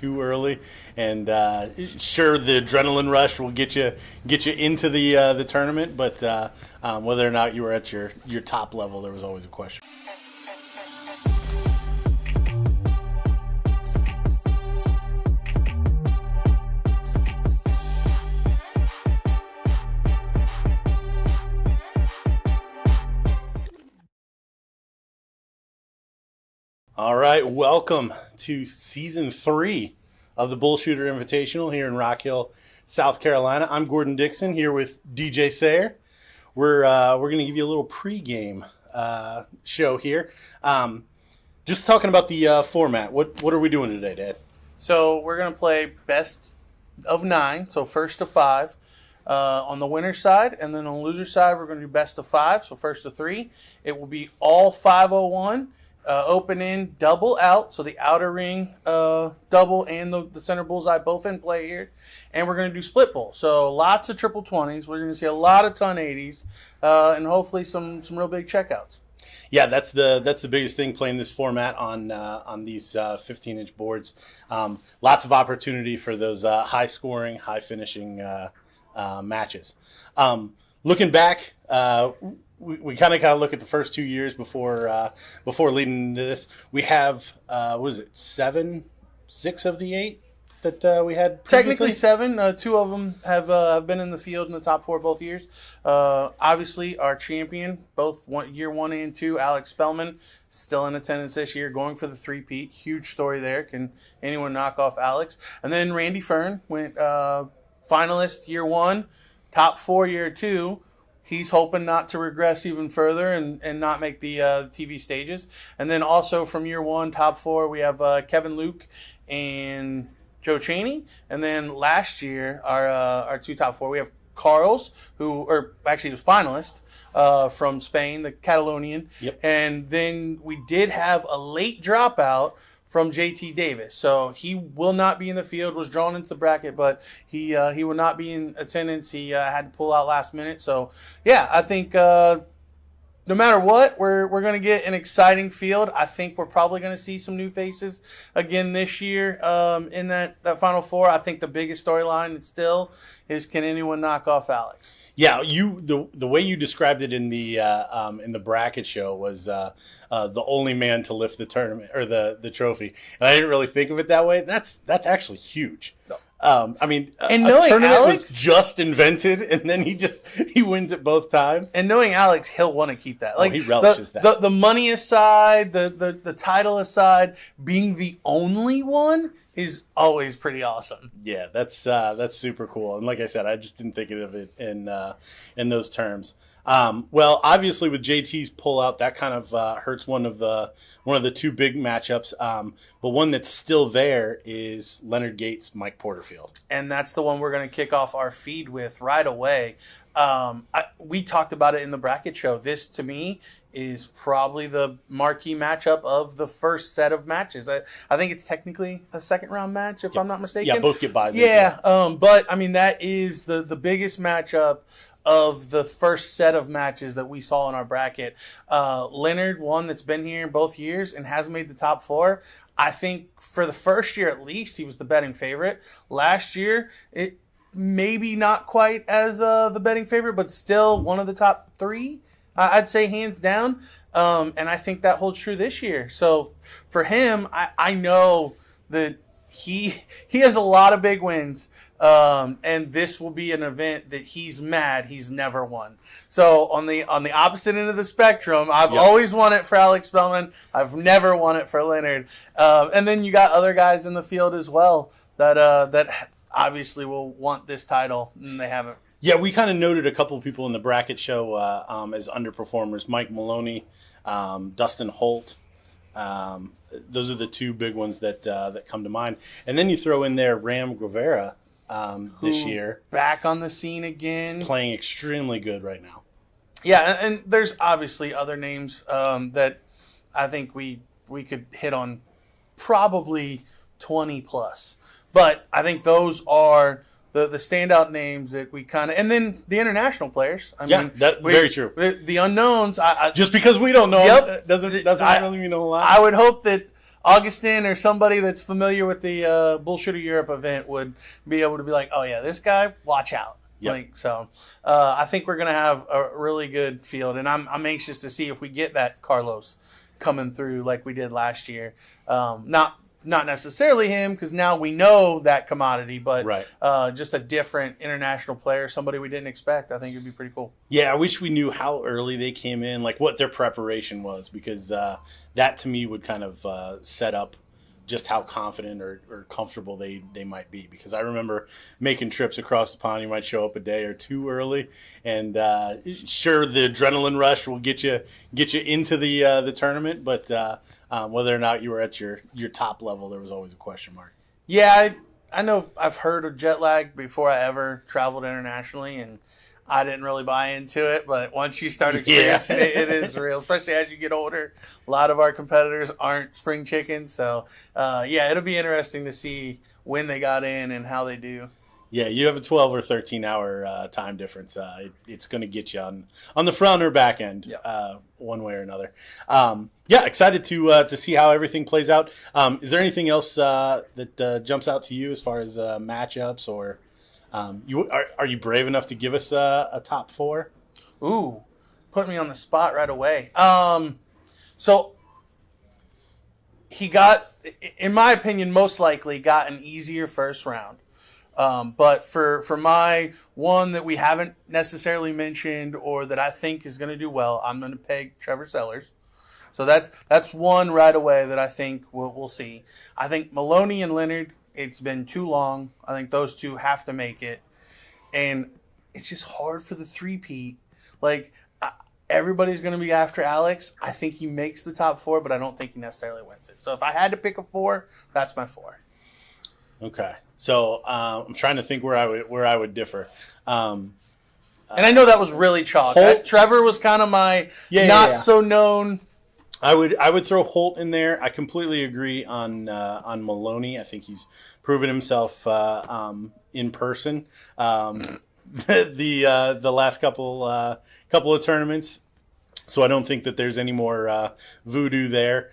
too early. And sure, the adrenaline rush will get you into the tournament, but whether or not you were at your top level, there was always a question. All right, welcome to Season 3 of the BullShooter Invitational here in Rock Hill, South Carolina. I'm Gordon Dixon here with DJ Sayer. We're going to give you a little pregame show here. Just talking about the format. What are we doing today, Dad? So we're going to play best of 9, so first to 5 on the winner's side, and then on the loser's side we're going to do best of 5, so first to 3. It will be all 501. Open in, double out, so the outer ring double and the center bullseye both in play here. And we're going to do split bowl. So lots of triple 20s. We're going to see a lot of ton 80s and hopefully some real big checkouts. Yeah, that's the biggest thing playing this format on these 15-inch boards. Lots of opportunity for those high-scoring, high-finishing matches. Looking back, we kind of look at the first 2 years before leading into this. We have what is it, 6 of the 8 that we had previously? Technically 7. 2 of them have been in the field in the top 4 both years. Obviously, our champion, both year 1 and 2, Alex Spelman, still in attendance this year, going for the three-peat. Huge story there. Can anyone knock off Alex? And then Randy Fern went finalist year 1, top 4 year 2. He's hoping not to regress even further and not make the TV stages. And then also from year 1, top 4, we have Kevin Luke and Joe Cheney. And then last year, our 2 top 4, we have Carl's, was finalist from Spain, the Catalonian. Yep. And then we did have a late dropout from JT Davis. So he will not be in the field, was drawn into the bracket, but he will not be in attendance. He had to pull out last minute. So, yeah, I think no matter what, we're going to get an exciting field. I think we're probably going to see some new faces again this year in that Final Four. I think the biggest storyline still is, can anyone knock off Alex? Yeah, the way you described it in the bracket show was the only man to lift the tournament or the trophy, and I didn't really think of it that way. That's actually huge. No. And knowing tournament Alex was just invented, and then he wins it both times. And knowing Alex, he'll want to keep that. Like, he relishes that. The money aside, the title aside, being the only one is always pretty awesome. Yeah, that's super cool. And like I said, I just didn't think of it in those terms. Well, obviously with JT's pullout, that kind of hurts one of the 2 big matchups. But one that's still there is Leonard Gates, Mike Porterfield, and that's the one we're going to kick off our feed with right away. We talked about it in the bracket show. This, to me, is probably the marquee matchup of the first set of matches. I think it's technically a second-round match, if I'm not mistaken. Yeah, both get buys. Yeah, but, I mean, that is the biggest matchup of the first set of matches that we saw in our bracket. Leonard, one that's been here in both years and has made the top 4. I think for the first year at least, he was the betting favorite. Last year, it maybe not quite as the betting favorite, but still one of the top 3, I'd say, hands down. And I think that holds true this year. So for him, I know that he has a lot of big wins. And this will be an event that he's mad he's never won. So on the opposite end of the spectrum, I've always won it for Alex Spelman. I've never won it for Leonard. And then you got other guys in the field as well that obviously will want this title, and they haven't. Yeah, we kind of noted a couple of people in the bracket show as underperformers. Mike Maloney, Dustin Holt. Those are the 2 big ones that come to mind. And then you throw in there Ram Guevara this year. Back on the scene again. He's playing extremely good right now. Yeah, and there's obviously other names that I think we could hit on, probably 20 plus. But I think those are the standout names that we kind of, and then the international players. I mean, that's very true. The unknowns. Just because we don't know them doesn't really mean a whole lot. I would hope that Augustin or somebody that's familiar with the BullShooter Europe event would be able to be like, oh yeah, this guy, watch out. Yep. Like, so I think we're gonna have a really good field, and I'm anxious to see if we get that Carlos coming through like we did last year. Not necessarily him, because now we know that commodity, but Right. Just a different international player, somebody we didn't expect. I think it'd be pretty cool. Yeah, I wish we knew how early they came in, like what their preparation was, because that to me would kind of set up just how confident or comfortable they might be. Because I remember making trips across the pond, you might show up a day or two early, and sure, the adrenaline rush will get you into the tournament, but whether or not you were at your top level, there was always a question mark. Yeah, I know I've heard of jet lag before I ever traveled internationally, and I didn't really buy into it, but once you start experiencing it, it is real, especially as you get older. A lot of our competitors aren't spring chickens, so it'll be interesting to see when they got in and how they do. Yeah, you have a 12 or 13 hour time difference. It's going to get you on the front or back end, one way or another. Excited to see how everything plays out. Is there anything else that jumps out to you as far as matchups, or are you brave enough to give us a top four? Ooh, put me on the spot right away. So he got, in my opinion, most likely got an easier first round. But for my one that we haven't necessarily mentioned or that I think is going to do well, I'm going to peg Trevor Sellers. So that's one right away that I think we'll see. I think Maloney and Leonard, it's been too long. I think those two have to make it. And it's just hard for the three-peat. Like, everybody's going to be after Alex. I think he makes the top four, but I don't think he necessarily wins it. So if I had to pick a four, that's my four. Okay. So I'm trying to think where I would differ. And I know that was really chalk. Trevor was kind of my so known. I would throw Holt in there. I completely agree on Maloney. I think he's proven himself in person. The last couple of tournaments. So I don't think that there's any more voodoo there.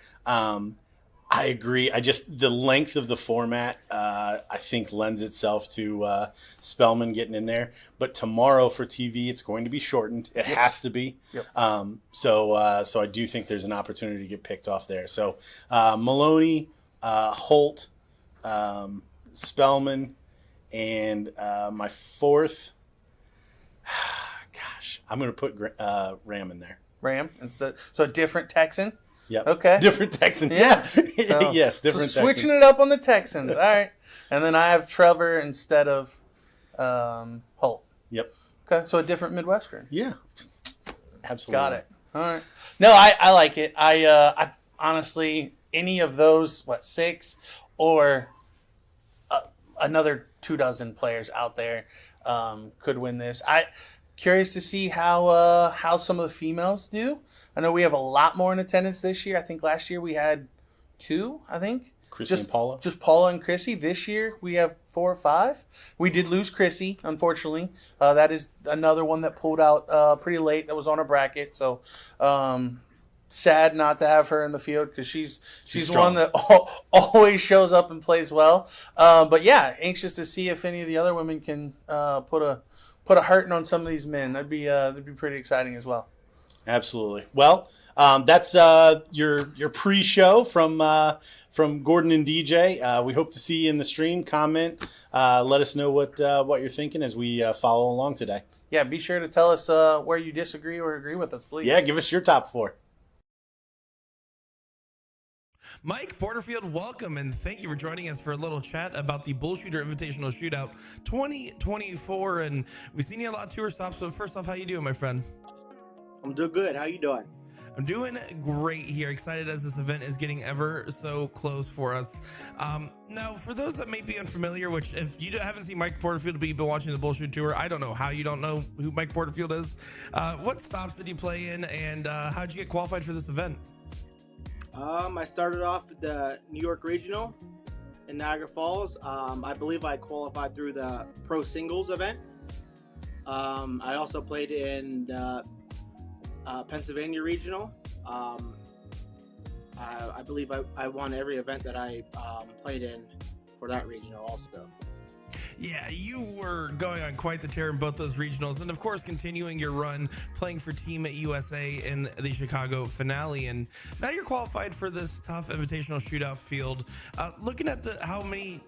I agree. The length of the format, I think, lends itself to Spelman getting in there. But tomorrow for TV, it's going to be shortened. It has to be. Yep. So I do think there's an opportunity to get picked off there. So Maloney, Holt, Spelman, and my fourth. Gosh, I'm going to put Ram in there. Ram, so a different Texan. Yeah. Okay. Different Texan. Yeah. So, yes, different so switching it up on the Texans. All right. And then I have Trevor instead of Holt. Yep. Okay. So a different Midwestern. Yeah. Absolutely. Got it. All right. No, I like it. I honestly, any of those, 6 or another 24 players out there could win this. Curious to see how some of the females do. I know we have a lot more in attendance this year. I think last year we had 2, I think. Chrissy and Paula. Just Paula and Chrissy. This year we have 4 or 5. We did lose Chrissy, unfortunately. That is another one that pulled out pretty late that was on our bracket. So sad not to have her in the field because she's one that always shows up and plays well. But yeah, anxious to see if any of the other women can put a hurting on some of these men. That'd be pretty exciting as well. Absolutely. Well, that's your pre-show from Gordon and DJ. We hope to see you in the stream. Comment. Let us know what you're thinking as we follow along today. Yeah, be sure to tell us where you disagree or agree with us, please. Yeah, give us your top 4. Mike Porterfield, welcome, and thank you for joining us for a little chat about the BullShooter Invitational Shootout 2024. And we've seen you a lot of tour stops, but first off, how you doing, my friend? I'm doing good. How you doing? I'm doing great here. Excited as this event is getting ever so close for us. Now, for those that may be unfamiliar, which if you haven't seen Mike Porterfield, but you've been watching the BullShooter Tour, I don't know how you don't know who Mike Porterfield is. What stops did you play in, and how'd you get qualified for this event? I started off at the New York Regional in Niagara Falls. I believe I qualified through the Pro Singles event. I also played in the Pennsylvania Regional. I believe I won every event that I played in for that regional also. Yeah, you were going on quite the tear in both those regionals, and of course continuing your run playing for Team USA in the Chicago finale, and now you're qualified for this tough invitational shootout field. Looking at how many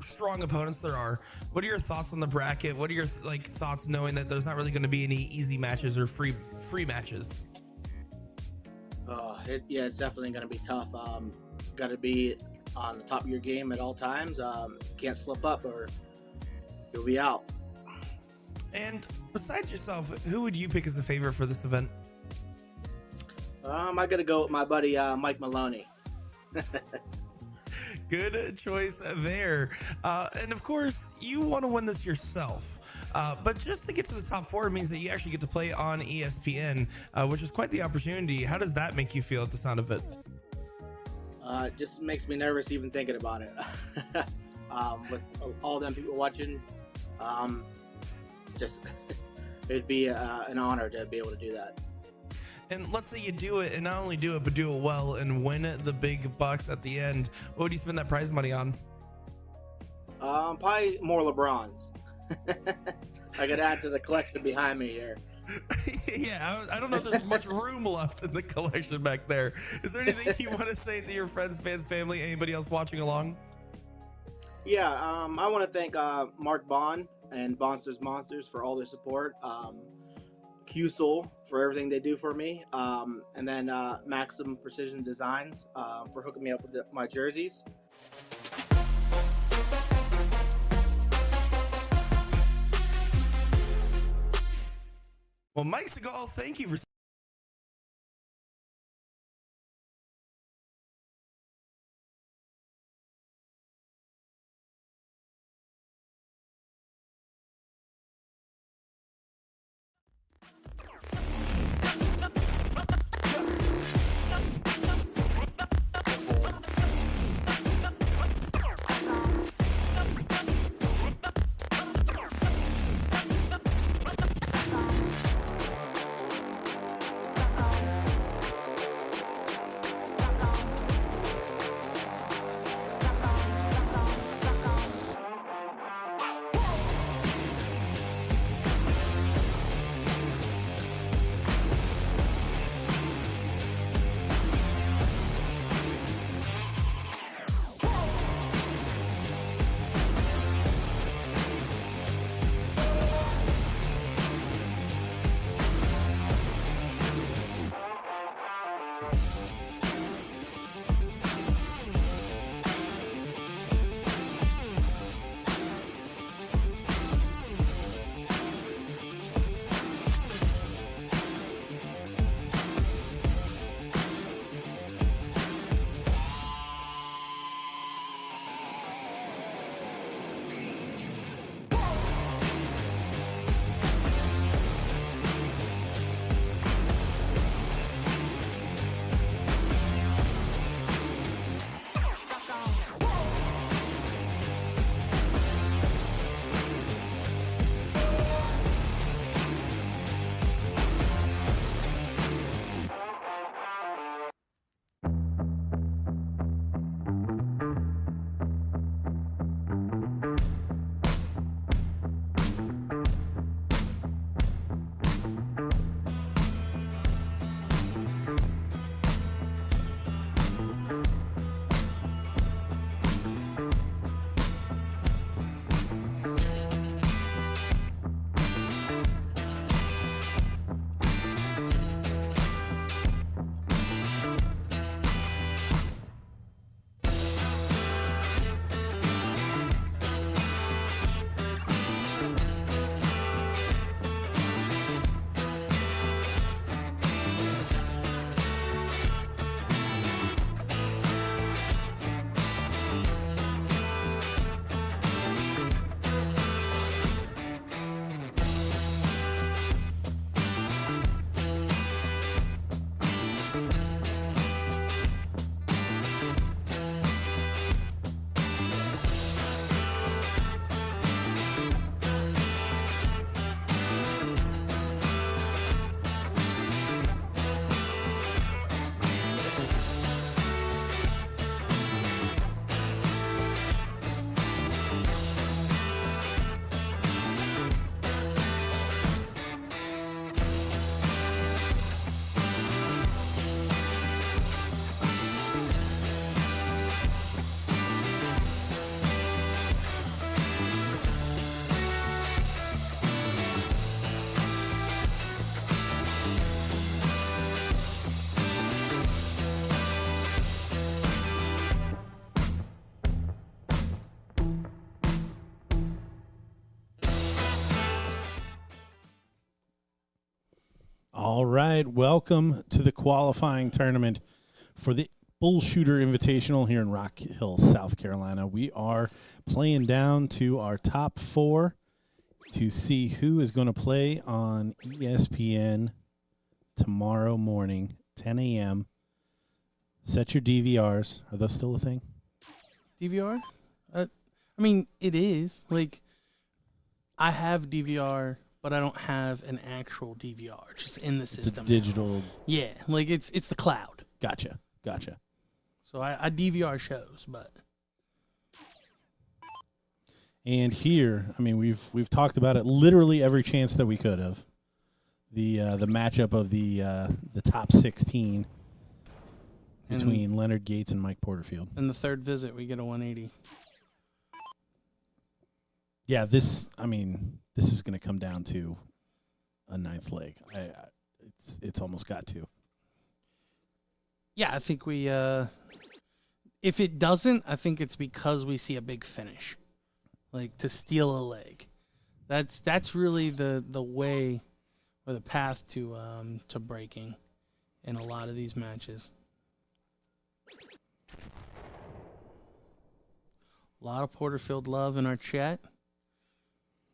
strong opponents there are, what are your thoughts on the bracket? What are your thoughts knowing that there's not really going to be any easy matches or free matches? It's definitely going to be tough. Got to be on the top of your game at all times. Can't slip up or you'll be out. And besides yourself, who would you pick as a favorite for this event? I got to go with my buddy Mike Maloney. Good choice there. And of course, you want to win this yourself. But just to get to the top 4 means that you actually get to play on ESPN, which is quite the opportunity. How does that make you feel at the sound of it? It just makes me nervous even thinking about it. With all them people watching, just it'd be an honor to be able to do that. And let's say you do it, and not only do it, but do it well and win the big bucks at the end. What would you spend that prize money on? Probably more LeBrons. I could add to the collection behind me here. Yeah, I don't know if there's much room left in the collection back there. Is there anything you want to say to your friends, fans, family, anybody else watching along? Yeah, I want to thank Mark Bond and Bonsters Monsters for all their support. QSOL for everything they do for me. And then Maxim Precision Designs for hooking me up with my jerseys. Well, Mike Segal, thank you for All right, welcome to the qualifying tournament for the BullShooter Invitational here in Rock Hill, South Carolina. We are playing down to our top 4 to see who is going to play on ESPN tomorrow morning, 10 a.m. Set your DVRs. Are those still a thing? DVR? I mean, it is. Like, I have DVR, but I don't have an actual DVR. It's just in the system. It's a digital. Yeah, like it's the cloud. Gotcha. So I DVR shows, but. And here, I mean, we've talked about it literally every chance that we could have. The matchup of the top 16 between Leonard Gates and Mike Porterfield. In the third visit, we get a 180. Yeah, this is going to come down to a 9th leg. It's almost got to. Yeah, I think we. If it doesn't, I think it's because we see a big finish, like to steal a leg. That's really the way or the path to breaking in a lot of these matches. A lot of Porterfield love in our chat.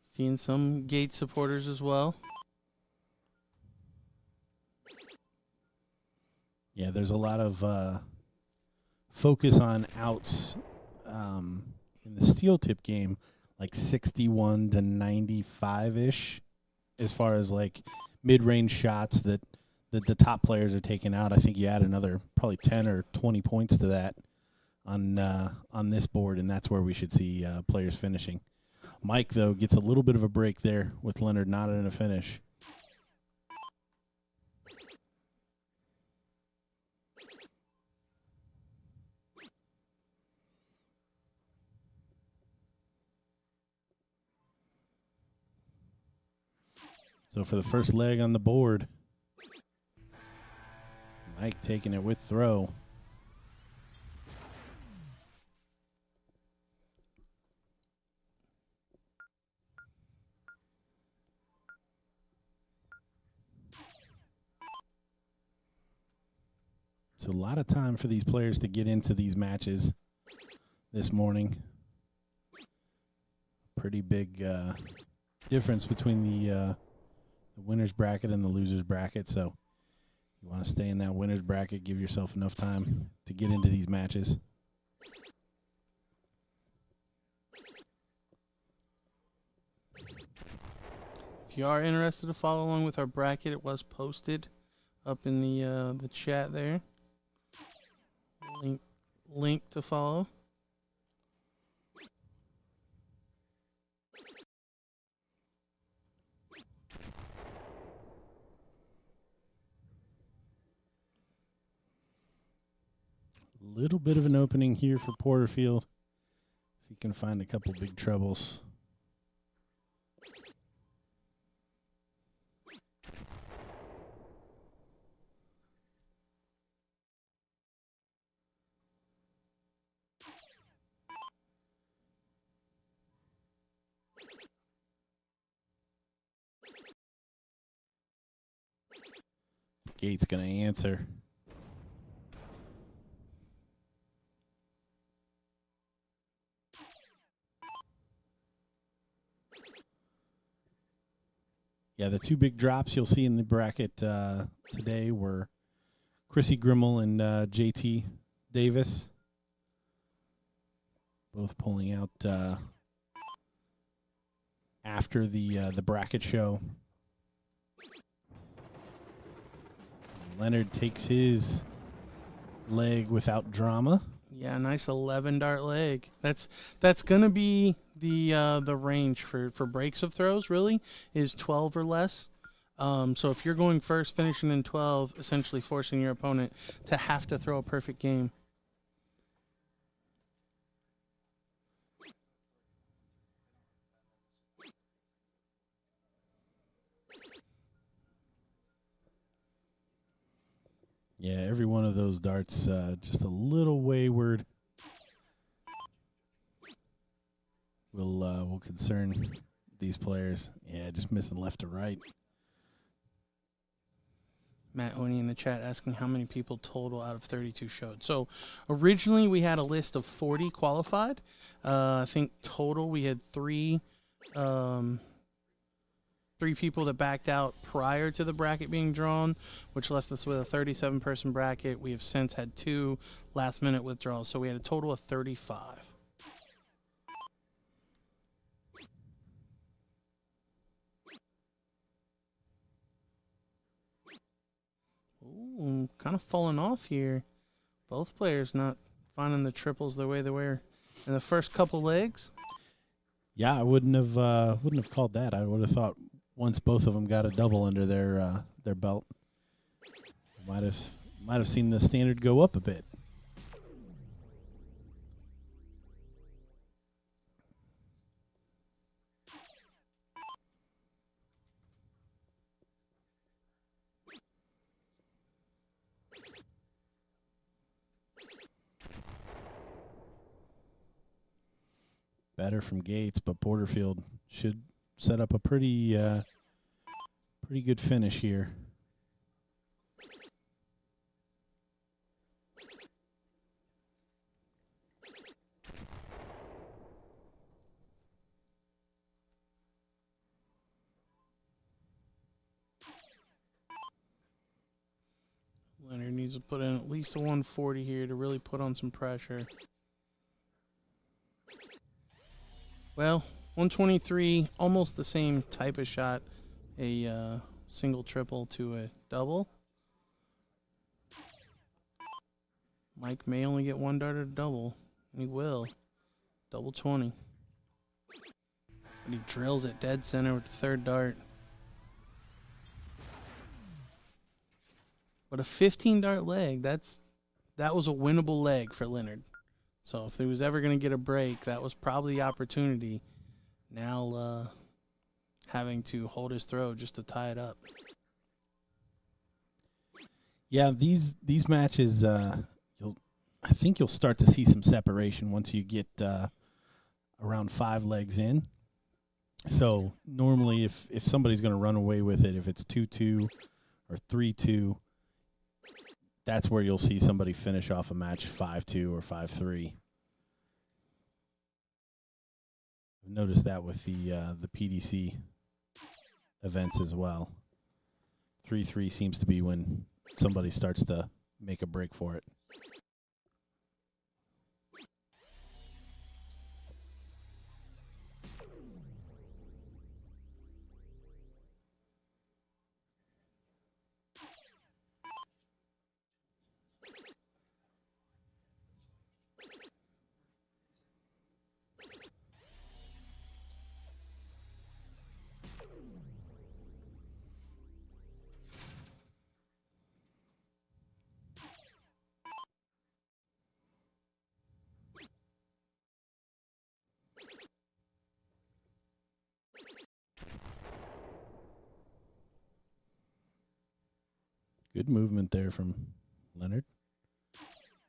Seeing some Gates supporters as well. Yeah, there's a lot of focus on outs in the steel tip game, like 61 to 95-ish, as far as like mid-range shots that the top players are taking out. I think you add another probably 10 or 20 points to that on this board, and that's where we should see players finishing. Mike, though, gets a little bit of a break there with Leonard not in a finish. So for the first leg on the board, Mike taking it with throw. So a lot of time for these players to get into these matches this morning. Pretty big difference between the winner's bracket and the loser's bracket. So you want to stay in that winner's bracket, give yourself enough time to get into these matches. If you are interested to follow along with our bracket, it was posted up in the chat there. Link to follow. Little bit of an opening here for Porterfield. If he can find a couple big trebles. Gates going to answer. Yeah, the two big drops you'll see in the bracket today were Chrissy Grimmel and JT Davis. Both pulling out after the bracket show. Leonard takes his leg without drama. Yeah, nice 11 dart leg. That's gonna be the range for breaks of throws. Really, is 12 or less. So if you're going first, finishing in 12, essentially forcing your opponent to have to throw a perfect game. Yeah, every one of those darts just a little wayward. Will concern these players. Yeah, just missing left to right. Matt Honey in the chat asking how many people total out of 32 showed. So originally we had a list of 40 qualified. I think total we had three people that backed out prior to the bracket being drawn, which left us with a 37-person bracket. We have since had 2 last-minute withdrawals, so we had a total of 35. Ooh, kind of falling off here. Both players not finding the triples the way they were in the first couple legs. Yeah, I wouldn't have called that. I would have thought once both of them got a double under their belt, might have seen the standard go up a bit. Better from Gates, but Porterfield should set up a pretty good finish here. Leonard needs to put in at least a 140 here to really put on some pressure. Well, 123, almost the same type of shot. A single triple to a double. Mike may only get 1 dart at a double, and he will. Double 20. But he drills it dead center with the 3rd dart. But a 15-dart leg, that was a winnable leg for Leonard. So if he was ever going to get a break, that was probably the opportunity. Now having to hold his throw just to tie it up. Yeah, these matches, I think you'll start to see some separation once you get around 5 legs in. So normally if somebody's going to run away with it, if it's 2-2 or 3-2, that's where you'll see somebody finish off a match 5-2 or 5-3. I've noticed that with the PDC events as well. 3-3 seems to be when somebody starts to make a break for it. Good movement there from Leonard.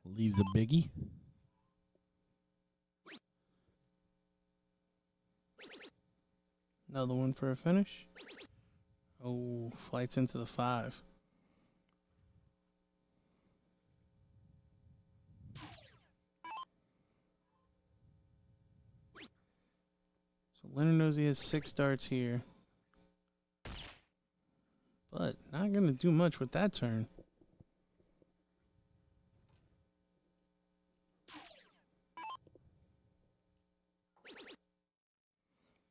Leaves a biggie. Another one for a finish. Oh, flights into the 5. So Leonard knows he has 6 darts here. But not going to do much with that turn.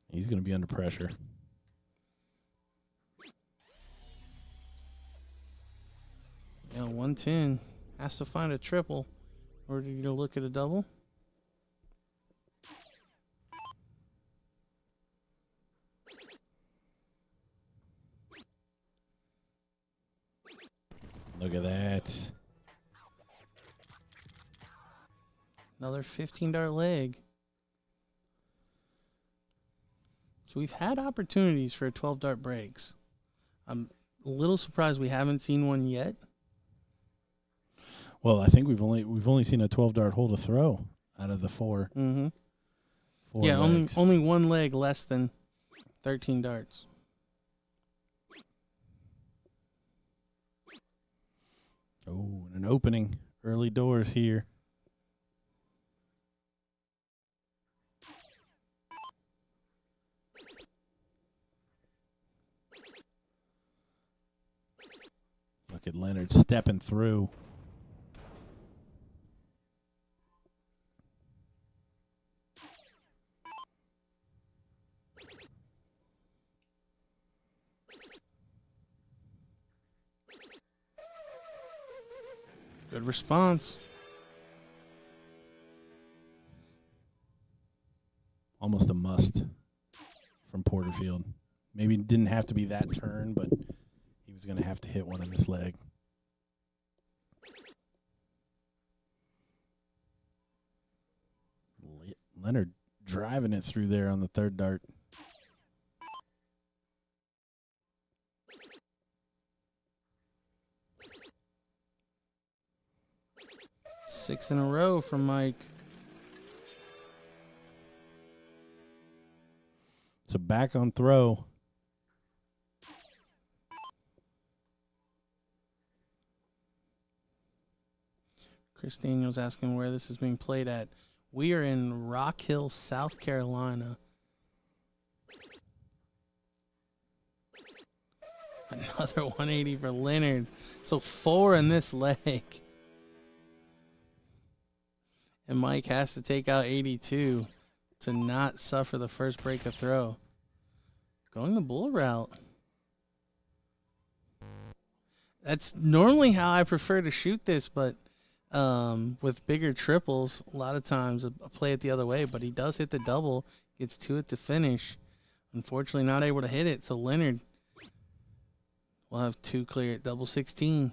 He's going to be under pressure. Yeah, 110. Has to find a triple in order to look at a double. Look at that. Another 15-dart leg. So we've had opportunities for 12-dart breaks. I'm a little surprised we haven't seen one yet. Well, I think we've only seen a 12-dart hold a throw out of the 4. Mm-hmm. 4 Yeah, legs. only 1 leg less than 13 darts. An opening. Early doors here. Look at Leonard stepping through. Good response. Almost a must from Porterfield. Maybe it didn't have to be that turn, but he was going to have to hit one in this leg. Leonard driving it through there on the third dart. Six in a row from Mike. So back on throw. Chris Daniels asking where this is being played at. We are in Rock Hill, South Carolina. Another 180 for Leonard. So 4 in this leg. And Mike has to take out 82 to not suffer the first break of throw. Going the bull route. That's normally how I prefer to shoot this, but with bigger triples, a lot of times I play it the other way, but he does hit the double, gets 2 at the finish. Unfortunately, not able to hit it, so Leonard will have 2 clear at double 16.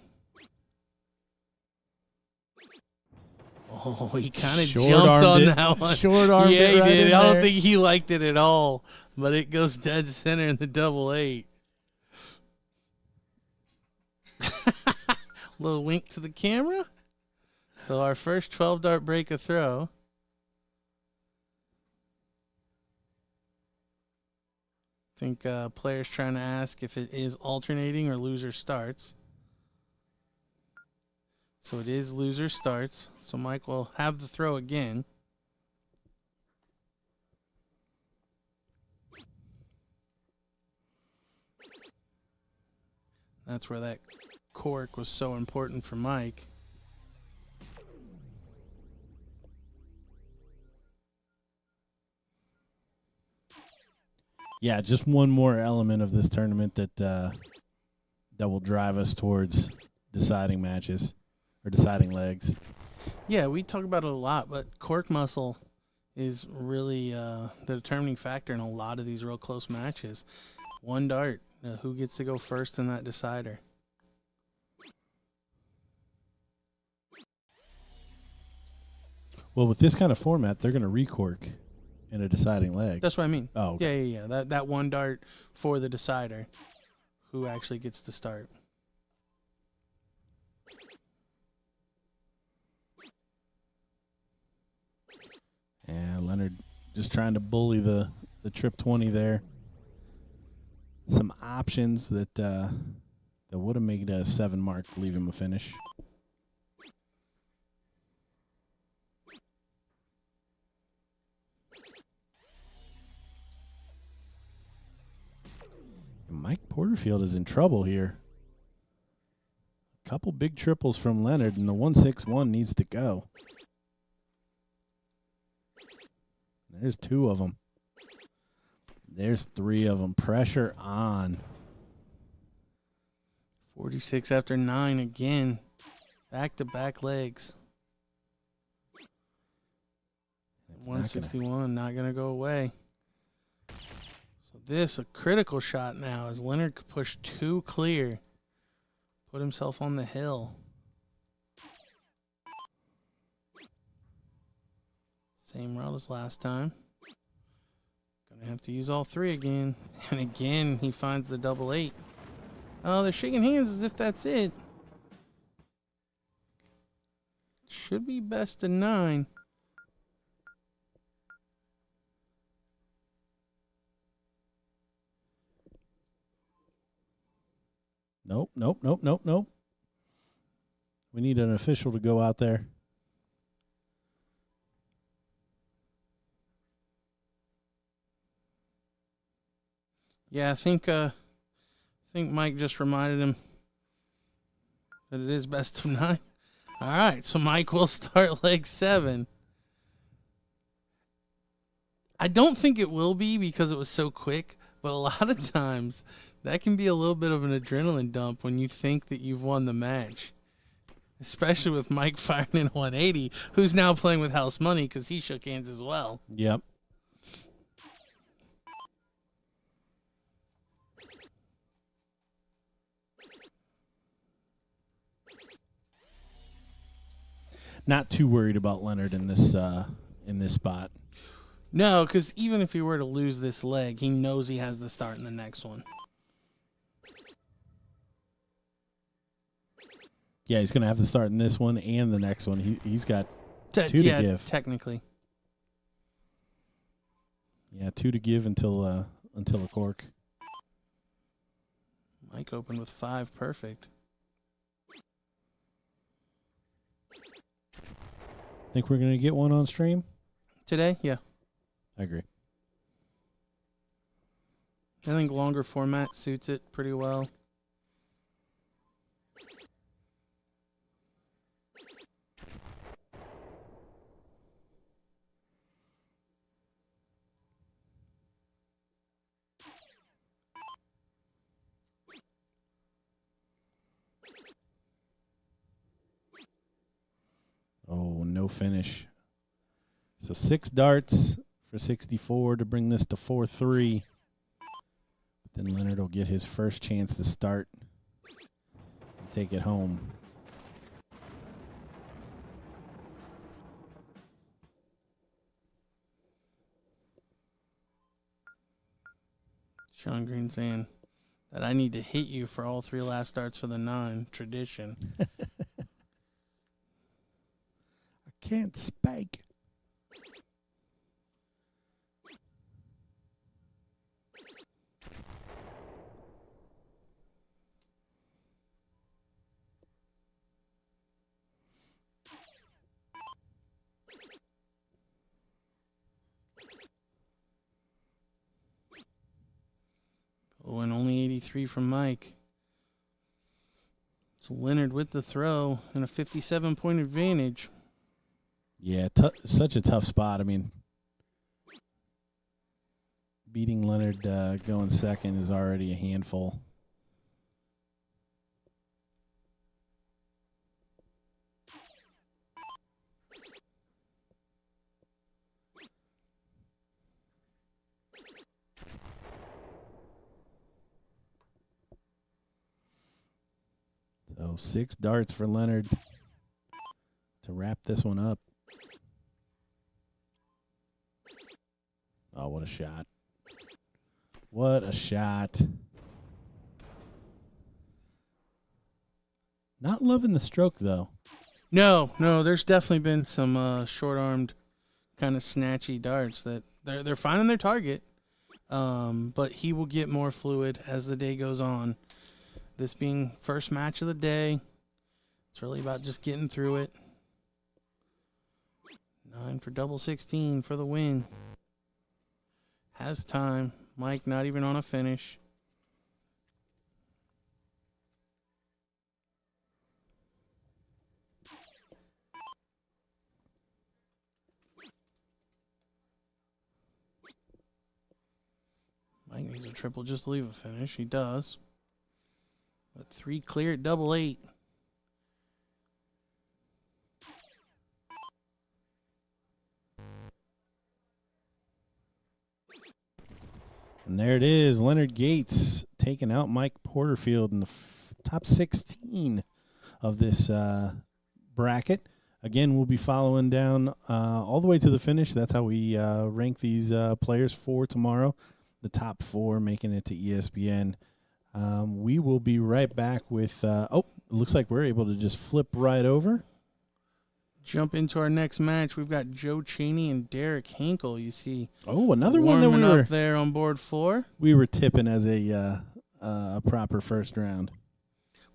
Oh, he kind of jumped on that one. Short-armed yeah, it he right did. in I don't there. think he liked it at all, but it goes dead center in the double 8. Little wink to the camera. So our first 12-dart break of throw. I think players trying to ask if it is alternating or loser starts. So it is loser starts. So Mike will have the throw again. That's where that cork was so important for Mike. Yeah, just one more element of this tournament that that will drive us towards deciding matches or deciding legs. Yeah, we talk about it a lot, but cork muscle is really the determining factor in a lot of these real close matches. One dart, who gets to go first in that decider? Well, with this kind of format, they're going to recork in a deciding leg. That's what I mean. Oh, okay. Yeah. That one dart for the decider, who actually gets to start. And Leonard just trying to bully the trip 20 there. Some options that that would have made a 7 mark, leave him a finish. Mike Porterfield is in trouble here. A couple big triples from Leonard, and the 161 needs to go. There's 2 of them. There's 3 of them. Pressure on. 46 after 9 again. Back-to-back legs. 161 not going to go away. So this, a critical shot now, as Leonard could push 2 clear. Put himself on the hill. Same route as last time. Gonna have to use all 3 again. And again, he finds the double 8. Oh, they're shaking hands as if that's it. Should be best of 9. Nope. We need an official to go out there. Yeah, I think Mike just reminded him that it is best of 9. All right, so Mike will start leg 7. I don't think it will be because it was so quick, but a lot of times that can be a little bit of an adrenaline dump when you think that you've won the match. Especially with Mike firing in 180, who's now playing with house money because he shook hands as well. Yep. Not too worried about Leonard in this spot. No, because even if he were to lose this leg, he knows he has the start in the next one. Yeah, he's going to have to start in this one and the next one. He's got 2 to give. Technically. Yeah, 2 to give until a cork. Mike opened with 5, perfect. Think we're going to get one on stream? Today, yeah. I agree. I think longer format suits it pretty well. Oh, no finish. So 6 darts for 64 to bring this to 4-3. But then Leonard will get his first chance to start and take it home. Sean Green saying that I need to hit you for all 3 last darts for the 9. Tradition. Can't spike. Oh, and only 83 from Mike. So Leonard with the throw and a 57-point advantage. Yeah, such a tough spot. I mean, beating Leonard going second is already a handful. So 6 darts for Leonard to wrap this one up. Oh, what a shot. What a shot. Not loving the stroke, though. No, there's definitely been some short-armed kind of snatchy darts that they're finding their target, but he will get more fluid as the day goes on. This being first match of the day, it's really about just getting through it. 9 for double 16 for the win. Has time. Mike not even on a finish. Mike needs a triple just to leave a finish. He does. But 3 clear at double 8. And there it is, Leonard Gates taking out Mike Porterfield in the top 16 of this bracket. Again, we'll be following down all the way to the finish. That's how we rank these players for tomorrow. The top 4 making it to ESPN. We will be right back with, it looks like we're able to just flip right over. Jump into our next match. We've got Joe Cheney and Derek Hinkle. You see, another one that we were up there on board 4. We were tipping as a proper first round.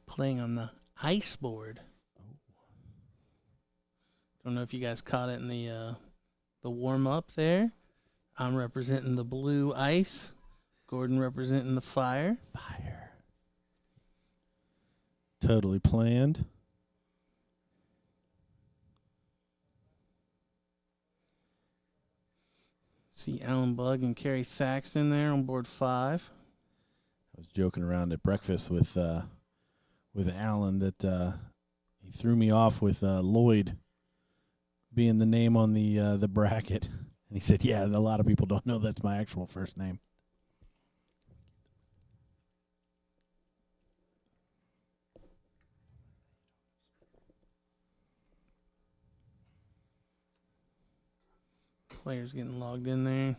Playing on the ice board. don't know if you guys caught it in the warm up there. I'm representing the blue ice. Gordon representing the fire. Fire. Totally planned. See Alan Bug and Kerry Thaxton there on board 5. I was joking around at breakfast with Alan that he threw me off with Lloyd being the name on the bracket, and he said, "Yeah, a lot of people don't know that's my actual first name." Players getting logged in there.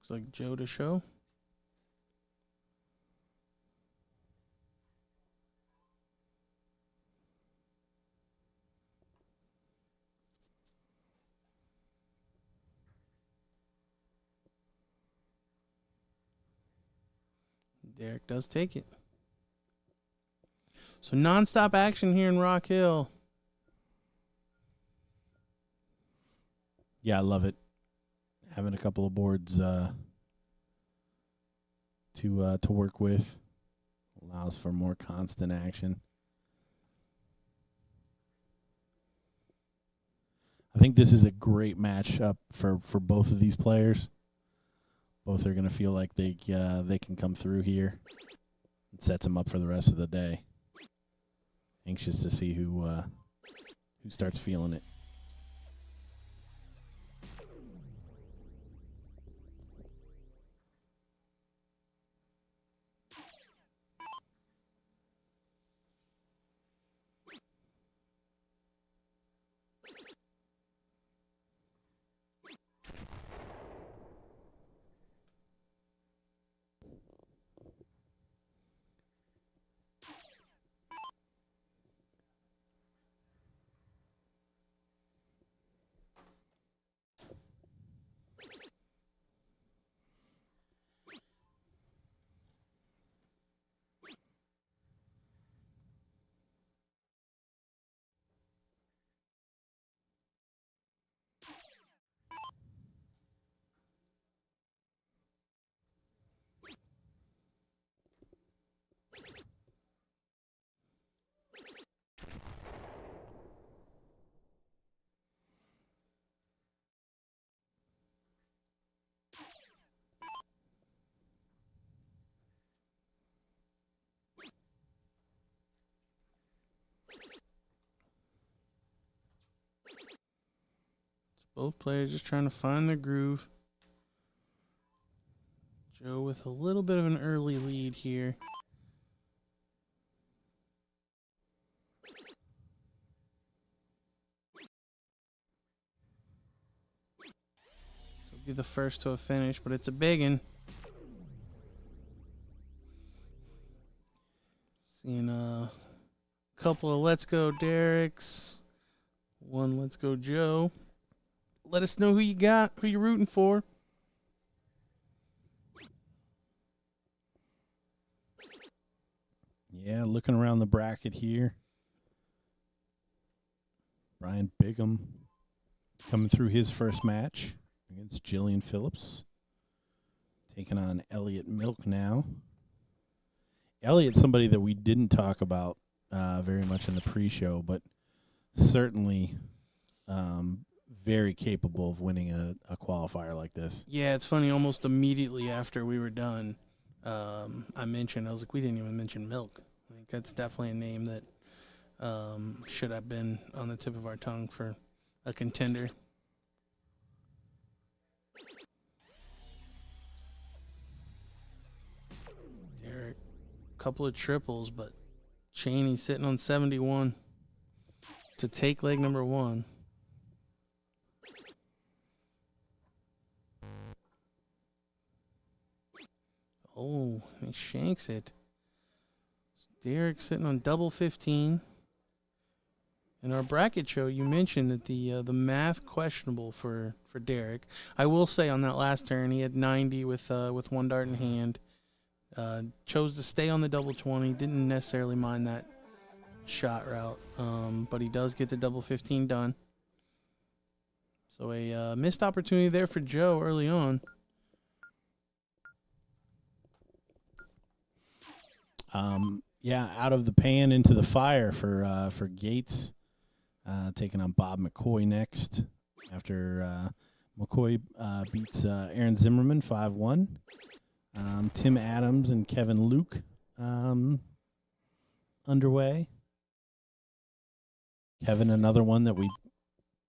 Looks like Joe to show. Derek does take it. So nonstop action here in Rock Hill. Yeah, I love it. Having a couple of boards to work with allows for more constant action. I think this is a great matchup for both of these players. Both are going to feel like they can come through here. It sets them up for the rest of the day. Anxious to see who starts feeling it. Both players just trying to find their groove. Joe with a little bit of an early lead here. This will be the first to a finish, but it's a big one. Seeing a couple of Let's Go Derek's. One Let's Go Joe. Let us know who you got, who you're rooting for. Yeah, looking around the bracket here. Brian Bigham coming through his first match against Jillian Phillips. Taking on Elliot Milk now. Elliot's somebody that we didn't talk about very much in the pre-show, but certainly very capable of winning a qualifier like this. Yeah, it's funny. Almost immediately after we were done, I was like, we didn't even mention Milk. I think that's definitely a name that should have been on the tip of our tongue for a contender. Derek, couple of triples, but Cheney sitting on 71 to take leg number 1. Oh, he shanks it. Derek sitting on double 15. In our bracket show, you mentioned that the math questionable for Derek. I will say on that last turn, he had 90 with one dart in hand. Chose to stay on the double 20. Didn't necessarily mind that shot route, but he does get the double 15 done. So a missed opportunity there for Joe early on. Yeah, out of the pan into the fire for Gates. Taking on Bob McCoy next after McCoy beats Aaron Zimmerman 5-1. Tim Adams and Kevin Luke underway. Kevin, another one that we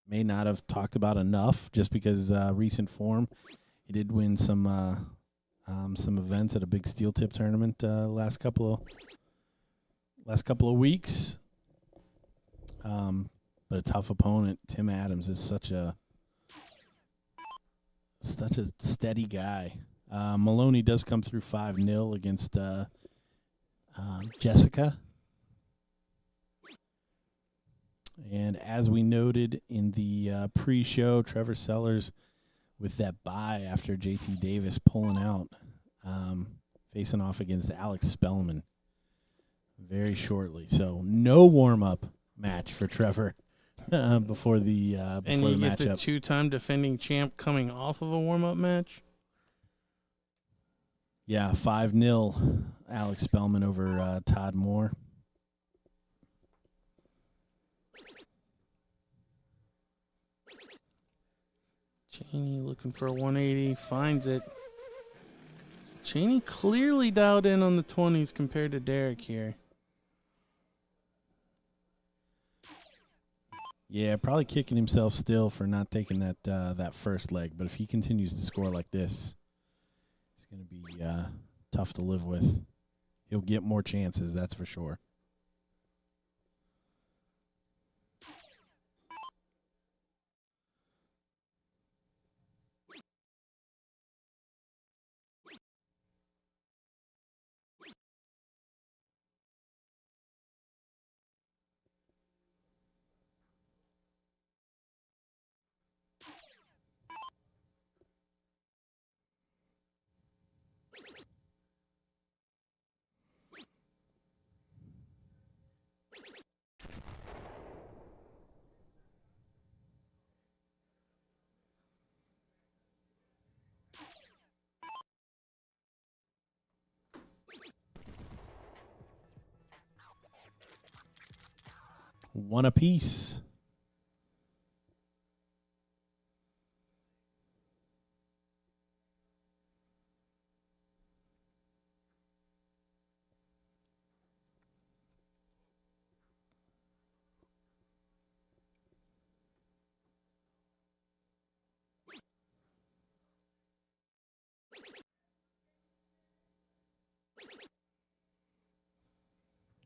may not have talked about enough just because recent form. He did win some events at a big steel tip tournament last couple of weeks. But a tough opponent. Tim Adams is such a steady guy. Maloney does come through 5-0 against Jessica. And as we noted in the pre-show, Trevor Sellers with that bye after JT Davis pulling out, facing off against Alex Spelman very shortly. So no warm-up match for Trevor. Before the matchup. And you get the two-time defending champ coming off of a warm-up match? Yeah, 5-0 Alex Spelman over Todd Moore. Cheney looking for a 180, finds it. Cheney clearly dialed in on the 20s compared to Derek here. Yeah, probably kicking himself still for not taking that first leg. But if he continues to score like this, it's going to be tough to live with. He'll get more chances, that's for sure. One apiece.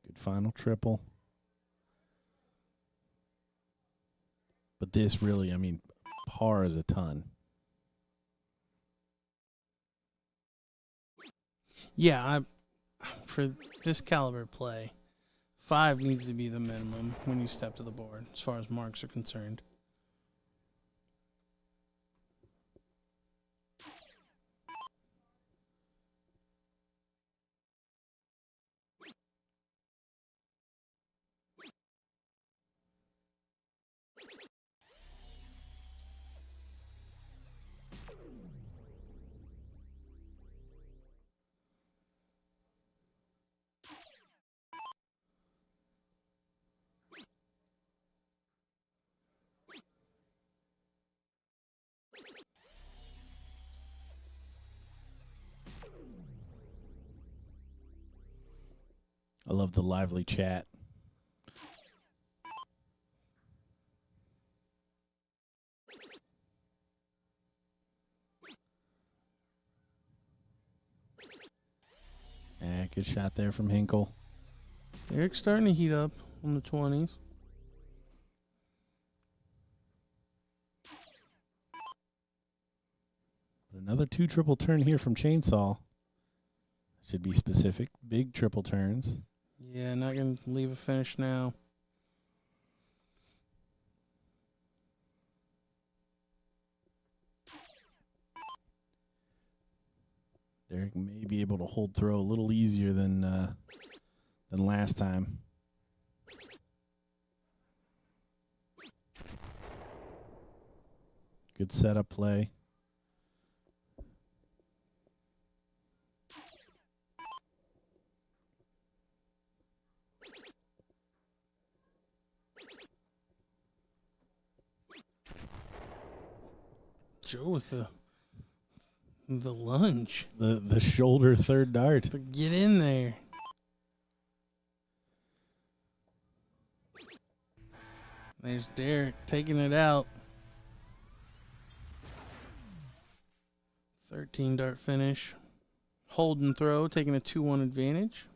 Good final triple. But this really, I mean, par is a ton. Yeah, for this caliber play, 5 needs to be the minimum when you step to the board, as far as marks are concerned. I love the lively chat. Good shot there from Hinkle. Eric's starting to heat up on the 20s. Another 2 triple turn here from Chainsaw. Should be specific. Big triple turns. Yeah, not going to leave a finish now. Derek may be able to hold throw a little easier than last time. Good setup play. Joe with the lunge. The shoulder third dart. But get in there. There's Derek taking it out. 13 dart finish. Hold and throw, taking a 2-1 advantage.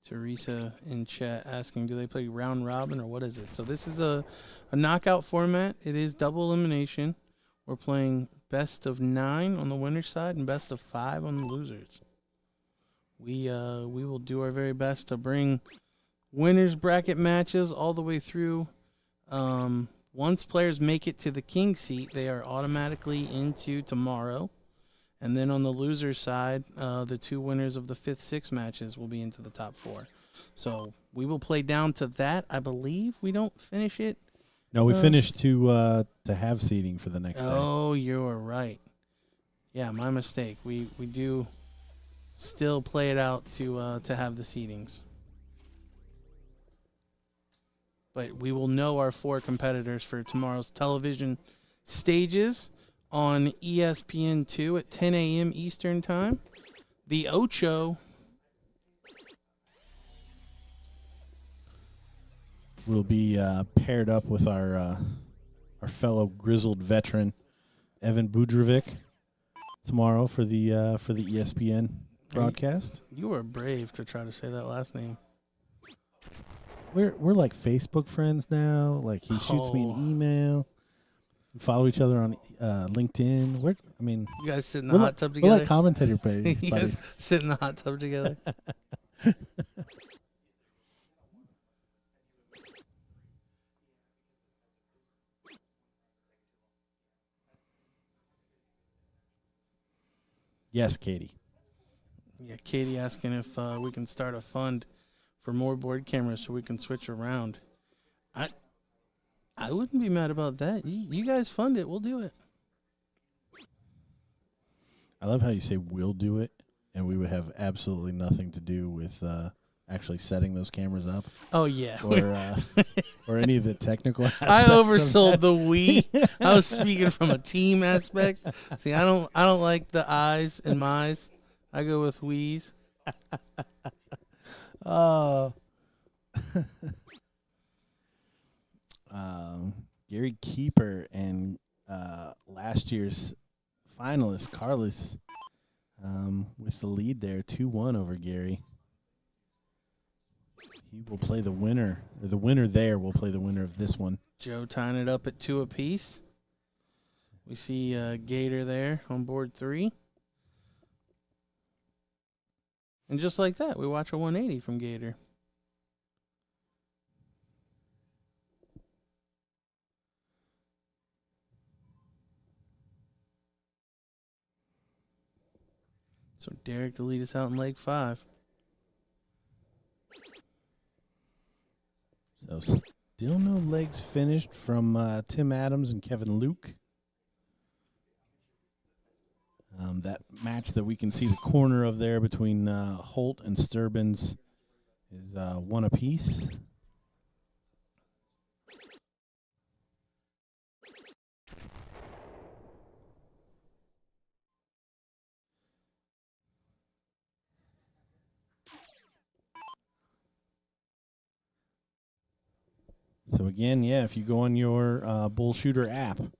Teresa in chat asking, do they play round robin or what is it? So this is a knockout format. It is double elimination. We're playing best of 9 on the winner's side and best of 5 on the losers. We will do our very best to bring winners bracket matches all the way through. Once players make it to the king seat, they are automatically into tomorrow. And then on the loser side, the 2 winners of the 5th, 6th matches will be into the top 4. So we will play down to that. I believe we don't finish it. No, we finished to have seating for the next day. Oh, you're right. Yeah, my mistake. We do still play it out to have the seedings. But we will know our 4 competitors for tomorrow's television stages on ESPN2 at 10 a.m. Eastern Time. The Ocho will be paired up with our fellow grizzled veteran Evan Budrovic tomorrow for the ESPN broadcast. You were brave to try to say that last name. We're like Facebook friends now. Like he shoots me an email. We follow each other on LinkedIn. You guys sit in the hot tub We're together. like commentator buddies. You guys sit in the hot tub together. Yes, Katie. Yeah, Katie asking if we can start a fund for more board cameras so we can switch around. I wouldn't be mad about that. You guys fund it. We'll do it. I love how you say we'll do it, and we would have absolutely nothing to do with actually setting those cameras up. Oh, yeah. Or any of the technical aspects. I oversold the we. I was speaking from a team aspect. See, I don't like the I's and my's. I go with we's. Oh. Gary Keeper and last year's finalist Carlos with the lead there, 2-1 over Gary. He will play the winner, or the winner there will play the winner of this one. Joe tying it up at 2 apiece. We see Gator there on board 3. And just like that, we watch a 180 from Gator. So Derek to lead us out in leg 5. So still no legs finished from Tim Adams and Kevin Luke. That match that we can see the corner of there between Holt and Sturbins is 1 apiece. So again, yeah, if you go on your BullShooter app and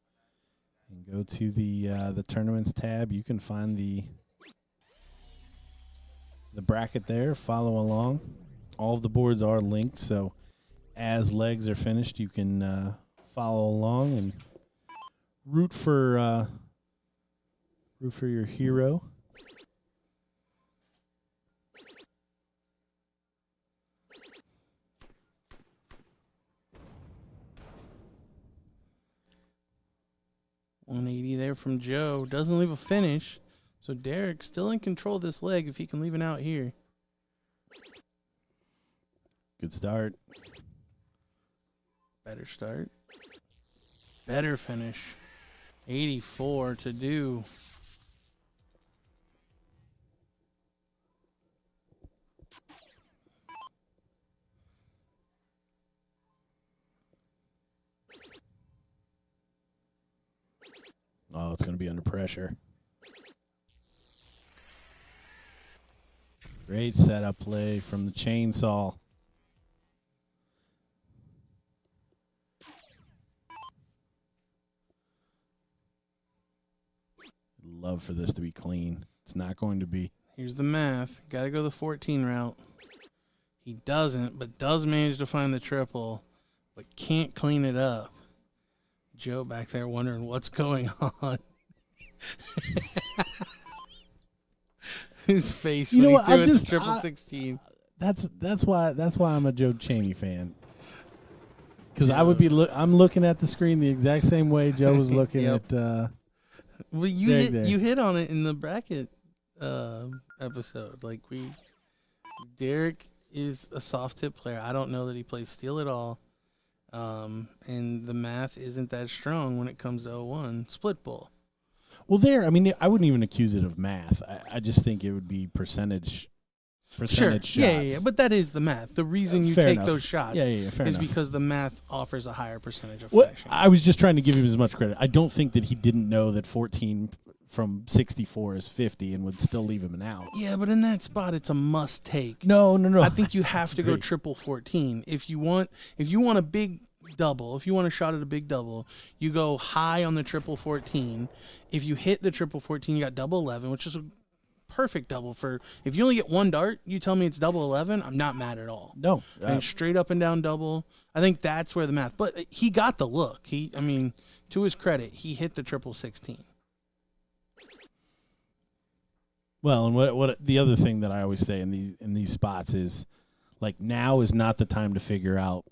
go to the tournaments tab, you can find the bracket there. Follow along. All of the boards are linked, so as legs are finished, you can follow along and root for your hero. .180 there from Joe. Doesn't leave a finish. So Derek still in control of this leg if he can leave it out here. Good start. Better start. Better finish. 84 to do. Oh, it's going to be under pressure. Great setup play from the chainsaw. Love for this to be clean. It's not going to be. Here's the math. Got to go the 14 route. He doesn't, but does manage to find the triple, but can't clean it up. Joe back there wondering what's going on. His face when he threw it to triple 16. That's why I'm a Joe Cheney fan. Because I would be I'm looking at the screen the exact same way Joe was looking at. Well, you hit on it in the bracket episode. Like Derek is a soft tip player. I don't know that he plays steel at all. And the math isn't that strong when it comes to 0-1 split bull. Well, I wouldn't even accuse it of math. I just think it would be percentage shots. Yeah, but that is the math. The reason you take those shots fair is enough. because the math offers a higher percentage of Well, flashing. I was just trying to give him as much credit. I don't think that he didn't know that 14 from 64 is 50 and would still leave him an out. Yeah, but in that spot, it's a must take. No. I think you have to go triple 14 if you want a big double. If you want a shot at a big double, you go high on the triple 14. If you hit the triple 14, you got double 11, which is a perfect double for. If you only get one dart, you tell me it's double 11. I'm not mad at all. No, And straight up and down double. I think that's where the math. But he got the look. To his credit, he hit the triple 16. Well, and what the other thing that I always say in these spots is, like, now is not the time to figure out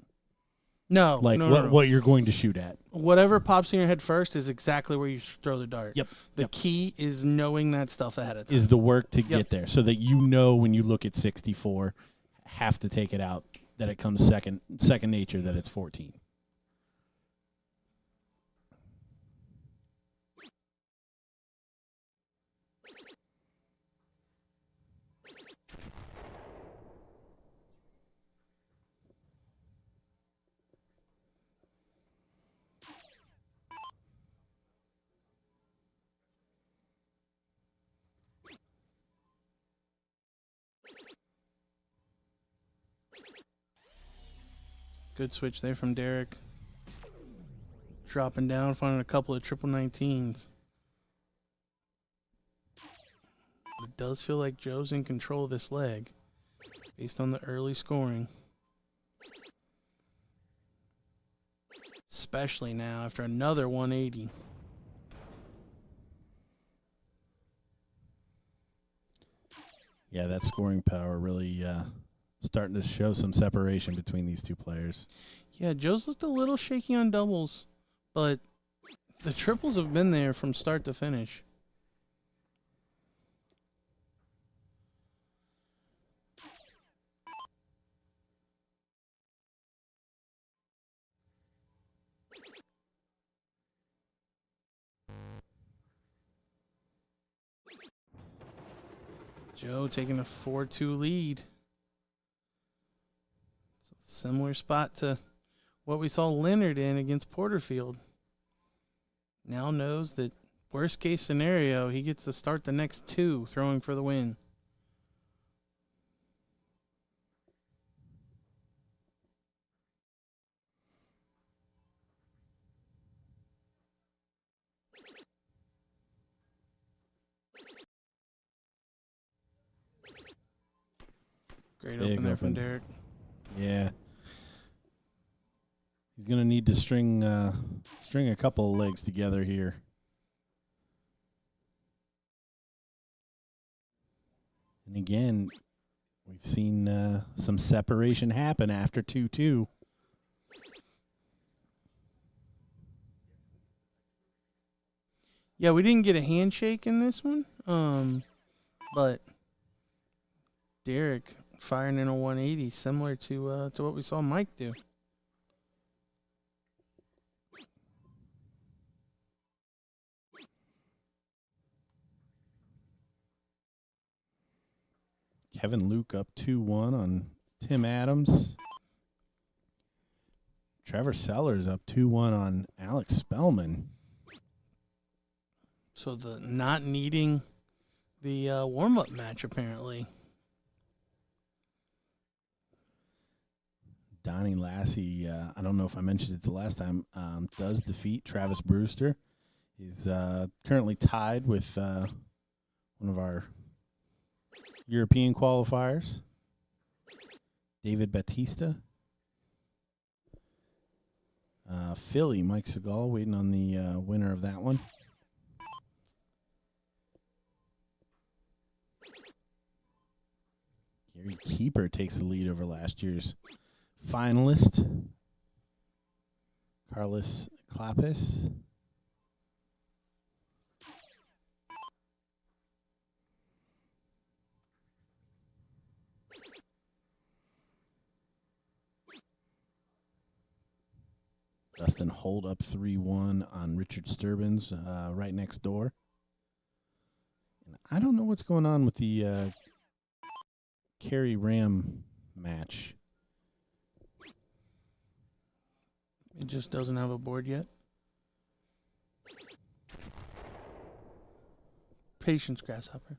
No, what you're going to shoot at. Whatever pops in your head first is exactly where you throw the dart. Yep. The key is knowing that stuff ahead of time. Is the work to get there, so that you know when you look at 64, have to take it out, that it comes second nature that it's 14. Good switch there from Derek. Dropping down, finding a couple of triple 19s. It does feel like Joe's in control of this leg based on the early scoring. Especially now after another 180. Yeah, that scoring power really starting to show some separation between these two players. Yeah, Joe's looked a little shaky on doubles, but the triples have been there from start to finish. Joe taking a 4-2 lead. It's a similar spot to what we saw Leonard in against Porterfield. Now knows that worst case scenario, he gets to start the next two throwing for the win. Great Big open there from open. Derek. Yeah. He's going to need to string a couple of legs together here. And again, we've seen some separation happen after 2-2. Yeah, we didn't get a handshake in this one, but Derek firing in a 180, similar to what we saw Mike do. Kevin Luke up 2-1 on Tim Adams. Trevor Sellers up 2-1 on Alex Spelman. So the not needing the warm-up match, apparently. Donnie Lassie, I don't know if I mentioned it the last time, does defeat Travis Brewster. He's currently tied with one of our European qualifiers, David Batista. Philly, Mike Segal, waiting on the winner of that one. Gary Keeper takes the lead over last year's finalist, Carlos Clapis. Dustin Holt up 3-1 on Richard Sturbins right next door. And I don't know what's going on with the Kerry Ram match. It just doesn't have a board yet. Patience, Grasshopper.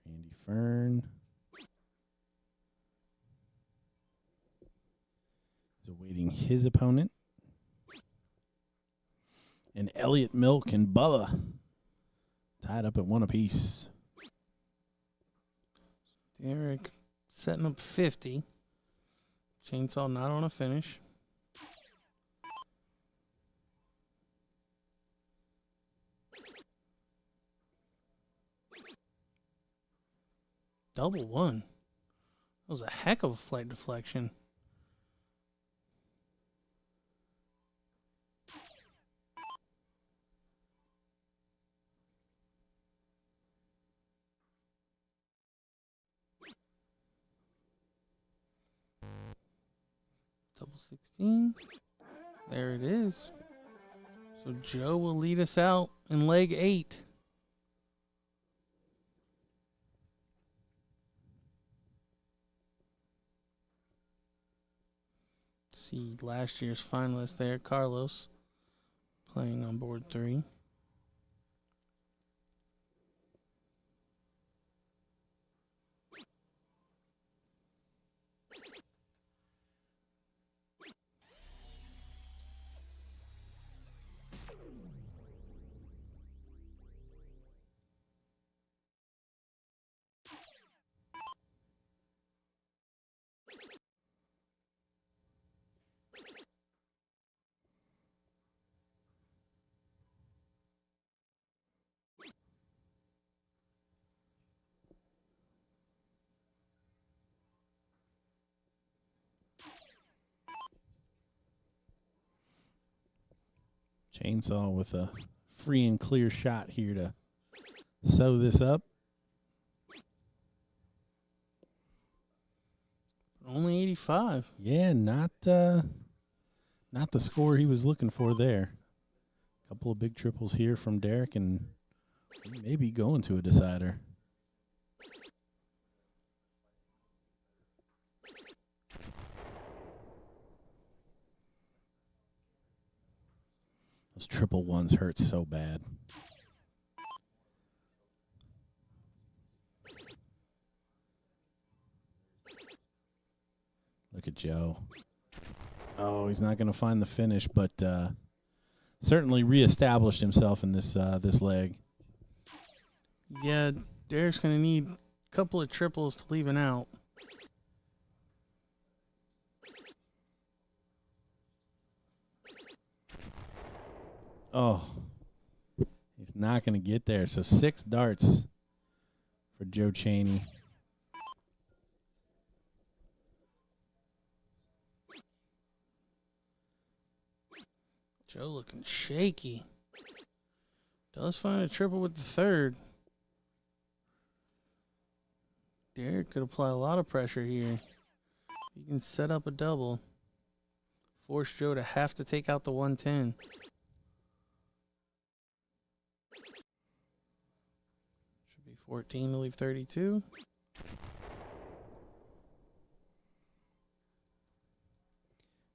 Randy Fern is awaiting his opponent. And Elliot, Milk, and Bubba tied up at 1 apiece. Derek setting up 50. Chainsaw not on a finish. Double one. That was a heck of a flight deflection. Double 16. There it is. So Joe will lead us out in leg 8. See last year's finalist there, Carlos, playing on board 3. Chainsaw with a free and clear shot here to sew this up. Only 85. Yeah, not the score he was looking for there. A couple of big triples here from Derek, and maybe going to a decider. Those triple ones hurt so bad. Look at Joe. Oh, he's not going to find the finish, but certainly reestablished himself in this leg. Yeah, Derek's going to need a couple of triples to leave an out. Oh, he's not going to get there. So 6 darts for Joe Cheney. Joe looking shaky. Does find a triple with the third. Derek could apply a lot of pressure here. He can set up a double. Force Joe to have to take out the 110. Should be 14 to leave 32.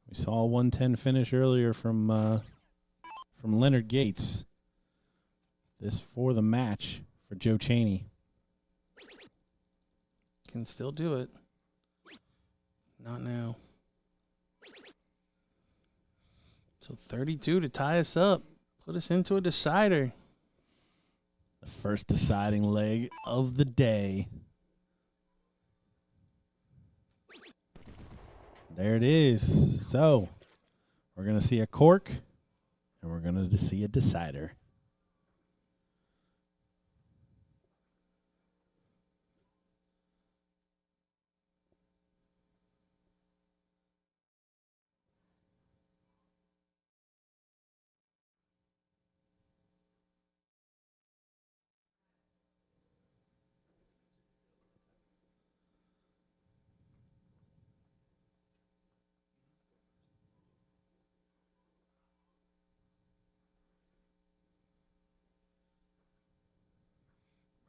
We saw a 110 finish earlier from Leonard Gates. This for the match for Joe Cheney. Can still do it. Not now. So 32 to tie us up. Put us into a decider. The first deciding leg of the day. There it is. So we're going to see a cork and we're going to see a decider.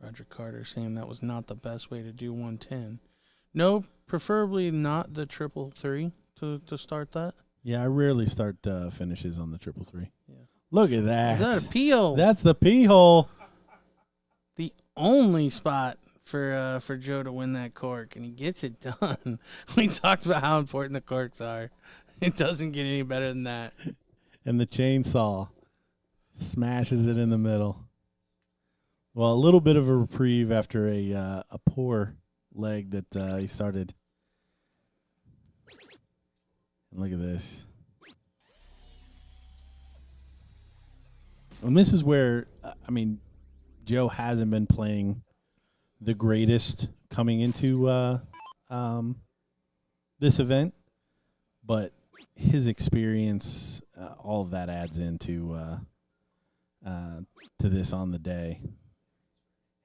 Roger Carter saying that was not the best way to do 110. No, preferably not the 333 to start that. Yeah, I rarely start finishes on the 333. Yeah. Look at that. Is that a peel? That's the pee hole. The only spot for Joe to win that cork, and he gets it done. We talked about how important the corks are. It doesn't get any better than that. And the chainsaw smashes it in the middle. Well, a little bit of a reprieve after a poor leg that he started. And look at this. And this is where, Joe hasn't been playing the greatest coming into this event, but his experience, all of that adds into to this on the day.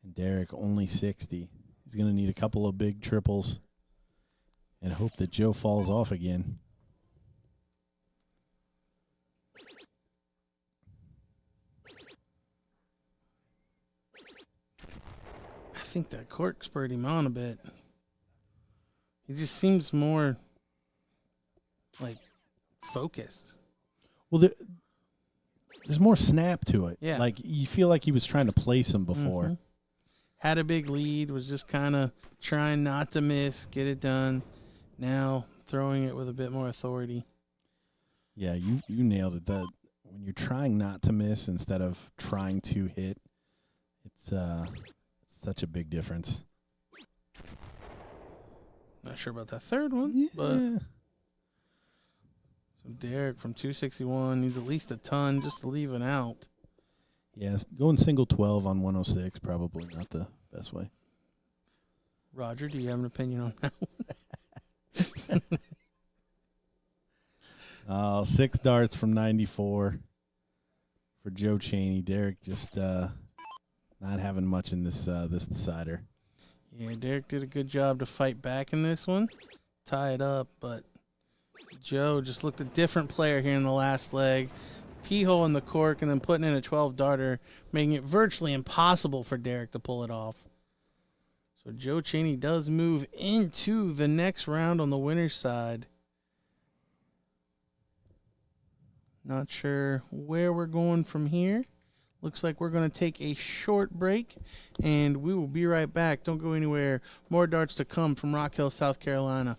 And Derek only 60. He's going to need a couple of big triples and hope that Joe falls off again. I think that cork spurred him on a bit. He just seems more like focused. Well, there's more snap to it. Yeah. Like you feel like he was trying to place him before. Mm-hmm. Had a big lead, was just kind of trying not to miss, get it done. Now throwing it with a bit more authority. Yeah, you nailed it. When you're trying not to miss instead of trying to hit, it's such a big difference. Not sure about that third one, Yeah. but so Derek from 261 needs at least a ton just to leave it out. Yes, going single 12 on 106 probably not the best way. Roger, do you have an opinion on that one? 6 darts from 94 for Joe Cheney. Derek just not having much in this decider. Yeah, Derek did a good job to fight back in this one, tie it up, but Joe just looked a different player here in the last leg. Pee hole in the cork and then putting in a 12-darter, making it virtually impossible for Derek to pull it off. So Joe Cheney does move into the next round on the winner's side. Not sure where we're going from here. Looks like we're going to take a short break, and we will be right back. Don't go anywhere. More darts to come from Rock Hill, South Carolina.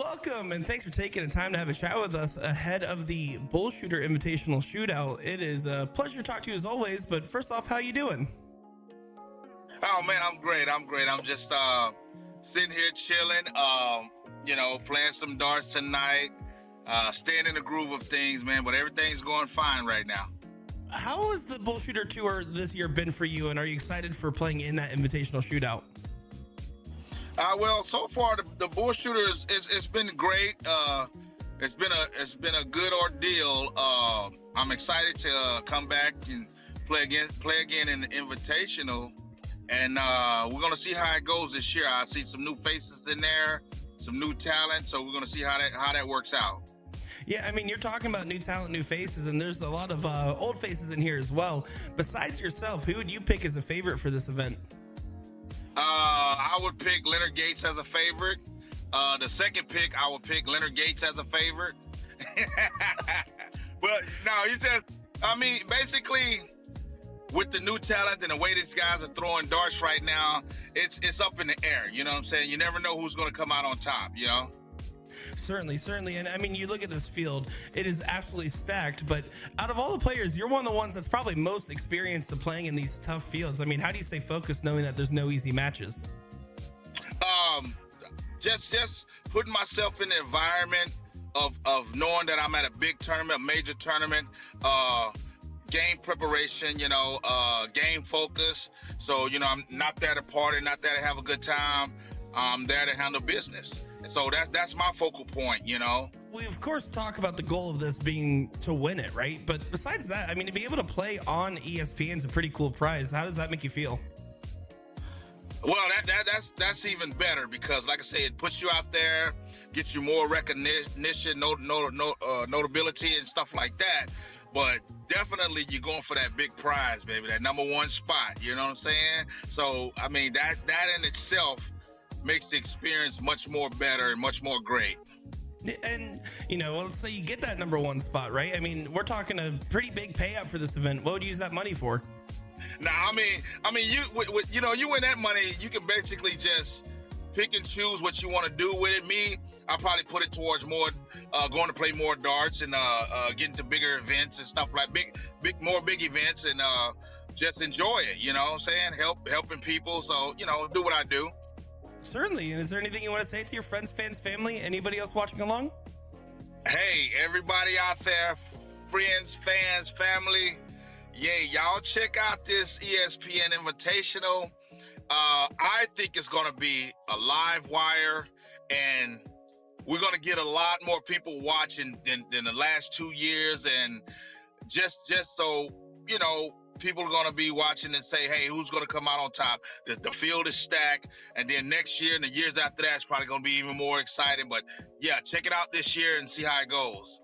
welcome, and thanks for taking the time to have a chat with us ahead of the BullShooter Invitational Shootout. It is a pleasure to talk to you as always, but first off, how you doing? Oh man, I'm great. I'm just sitting here chilling, playing some darts tonight, staying in the groove of things, man, but everything's going fine right now. How has the BullShooter Tour this year been for you, and are you excited for playing in that Invitational Shootout? Well, so far the BullShooter it's been great. It's been a good ordeal. I'm excited to come back and play again in the Invitational, and we're gonna see how it goes this year. I see some new faces in there, some new talent, so we're gonna see how that works out. Yeah, I mean, you're talking about new talent, new faces, and there's a lot of old faces in here as well. Besides yourself, who would you pick as a favorite for this event? I would pick Leonard Gates as a favorite. The second pick, I would pick Leonard Gates as a favorite. But no, basically, with the new talent and the way these guys are throwing darts right now, it's up in the air. You know what I'm saying? You never know who's going to come out on top, you know? Certainly. And I mean, you look at this field, it is absolutely stacked, but out of all the players, you're one of the ones that's probably most experienced of playing in these tough fields. I mean, how do you stay focused knowing that there's no easy matches? Just putting myself in the environment of knowing that I'm at a big tournament, a major tournament, game preparation, game focus. So, I'm not there to party, not there to have a good time. I'm there to handle business. So that's my focal point, We of course talk about the goal of this being to win it, right? But besides that, I mean, to be able to play on ESPN is a pretty cool prize. How does that make you feel? Well, that's even better because, like I say, it puts you out there, gets you more recognition, notability, and stuff like that. But definitely, you're going for that big prize, baby, that number one spot. You know what I'm saying? So, I mean, that in itself makes the experience much more better and much more great. And, let's say you get that number one spot, right? I mean, we're talking a pretty big payout for this event. What would you use that money for? Now, you win that money, you can basically just pick and choose what you want to do with it. Me, I'll probably put it towards more, going to play more darts and getting to bigger events and stuff like big events and just enjoy it, you know what I'm saying? Helping people. So, do what I do. Certainly. And is there anything you want to say to your friends, fans, family, anybody else watching along? Hey, everybody out there, friends, fans, family, y'all check out this ESPN Invitational. I think it's going to be a live wire, and we're going to get a lot more people watching than the last 2 years. And just so, people are going to be watching and say, hey, who's going to come out on top? The field is stacked. And then next year and the years after that, it's probably going to be even more exciting. But yeah, check it out this year and see how it goes.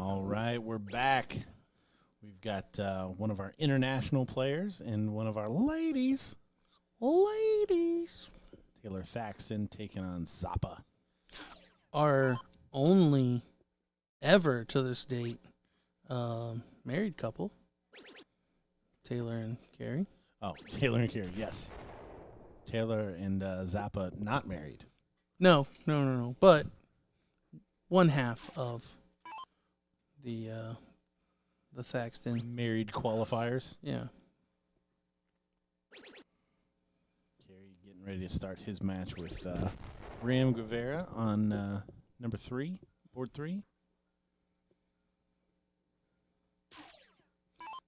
All right, we're back. We've got one of our international players and one of our ladies. Taylor Thaxton taking on Zappa. Our only ever to this date married couple, Taylor and Carrie. Oh, Taylor and Carrie, yes. Taylor and Zappa not married. No. But one half of the Thaxton. Married qualifiers. Yeah. Carrie getting ready to start his match with Ram Guevara on number 3, board 3.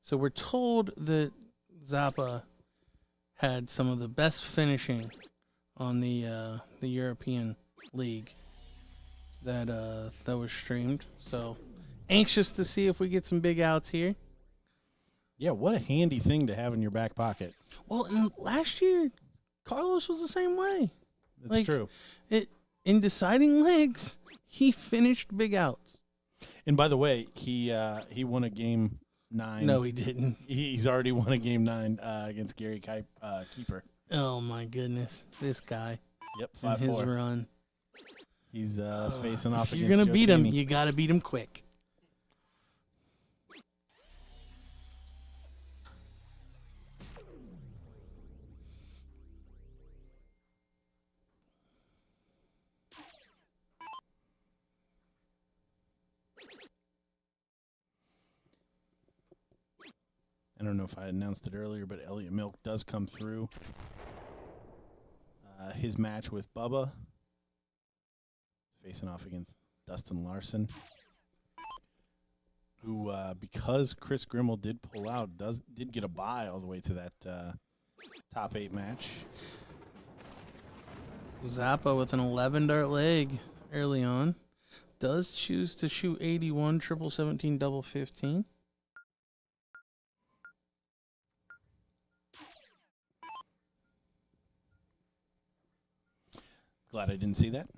So we're told that Zappa had some of the best finishing on the European League that was streamed. So anxious to see if we get some big outs here. Yeah, what a handy thing to have in your back pocket. Well, and last year Carlos was the same way. That's true. In deciding legs, he finished big outs. And by the way, he won a game 9. No, he didn't. He's already won a game 9 against Gary Keeper. Oh my goodness, this guy. Yep, and 5-4. his run. He's facing off If against you're gonna Joe beat him, Cheney. you gotta beat him quick. I don't know if I announced it earlier, but Elliot Milk does come through his match with Bubba. Facing off against Dustin Larson, who, because Chris Grimmel did pull out, did get a bye all the way to that top 8 match. Zappa with an 11 dart leg early on. Does choose to shoot 81, triple 17, double 15. Glad I didn't see that.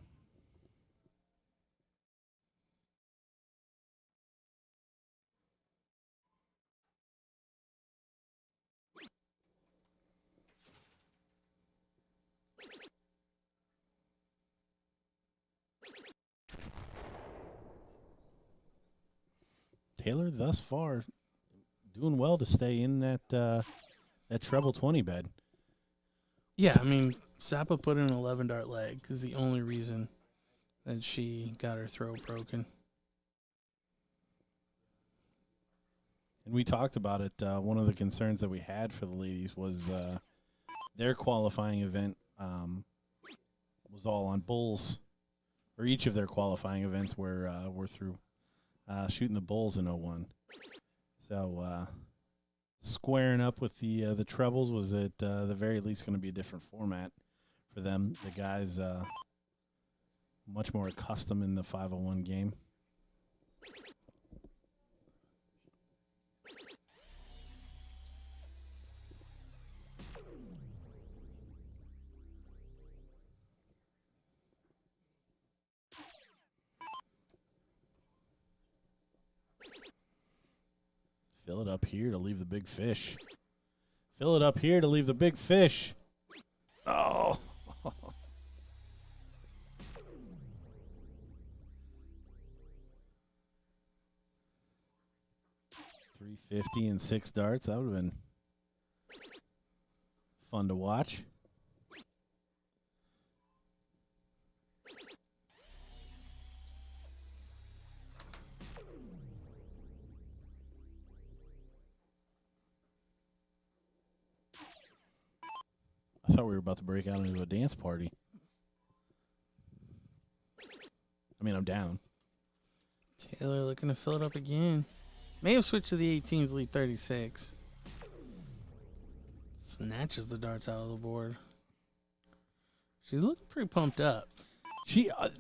Taylor, thus far, doing well to stay in that treble 20 bed. Yeah, I mean, Zappa put in an 11 dart leg is the only reason that she got her throat broken. And we talked about it. One of the concerns that we had for the ladies was their qualifying event was all on bulls, or each of their qualifying events were through shooting the bulls in 01. So squaring up with the trebles was at the very least going to be a different format for them. The guys much more accustomed in the 501 game. Fill it up here to leave the big fish. Fill it up here to leave the big fish. Oh. 350 and 6 darts. That would have been fun to watch. I thought we were about to break out into a dance party. I mean, I'm down. Taylor looking to fill it up again. May have switched to the 18s, lead 36. Snatches the darts out of the board. She's looking pretty pumped up.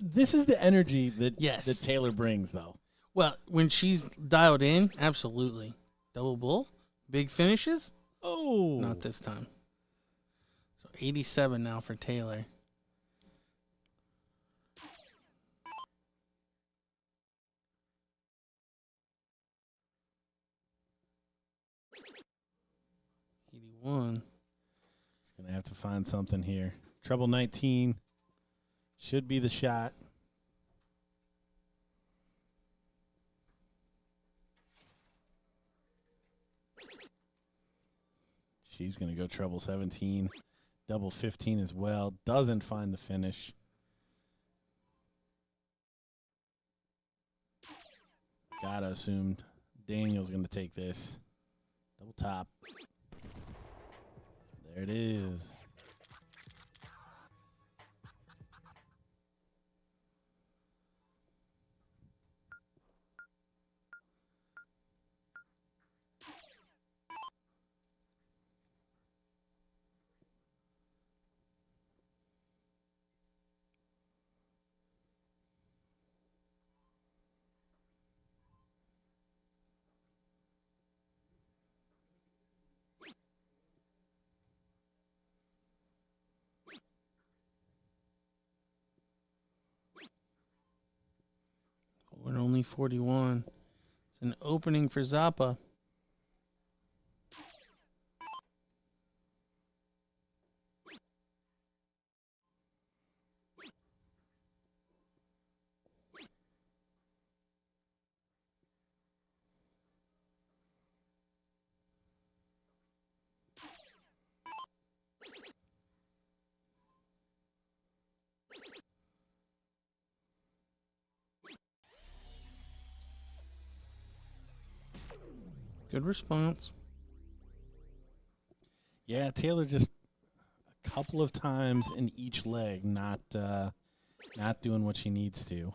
This is the energy that Yes. that Taylor brings, though. Well, when she's dialed in, absolutely. Double bull, big finishes. Oh, Not this time. So 87 now for Taylor. 41. He's going to have to find something here. Treble 19 should be the shot. She's going to go treble 17. Double 15 as well. Doesn't find the finish. Gotta assume Daniel's going to take this. Double top. There it is. We're only 41. It's an opening for Zappa. Good response. Yeah, Taylor just a couple of times in each leg, not doing what she needs to.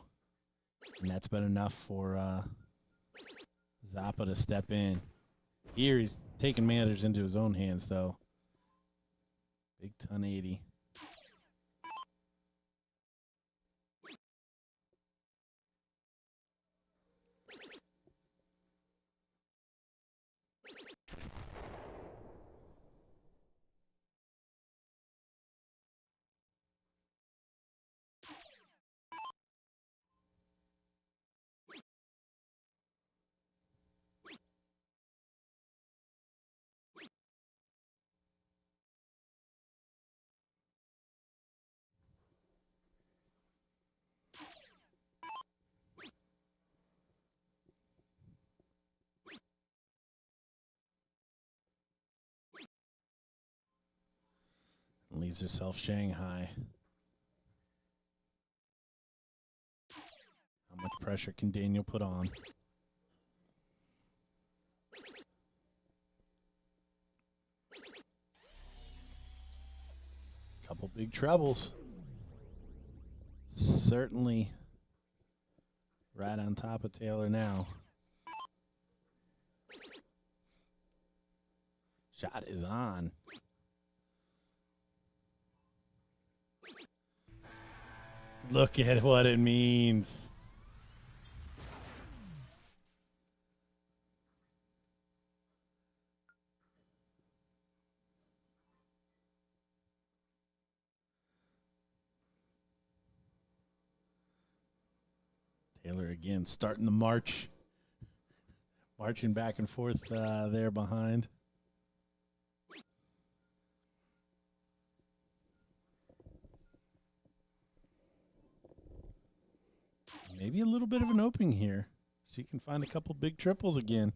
And that's been enough for Zappa to step in. Here he's taking matters into his own hands, though. Big ton 80. Leaves herself Shanghai. How much pressure can Daniel put on? Couple big trebles. Certainly right on top of Taylor now. Shot is on. Look at what it means. Taylor again starting the march. Marching back and forth there behind. Maybe a little bit of an opening here. She can find a couple big triples again.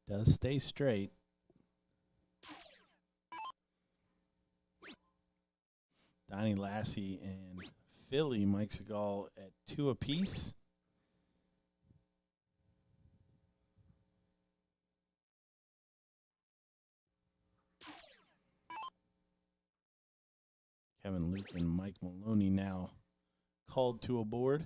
Does stay straight. Donnie, Lassie, and Philly, Mike Segal at 2 apiece. Kevin Luke and Mike Maloney now called to a board.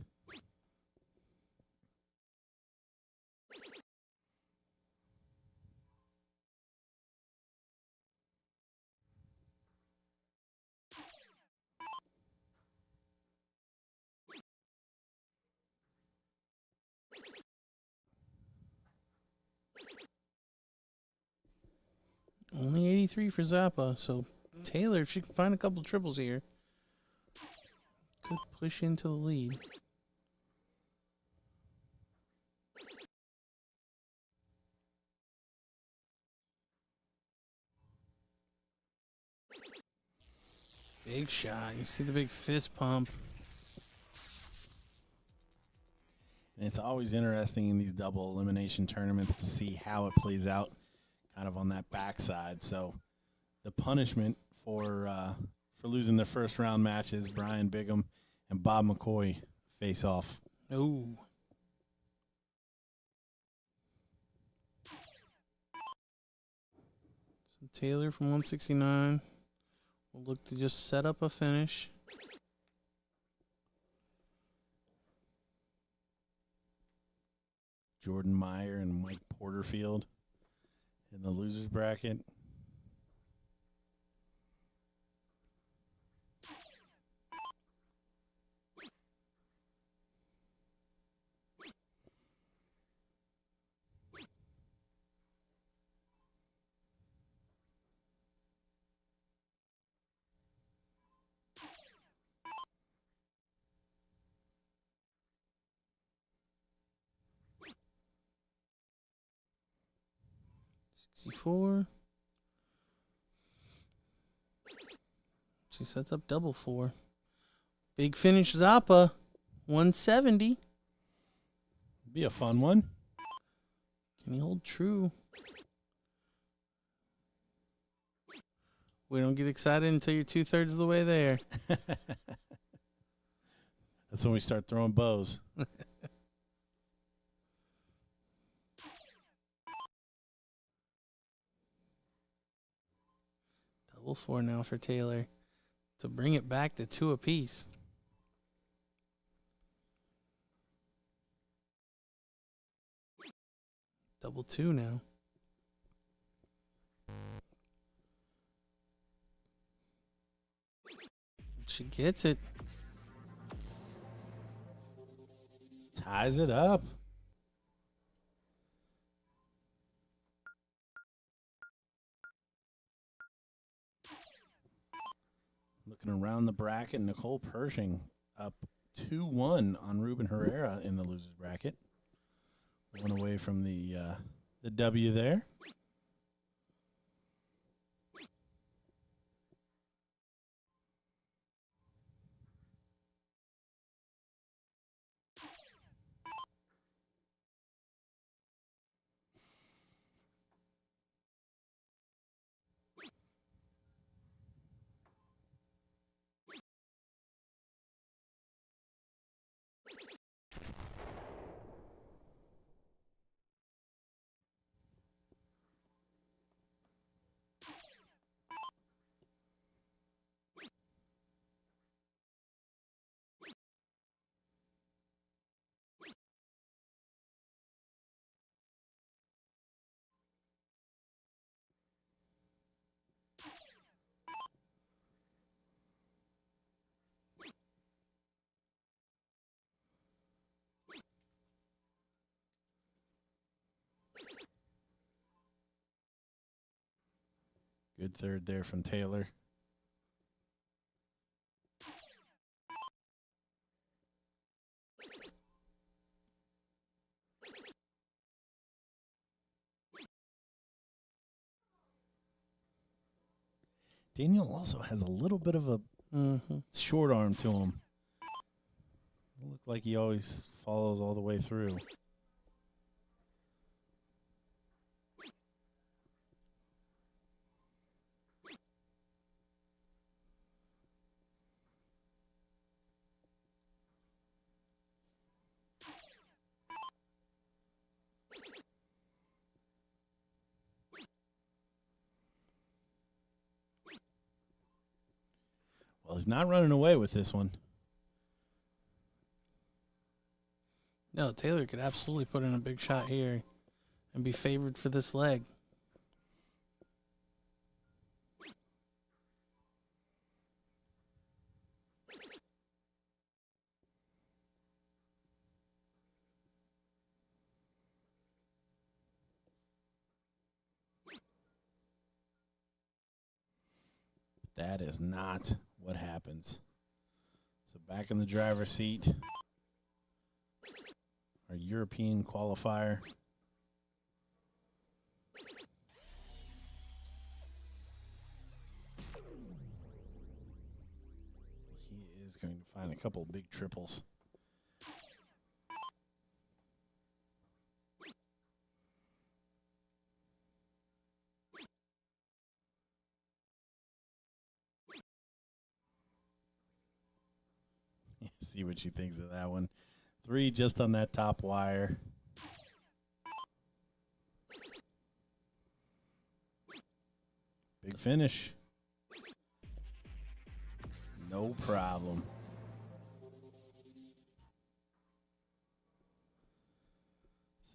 Only 83 for Zappa, so Taylor, if she can find a couple triples here, could push into the lead. Big shot. You see the big fist pump. And it's always interesting in these double elimination tournaments to see how it plays out kind of on that backside. So the punishment for losing their first round matches, Brian Bigham and Bob McCoy face off. Ooh. So Taylor from 169 will look to just set up a finish. Jordan Meyer and Mike Porterfield in the losers bracket. C4. She sets up double 4. Big finish Zappa. 170. Be a fun one. Can he hold true? We don't get excited until you're 2/3 of the way there. That's when we start throwing bows. Double 4 now for Taylor to bring it back to 2 apiece. Double 2 now. She gets it. Ties it up. Looking around the bracket, Nicole Pershing up 2-1 on Ruben Herrera in the losers bracket. One away from the W there. Good third there from Taylor. Daniel also has a little bit of a short arm to him. Look like he always follows all the way through. Well, he's not running away with this one. No, Taylor could absolutely put in a big shot here and be favored for this leg. That is not what happens. So back in the driver's seat, our European qualifier. He is going to find a couple of big triples. See what she thinks of that one. 3 just on that top wire. Big finish. No problem.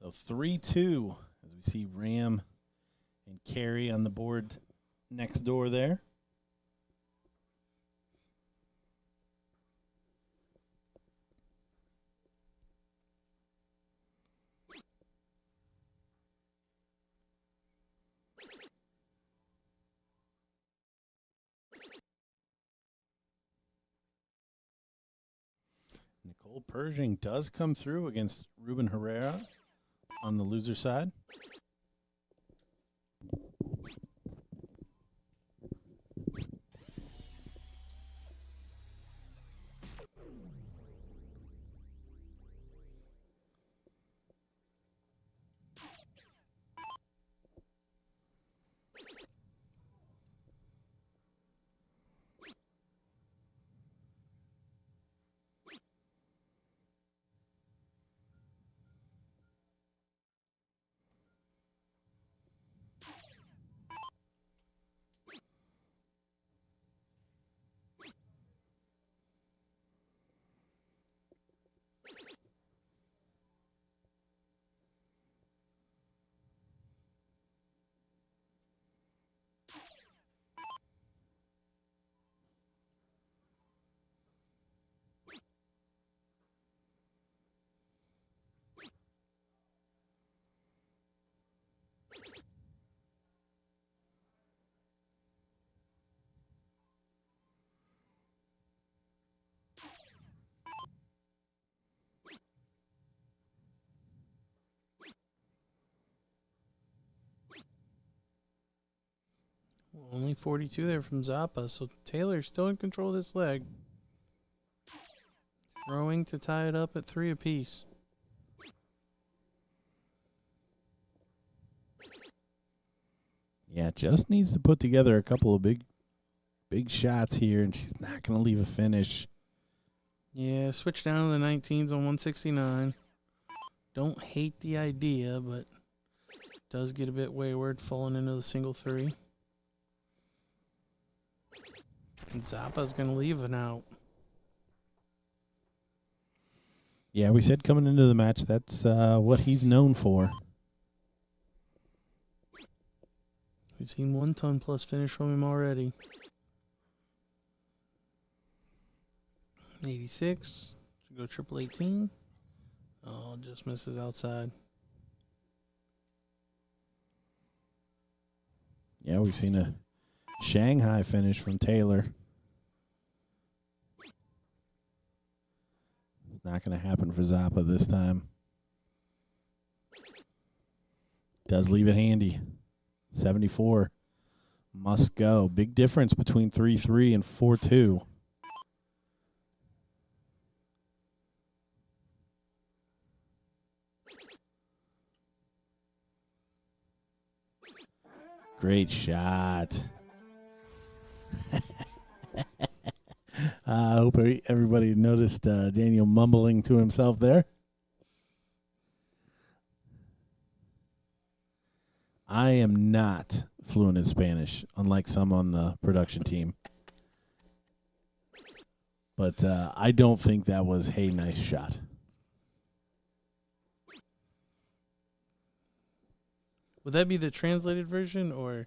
So 3-2 as we see Ram and Carey on the board next door there. Nicole Pershing does come through against Ruben Herrera on the loser side. Only 42 there from Zappa, so Taylor's still in control of this leg. Throwing to tie it up at 3 apiece. Yeah, just needs to put together a couple of big shots here, and she's not going to leave a finish. Yeah, switch down to the 19s on 169. Don't hate the idea, but does get a bit wayward, falling into the single 3. And Zappa's going to leave it out. Yeah, we said coming into the match, that's what he's known for. We've seen 1 ton plus finish from him already. 86. Should go triple 18. Oh, just misses outside. Yeah, we've seen a Shanghai finish from Taylor. It's not going to happen for Zappa this time. Does leave it handy. 74. Must go. Big difference between 3-3 and 4-2. Great shot. I hope everybody noticed Daniel mumbling to himself there. I am not fluent in Spanish, unlike some on the production team. But I don't think that was, hey, nice shot. Would that be the translated version, or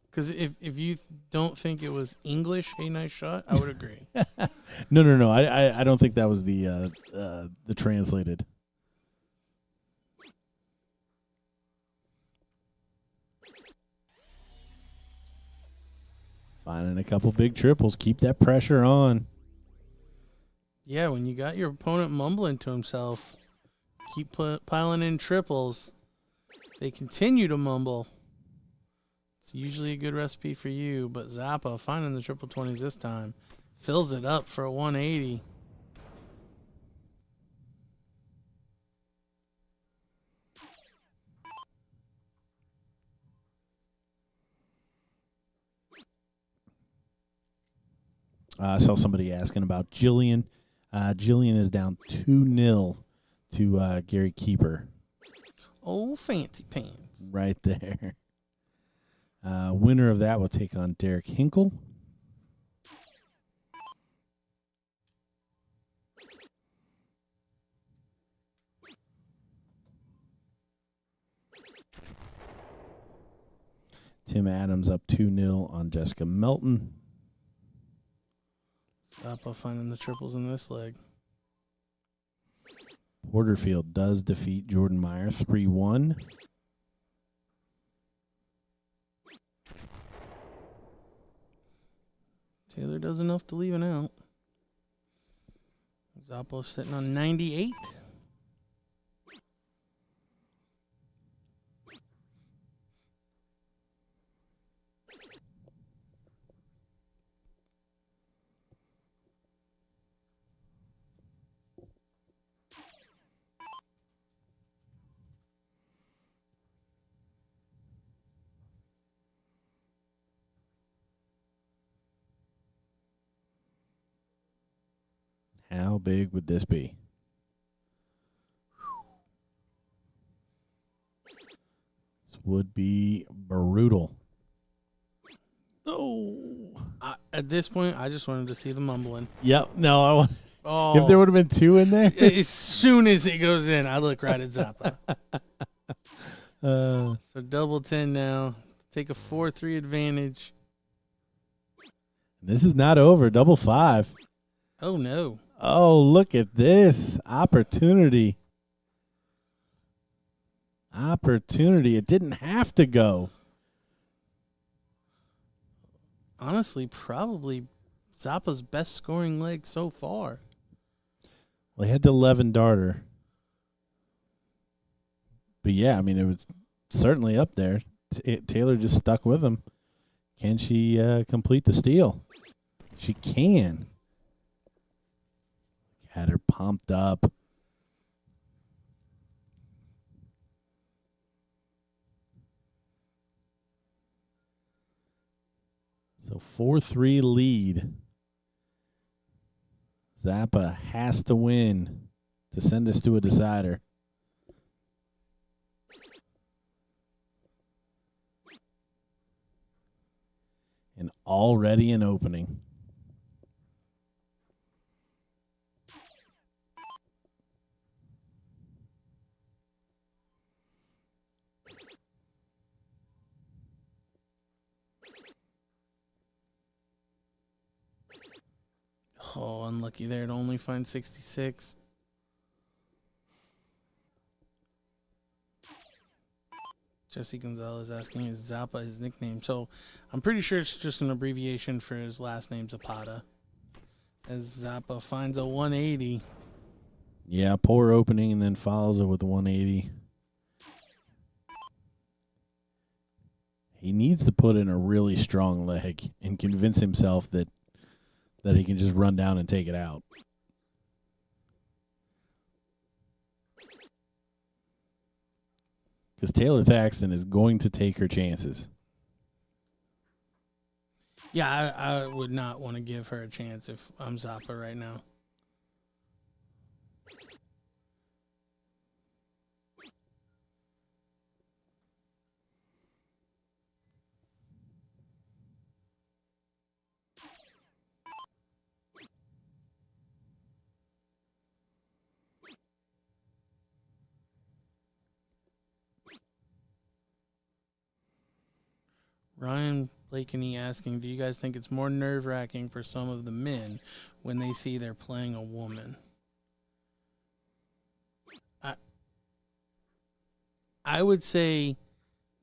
because if you don't think it was English, a nice shot, I would agree. No. I don't think that was the translated. Finding a couple big triples. Keep that pressure on. Yeah, when you got your opponent mumbling to himself, keep piling in triples. They continue to mumble. It's usually a good recipe for you, but Zappa finding the triple 20s this time. Fills it up for a 180. I saw somebody asking about Jillian. Jillian is down 2-0 to Gary Keeper. Oh, fancy pants. Right there. Winner of that will take on Derek Hinkle. Tim Adams up 2-0 on Jessica Melton. Zappa finding the triples in this leg. Porterfield does defeat Jordan Meyer 3-1. Taylor does enough to leave it out. Zappa sitting on 98. How big would this be? This would be brutal. Oh. At this point, I just wanted to see the mumbling. Yep. No, I want. Oh, If there would have been 2 in there. as soon as it goes in, I look right at Zappa. So double 10 now. Take a 4-3 advantage. This is not over. Double 5. Oh, no. Oh, look at this opportunity. Opportunity. It didn't have to go. Honestly, probably Zappa's best scoring leg so far. Well, he had the 11 darter. But yeah, I mean, it was certainly up there. Taylor just stuck with him. Can she complete the steal? She can. Had her pumped up. So 4-3 lead. Zappa has to win to send us to a decider. And already an opening. Oh, unlucky there to only find 66. Jesse Gonzalez asking, is Zappa his nickname? So I'm pretty sure it's just an abbreviation for his last name, Zapata. As Zappa finds a 180. Yeah, poor opening and then follows it with a 180. He needs to put in a really strong leg and convince himself that he can just run down and take it out. Because Taylor Thaxton is going to take her chances. Yeah, I would not want to give her a chance if I'm Zappa right now. Ryan Blakeney asking, do you guys think it's more nerve-wracking for some of the men when they see they're playing a woman? I would say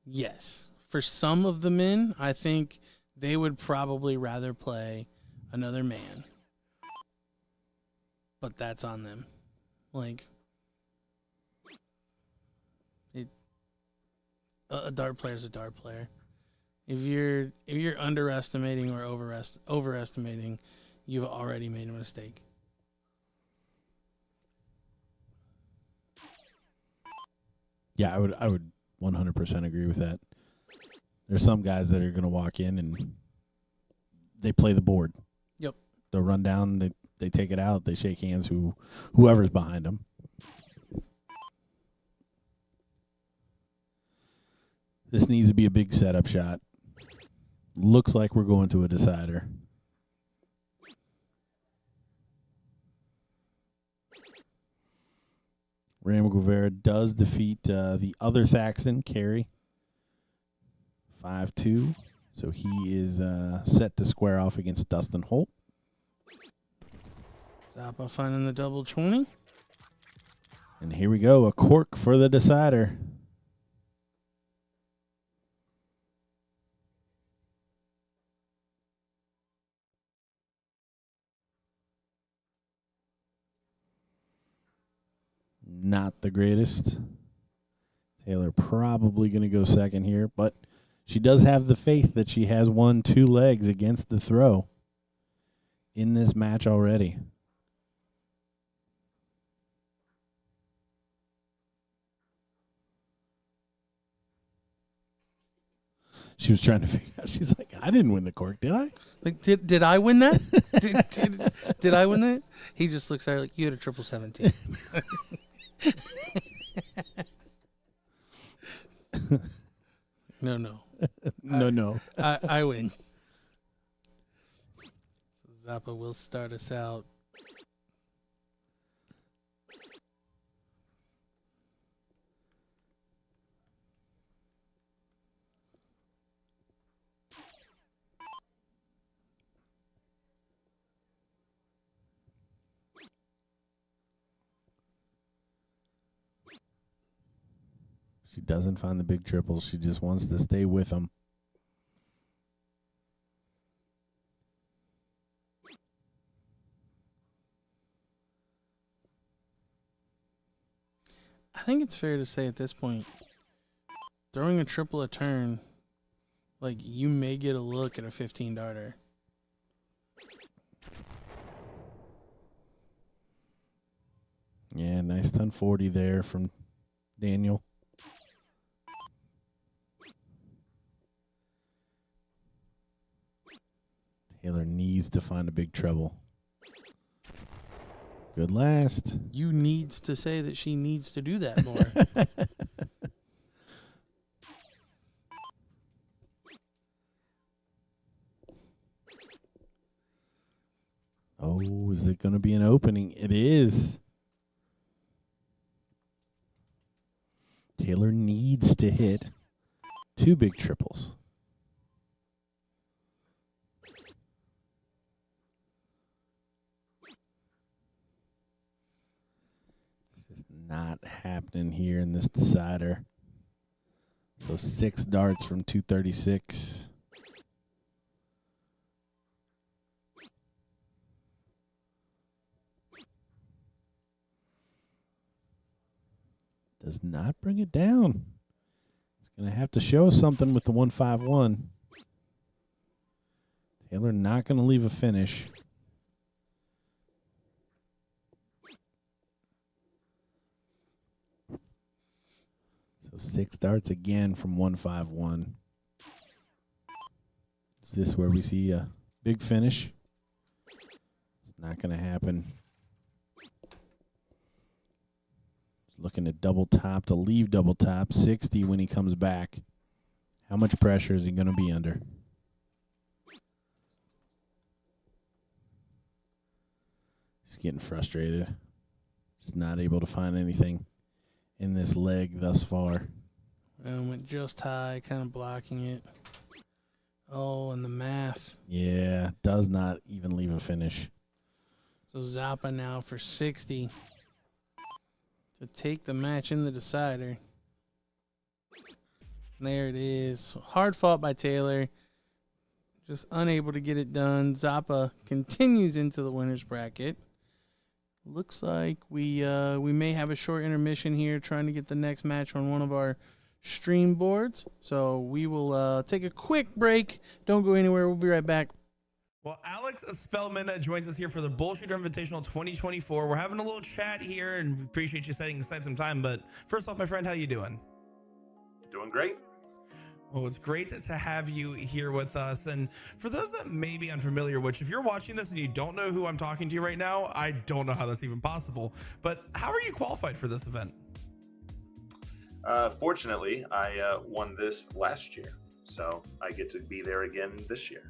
yes. For some of the men, I think they would probably rather play another man. but that's on them. Like, a dart player is a dart player. If you're underestimating or overestimating, you've already made a mistake. Yeah, I would 100% agree with that. There's some guys that are going to walk in and they play the board. Yep. They'll run down, they take it out, they shake hands, whoever's behind them. This needs to be a big setup shot. Looks like we're going to a decider. Ram Guevara does defeat the other Thaxton, Carey, 5-2. So he is set to square off against Dustin Holt. Zappa finding the double 20. And here we go, a cork for the decider. Not the greatest. Taylor probably going to go second here, but she does have the faith that she has won 2 legs against the throw in this match already. She was trying to figure out. She's like, I didn't win the cork, did I? Like, did I win that? did I win that? He just looks at her like, you had a 17. No. No. I win. So Zappa will start us out. She doesn't find the big triples. She just wants to stay with them. I think it's fair to say at this point, throwing a triple a turn, like, you may get a look at a 15 darter. Yeah, nice 1040 there from Daniel. Taylor needs to find a big treble. Good last. You needs to say that she needs to do that more. Oh, is it going to be an opening? It is. Taylor needs to hit 2 big triples. Not happening here in this decider. So 6 darts from 236. Does not bring it down. It's going to have to show us something with the 151. Taylor not going to leave a finish. So 6 darts again from 151. Is this where we see a big finish? It's not going to happen. Looking at double top to leave double top. 60 when he comes back. How much pressure is he going to be under? He's getting frustrated. Just not able to find anything in this leg thus far. Went just high, kind of blocking it. Oh, and the math. Yeah, does not even leave a finish. So Zappa now for 60 to take the match in the decider. And there it is. Hard fought by Taylor. Just unable to get it done. Zappa continues into the winner's bracket. looks like we may have a short intermission here trying to get the next match on one of our stream boards. So we will take a quick break. Don't go anywhere. We'll be right back. Well, Alex Spelman joins us here for the BullShooter Invitational 2024. We're having a little chat here, and we appreciate you setting aside some time. But first off, my friend, how you doing? Doing great. Well, it's great to have you here with us. And for those that may be unfamiliar, which if you're watching this and you don't know who I'm talking to right now, I don't know how that's even possible. But how are you qualified for this event? Fortunately, I won this last year, so I get to be there again this year.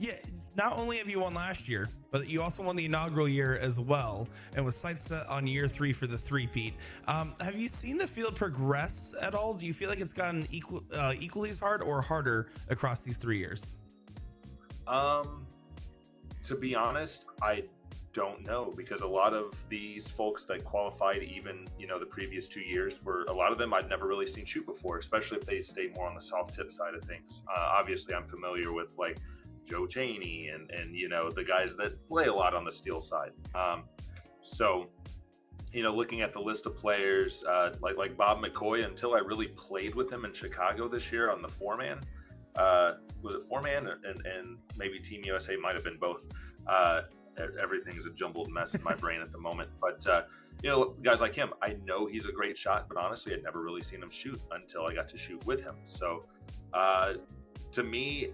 Yeah, not only have you won last year, but you also won the inaugural year as well, and was sights set on year 3 for the three-peat. Have you seen the field progress at all? Do you feel like it's gotten equally as hard or harder across these 3 years? To be honest, I don't know, because a lot of these folks that qualified even, the previous 2 years, were a lot of them I'd never really seen shoot before, especially if they stay more on the soft tip side of things. Obviously, I'm familiar with like Joe Cheney and the guys that play a lot on the steel side. So looking at the list of players, like Bob McCoy, until I really played with him in Chicago this year on the 4-man, was it 4-man and maybe Team USA might have been both. Everything's a jumbled mess in my brain at the moment. But guys like him, I know he's a great shot, but honestly, I'd never really seen him shoot until I got to shoot with him. So to me,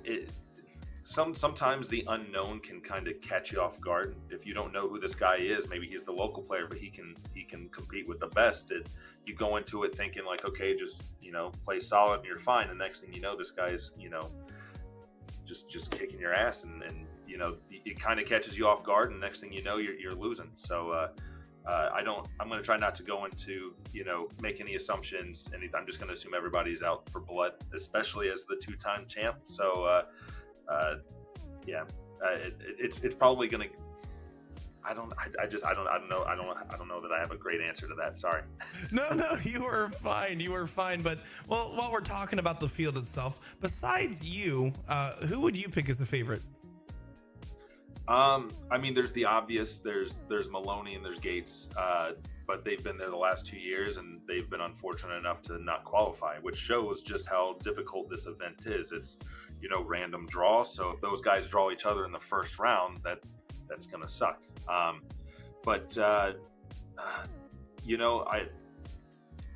sometimes the unknown can kind of catch you off guard. If you don't know who this guy is, maybe he's the local player, but he can compete with the best. You go into it thinking like, okay, just play solid and you're fine. The next thing you know, this guy's just kicking your ass, and it kind of catches you off guard, and next thing you know, you're losing. So I'm going to try not to go into make any assumptions. I'm just going to assume everybody's out for blood, especially as the 2-time champ. So it's probably going to. I don't know that I have a great answer to that. Sorry. No, you were fine. But while we're talking about the field itself, besides you, who would you pick as a favorite? There's the obvious. There's Maloney and there's Gates, but they've been there the last 2 years, and they've been unfortunate enough to not qualify, which shows just how difficult this event is. It's random draw. So if those guys draw each other in the first round, that's gonna suck. I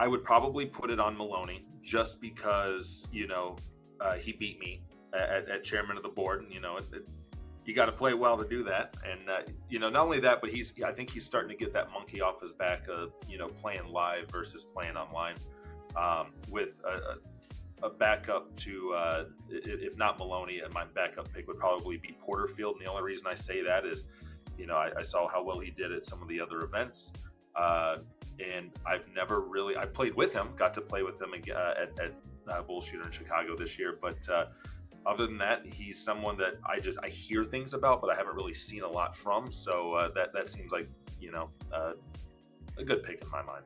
would probably put it on Maloney just because he beat me at chairman of the board, and you got to play well to do that. And not only that, but I think he's starting to get that monkey off his back of playing live versus playing online, with a backup to if not Maloney, and my backup pick would probably be Porterfield. And the only reason I say that is I saw how well he did at some of the other events, and I played with him, got to play with him at BullShooter in Chicago this year, but other than that, he's someone that I hear things about, but I haven't really seen a lot from. So that seems like a good pick in my mind.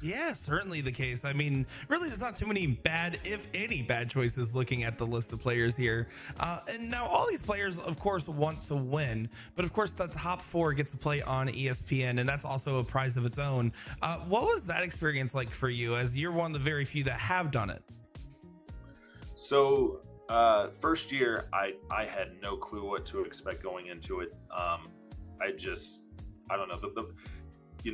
Yeah, certainly the case. Really, there's not too many bad, if any, bad choices looking at the list of players here. And now all these players, of course, want to win, but of course the top 4 gets to play on ESPN, and that's also a prize of its own. What was that experience like for you, as you're one of the very few that have done it? So first year, I had no clue what to expect going into it. I don't know.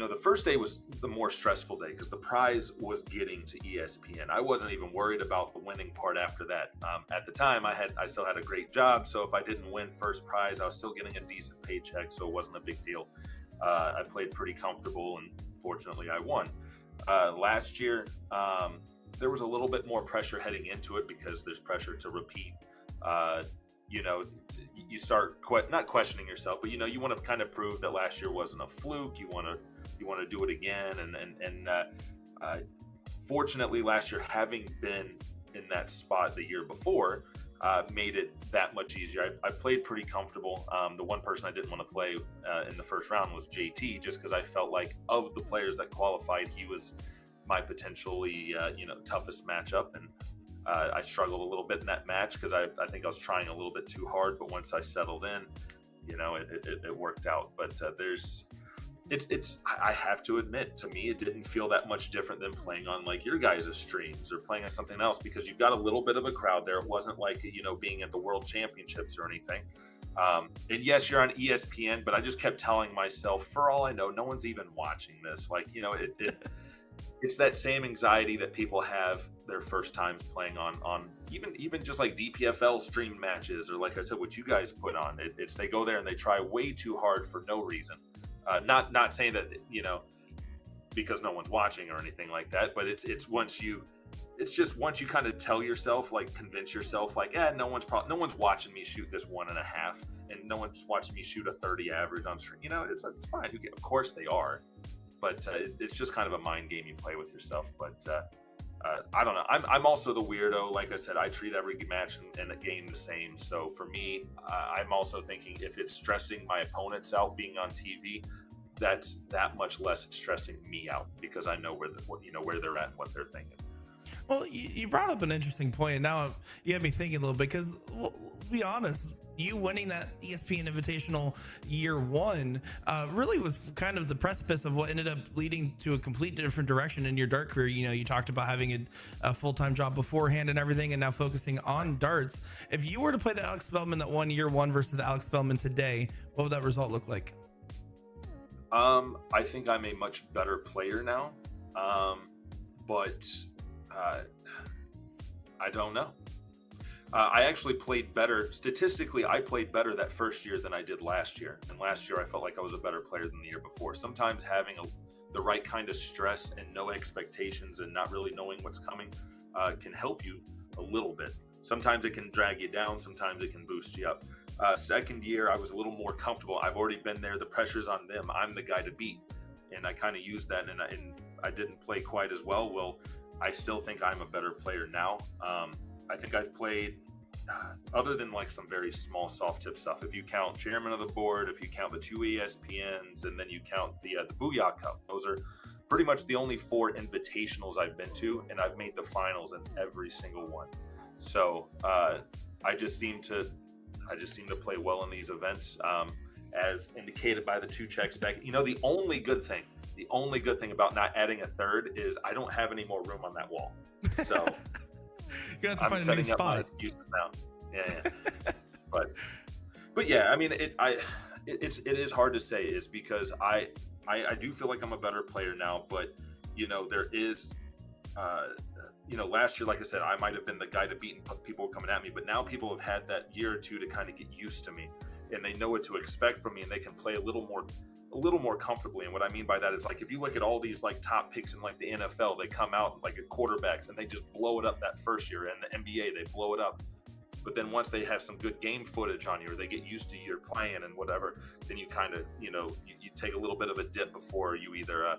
The first day was the more stressful day because the prize was getting to ESPN. I wasn't even worried about the winning part after that. At the time, I still had a great job, so if I didn't win first prize, I was still getting a decent paycheck, so it wasn't a big deal. I played pretty comfortable, and fortunately, I won. Last year, there was a little bit more pressure heading into it because there's pressure to repeat. You start not questioning yourself, but you want to kind of prove that last year wasn't a fluke. You want to do it again, and fortunately, last year, having been in that spot the year before, made it that much easier. I played pretty comfortable. The one person I didn't want to play in the first round was JT, just because I felt like of the players that qualified, he was my potentially toughest matchup, and I struggled a little bit in that match because I think I was trying a little bit too hard. But once I settled in, it worked out. But there's I have to admit, to me, it didn't feel that much different than playing on like your guys' streams or playing on something else, because you've got a little bit of a crowd there. It wasn't like, being at the World Championships or anything. And yes, you're on ESPN, but I just kept telling myself, for all I know, no one's even watching this. Like, it's that same anxiety that people have their first times playing on even just like DPFL streamed matches, or like I said, what you guys put on. It's they go there and they try way too hard for no reason. Not saying that, because no one's watching or anything like that, but it's once you kind of tell yourself, like convince yourself, like, no one's watching me shoot this 1.5, and no one's watching me shoot a 30 average on stream. It's fine. Of course they are, but it's just kind of a mind game you play with yourself. But I don't know. I'm also the weirdo. Like I said, I treat every match and a game the same. So for me, I'm also thinking if it's stressing my opponents out being on TV, that's that much less stressing me out, because I know where they're at and what they're thinking. Well, you brought up an interesting point, and now you have me thinking a little bit, because, well, be honest, you winning that ESPN Invitational year one really was kind of the precipice of what ended up leading to a complete different direction in your dart career. You talked about having a full-time job beforehand and everything, and now focusing on darts. If you were to play the Alex Spelman that won year one versus the Alex Spelman today, what would that result look like? I think I'm a much better player now, but I don't know. I actually played better. Statistically, I played better that first year than I did last year. And last year, I felt like I was a better player than the year before. Sometimes having the right kind of stress and no expectations and not really knowing what's coming can help you a little bit. Sometimes it can drag you down. Sometimes it can boost you up. Second year, I was a little more comfortable. I've already been there. The pressure's on them. I'm the guy to beat. And I kind of used that, and I didn't play quite as well. Well, I still think I'm a better player now. I think I've played, other than like some very small soft tip stuff, if you count chairman of the board, if you count the 2 ESPNs, and then you count the Booyah Cup, those are pretty much the only 4 invitationals I've been to, and I've made the finals in every single one. So I just seem to play well in these events, as indicated by the 2 checks back. The only good thing about not adding a third is I don't have any more room on that wall. So you have to find a new spot. Now. Yeah. but yeah, I mean, it is hard to say, is because I do feel like I'm a better player now, but there is last year, like I said, I might have been the guy to beat and people were coming at me, but now people have had that year or two to kind of get used to me, and they know what to expect from me, and they can play a little more comfortably. And what I mean by that is, like, if you look at all these like top picks in like the NFL, they come out like at quarterbacks and they just blow it up that first year. And the NBA, they blow it up. But then once they have some good game footage on you, or they get used to your playing and whatever, then you kind of, you take a little bit of a dip before you either,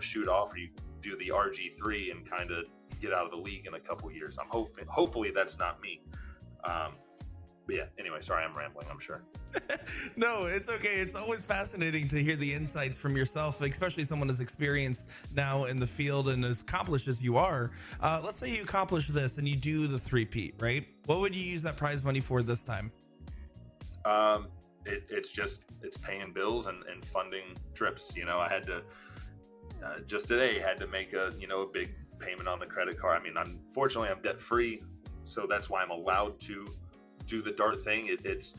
shoot off, or you do the RG3 and kind of get out of the league in a couple years. I'm hopefully that's not me. But yeah, anyway, sorry, I'm rambling, I'm sure. No, it's okay. It's always fascinating to hear the insights from yourself, especially someone as experienced now in the field and as accomplished as you are. Let's say you accomplish this and you do the 3-peat, right? What would you use that prize money for this time? It's paying bills and funding trips. I had to, just today, had to make a big payment on the credit card. I mean, unfortunately, I'm debt free, so that's why I'm allowed to do the dart thing. It's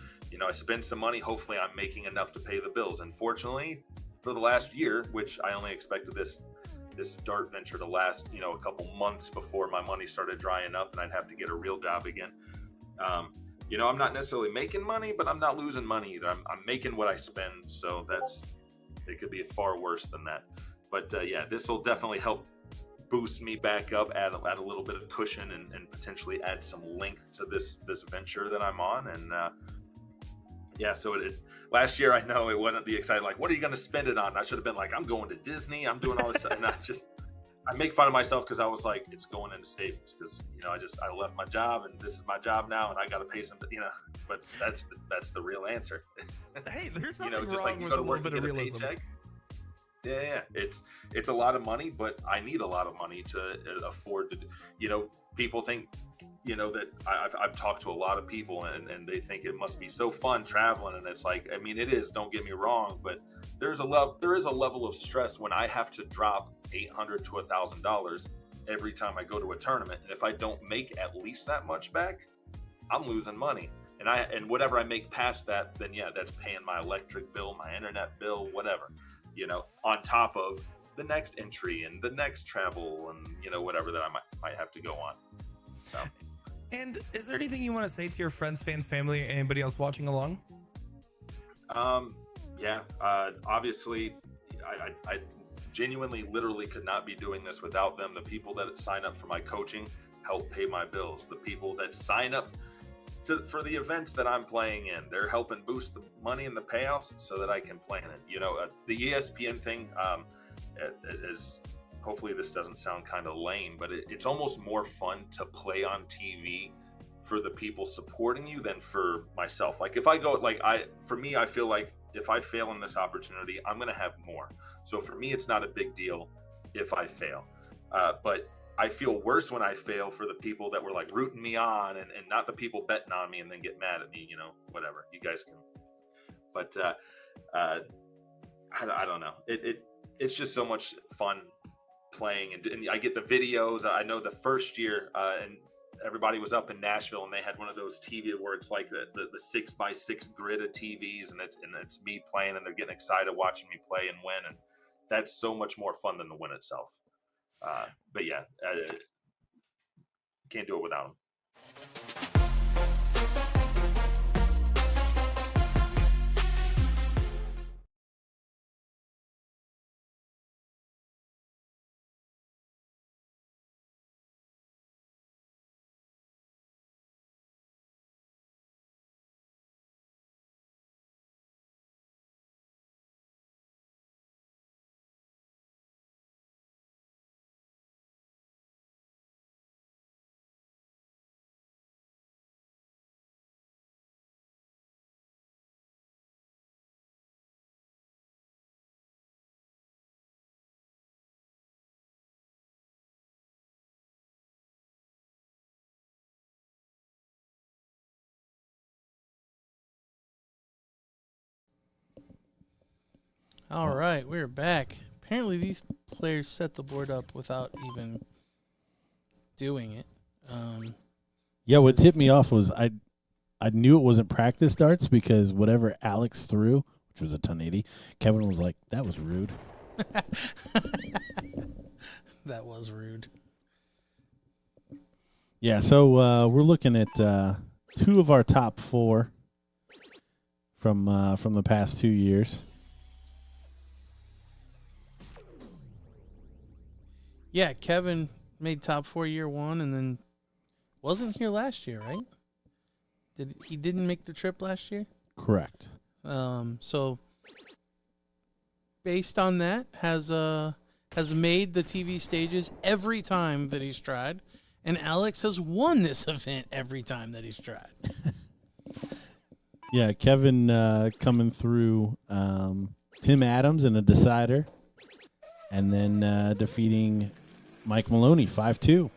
I spend some money. Hopefully I'm making enough to pay the bills. Unfortunately, for the last year, which I only expected this dart venture to last, a couple months before my money started drying up and I'd have to get a real job again. I'm not necessarily making money, but I'm not losing money either. I'm making what I spend. So it could be far worse than that. But yeah, this will definitely help boost me back up, add a little bit of cushion, and potentially add some length to this venture that I'm on. And yeah, so last year, I know it wasn't the exciting, like, what are you going to spend it on? I should have been like, I'm going to Disney, I'm doing all this stuff. And I make fun of myself because I was like, it's going into savings, because I left my job and this is my job now and I got to pay some, but that's the real answer. Hey, there's nothing just wrong like you with go a to little work bit and of get a realism. paycheck. Yeah, it's a lot of money, but I need a lot of money to afford to. People think that I've talked to a lot of people, and they think it must be so fun traveling, and it's like, I mean, it is, don't get me wrong, but there is a level of stress when I have to drop $800 to $1,000 every time I go to a tournament, and if I don't make at least that much back, I'm losing money. And whatever I make past that, then yeah, that's paying my electric bill, my internet bill, whatever, on top of the next entry and the next travel and whatever that I might have to go on. So. And is there anything you want to say to your friends, fans, family, anybody else watching along? Obviously, I genuinely, literally could not be doing this without them. The people that sign up for my coaching help pay my bills. The people that sign up for the events that I'm playing in, they're helping boost the money and the payouts so that I can plan it. The ESPN thing is, hopefully this doesn't sound kind of lame, but it's almost more fun to play on TV for the people supporting you than for myself. Like if I go, for me, I feel like if I fail in this opportunity, I'm going to have more. So for me, it's not a big deal if I fail. But I feel worse when I fail for the people that were like rooting me on and not the people betting on me and then get mad at me, whatever. You guys can, but I don't know. It's just so much fun playing, and I get the videos. I know the first year, and everybody was up in Nashville, and they had one of those TV where it's like the 6x6 grid of TVs, and it's me playing, and they're getting excited watching me play and win, and that's so much more fun than the win itself. But yeah, can't do it without them. All right, we're back. Apparently, these players set the board up without even doing it. Yeah, what tipped me off was I knew it wasn't practice darts because whatever Alex threw, which was a 1080, Kevin was like, that was rude. That was rude. Yeah, so we're looking at two of our top four from the past 2 years. Yeah, Kevin made top 4 year one, and then wasn't here last year, right? He didn't make the trip last year? Correct. So based on that, has made the TV stages every time that he's tried, and Alex has won this event every time that he's tried. Yeah, Kevin coming through Tim Adams in a decider, and then defeating Mike Maloney 5-2.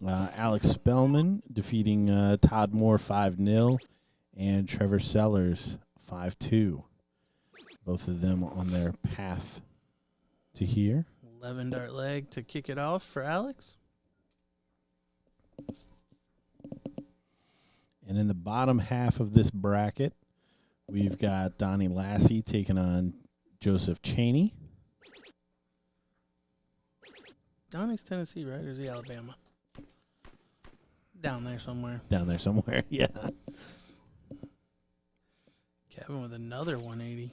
Alex Spelman defeating Todd Moore 5-0 and Trevor Sellers 5-2. Both of them on their path to here. 11 dart leg to kick it off for Alex. And in the bottom half of this bracket, we've got Donnie Lassie taking on Joseph Cheney. Donnie's Tennessee, right? Or is he Alabama? Down there somewhere. Down there somewhere, yeah. Kevin with another 180.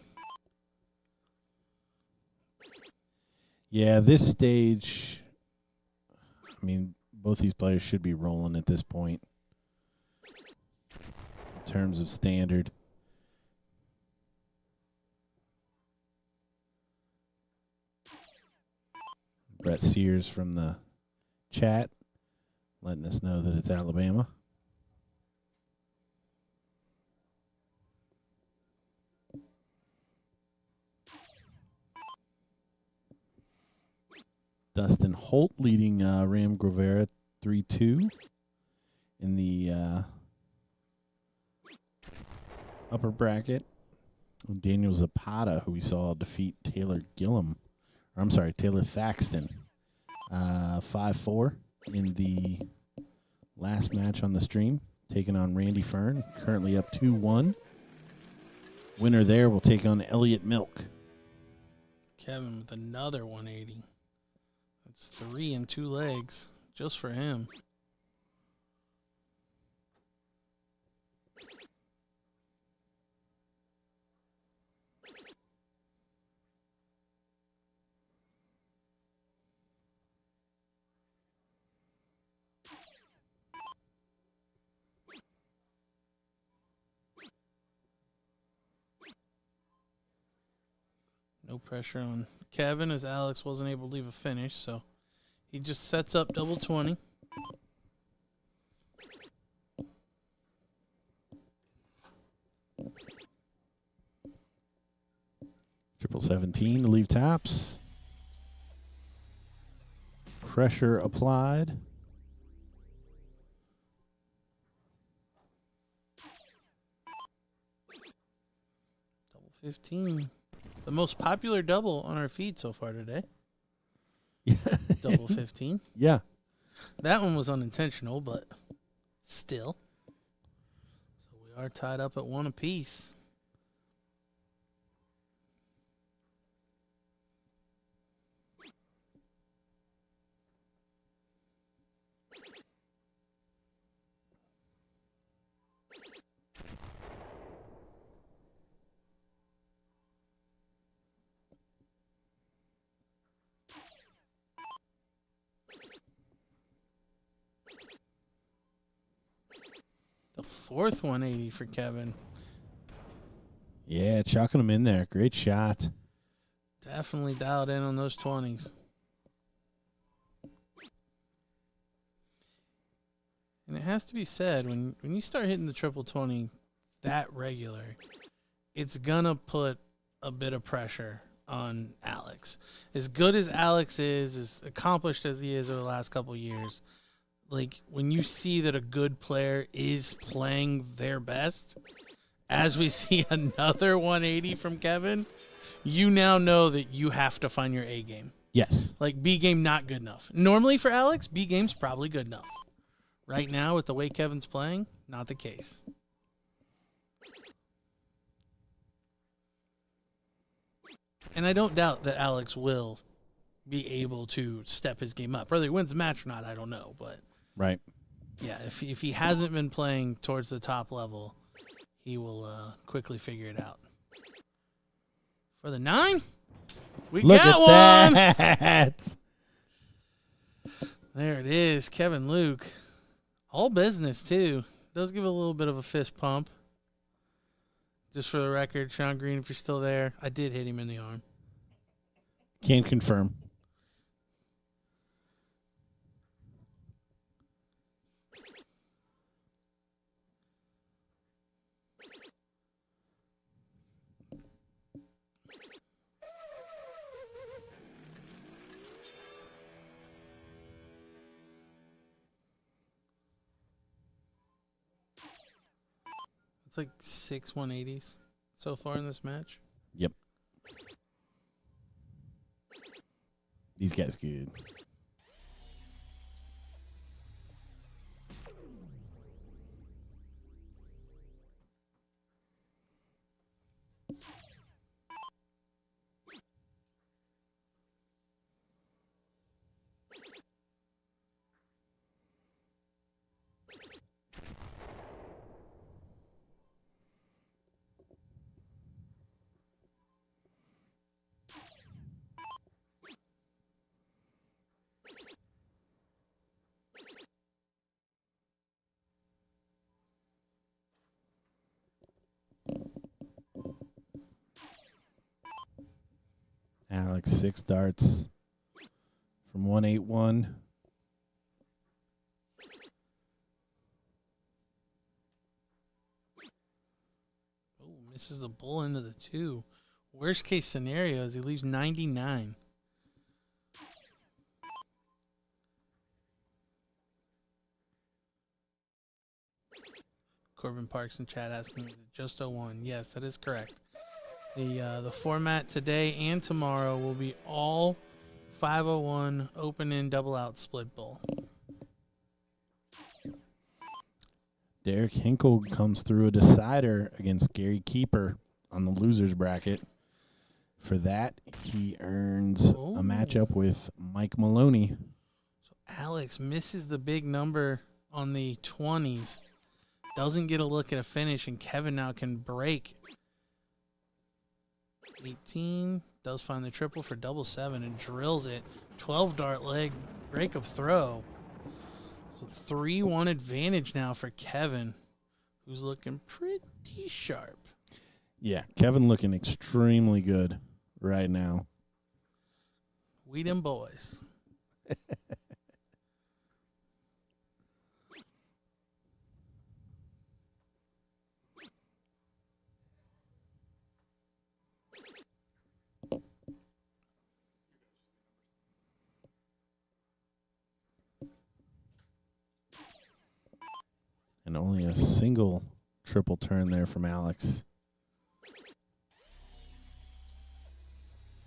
Yeah, this stage, I mean, both these players should be rolling at this point in terms of standard. Brett Sears from the chat letting us know that it's Alabama. Dustin Holt leading Ram Grovera 3-2 in the upper bracket. Daniel Zapata, who we saw defeat Taylor Thaxton 5-4 in the last match on the stream, taking on Randy Fern, currently up 2-1. Winner there will take on Elliot Milk. Kevin with another 180. That's 3 and 2 legs just for him. No pressure on Kevin as Alex wasn't able to leave a finish, so he just sets up double 20. Triple 17 to leave taps. Pressure applied. Double 15. The most popular double on our feed so far today. Double 15. Yeah. That one was unintentional, but still. So we are tied up at 1 apiece. The fourth 180 for Kevin. Yeah, chucking them in there. Great shot. Definitely dialed in on those 20s. And it has to be said, when you start hitting the triple 20 that regular, it's going to put a bit of pressure on Alex. As good as Alex is, as accomplished as he is over the last couple of years, like when you see that a good player is playing their best, as we see another 180 from Kevin, you now know that you have to find your A game. Yes. Like B game not good enough. Normally for Alex, B game's probably good enough. Right now, with the way Kevin's playing, not the case. And I don't doubt that Alex will be able to step his game up. Whether he wins the match or not, I don't know. But right. Yeah, if he hasn't been playing towards the top level, he will quickly figure it out. For the 9, we Look got at one. That. There it is, Kevin Luke. All business, too. Does give a little bit of a fist pump. Just for the record, Sean Green, if you're still there, I did hit him in the arm. Can confirm. It's like 6 180s so far in this match. Yep. These guys good. Alex 6 darts from 181. Oh, misses the bull into the 2. Worst case scenario is he leaves 99. Corbin Parks in chat asking, is it just 01? Yes, that is correct. The format today and tomorrow will be all 501 open in double out split bowl. Derek Hinkle comes through a decider against Gary Keeper on the losers bracket. For that, he earns a matchup with Mike Maloney. So Alex misses the big number on the 20s. Doesn't get a look at a finish, and Kevin now can break. 18 does find the triple for double 7 and drills it. 12 dart leg, break of throw. So 3-1 advantage now for Kevin, who's looking pretty sharp. Yeah, Kevin looking extremely good right now. We them boys. And only a single triple turn there from Alex.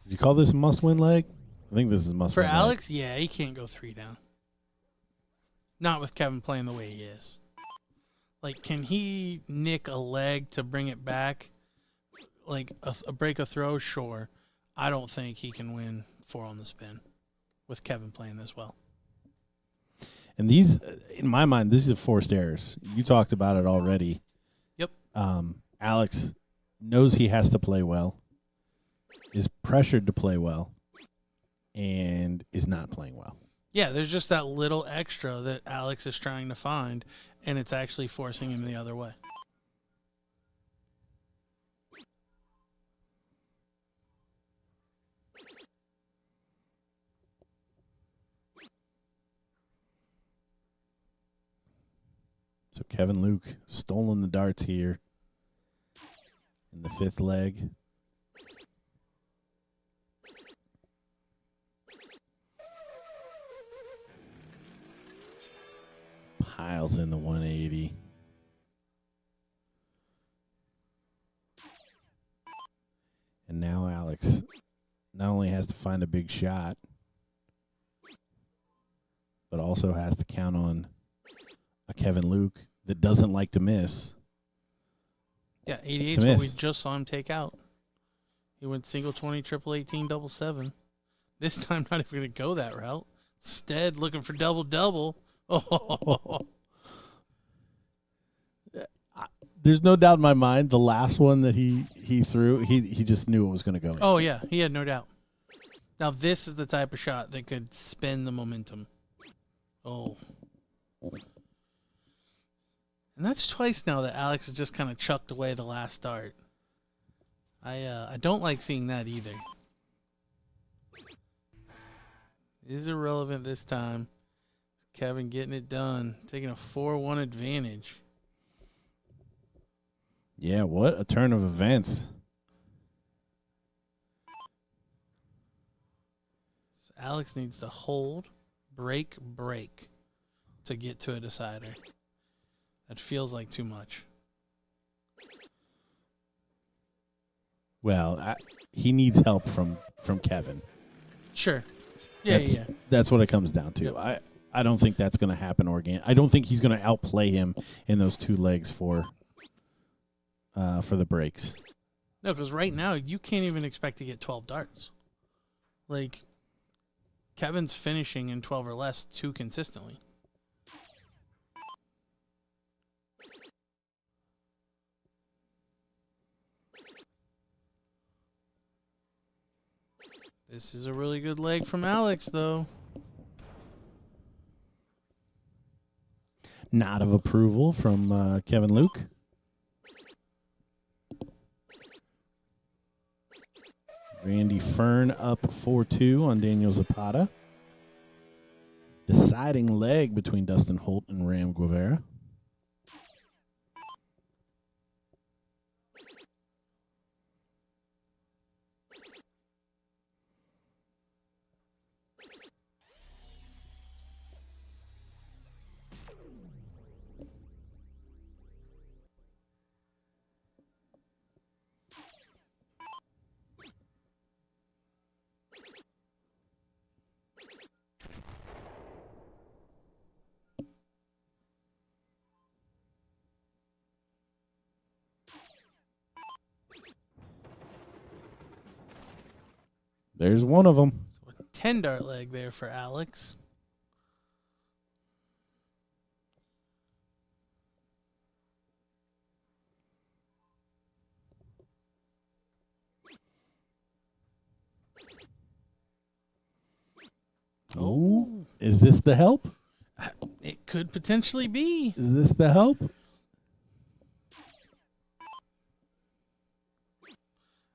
Did you call this a must-win leg? I think this is a must-win For leg. Alex, yeah, he can't go 3 down. Not with Kevin playing the way he is. Like, can he nick a leg to bring it back? Like, a break a throw? Sure. I don't think he can win 4 on the spin with Kevin playing this well. And these, in my mind, these are forced errors. You talked about it already. Yep. Alex knows he has to play well, is pressured to play well, and is not playing well. Yeah, there's just that little extra that Alex is trying to find, and it's actually forcing him the other way. So Kevin Luke stolen the darts here in the 5th leg. Piles in the 180. And now Alex not only has to find a big shot, but also has to count on a Kevin Luke that doesn't like to miss. Yeah, 88 is what we just saw him take out. He went single 20, triple 18, double 7. This time, not even going to go that route. Instead, looking for double-double. Oh. There's no doubt in my mind the last one that he threw, he just knew it was going to go in. Oh, yeah, he had no doubt. Now, this is the type of shot that could spin the momentum. Oh. And that's twice now that Alex has just kind of chucked away the last start. I don't like seeing that either. Is irrelevant this time. Kevin getting it done, taking a 4-1 advantage. Yeah, what a turn of events. So Alex needs to hold, break to get to a decider. That feels like too much. Well, he needs help from Kevin. Sure. Yeah. That's what it comes down to. Yep. I don't think that's going to happen I don't think he's going to outplay him in those 2 legs for the breaks. No, because right now you can't even expect to get 12 darts. Like, Kevin's finishing in 12 or less too consistently. This is a really good leg from Alex, though. Nod of approval from Kevin Luke. Randy Fern up 4-2 on Daniel Zapata. Deciding leg between Dustin Holt and Ram Guevara. There's one of them. So a 10 dart leg there for Alex. Oh, is this the help? It could potentially be. Is this the help?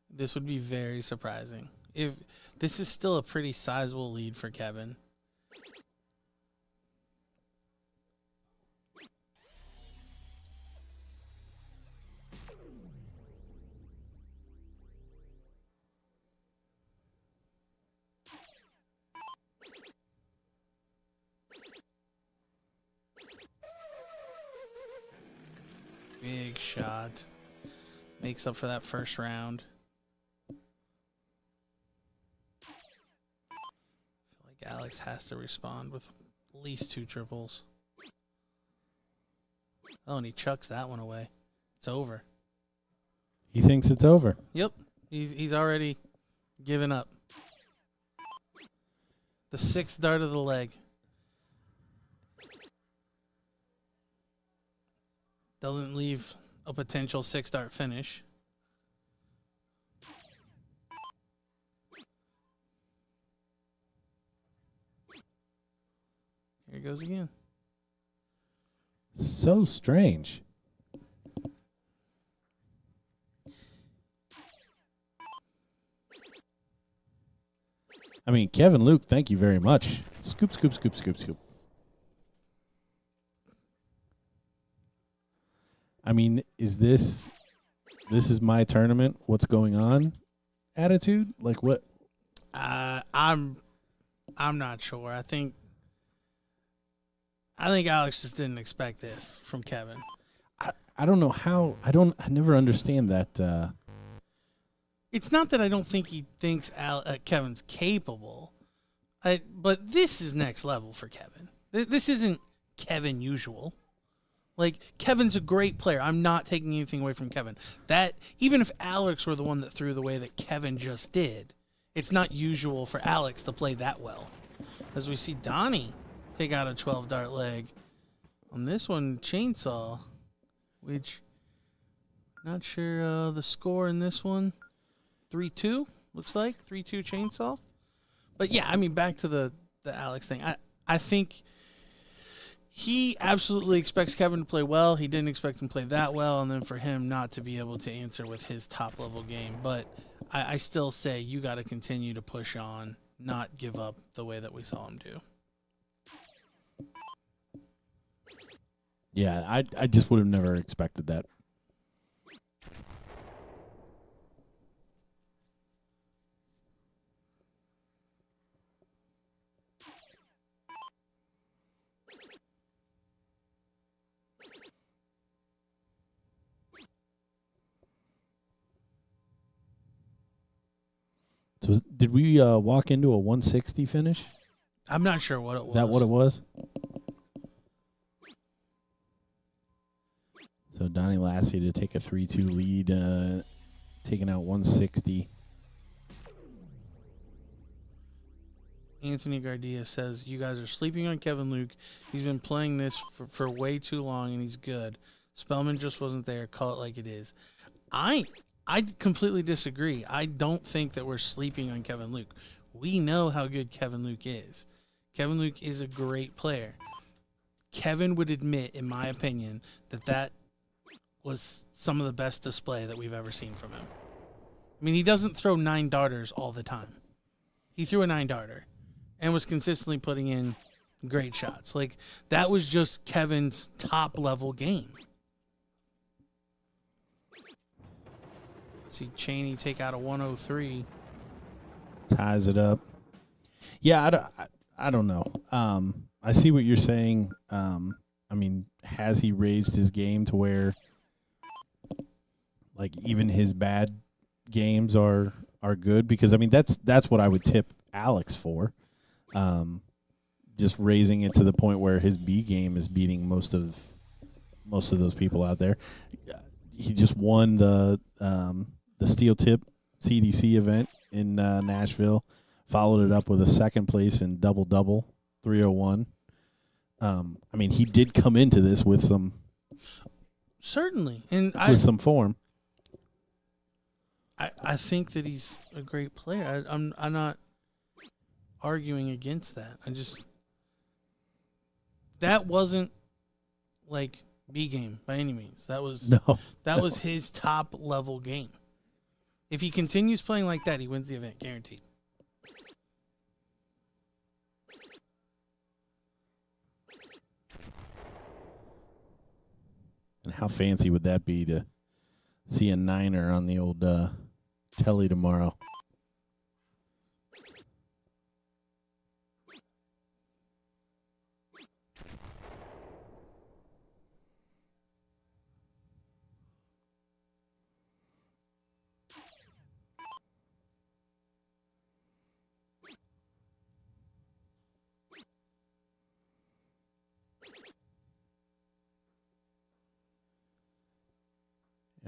This would be very surprising. If this is still a pretty sizable lead for Kevin. Big shot. Makes up for that first round. I feel like Alex has to respond with at least 2 triples. Oh, and he chucks that one away. It's over. He thinks it's over. Yep. He's already given up. The 6th dart of the leg. Doesn't leave a potential 6-dart finish. Here it goes again. So strange. I mean, Kevin Luke, thank you very much. Scoop, scoop, scoop, scoop, scoop. I mean, is this is my tournament? What's going on? Attitude? Like what? I'm not sure. I think Alex just didn't expect this from Kevin. I don't know how. I never understand that. It's not that I don't think he thinks Kevin's capable, but this is next level for Kevin. This isn't Kevin usual. Like, Kevin's a great player. I'm not taking anything away from Kevin. That, even if Alex were the one that threw the way that Kevin just did, it's not usual for Alex to play that well. As we see Donnie take out a 12-dart leg. On this one, Chainsaw, which, not sure the score in this one. 3-2, looks like. 3-2 Chainsaw. But, yeah, I mean, back to the Alex thing. I think he absolutely expects Kevin to play well. He didn't expect him to play that well, and then for him not to be able to answer with his top-level game. But I still say you got to continue to push on, not give up the way that we saw him do. Yeah, I just would have never expected that. So did we walk into a 160 finish? I'm not sure what it was. Is that what it was? So Donnie Lassie to take a 3-2 lead, taking out 160. Anthony Gardia says, you guys are sleeping on Kevin Luke. He's been playing this for way too long, and he's good. Spellman just wasn't there. Call it like it is. I completely disagree. I don't think that we're sleeping on Kevin Luke. We know how good Kevin Luke is. Kevin Luke is a great player. Kevin would admit, in my opinion, that was some of the best display that we've ever seen from him. I mean, he doesn't throw 9 darters all the time. He threw a 9-darter and was consistently putting in great shots. Like, that was just Kevin's top-level game. See Cheney take out a 103. Ties it up. Yeah, I don't know. I see what you're saying. I mean, has he raised his game to where, like, even his bad games are good? Because I mean, that's what I would tip Alex for. Just raising it to the point where his B game is beating most of those people out there. He just won the steel tip CDC event in Nashville. Followed it up with a second place in double-double, 301. I mean, he did come into this with some Certainly. And some form. I think that he's a great player. I'm not arguing against that. That wasn't like B game by any means. That was his top level game. If he continues playing like that, he wins the event, guaranteed. And how fancy would that be to see a niner on the old telly tomorrow?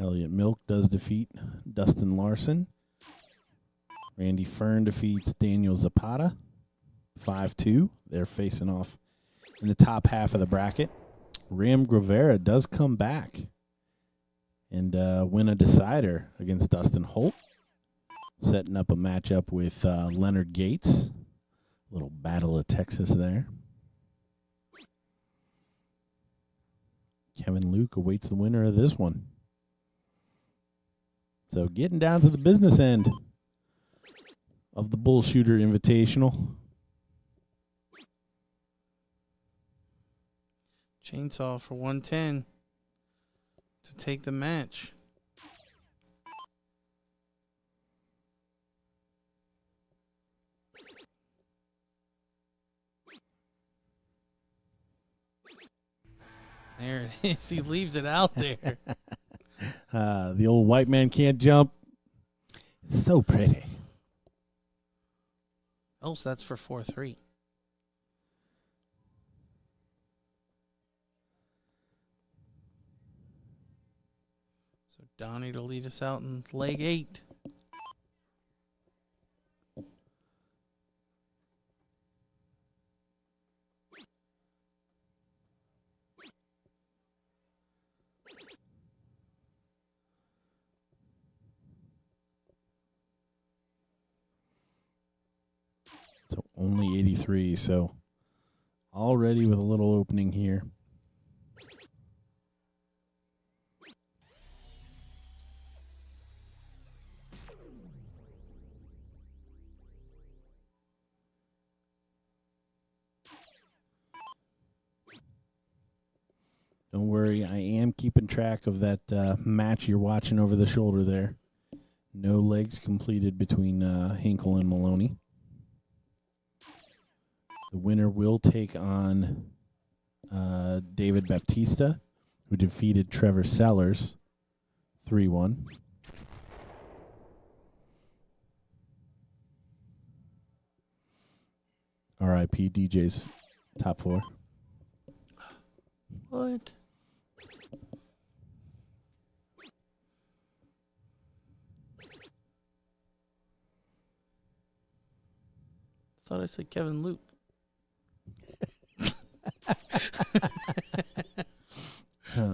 Elliot Milk does defeat Dustin Larson. Randy Fern defeats Daniel Zapata, 5-2. They're facing off in the top half of the bracket. Ram Gravera does come back and win a decider against Dustin Holt, setting up a matchup with Leonard Gates. Little battle of Texas there. Kevin Luke awaits the winner of this one. So getting down to the business end of the BullShooter Invitational. Chainsaw for 110 to take the match. There it is. He leaves it out there. The old white man can't jump. It's so pretty. Oh, so that's for 4-3. So Donnie to lead us out in leg 8. So only 83, so already with a little opening here. Don't worry, I am keeping track of that match you're watching over the shoulder there. No legs completed between Hinkle and Maloney. The winner will take on David Baptista, who defeated Trevor Sellers 3-1. R.I.P. DJ's top 4. What? Thought I said Kevin Luke.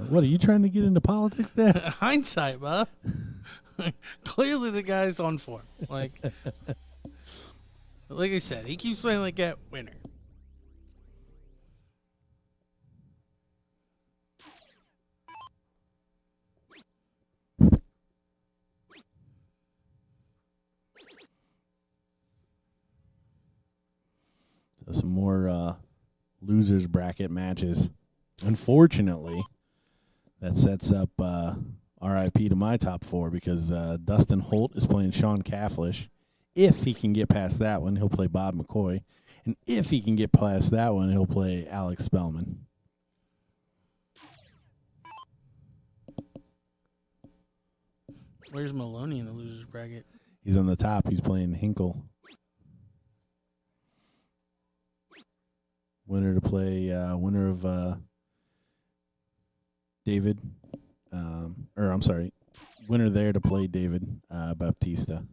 What, are you trying to get into politics there? Hindsight, Bob. Clearly the guy's on form. Like I said, he keeps playing like that winner. So some more losers bracket matches. Unfortunately, that sets up RIP to my top 4 because Dustin Holt is playing Sean Cafflish. If he can get past that one, he'll play Bob McCoy. And if he can get past that one, he'll play Alex Spelman. Where's Maloney in the losers bracket? He's on the top. He's playing Hinkle. Winner to play, winner of David, winner there to play David Baptista.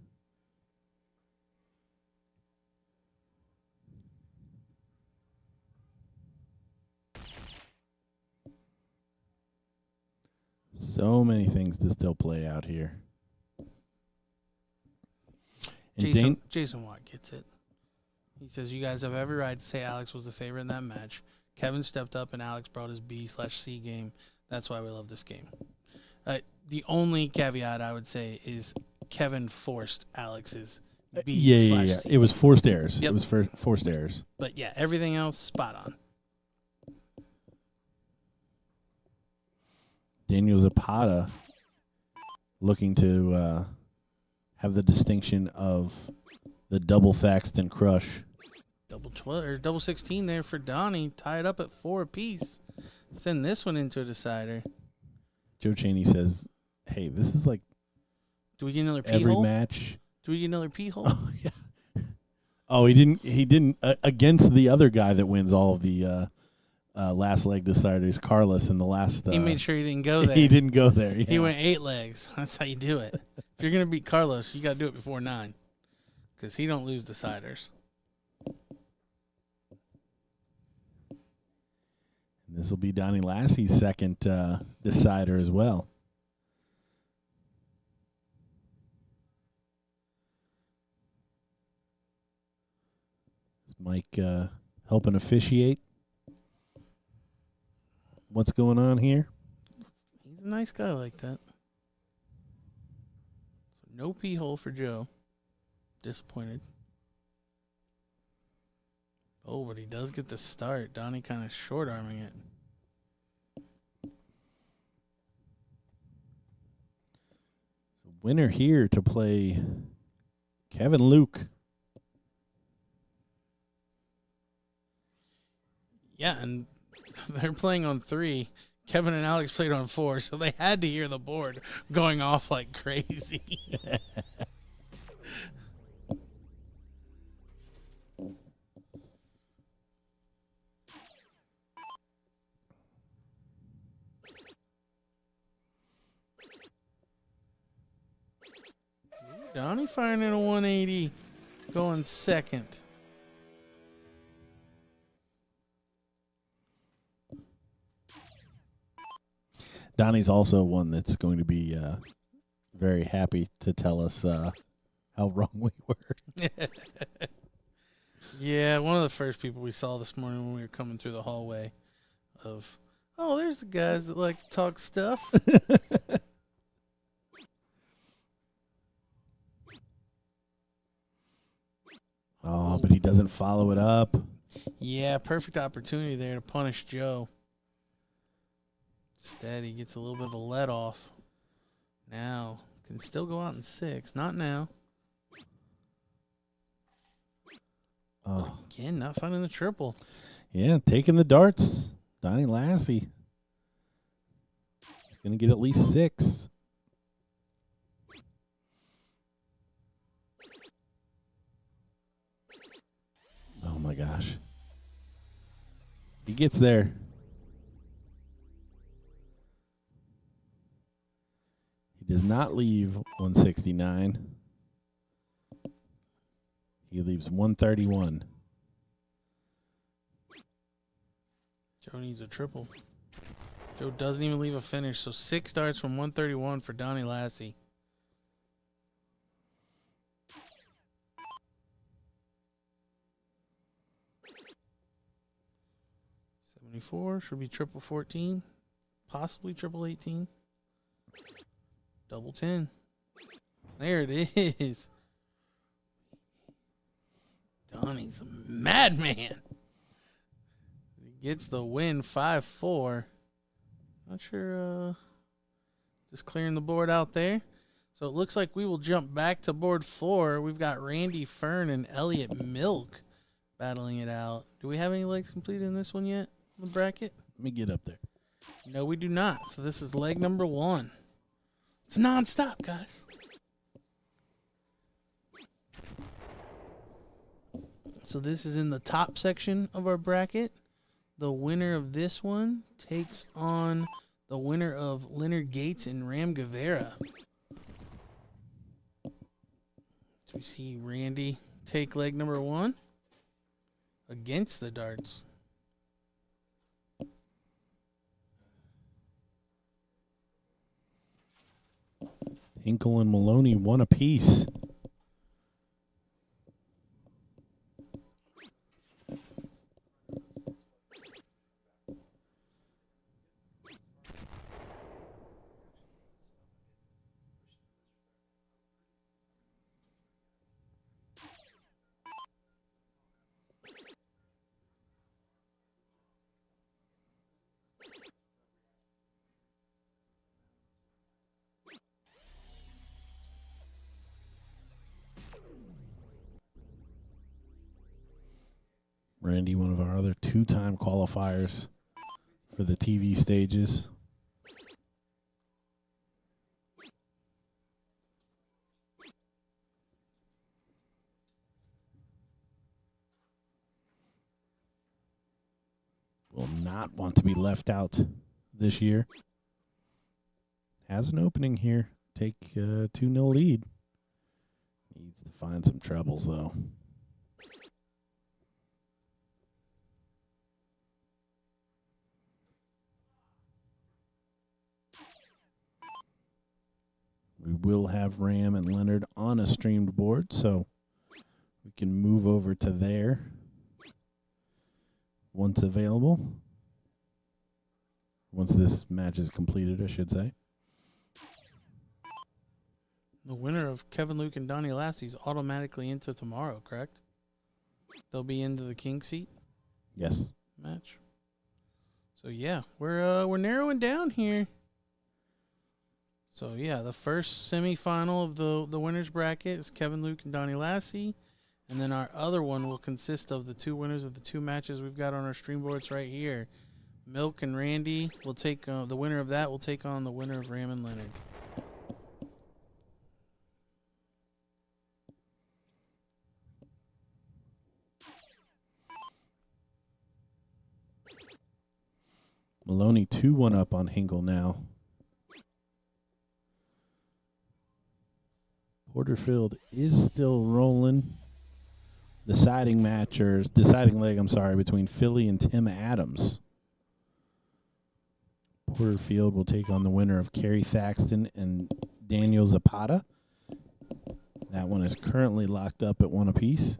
So many things to still play out here. And Jason Watt gets it. He says, you guys have every right to say Alex was the favorite in that match. Kevin stepped up and Alex brought his B/C game. That's why we love this game. The only caveat I would say is Kevin forced Alex's B/C. Yeah. It was forced errors. Yep. It was forced errors. But yeah, everything else spot on. Daniel Zapata looking to have the distinction of the double Thaxton crush. Double 16 there for Donnie. Tied up at 4 apiece. Send this one into a decider. Joe Cheney says, "Hey, this is like Do we get another P every hole? match." Do we get another P hole? Oh yeah. Oh, he didn't against the other guy that wins all of the last leg deciders, Carlos, in the last. He made sure he didn't go there. He didn't go there. Yeah. He went 8 legs. That's how you do it. If you're gonna beat Carlos, you got to do it before 9, because he don't lose deciders. This will be Donnie Lassie's second decider as well. Is Mike helping officiate? What's going on here? He's a nice guy like that. So no P hole for Joe. Disappointed. Oh, but he does get the start. Donnie kind of short-arming it. Winner here to play Kevin Luke. Yeah, and they're playing on 3. Kevin and Alex played on 4, so they had to hear the board going off like crazy. Donnie firing in a 180, going second. Donnie's also one that's going to be very happy to tell us how wrong we were. Yeah, one of the first people we saw this morning when we were coming through the hallway of, oh, there's the guys that like to talk stuff. Oh, but he doesn't follow it up. Yeah, perfect opportunity there to punish Joe. Instead, he gets a little bit of a let off. Now, can still go out in 6. Not now. Oh, Again, not finding the triple. yeah, taking the darts. Donnie Lassie. He's going to get at least 6. Oh, my gosh. He gets there. He does not leave 169. He leaves 131. Joe needs a triple. Joe doesn't even leave a finish, so 6 darts from 131 for Donnie Lassie. Should be triple 14, possibly triple 18, double 10. There it is. Donnie's a madman. He gets the win 5-4. Not sure, just clearing the board out there. So it looks like we will jump back to board 4. We've got Randy Fern and Elliot Milk battling it out. Do we have any legs completed in this one yet? The bracket? Let me get up there. No, we do not. So this is leg number 1. It's nonstop, guys. So this is in the top section of our bracket. The winner of this one takes on the winner of Leonard Gates and Ram Guevara. So we see Randy take leg number 1 against the darts. Hinkle and Maloney, one apiece. Randy, one of our other two-time qualifiers for the TV stages. Will not want to be left out this year. Has an opening here. Take a 2-0 lead. Needs to find some trebles, though. We will have Ram and Leonard on a streamed board, so we can move over to there once available. Once this match is completed, I should say. The winner of Kevin Luke and Donnie Lassie is automatically into tomorrow, correct? They'll be into the king seat Yes. match. So yeah, we're narrowing down here. So yeah, the first semifinal of the winners bracket is Kevin Luke and Donnie Lassie, and then our other one will consist of the two winners of the two matches we've got on our stream boards right here. Milk and Randy will take the winner of that will take on the winner of Ram and Leonard. Maloney 2-1 up on Hinkle now. Porterfield is still rolling. Deciding leg, between Philly and Tim Adams. Porterfield will take on the winner of Kerry Thaxton and Daniel Zapata. That one is currently locked up at one apiece.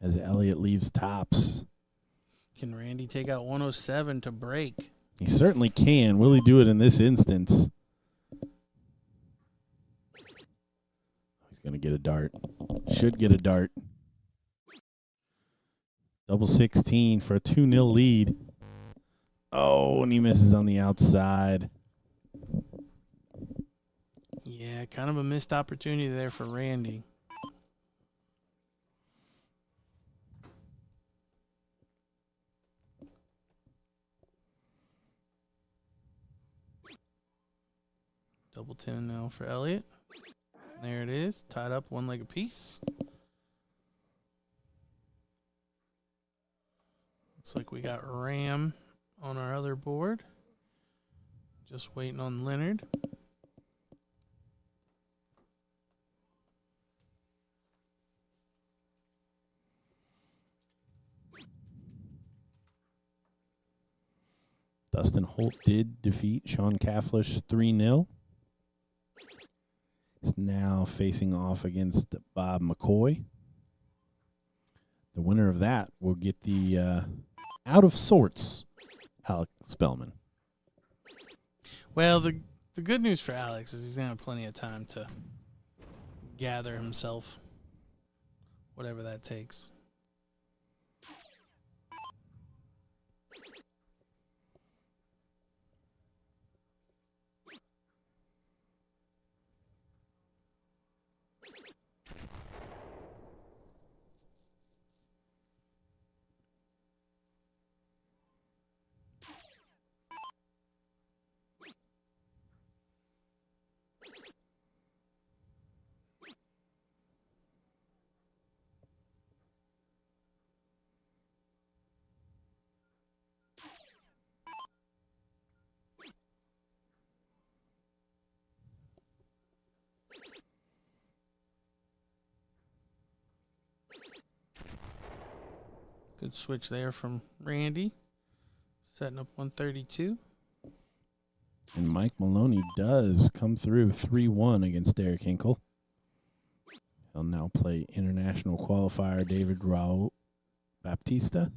As Elliot leaves tops. Can Randy take out 107 to break? He certainly can. Will he do it in this instance? He's going to get a dart. Should get a dart. Double 16 for a 2-0 lead. Oh, and he misses on the outside. Yeah, kind of a missed opportunity there for Randy. Double 10 now for Elliot. There it is, tied up one leg apiece. Looks like we got Ram on our other board. Just waiting on Leonard. Dustin Holt did defeat Sean Cafflish 3-0. He's now facing off against Bob McCoy. The winner of that will get the out of sorts Alex Spelman. Well, the good news for Alex is he's going to have plenty of time to gather himself, whatever that takes. Good switch there from Randy. Setting up 132. And Mike Maloney does come through 3-1 against Derek Hinkle. He'll now play international qualifier David Raul Baptista.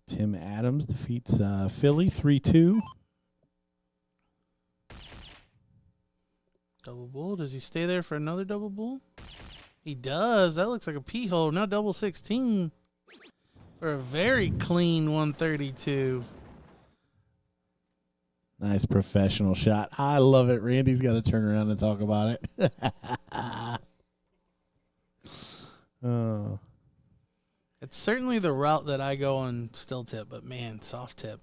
Tim Adams defeats Philly 3-2. Double bull. Does he stay there for another double bull? He does. That looks like a pee hole. Now double 16 for a very clean 132. Nice professional shot. I love it. Randy's got to turn around and talk about it. Oh. It's certainly the route that I go on still tip, but man, soft tip.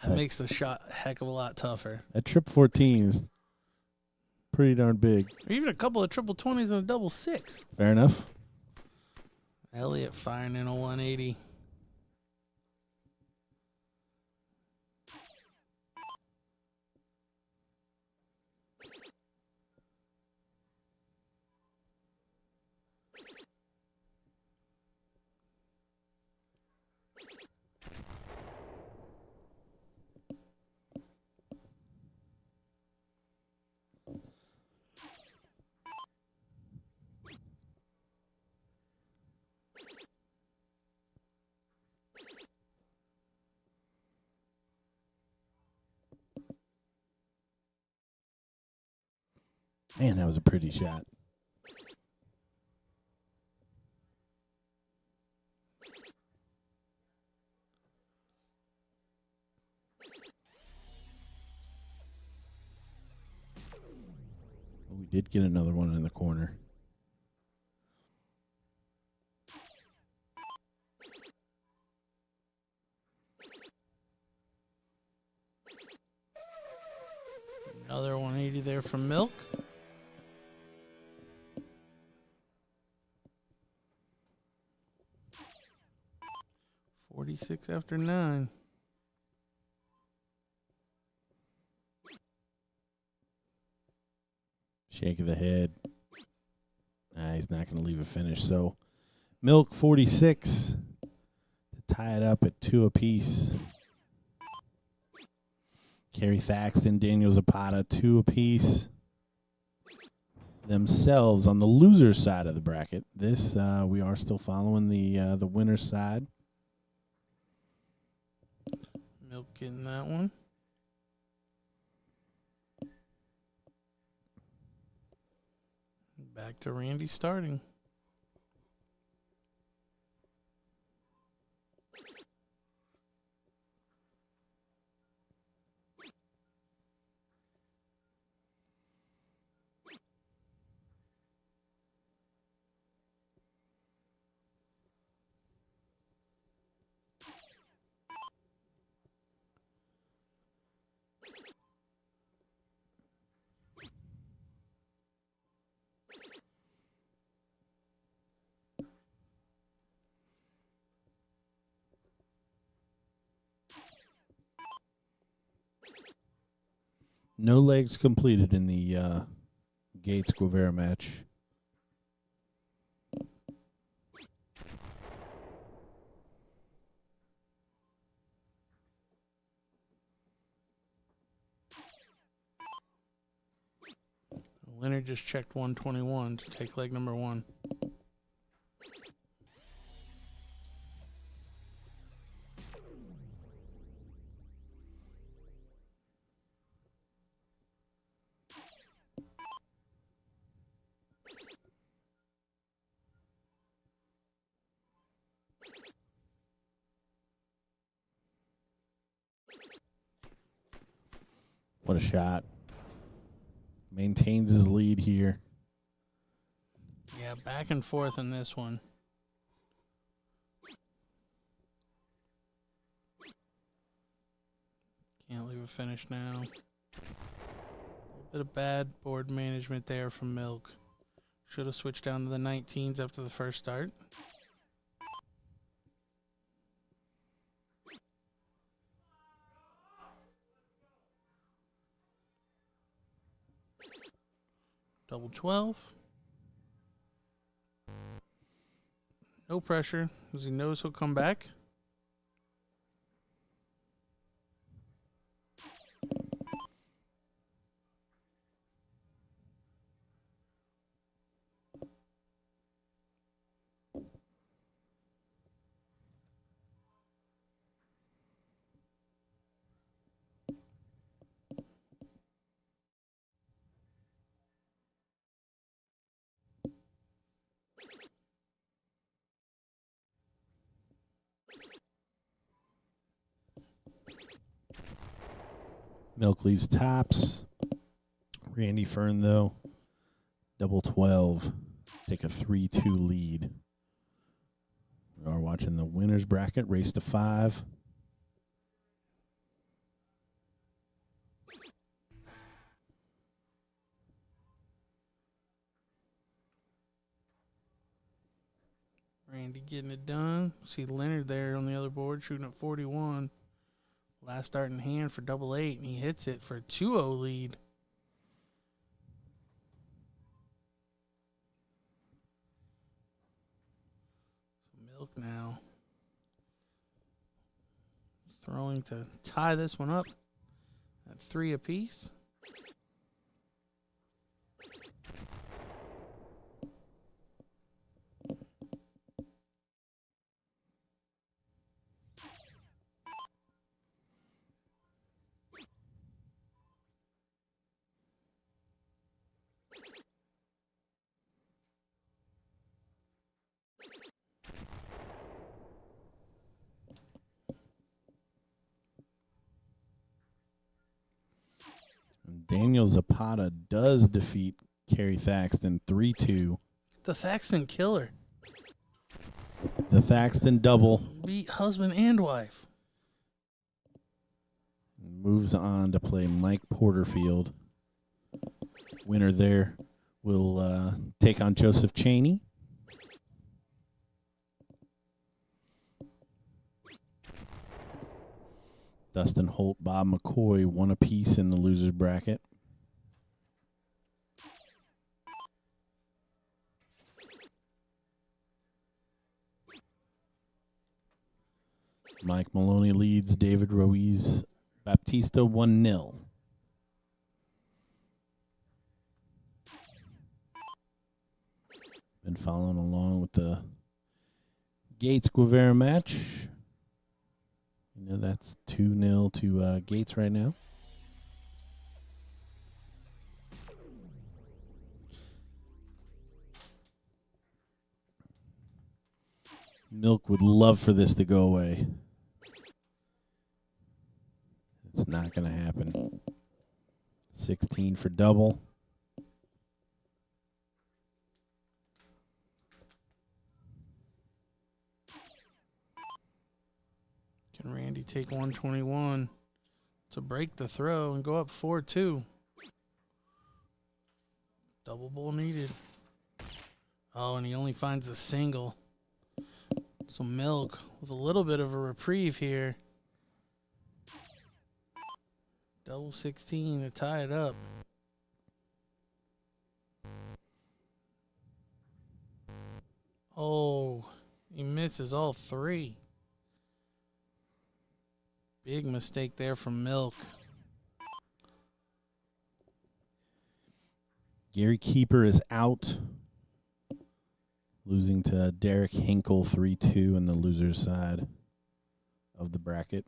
That makes the shot a heck of a lot tougher. That trip 14 is pretty darn big. Or even a couple of triple 20s and a double 6. Fair enough. Elliot firing in a 180. Man, that was a pretty shot. We did get another one in the corner. Another 180 there from Milk. $46 after 9. Shake of the head. Nah, he's not going to leave a finish. So, Milk 46 to tie it up at 2 apiece. Kerry Thaxton, Daniel Zapata, 2 apiece. Themselves on the loser's side of the bracket. This we are still following the winner's side. Milk getting that one. Back to Randy starting. No legs completed in the Gates-Guevara match. Leonard just checked 121 to take leg number 1. What a shot. Maintains his lead here. Yeah, back and forth in this one. Can't leave a finish now. A little bit of bad board management there from Milk. Should have switched down to the 19s after the first start. Double 12. No pressure, because he knows he'll come back. Milk leaves tops. Randy Fern, though, double 12. Take a 3-2 lead. We are watching the winner's bracket, race to 5. Randy getting it done. See Leonard there on the other board shooting at 41. Last start in hand for double 8, and he hits it for a 2-0 lead. Milk now throwing to tie this one up at 3 apiece. Daniel Zapata does defeat Kerry Thaxton 3-2. The Thaxton killer The Thaxton double beat husband and wife. moves on to play Mike Porterfield. Winner there will take on Joseph Cheney. Dustin Holt, Bob McCoy, 1 apiece in the loser's bracket. Mike Maloney leads David Ruiz Baptista 1-0. Been following along with the Gates Guevara match. You know that's 2-0 to Gates right now. Milk would love for this to go away. It's not going to happen. 16 for double. Can Randy take 121 to break the throw and go up 4-2? Double bull needed. Oh, and he only finds a single. So Milk with a little bit of a reprieve here. Double 16 to tie it up. Oh, he misses all 3. Big mistake there from Milk. Gary Keeper is out, losing to Derek Hinkle 3-2 in the loser's side of the bracket.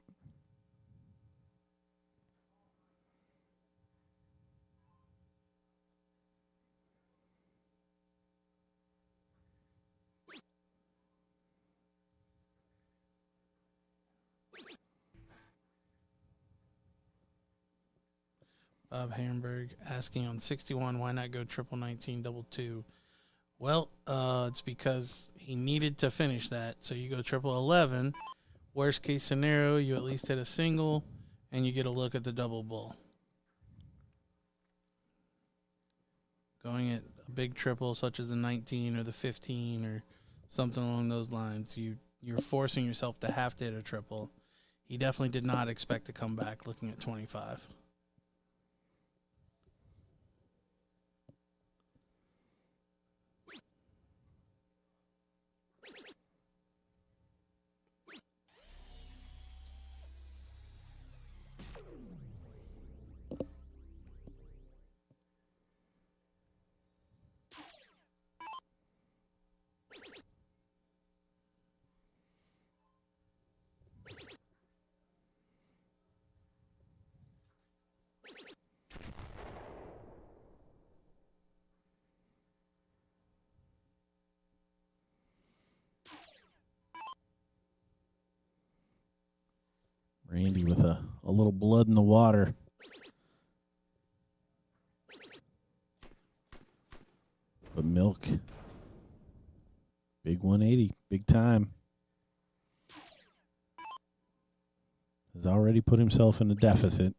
Bob Hamburg asking on 61, why not go triple 19, double 2? Well, it's because he needed to finish that. So you go triple 11. Worst case scenario, you at least hit a single, and you get a look at the double bull. Going at a big triple, such as the 19 or the 15 or something along those lines, you're forcing yourself to have to hit a triple. He definitely did not expect to come back looking at 25. Randy with a little blood in the water. But Milk, big 180, big time. Has already put himself in a deficit.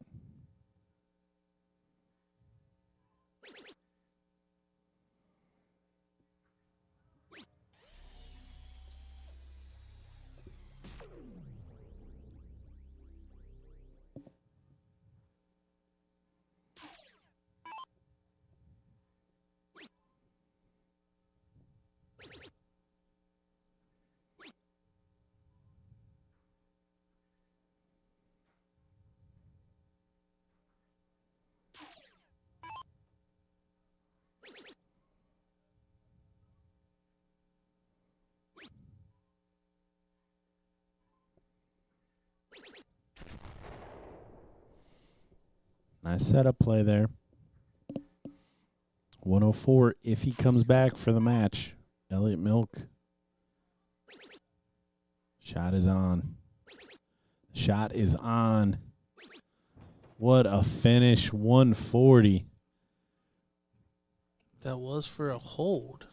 Nice setup play there. 104 if he comes back for the match. Elliot Milk. Shot is on. Shot is on. What a finish. 140. That was for a hold.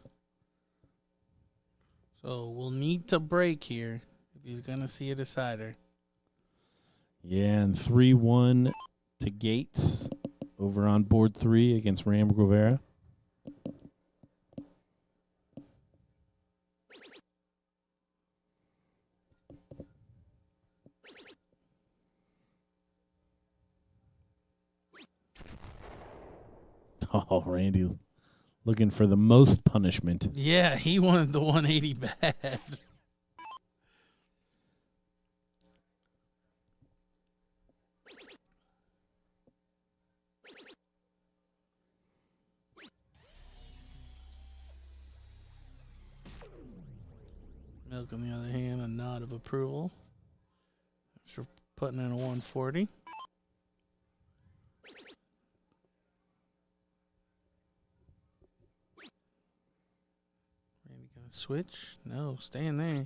So we'll need to break here if he's going to see a decider. Yeah, and 3-1 to Gates over on board 3 against Ram Guevara. Oh, Randy looking for the most punishment. Yeah, he wanted the 180 bad. Milk, on the other hand, a nod of approval after putting in a 140. Randy gonna switch? No, staying there.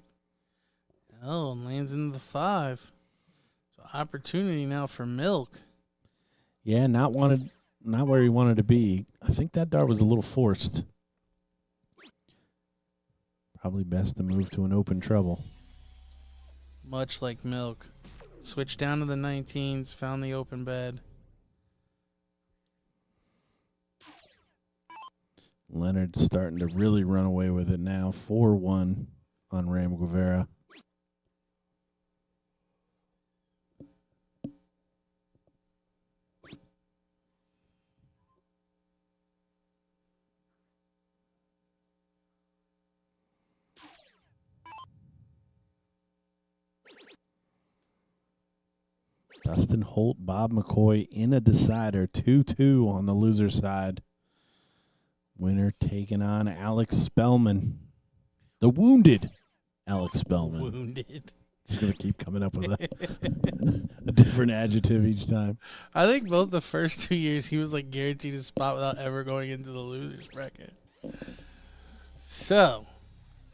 Oh, and lands into the 5. So opportunity now for Milk. Yeah, not where he wanted to be. I think that dart was a little forced. Probably best to move to an open treble. Much like Milk. Switched down to the 19s, found the open bed. Leonard's starting to really run away with it now. 4-1 on Ram Guevara. Dustin Holt, Bob McCoy in a decider. 2-2 on the loser side. Winner taking on Alex Spelman. The wounded Alex Spelman. Wounded. Just going to keep coming up with a different adjective each time. I think both the first 2 years he was like guaranteed a spot without ever going into the losers bracket. So,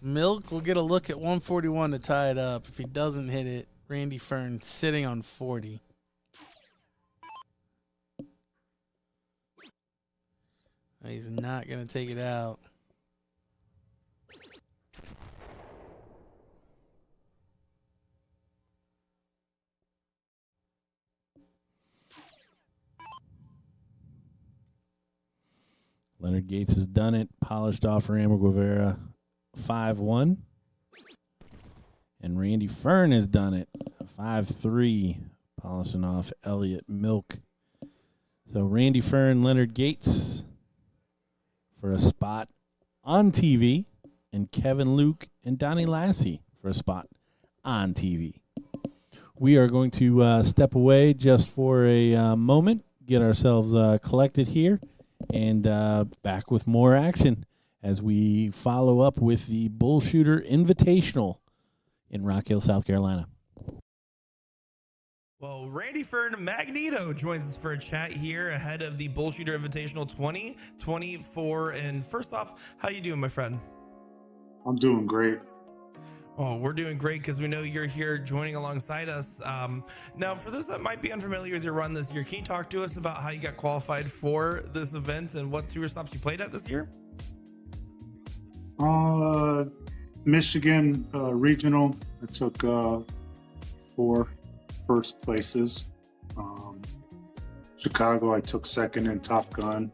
Milk will get a look at 141 to tie it up. If he doesn't hit it, Randy Fern sitting on 40. He's not going to take it out. Leonard Gates has done it. Polished off Ram Guevara 5-1. And Randy Fern has done it. 5-3. Polishing off Elliot Milk. So Randy Fern, Leonard Gates for a spot on TV. And Kevin Luke and Donnie Lassie for a spot on TV. We are going to step away just for a moment. Get ourselves collected here. And back with more action as we follow up with the BullShooter Invitational in Rock Hill, South Carolina. Well, Randy Fern Magneto joins us for a chat here ahead of the BullShooter Invitational 2024. And first off, how you doing, my friend? I'm doing great. Oh, we're doing great because we know you're here joining alongside us. Now, for those that might be unfamiliar with your run this year, can you talk to us about how you got qualified for this event and what tour stops you played at this year? Michigan regional. I took 4 first places. Chicago, I took second in Top Gun.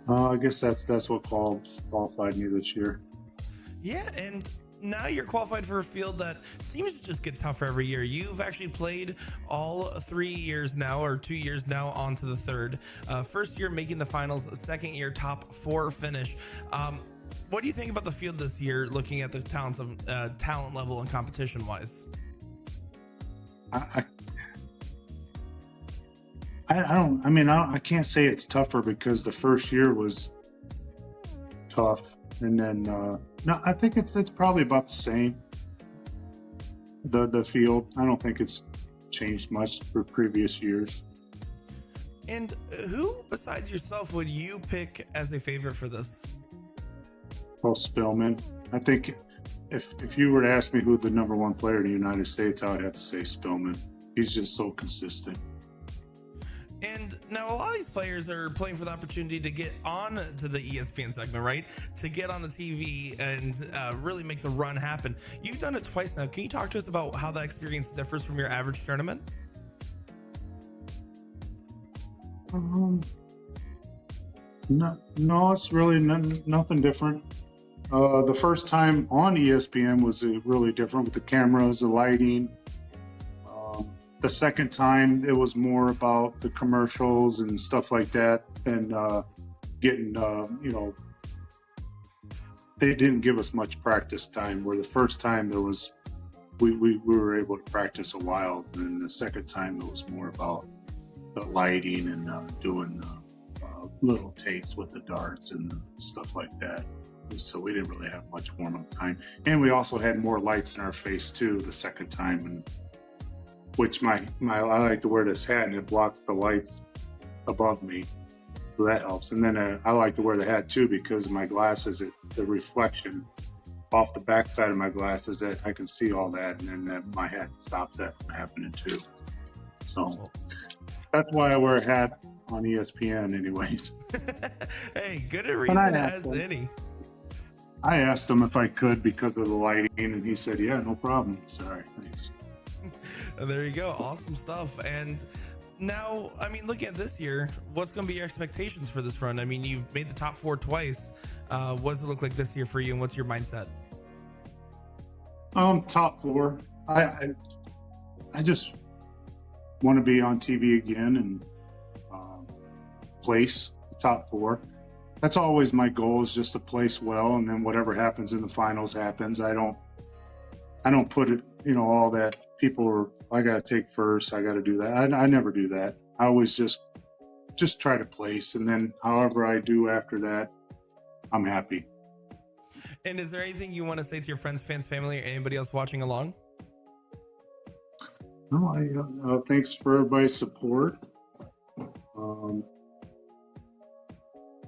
I guess that's what qualified me this year. Yeah, and now you're qualified for a field that seems to just get tougher every year. You've actually played all 3 years now, or 2 years now, on to the third. First year making the finals, second year top 4 finish. What do you think about the field this year, looking at the talent level and competition wise? I can't say it's tougher because the first year was tough, and then no, I think it's probably about the same. The field, I don't think it's changed much for previous years. And who besides yourself would you pick as a favorite for this? Well, Spelman. I think if you were to ask me who the number 1 player in the United States, I would have to say Spelman. He's just so consistent. And now a lot of these players are playing for the opportunity to get on to the ESPN segment, right? To get on the TV and really make the run happen. You've done it twice now. Can you talk to us about how that experience differs from your average tournament? No, it's really nothing different. The first time on ESPN was really different with the cameras, the lighting. The second time, it was more about the commercials and stuff like that, and getting, they didn't give us much practice time. Where the first time we were able to practice a while, and the second time it was more about the lighting and doing little takes with the darts and stuff like that. So we didn't really have much warm-up time, and we also had more lights in our face too the second time, and which I like to wear this hat and it blocks the lights above me, so that helps. And then I like to wear the hat too because my glasses, the reflection off the backside of my glasses, that I can see all that, and then my hat stops that from happening too. So that's why I wear a hat on ESPN anyways. Hey, good a reason as any. I asked him if I could because of the lighting, and he said, yeah, no problem. Sorry, thanks. There you go. Awesome stuff. And now, I mean, looking at this year, what's going to be your expectations for this run? I mean, you've made the top 4 twice. What does it look like this year for you, and what's your mindset? Top 4. I just want to be on TV again and place the top 4. That's always my goal, is just to place well, and then whatever happens in the finals happens. I don't put it, all that people are, I got to take first, I got to do that. I never do that. I always just try to place, and then however I do after that, I'm happy. And is there anything you want to say to your friends, fans, family, or anybody else watching along? No, thanks for everybody's support.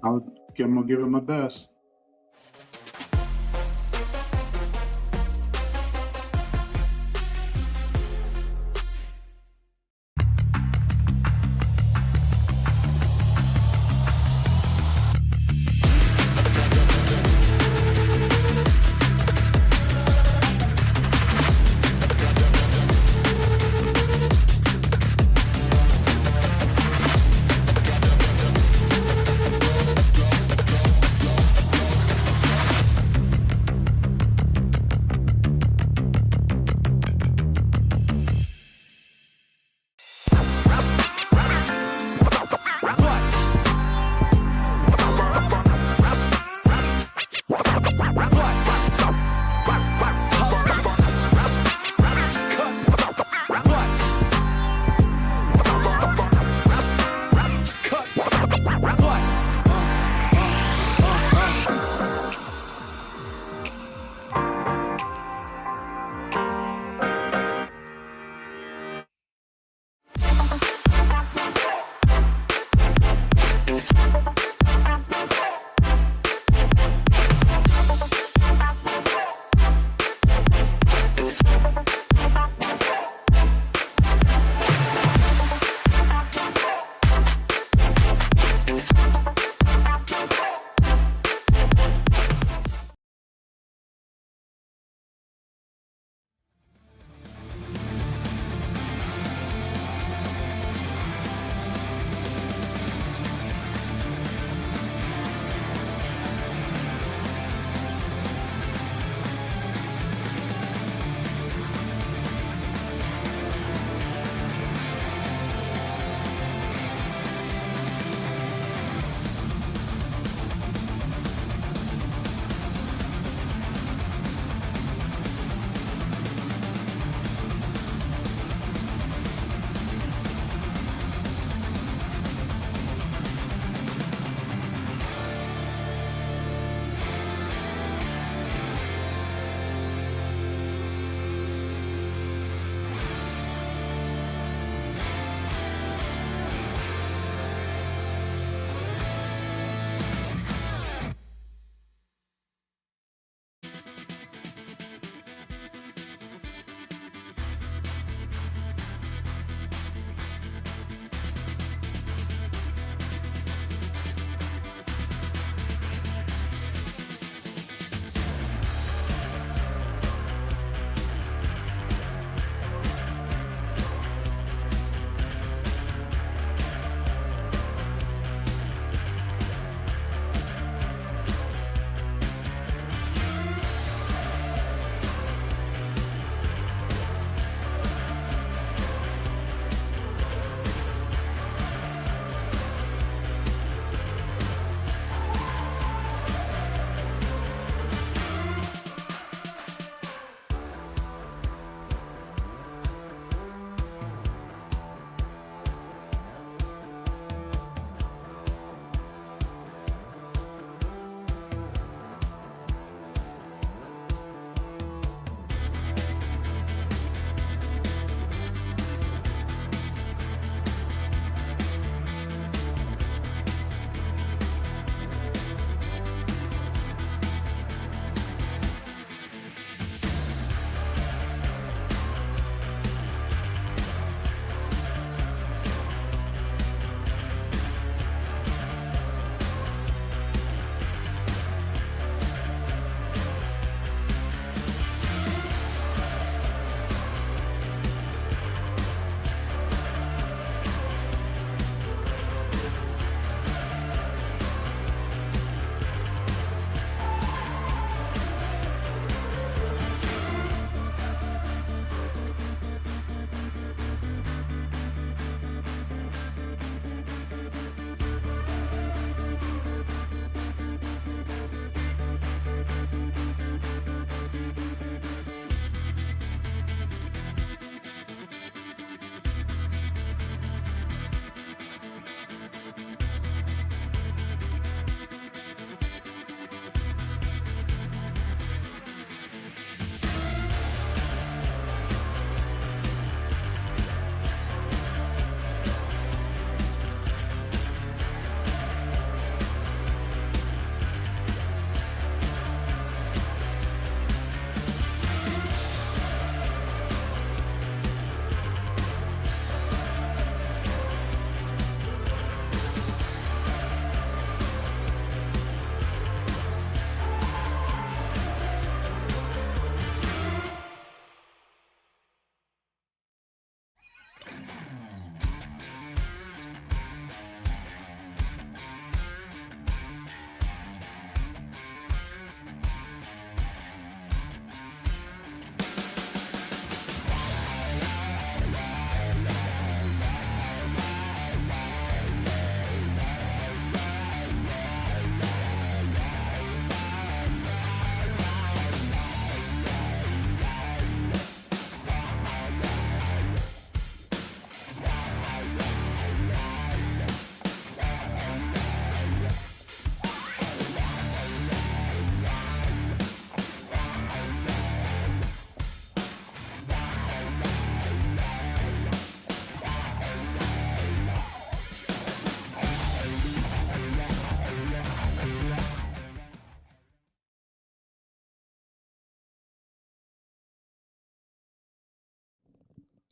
I'll give it my best.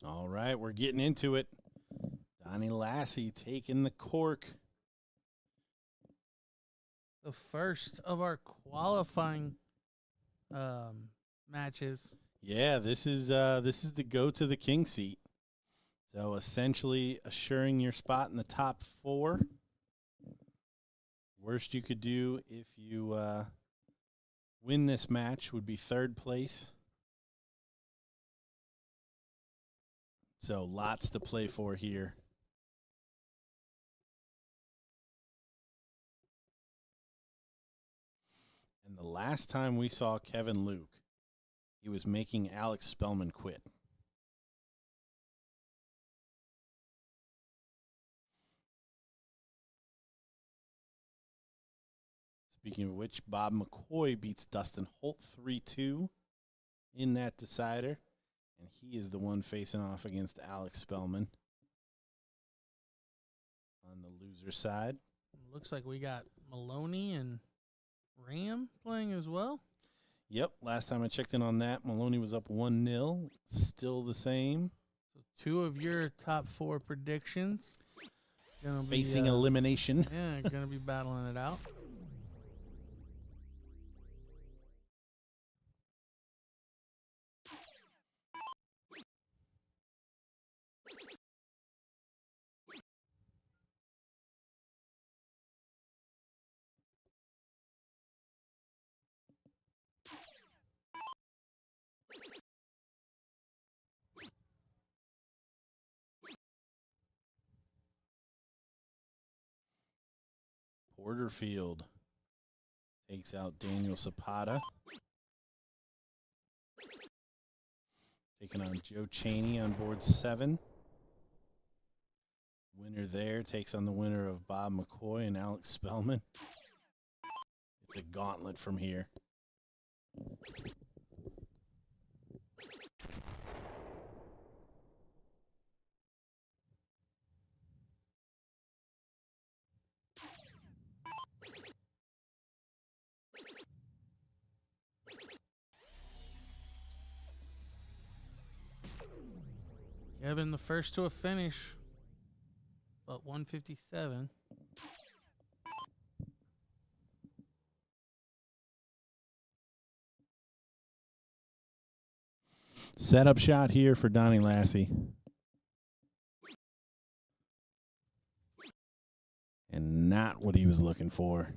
All right, we're getting into it. Donnie Lassie taking the cork. The first of our qualifying matches. Yeah, this is to go to the king seat. So essentially assuring your spot in the top 4. Worst you could do if you win this match would be 3rd place. So lots to play for here. And the last time we saw Kevin Luke, he was making Alex Spelman quit. Speaking of which, Bob McCoy beats Dustin Holt 3-2 in that decider. And he is the one facing off against Alex Spelman on the loser side. Looks like we got Maloney and Ram playing as well. Yep, last time I checked in on that, Maloney was up 1-0. Still the same. So 2 of your top 4 predictions. Gonna Facing be, elimination. Yeah, going to be battling it out. Porterfield takes out Daniel Zapata. Taking on Joe Cheney on board 7. Winner there takes on the winner of Bob McCoy and Alex Spelman. It's a gauntlet from here. Kevin, the first to a finish, but 157. Setup shot here for Donnie Lassie. And not what he was looking for.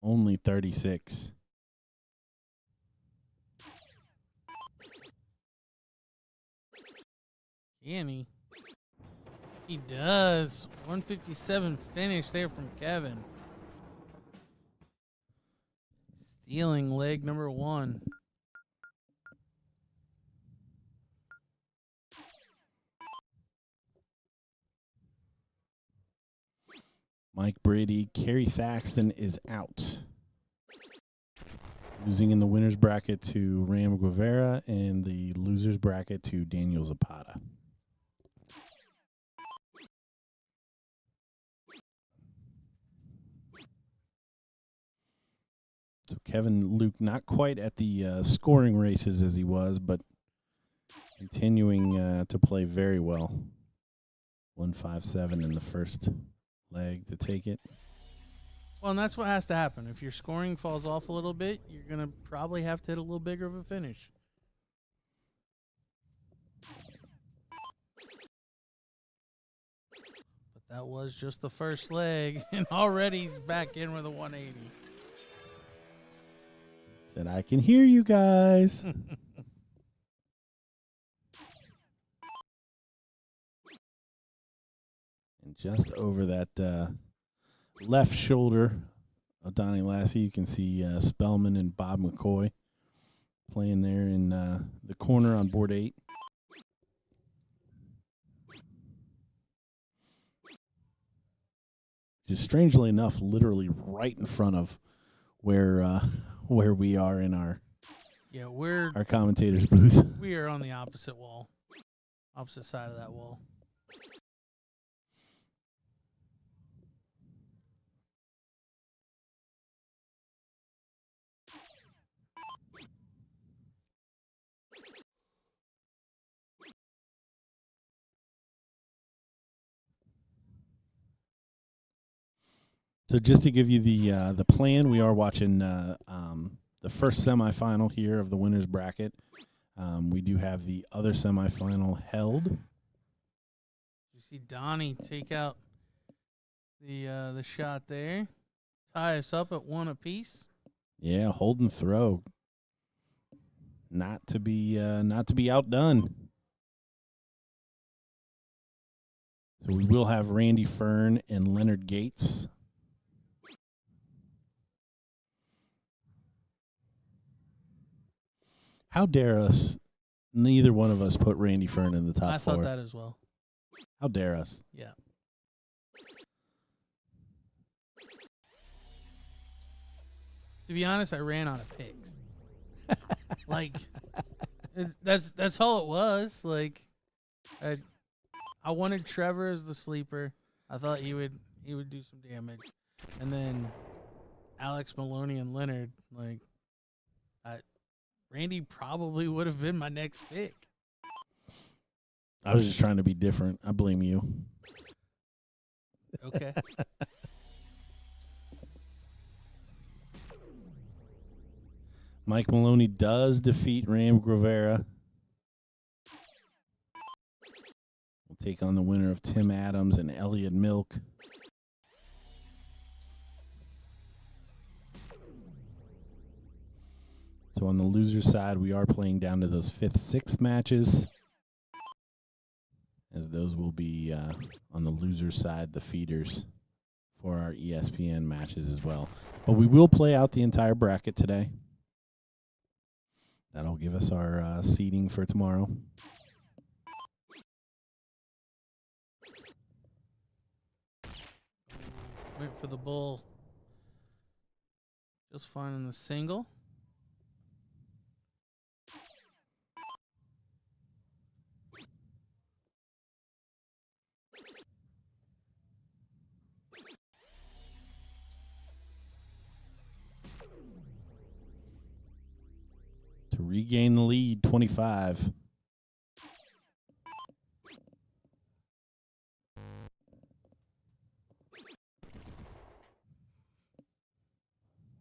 Only 36. Annie. He does. 157 finish there from Kevin. Stealing leg number 1. Mike Brady, Kerry Thaxton is out. Losing in the winner's bracket to Ram Guevara and the loser's bracket to Daniel Zapata. So Kevin Luke not quite at the scoring races as he was, but continuing to play very well. 157 in the first leg to take it. Well, and that's what has to happen. If your scoring falls off a little bit, you're going to probably have to hit a little bigger of a finish. But that was just the first leg, and already he's back in with a 180. Said, I can hear you guys. And just over that left shoulder of Donnie Lassie, you can see Spelman and Bob McCoy playing there in the corner on board 8. Just strangely enough, literally right in front of where we are in our commentator's booth. We are on the opposite wall, opposite side of that wall. So just to give you the plan, we are watching the first semifinal here of the winners bracket. We do have the other semifinal held. You see Donnie take out the shot there, tie us up at 1 apiece. Yeah, hold and throw. Not to be outdone. So we will have Randy Fern and Leonard Gates. How dare us? Neither one of us put Randy Fern in the top 4. I thought that as well. How dare us? Yeah. To be honest, I ran out of picks. Like, that's all it was. Like, I wanted Trevor as the sleeper. I thought he would do some damage, and then Alex, Maloney, and Leonard. Like, Randy probably would have been my next pick. I was just trying to be different. I blame you. Okay. Mike Maloney does defeat Ram Grovera. We'll take on the winner of Tim Adams and Elliot Milk. So on the loser side, we are playing down to those 5th, 6th matches, as those will be on the loser side, the feeders for our ESPN matches as well. But we will play out the entire bracket today. That'll give us our seeding for tomorrow. Went for the bull. Just finding the single. To regain the lead, 25.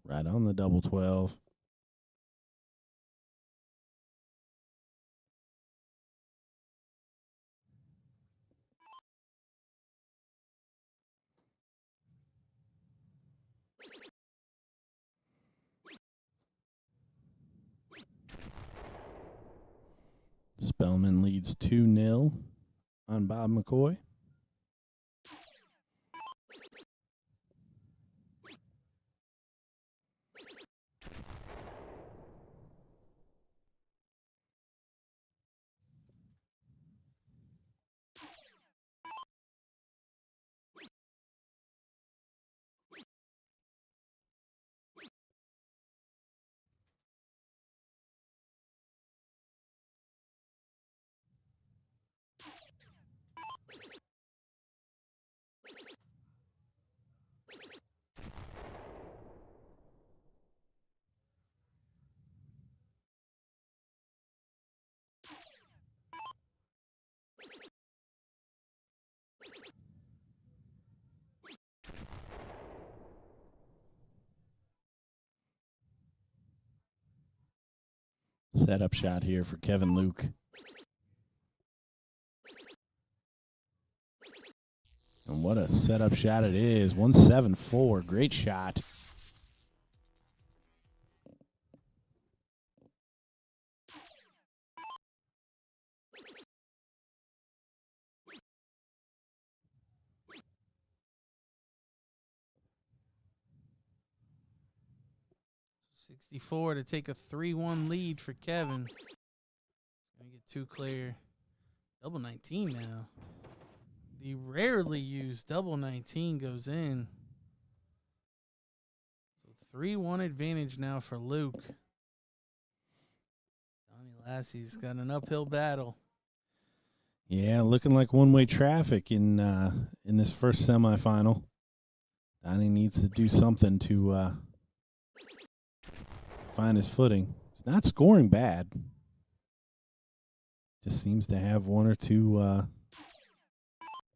Right on the double 12. Spelman leads 2-0 on Bob McCoy. Setup shot here for Kevin Luke. And what a setup shot it is. 174. Great shot. .64 to take a 3-1 lead for Kevin. Gonna get too clear. Double 19 now. The rarely used double 19 goes in. So 3-1 advantage now for Luke. Donnie Lassie's got an uphill battle. Yeah, looking like one-way traffic in this first semifinal. Donnie needs to do something to find his footing. He's not scoring bad. Just seems to have one or two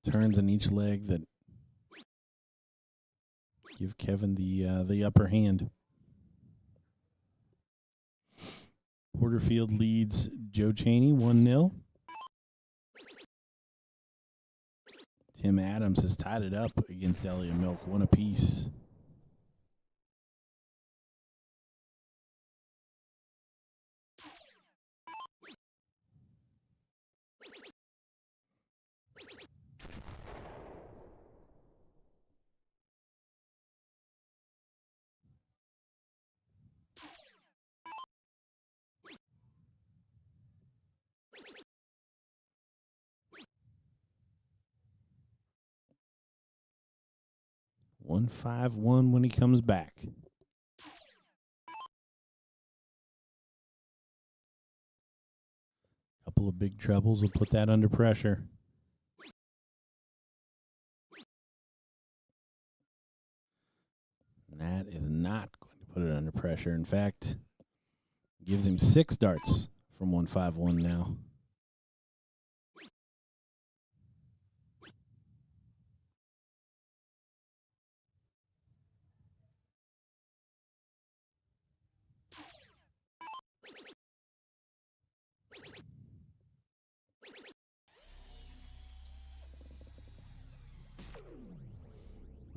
turns in each leg that Give Kevin the upper hand. Porterfield leads Joe Cheney 1-0. Tim Adams has tied it up against Elliot Milk, 1 apiece. One 5-1 when he comes back. Couple of big trebles will put that under pressure. And that is not going to put it under pressure. In fact, gives him 6 darts from 1-5-1 now.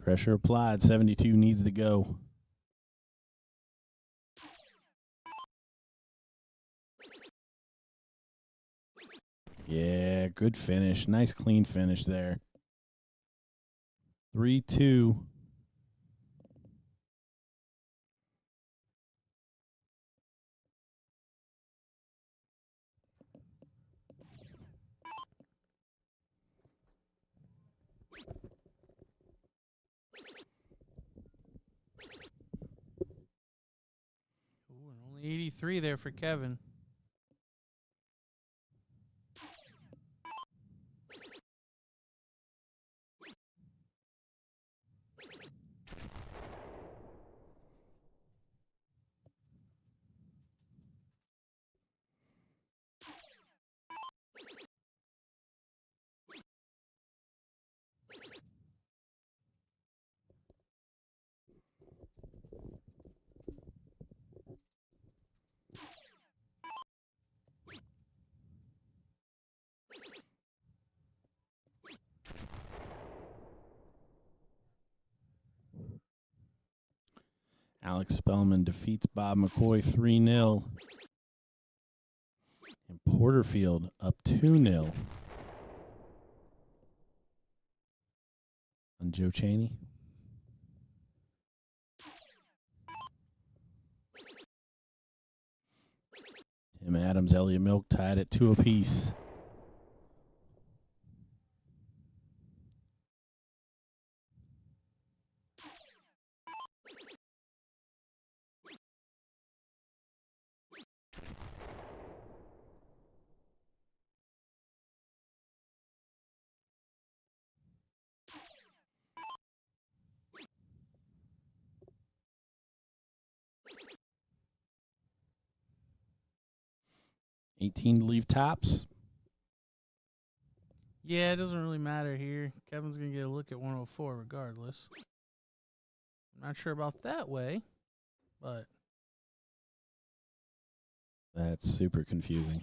Pressure applied. 72 needs to go. Yeah, good finish. Nice clean finish there. 3-2. Ooh, and only 83 there for Kevin. Alex Spelman defeats Bob McCoy 3-0. And Porterfield up 2-0 on Joe Cheney. Tim Adams, Elliot Milk tied at 2 apiece. $18 to leave tops. Yeah, it doesn't really matter here. Kevin's going to get a look at 104 regardless. I'm not sure about that way, but That's super confusing.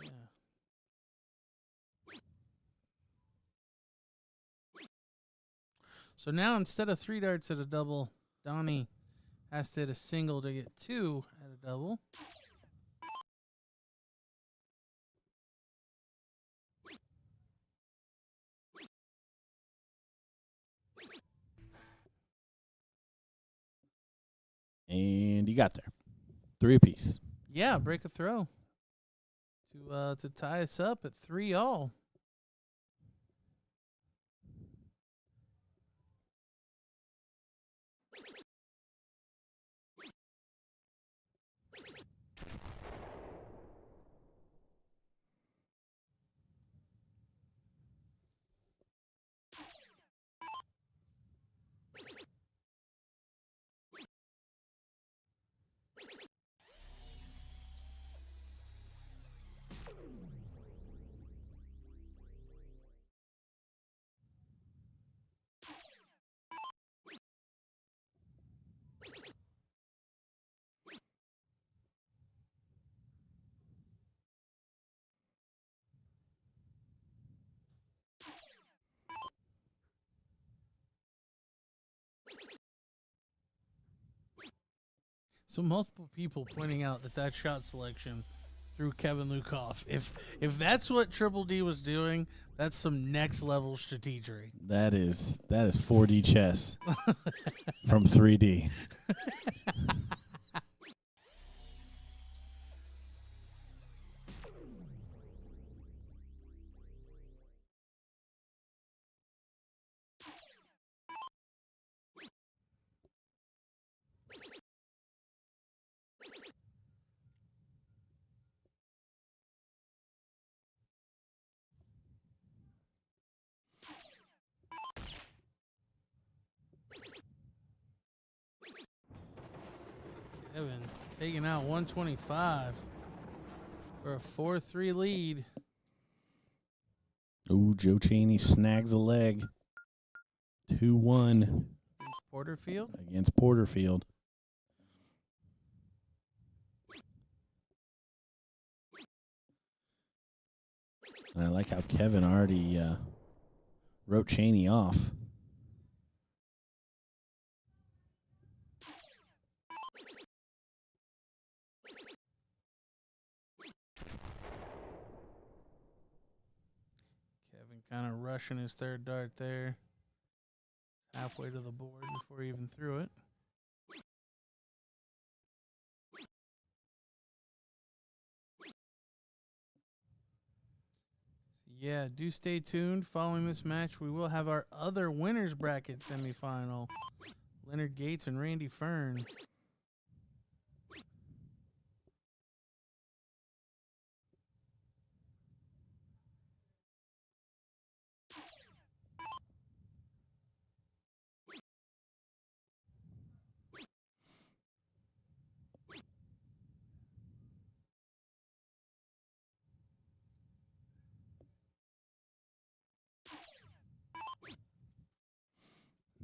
yeah. So now instead of 3 darts at a double, Donnie has to hit a single to get 2 at a double. And he got there. 3 apiece. Yeah, break a throw to tie us up at 3-all. So multiple people pointing out that shot selection threw Kevin Lukoff. If that's what Triple D was doing, that's some next level strategery. That is 4D chess from 3D. Kevin taking out 125 for a 4-3 lead. Ooh, Joe Cheney snags a leg. 2-1 Porterfield. against Porterfield. And I like how Kevin already wrote Cheney off. Kevin kind of rushing his third dart there. Halfway to the board before he even threw it. Yeah, do stay tuned. Following this match, we will have our other winners bracket semifinal. Leonard Gates and Randy Fern.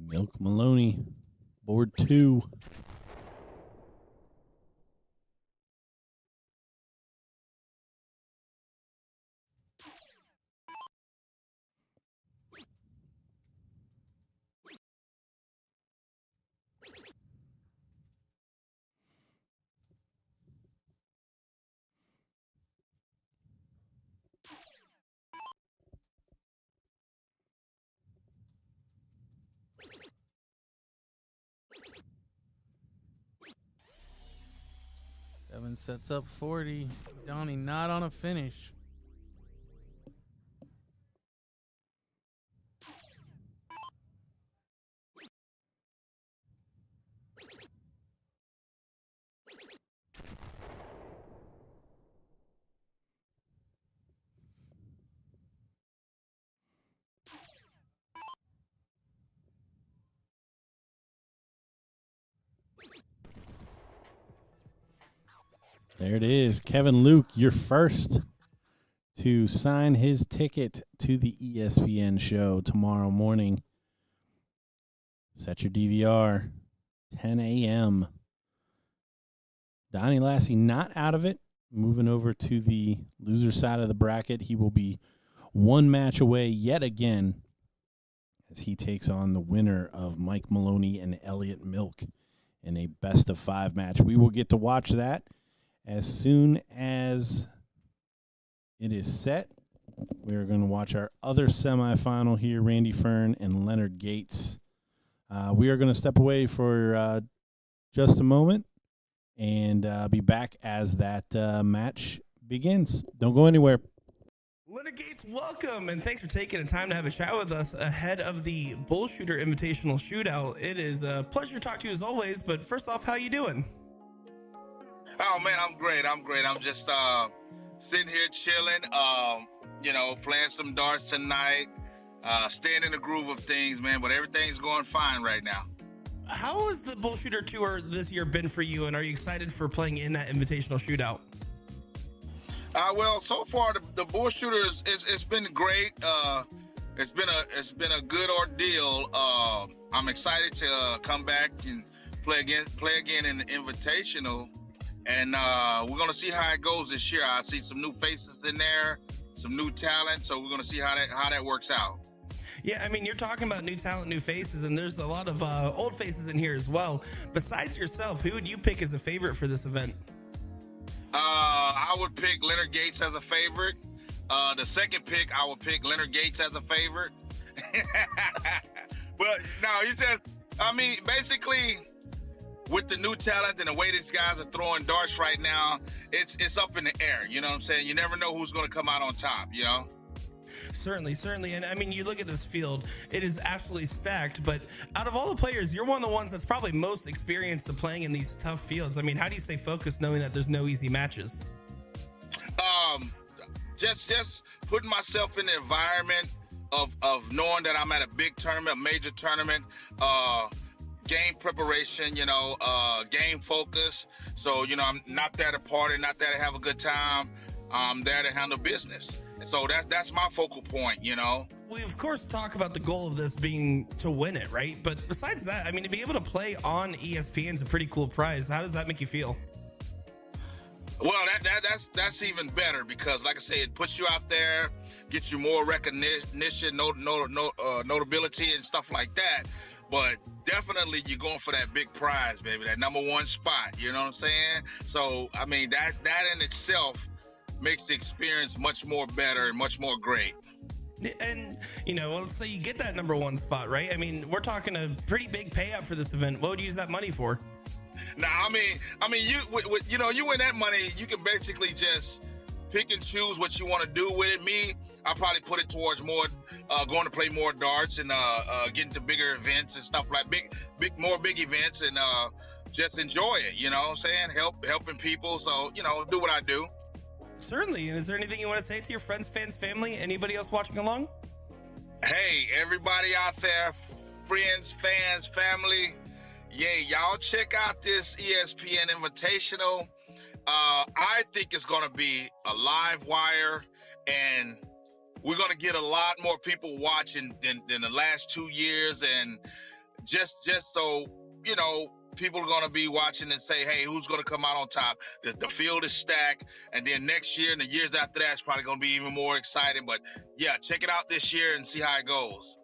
Milk Maloney, board 2. Kevin sets up 40. Donnie not on a finish. There it is. Kevin Luke, you're first to sign his ticket to the ESPN show tomorrow morning. Set your DVR, 10 a.m. Donnie Lassie not out of it. Moving over to the loser side of the bracket. He will be one match away yet again as he takes on the winner of Mike Maloney and Elliot Milk in a best-of-5 match. We will get to watch that as soon as it is set. We are going to watch our other semifinal here, Randy Fern and Leonard Gates. We are going to step away for just a moment and be back as that match begins. Don't go anywhere. Leonard Gates, welcome, and thanks for taking the time to have a chat with us ahead of the BullShooter Invitational Shootout. It is a pleasure to talk to you as always, but first off, how you doing? Oh man, I'm great. I'm just sitting here chilling, playing some darts tonight, staying in the groove of things, man, but everything's going fine right now. How has the BullShooter Tour this year been for you, and are you excited for playing in that Invitational Shootout? Well, so far the BullShooter it's been great. It's been a good ordeal. I'm excited to come back and play again in the Invitational. And we're going to see how it goes this year. I see some new faces in there, some new talent. So we're going to see how that works out. Yeah, I mean, you're talking about new talent, new faces, and there's a lot of old faces in here as well. Besides yourself, who would you pick as a favorite for this event? I would pick Leonard Gates as a favorite. The second pick, I would pick Leonard Gates as a favorite. But no, basically, with the new talent and the way these guys are throwing darts right now, it's up in the air. You know what I'm saying? You never know who's going to come out on top, you know? Certainly. And I mean, you look at this field, it is absolutely stacked, but out of all the players, you're one of the ones that's probably most experienced of playing in these tough fields. I mean, how do you stay focused knowing that there's no easy matches? Just putting myself in the environment of knowing that I'm at a big tournament, a major tournament, game preparation, game focus. So, I'm not there to party, not there to have a good time. I'm there to handle business. And so that's my focal point, We of course talk about the goal of this being to win it, right? But besides that, I mean, to be able to play on ESPN is a pretty cool prize. How does that make you feel? Well, that's even better because, like I said, it puts you out there, gets you more recognition, notability, and stuff like that. But definitely, you're going for that big prize, baby, that number one spot. You know what I'm saying? So, I mean, that in itself makes the experience much more better and much more great. And let's say you get that number one spot, right? I mean, we're talking a pretty big payout for this event. What would you use that money for? Now, I mean, you win that money, you can basically just pick and choose what you want to do with it. I'll probably put it towards more, going to play more darts and getting to bigger events and stuff like big events and just enjoy it. You know what I'm saying? Helping people. So, do what I do. Certainly. And is there anything you want to say to your friends, fans, family, anybody else watching along? Hey, everybody out there, friends, fans, family. Yeah, y'all check out this ESPN Invitational. I think it's going to be a live wire, and we're going to get a lot more people watching than the last 2 years. And just so, people are going to be watching and say, hey, who's going to come out on top? The field is stacked. And then next year and the years after that, it's probably going to be even more exciting. But, yeah, check it out this year and see how it goes.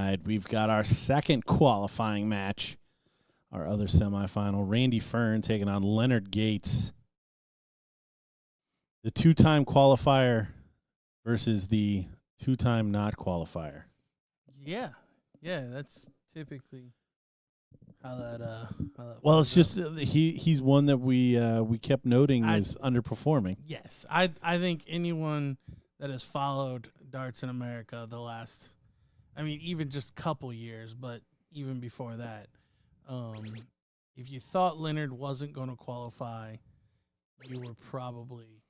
right, we've got our second qualifying match, our other semifinal. Randy Fern taking on Leonard Gates. The two-time qualifier versus the two-time not qualifier. Yeah, that's typically how that. Well, it's just he's one that we kept noting is underperforming. Yes, I think anyone that has followed darts in America the last, I mean, even just couple years, but even before that, if you thought Leonard wasn't going to qualify, you were probably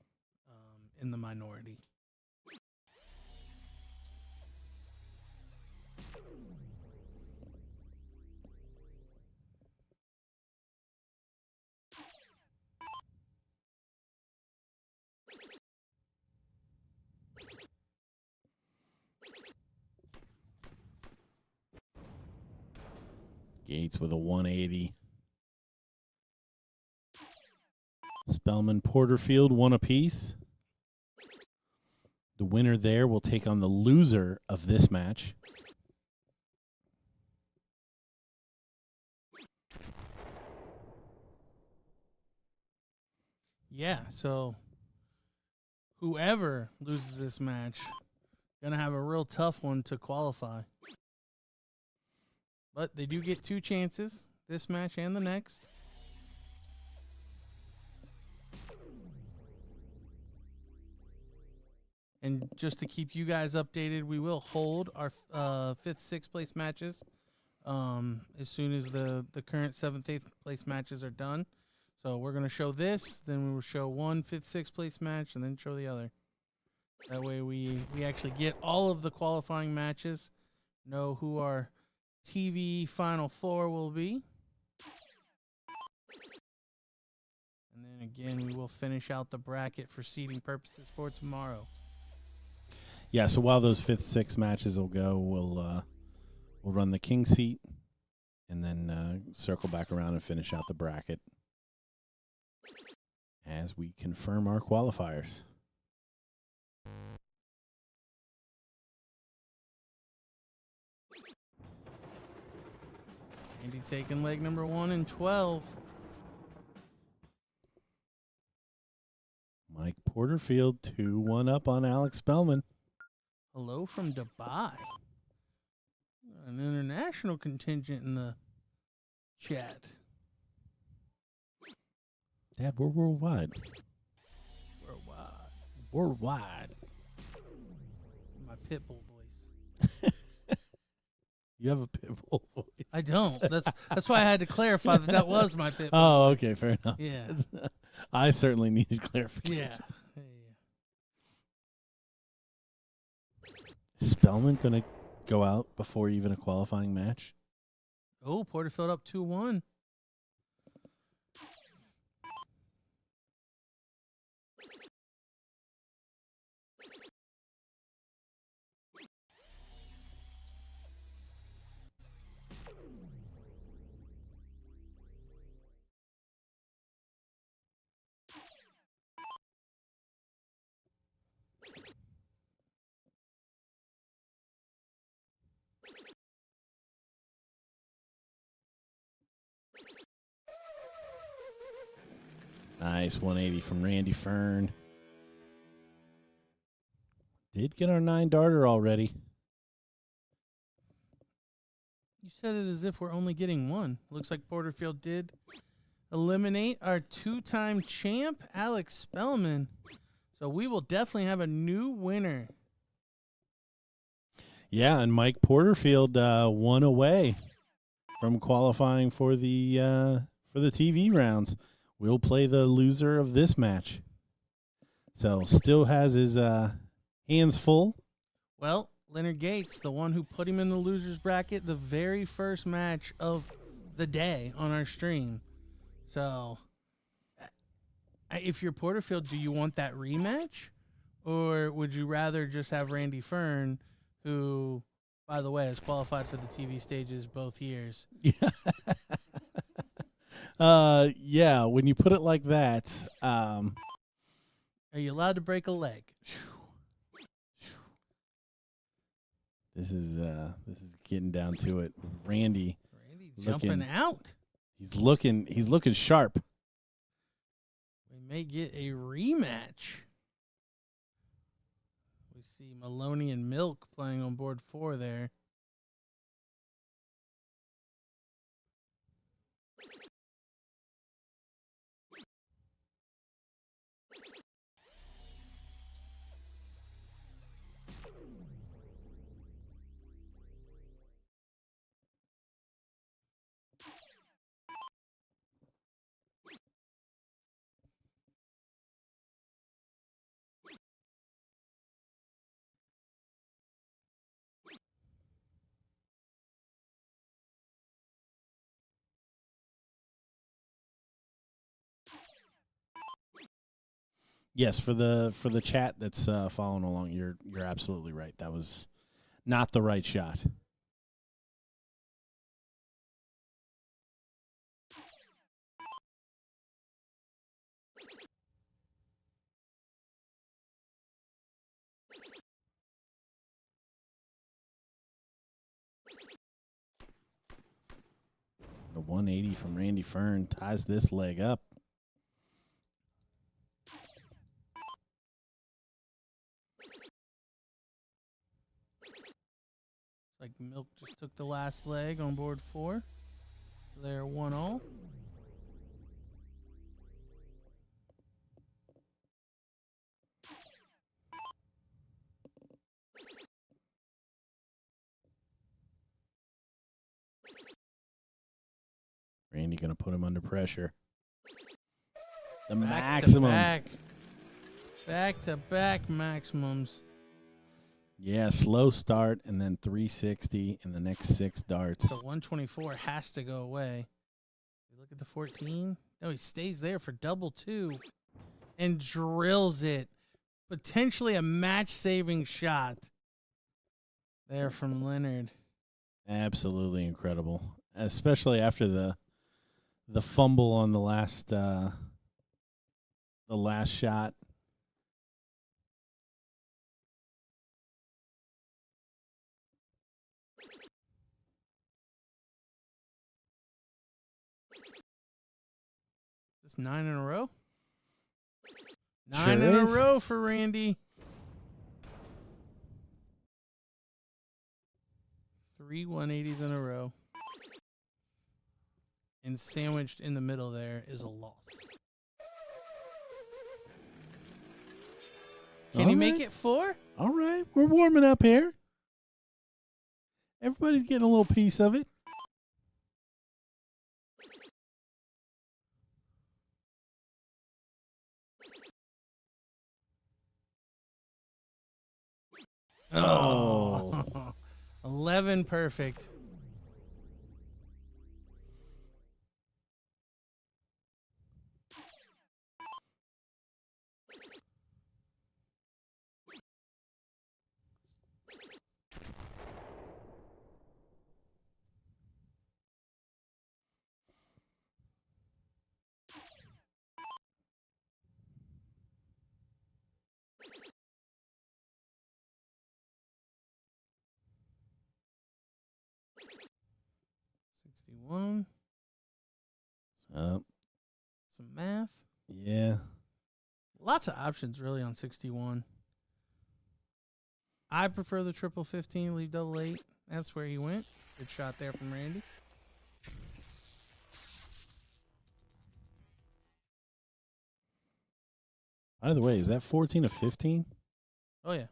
in the minority. Gates with a 180. Spelman, Porterfield, one apiece. The winner there will take on the loser of this match. Yeah, so whoever loses this match gonna have a real tough one to qualify. But they do get two chances, this match and the next. And just to keep you guys updated, we will hold our 5th, 6th place matches as soon as the current 7th, 8th place matches are done. So we're going to show this, then we will show 1 5th, 6th place match, and then show the other. That way we actually get all of the qualifying matches, know who our TV Final Four will be. And then again, we will finish out the bracket for seeding purposes for tomorrow. Yeah, so while those 5th, 6th matches will go, we'll run the king seat and then circle back around and finish out the bracket as we confirm our qualifiers. Andy taking leg number 1 and 12. Mike Porterfield 2-1 up on Alex Spelman. Hello from Dubai. An international contingent in the chat. Dad, we're worldwide. Worldwide. Worldwide. My Pitbull voice. You have a Pitbull voice. I don't. That's why I had to clarify that was my Pitbull. Oh, voice. okay, fair enough. Yeah. I certainly needed clarification. Yeah. Spelman going to go out before even a qualifying match? Oh, Porterfield up 2-1. Nice 180 from Randy Fern. Did get our 9 darter already. You said it as if we're only getting one. Looks like Porterfield did eliminate our 2-time champ, Alex Spelman. So we will definitely have a new winner. Yeah, and Mike Porterfield 1 away from qualifying for the TV rounds. We'll play the loser of this match. So still has his hands full. Well, Leonard Gates, the one who put him in the loser's bracket, the very first match of the day on our stream. So if you're Porterfield, do you want that rematch? Or would you rather just have Randy Fern, who, by the way, has qualified for the TV stages both years? Yeah, when you put it like that. Are you allowed to break a leg? This is getting down to it. Randy jumping out. He's looking sharp. We may get a rematch. We see Maloney and Milk playing on board 4 there. Yes, for the chat that's following along, you're absolutely right. That was not the right shot. The 180 from Randy Fern ties this leg up. Like Milk just took the last leg on board 4. So they're 1-all. Randy going to put him under pressure. The Back maximum. Back-to-back maximums. Yeah, slow start and then 360 in the next 6 darts. The 124 has to go away. You look at the 14. No, he stays there for double 2 and drills it. Potentially a match-saving shot there from Leonard. Absolutely incredible, especially after the fumble on the last shot. Just 9 in a row. Sure 9 in is. a row for Randy. 3 180s in a row. And sandwiched in the middle there is a loss. Can he make it 4? All right, we're warming up here. Everybody's getting a little piece of it. Oh. 11 perfect. One. Up. Some math. Yeah. Lots of options really on 61. I prefer the triple 15, leave double 8. That's where he went. Good shot there from Randy. By the way, is that 14 of 15? Oh, yeah.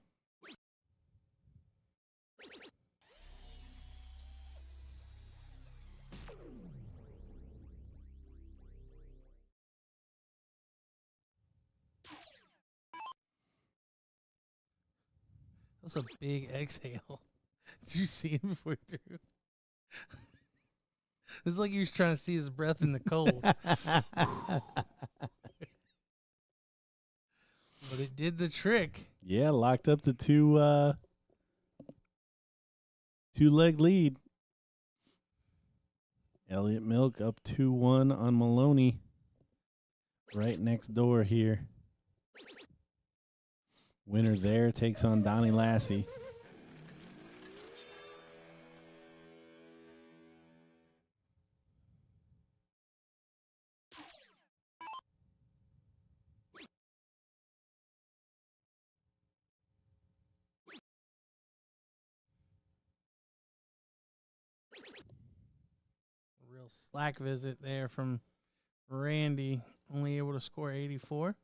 That was a big exhale. Did you see him before he threw? It's like he was trying to see his breath in the cold. But it did the trick. Yeah, locked up the two-leg lead. Elliot Milk up 2-1 on Maloney. Right next door here. Winner there takes on Donnie Lassie. Little slack visit there from Randy, only able to score 84.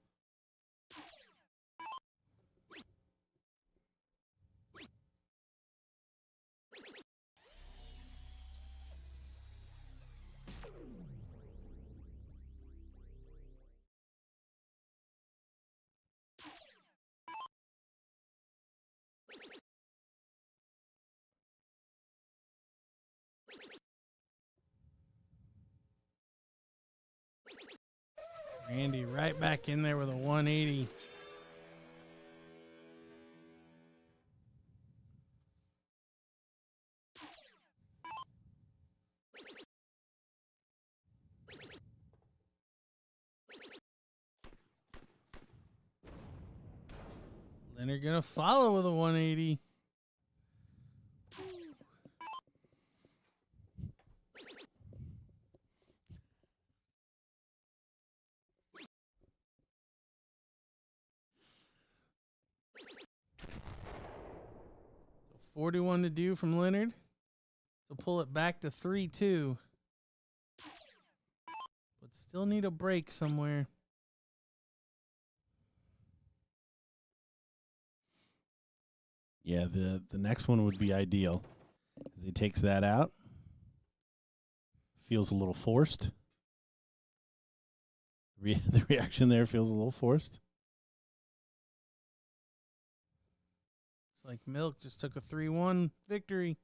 Randy right back in there with a 180. Leonard gonna follow with a 180. So 41 to do from Leonard. So pull it back to 3-2. But still need a break somewhere. Yeah, the next one would be ideal. As he takes that out. Feels a little forced. The reaction there feels a little forced. It's like Milk just took a 3-1 victory.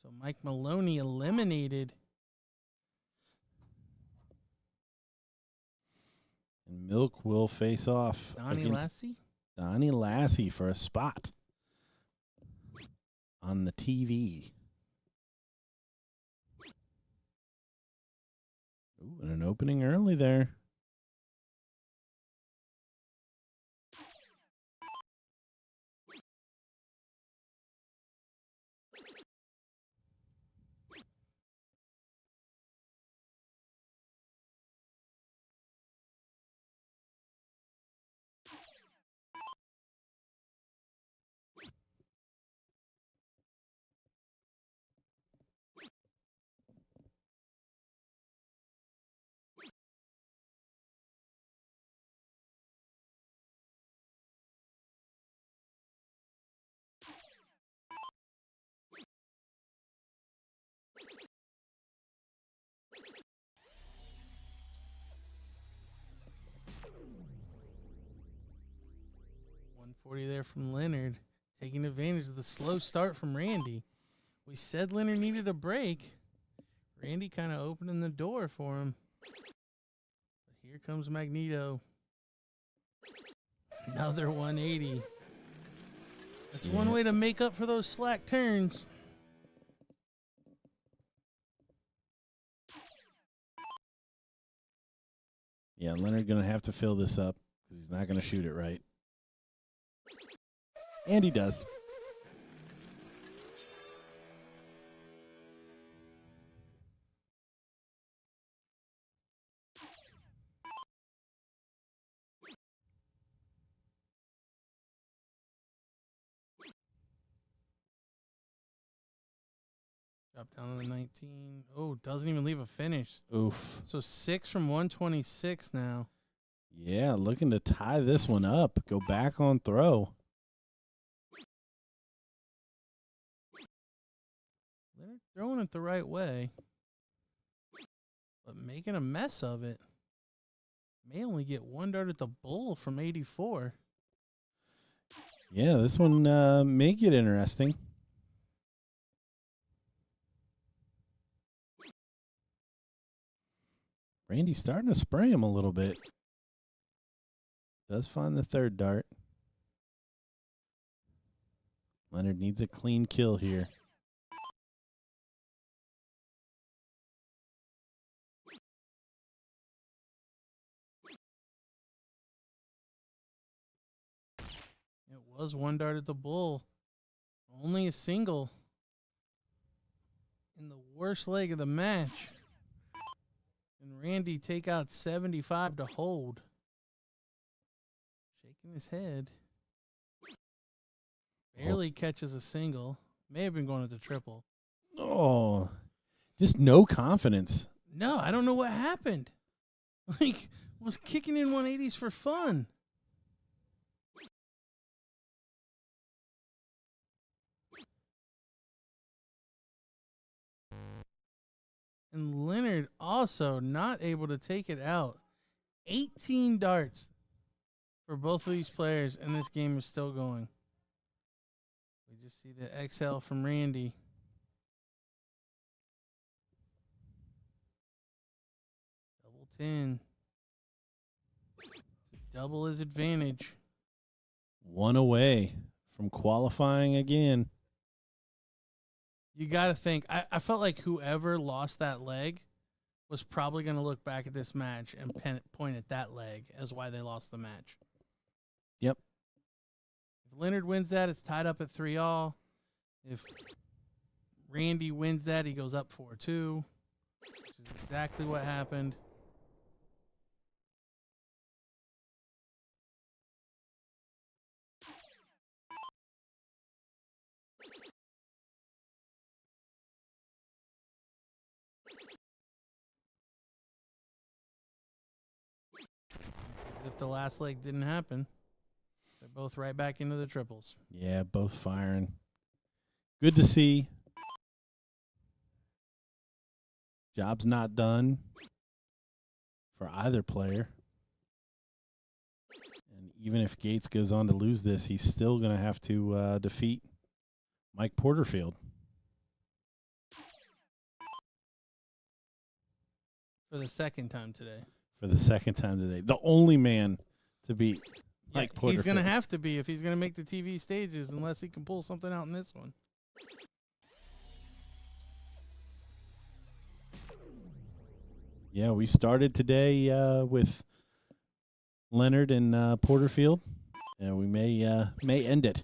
So Mike Maloney eliminated. And Milk will face off Donnie against Lassie? Donnie Lassie for a spot on the TV. Ooh, and an opening early there. .140 there from Leonard, taking advantage of the slow start from Randy. We said Leonard needed a break. Randy kind of opening the door for him. But here comes Magneto. Another 180. That's one way to make up for those slack turns. Yeah, Leonard going to have to fill this up because he's not going to shoot it right. And he does. Drop down to the 19. Oh, doesn't even leave a finish. Oof. So 6 from 126 now. Yeah, looking to tie this one up. Go back on throw. Leonard throwing it the right way, but making a mess of it. May only get one dart at the bull from 84. Yeah, this one may get interesting. Randy's starting to spray him a little bit. Does find the third dart. Leonard needs a clean kill here. It was one dart at the bull. Only a single in the worst leg of the match. And Randy take out 75 to hold. Shaking his head. Barely catches a single. May have been going to the triple. Oh, Oh, just no confidence. No, I don't know what happened. Like, was kicking in 180s for fun. And Leonard also not able to take it out. 18 darts for both of these players, and this game is still going. We just see the exhale from Randy. Double 10. To double his advantage. One away from qualifying again. You got to think. I felt like whoever lost that leg was probably going to look back at this match and point at that leg as why they lost the match. Yep. If Leonard wins that, it's tied up at 3-all. If Randy wins that, he goes up 4-2, which is exactly what happened. It's as if the last leg didn't happen. They're both right back into the triples. Yeah, both firing. Good to see. Job's not done for either player. And even if Gates goes on to lose this, he's still going to have to defeat Mike Porterfield. For the second time today. For the second time today. The only man to beat Mike Porterfield. He's going to have to be if he's going to make the TV stages, unless he can pull something out in this one. Yeah, we started today with Leonard and Porterfield, and we may end it.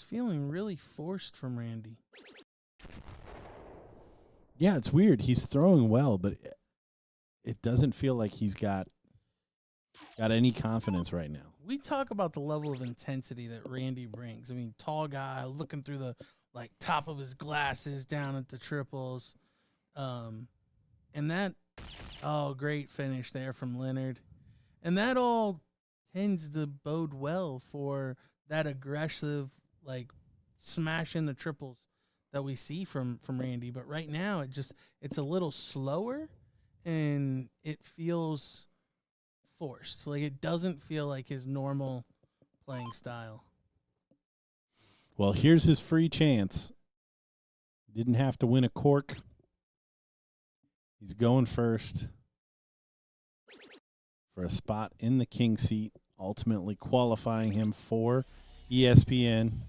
Feeling really forced from Randy. Yeah, it's weird. He's throwing well, but it doesn't feel like he's got any confidence right now. We talk about the level of intensity that Randy brings. I mean, tall guy looking through the top of his glasses down at the triples. And that great finish there from Leonard. And that all tends to bode well for that aggressive smashing the triples that we see from Randy. But right now it's a little slower and it feels forced. It doesn't feel like his normal playing style. Well, here's his free chance. Didn't have to win a cork. He's going first for a spot in the king seat, ultimately qualifying him for ESPN.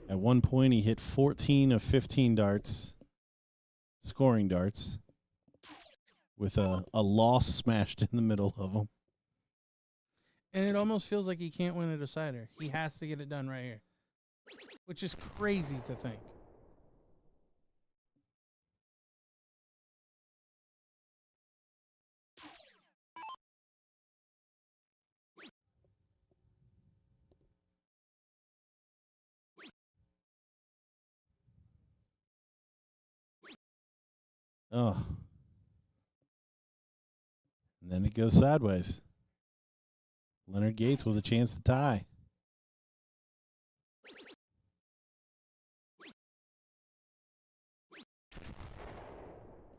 At one point, he hit 14 of 15 darts, scoring darts, with a loss smashed in the middle of them. And it almost feels like he can't win a decider. He has to get it done right here, which is crazy to think. Oh. And then it goes sideways. Leonard Gates with a chance to tie.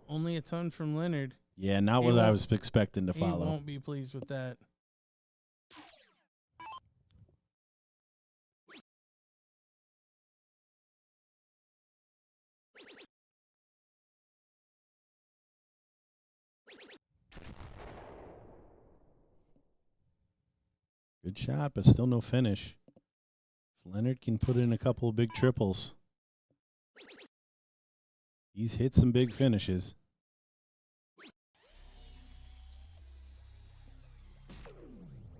Only a ton from Leonard. Yeah, not what I was expecting to follow. He won't be pleased with that. Good shot, but still no finish. If Leonard can put in a couple of big triples, he's hit some big finishes.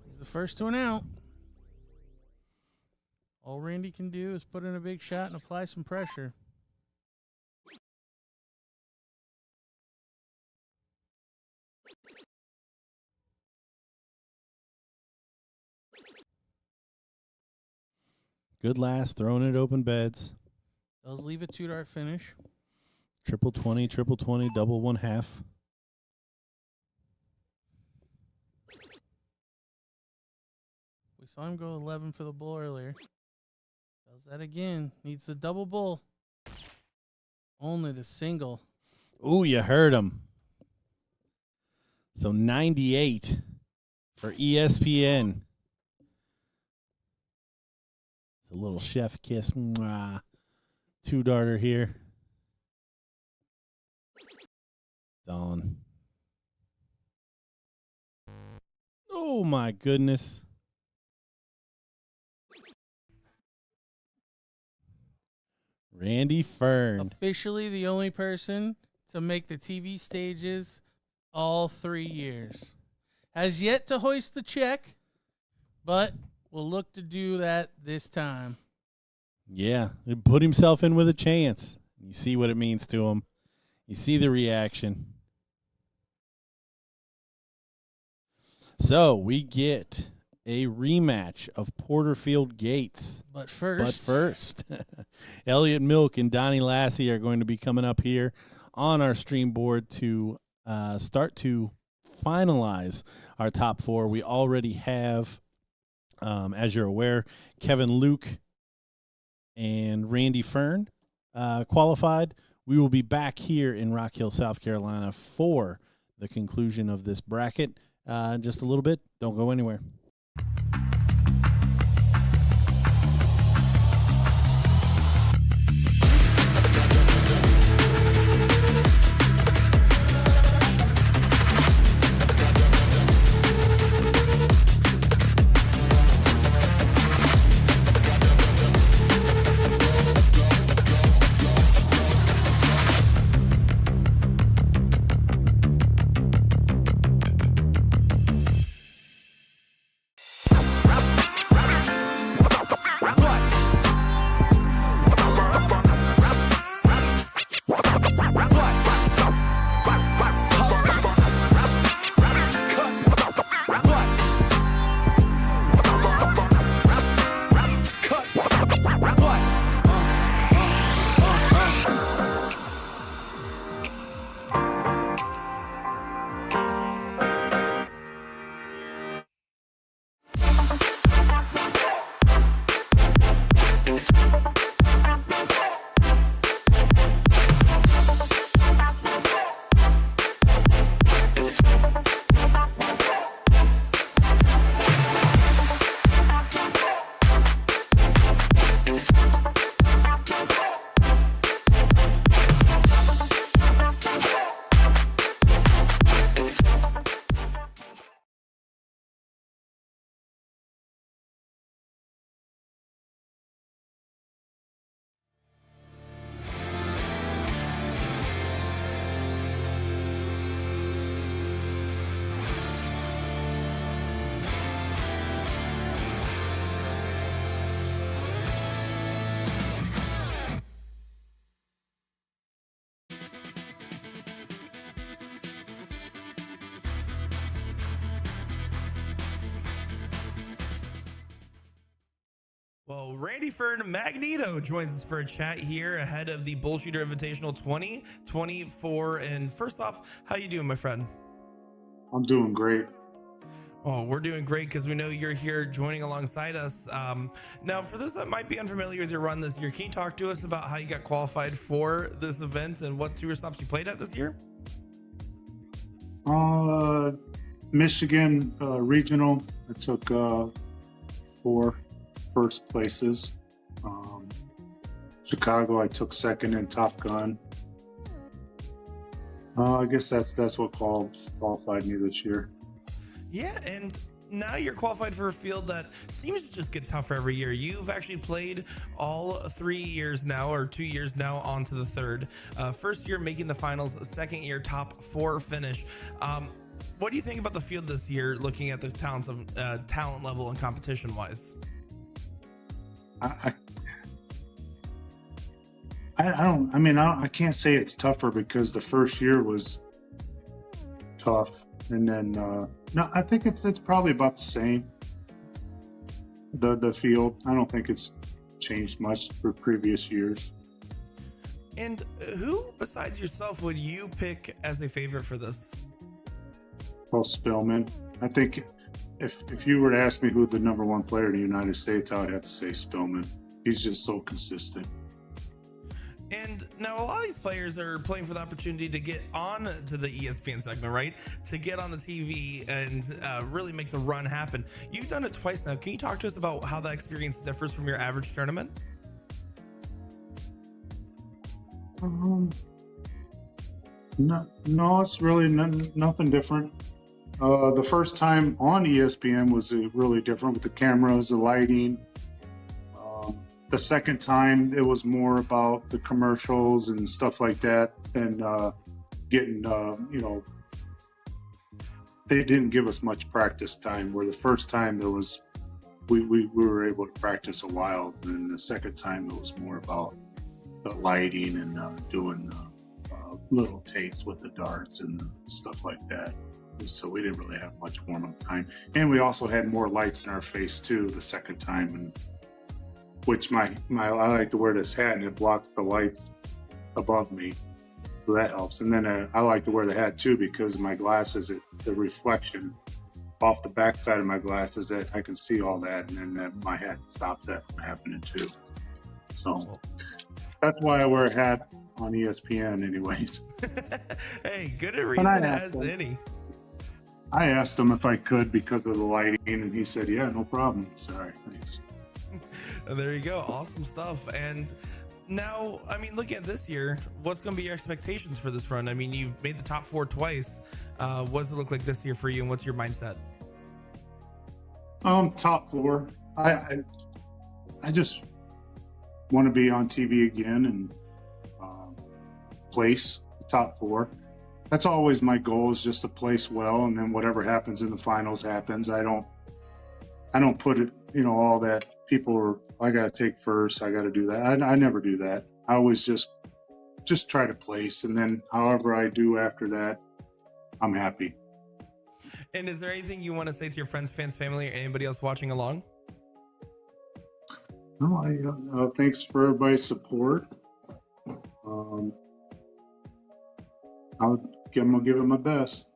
He's the first to an out. All Randy can do is put in a big shot and apply some pressure. Good last, throwing it open beds. Does leave a 2-dart finish. Triple 20, double 1/2. We saw him go 11 for the bull earlier. Does that again. Needs the double bull. Only the single. Ooh, you heard him. So 98 for ESPN. It's a little chef kiss. Mwah. 2-darter here. Dawn. Oh, my goodness. Randy Fern. Officially the only person to make the TV stages all 3 years. Has yet to hoist the check, but will look to do that this time. Yeah, he put himself in with a chance. You see what it means to him. You see the reaction. So we get a rematch of Porterfield Gates. But first, Elliot Milk and Donnie Lassie are going to be coming up here on our stream board to start to finalize our top 4. We already have, as you're aware, Kevin Luke and Randy Fern qualified. We will be back here in Rock Hill, South Carolina for the conclusion of this bracket in just a little bit. Don't go anywhere. Well, Randy Fern Magneto joins us for a chat here ahead of the BullShooter Invitational 2024. And first off, how you doing, my friend? I'm doing great. Oh, we're doing great because we know you're here joining alongside us. Now, for those that might be unfamiliar with your run this year, can you talk to us about how you got qualified for this event and what tour stops you played at this year? Michigan regional. I took 4 first places. Chicago, I took second in Top Gun. I guess that's what qualified me this year. Yeah, and now you're qualified for a field that seems to just get tougher every year. You've actually played all 3 years now, or 2 years now, on to the third. First year making the finals, second year top 4 finish. what do you think about the field this year, looking at the talent level and competition wise? I don't. I mean, I can't say it's tougher because the first year was tough, and then no, I think it's probably about the same. The field, I don't think it's changed much for previous years. And who besides yourself would you pick as a favorite for this? Well, Spelman. I think if you were to ask me who the number one player in the United States, I would have to say Spelman. He's just so consistent. And now a lot of these players are playing for the opportunity to get on to the ESPN segment, right? To get on the TV and really make the run happen. You've done it twice now. Can you talk to us about how that experience differs from your average tournament? No, it's really nothing different. The first time on ESPN was really different with the cameras, the lighting. The second time, it was more about the commercials and stuff like that, and getting, they didn't give us much practice time. Where the first time we were able to practice a while, and the second time it was more about the lighting and doing little takes with the darts and stuff like that. So we didn't really have much warm-up time, and we also had more lights in our face too the second time, and which I like to wear this hat and it blocks the lights above me, so that helps. And then I like to wear the hat too because of my glasses, the reflection off the backside of my glasses, that I can see all that, and then my hat stops that from happening too. So that's why I wear a hat on ESPN anyways. Hey, good a reason as any. I asked him if I could because of the lighting, and he said, yeah, no problem. Sorry, thanks. There you go. Awesome stuff. And now, I mean, looking at this year, what's going to be your expectations for this run? I mean, you've made the top 4 twice. What does it look like this year for you, and what's your mindset? Top 4. I just want to be on TV again and place the top 4. That's always my goal, is just to place well, and then whatever happens in the finals happens. I don't put it, all that people are, I got to take first, I got to do that. I never do that. I always just try to place, and then however I do after that, I'm happy. And is there anything you want to say to your friends, fans, family, or anybody else watching along? No, thanks for everybody's support. I'll give it my best.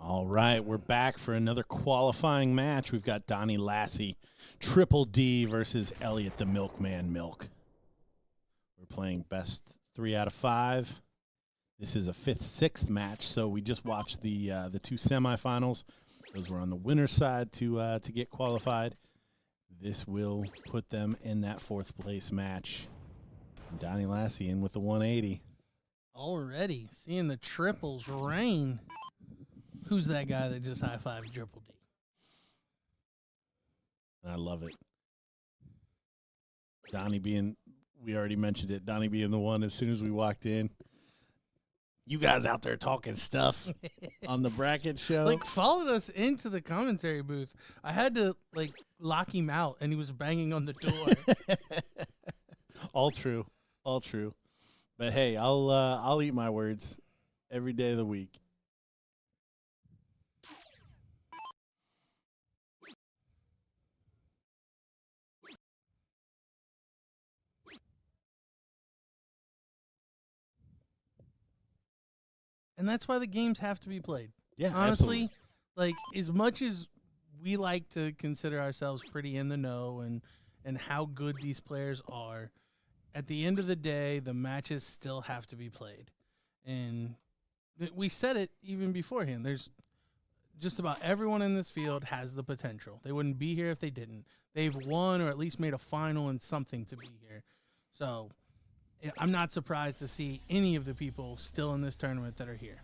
All right, we're back for another qualifying match. We've got Donnie Lassie, Triple D versus Elliot the Milkman Milk. We're playing best 3 out of 5. This is a 5th, 6th match, so we just watched the 2 semifinals. Those were on the winner's side to get qualified. this will put them in that 4th place match. Donnie Lassie in with the 180. Already seeing the triples reign. Who's that guy that just high-fived Triple D? I love it. Donnie being, we already mentioned it, Donnie being the one as soon as we walked in. You guys out there talking stuff on the bracket show. Like, followed us into the commentary booth. I had to, like, lock him out, and he was banging on the door. All true. All true. But, hey, I'll eat my words every day of the week. And that's why the games have to be played. Yeah, honestly, absolutely. like, as much as we like to consider ourselves pretty in the know and how good these players are, at the end of the day, the matches still have to be played. And we said it even beforehand. There's just about everyone in this field has the potential. They wouldn't be here if they didn't. They've won or at least made a final and something to be here. So I'm not surprised to see any of the people still in this tournament that are here.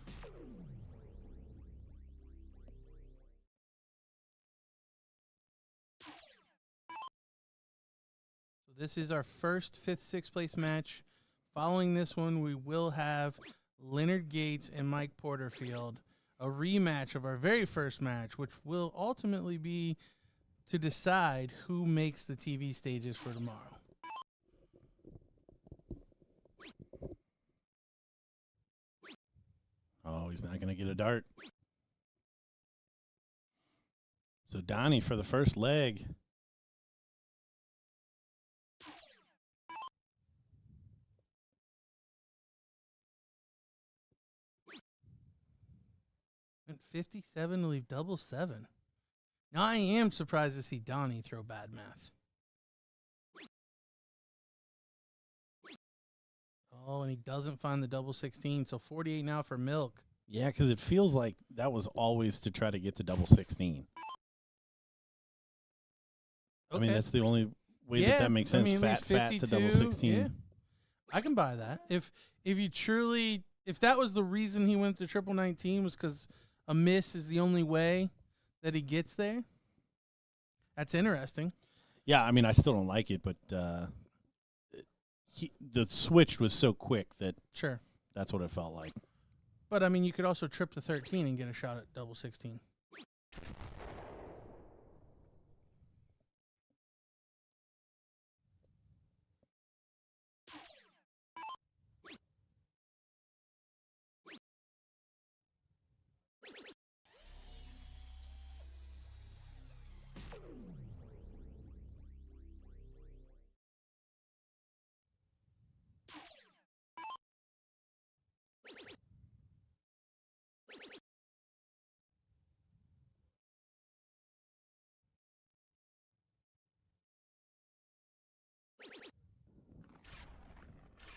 So this is our first 5th, 6th place match. Following this one, we will have Leonard Gates and Mike Porterfield, a rematch of our very first match, which will ultimately be to decide who makes the TV stages for tomorrow. Oh, he's not going to get a dart. So Donnie for the first leg. Went 57 to leave double 7. Now I am surprised to see Donnie throw bad math. Oh, and he doesn't find the double 16, so 48 now for Milk. Yeah, because it feels like that was always to try to get to double 16. Okay. I mean, that's the only way that makes sense. I mean, fat to double 16. Yeah. I can buy that. If you truly, if that was the reason he went to triple 19 was because a miss is the only way that he gets there, that's interesting. Yeah, I mean, I still don't like it, but the switch was so quick that Sure. that's what it felt like. But, I mean, you could also trip to 13 and get a shot at double 16.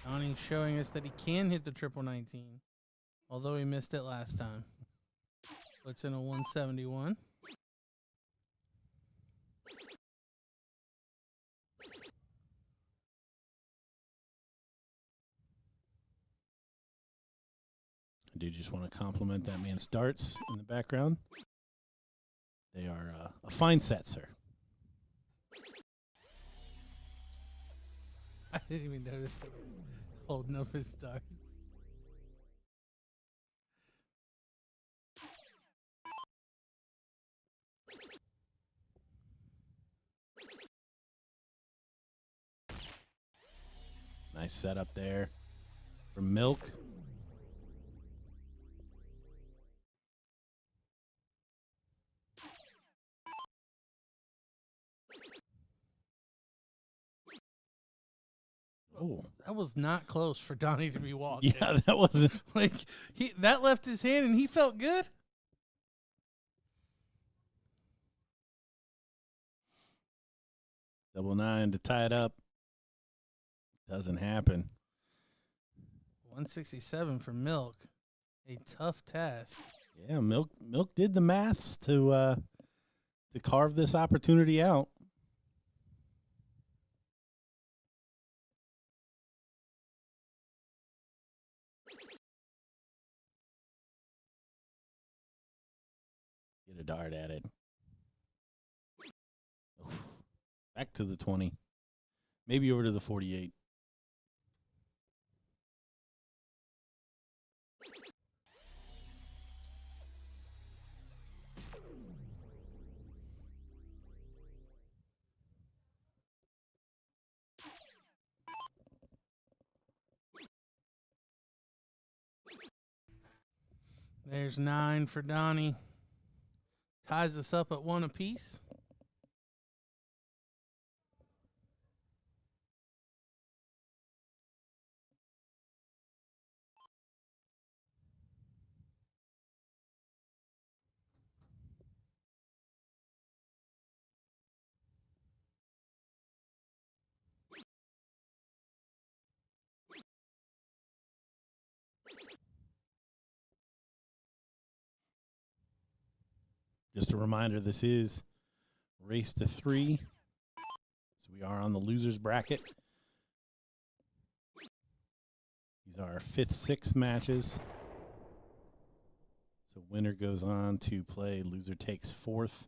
Donnie showing us that he can hit the triple 19, although he missed it last time. Puts in a 171. I do just want to compliment that man's darts in the background. They are a fine set, sir. I didn't even notice that holding up his darts. Nice setup there from Milk. Oh, That was not close for Donnie to be walking. yeah, that wasn't. Like, that left his hand and he felt good. Double 9 to tie it up. Doesn't happen. 167 for Milk. A tough task. Yeah, Milk did the maths to carve this opportunity out. Get a dart added. Oof. Back to the 20. Maybe over to the 48. There's 9 for Donnie. Ties us up at 1 apiece. Just a reminder, this is race to 3. So we are on the losers bracket. These are our 5th, 6th matches. So winner goes on to play, loser takes 4th.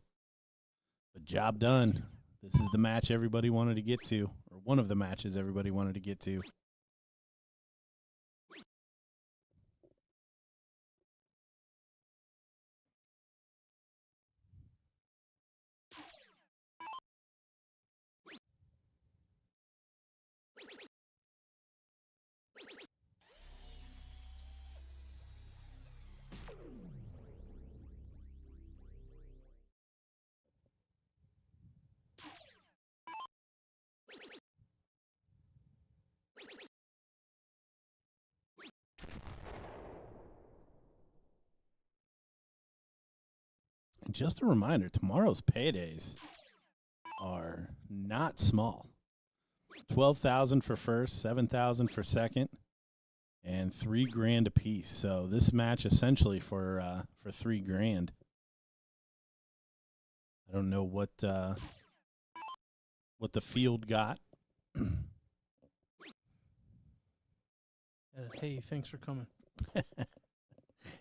But job done. This is the match everybody wanted to get to, or one of the matches everybody wanted to get to. And just a reminder, tomorrow's paydays are not small. 12,000 for first, 7,000 for second, and $3,000 apiece. So this match essentially for $3,000. I don't know what the field got. Hey, thanks for coming.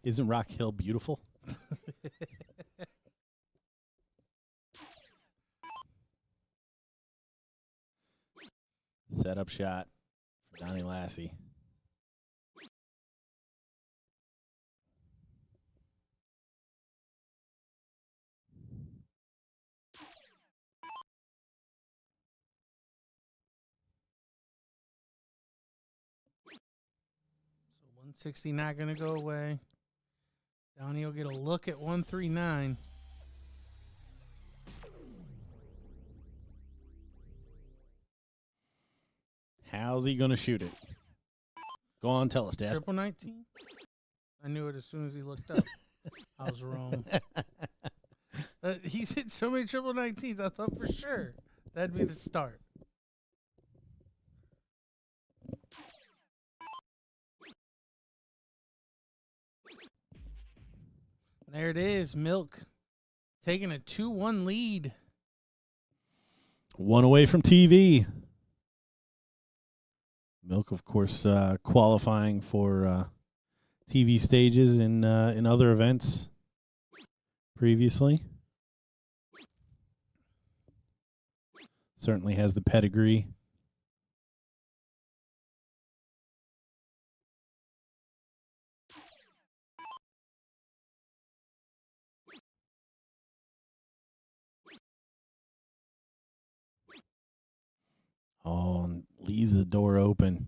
Isn't Rock Hill beautiful? Setup shot for Donnie Lassie. So 160 not going to go away. Donnie will get a look at 139. How's he going to shoot it? Go on, tell us, Dad. Triple 19? I knew it as soon as he looked up. I was wrong. He's hit so many triple 19s, I thought for sure that'd be the start. There it is, Milk taking a 2-1 lead. One away from TV. Milk, of course, qualifying for TV stages in other events previously. Certainly has the pedigree. Oh, and leaves the door open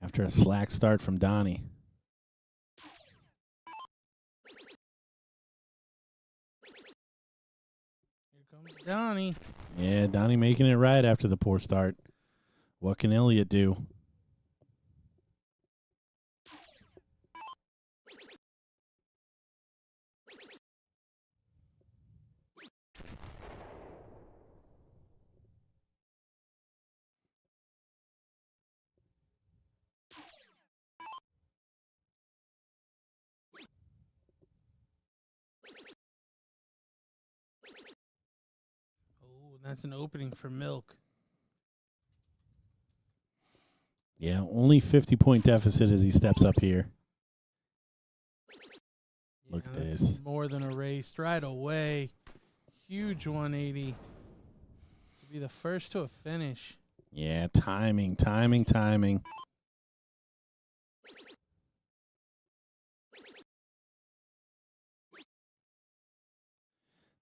after a slack start from Donnie. Here comes Donnie. Yeah, Donnie making it right after the poor start. What can Elliot do? Oh, that's an opening for Milk. Yeah, only 50-point deficit as he steps up here. Look at That's this. more than a race right away. Huge 180 to be the first to a finish. Yeah, timing.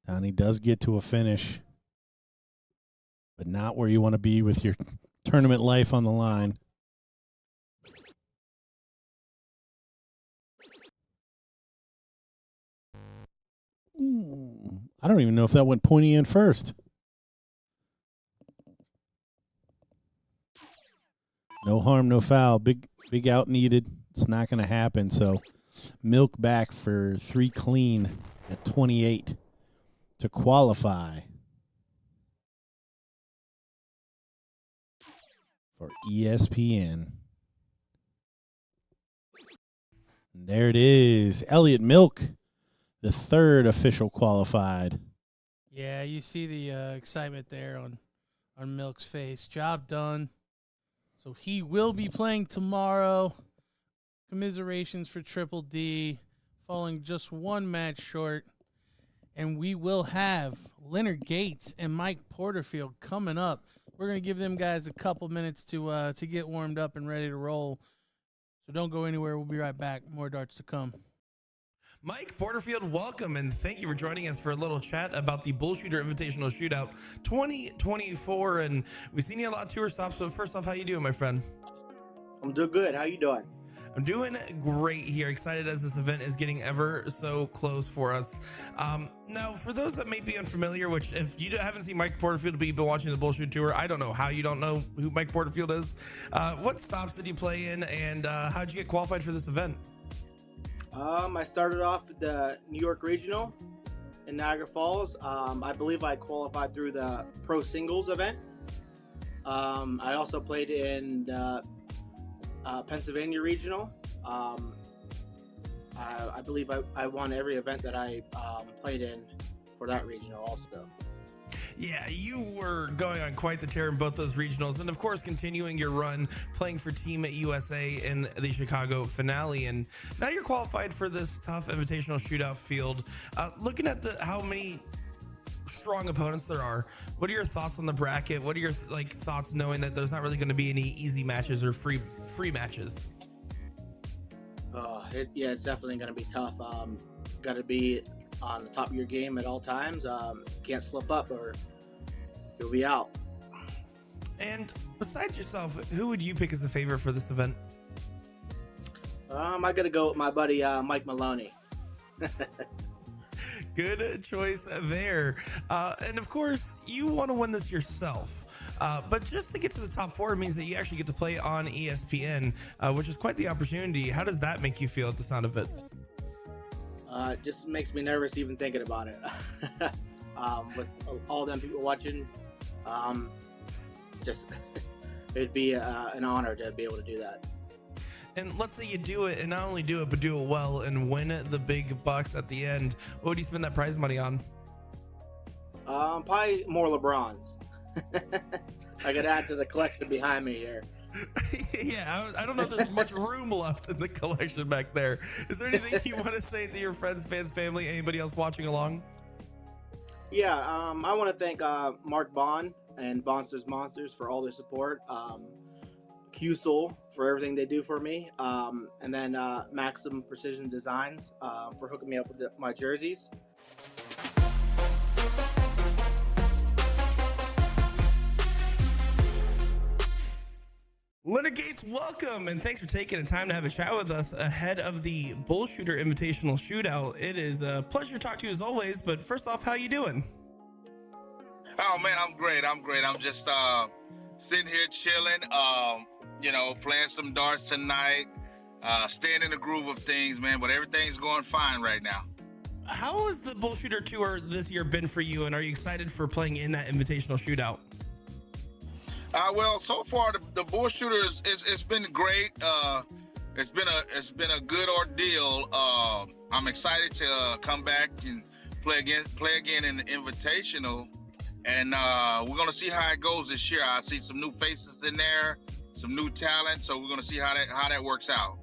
Donnie does get to a finish, but not where you want to be with your tournament life on the line. Ooh, I don't even know if that went pointy in first. No harm, no foul. Big out needed. It's not going to happen. So Milk back for 3 clean at 28 to qualify for ESPN. And there it is. Elliot Milk, the 3rd official qualified. Yeah, you see the excitement there on Milk's face. Job done. So he will be playing tomorrow. Commiserations for Triple D, falling just 1 match short. And we will have Leonard Gates and Mike Porterfield coming up. We're going to give them guys a couple minutes to get warmed up and ready to roll. So don't go anywhere. We'll be right back. More darts to come. Mike Porterfield, welcome, and thank you for joining us for a little chat about the BullShooter Invitational Shootout 2024. And we've seen you a lot of tour stops, but first off, how you doing, my friend? I'm doing good. How you doing? I'm doing great here. Excited as this event is getting ever so close for us. Now, for those that may be unfamiliar, which if you haven't seen Mike Porterfield, but you've been watching the BullShooter Tour, I don't know how you don't know who Mike Porterfield is. What stops did you play in, and how'd you get qualified for this event? I started off at the New York Regional in Niagara Falls. I believe I qualified through the Pro Singles event. I also played in the Pennsylvania Regional. I believe I won every event that I played in for that regional also. Yeah, you were going on quite the tear in both those regionals, and of course continuing your run playing for Team USA in the Chicago finale, and now you're qualified for this tough invitational shootout field. Looking at how many strong opponents there are, what are your thoughts on the bracket? What are your thoughts knowing that there's not really going to be any easy matches or free matches? It's definitely going to be tough. Got to be on the top of your game at all times. Can't slip up or you'll be out. And besides yourself, who would you pick as a favorite for this event? I got to go with my buddy Mike Maloney. Good choice there. And of course, you want to win this yourself. But just to get to the top 4 means that you actually get to play on ESPN, which is quite the opportunity. How does that make you feel at the sound of it? It just makes me nervous even thinking about it. With all them people watching, it'd be an honor to be able to do that. And let's say you do it, and not only do it, but do it well and win the big bucks at the end. What would you spend that prize money on? Probably more LeBrons. I could add to the collection behind me here. Yeah, I don't know if there's much room left in the collection back there. Is there anything you want to say to your friends, fans, family, anybody else watching along? Yeah, I want to thank Mark Bond and Monsters for all their support. QSoul for everything they do for me. And then Maxim Precision Designs for hooking me up with my jerseys. Leonard Gates, welcome, and thanks for taking the time to have a chat with us ahead of the BullShooter Invitational Shootout. It is a pleasure to talk to you as always, but first off, how you doing? Oh man, I'm great. I'm just sitting here chilling, playing some darts tonight, staying in the groove of things, man, but everything's going fine right now. How has the BullShooter Tour this year been for you, and are you excited for playing in that Invitational Shootout? Well, so far the BullShooter it's been great. It's been a good ordeal. I'm excited to come back and play again in the Invitational, and we're gonna see how it goes this year. I see some new faces in there, some new talent, so we're gonna see how that works out.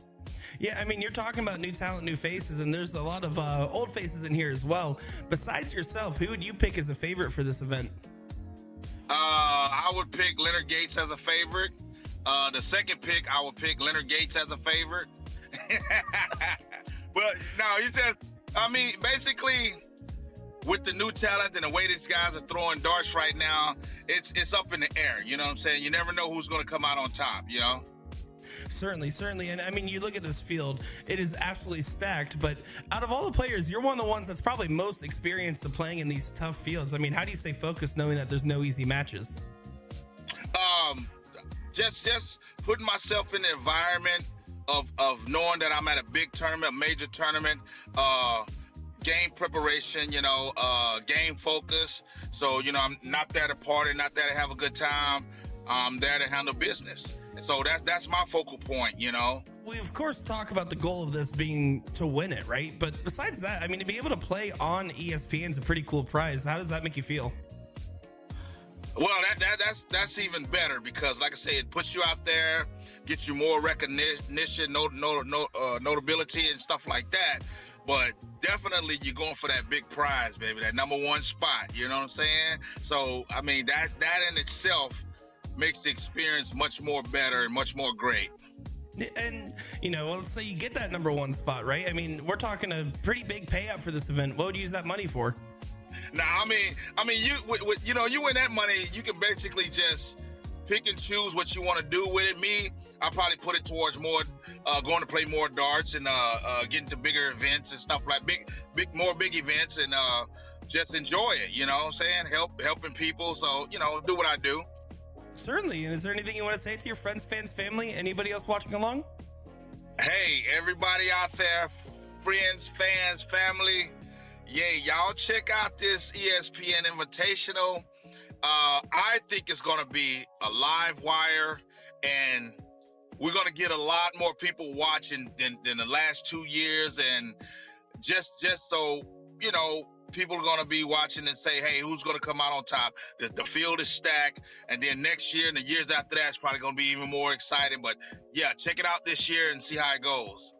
Yeah, I mean, you're talking about new talent, new faces, and there's a lot of old faces in here as well. Besides yourself, who would you pick as a favorite for this event? I would pick Leonard Gates as a favorite. The second pick, I would pick Leonard Gates as a favorite. But no, he's just, I mean, basically, with the new talent and the way these guys are throwing darts right now, it's up in the air. You know what I'm saying? You never know who's going to come out on top, you know? Certainly. And I mean, you look at this field, it is absolutely stacked, but out of all the players, you're one of the ones that's probably most experienced of playing in these tough fields. I mean, how do you stay focused knowing that there's no easy matches? Just putting myself in the environment of knowing that I'm at a big tournament, a major tournament, game preparation, you know, game focus. So, you know, I'm not there to party, not there to have a good time. I'm there to handle business. And so that's my focal point, you know. We, of course, talk about the goal of this being to win it, right? But besides that, I mean, to be able to play on ESPN is a pretty cool prize. How does that make you feel? Well, that's even better because, like I say, it puts you out there, gets you more recognition, notability, and stuff like that. But definitely, you're going for that big prize, baby, that number one spot. You know what I'm saying? So, I mean, that in itself makes the experience much more better and much more great. And, you know, let's say you get that number one spot, right? I mean, we're talking a pretty big payout for this event. What would you use that money for? Now, I mean, you win that money, you can basically just pick and choose what you want to do with it. I'll probably put it towards more, going to play more darts and getting to bigger events and stuff like more big events and just enjoy it. You know what I'm saying? Helping people. So, you know, do what I do. Certainly. And is there anything you want to say to your friends, fans, family, anybody else watching along? Hey, everybody out there, friends, fans, family. Yeah, y'all check out this ESPN Invitational. I think it's going to be a live wire, and we're going to get a lot more people watching than the last 2 years. And just so, you know, people are going to be watching and say, hey, who's going to come out on top? The field is stacked. And then next year and the years after that, it's probably going to be even more exciting. But, yeah, check it out this year and see how it goes.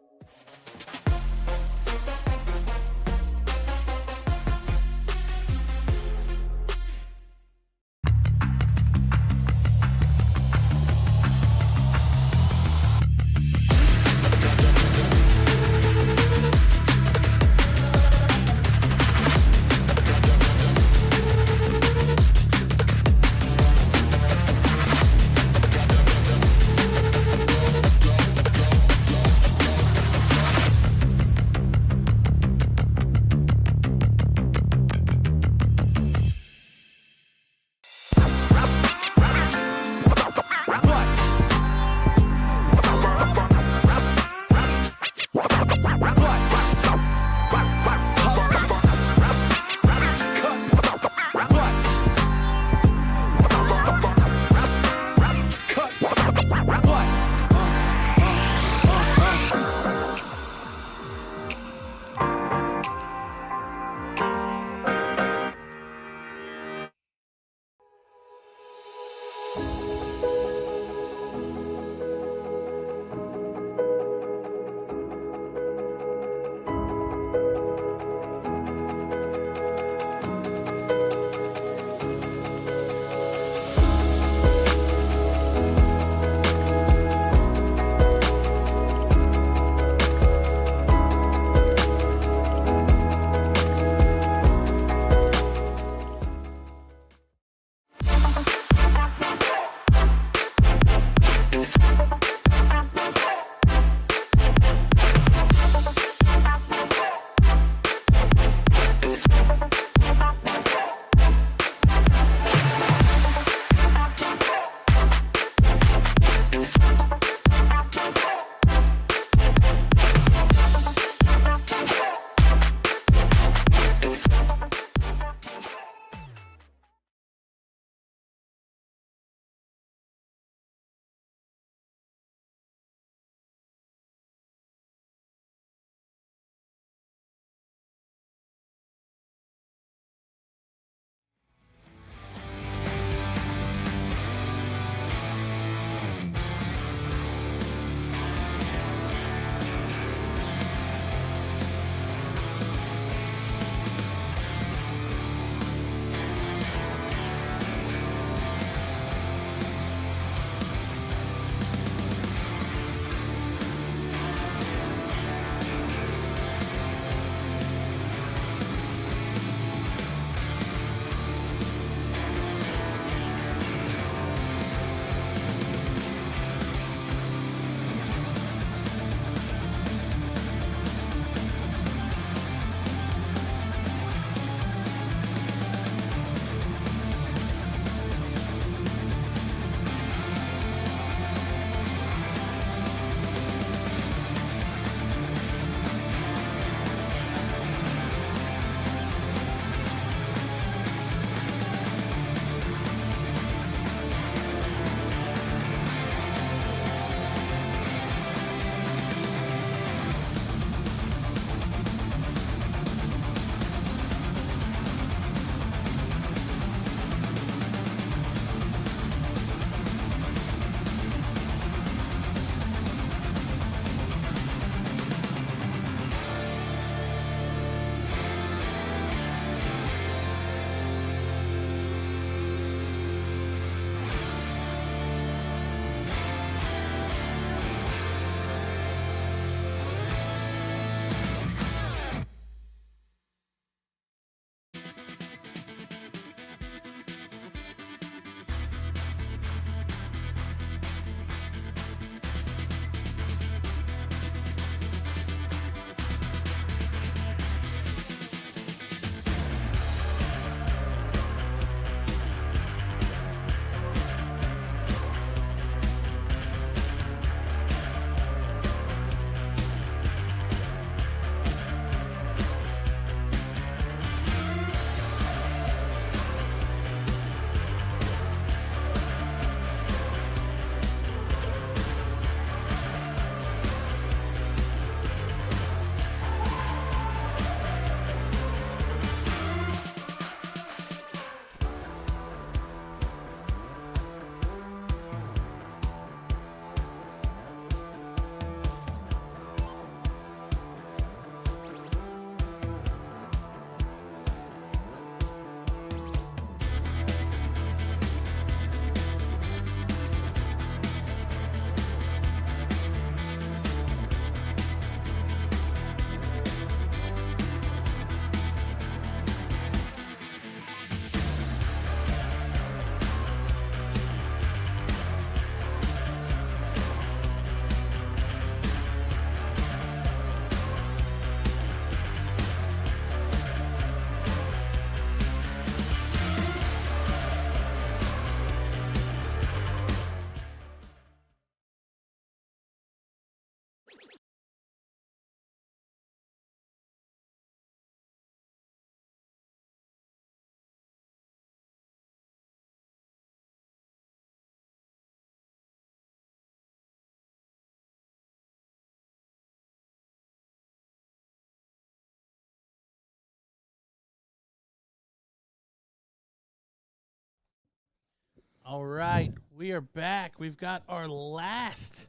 All right, we are back. We've got our last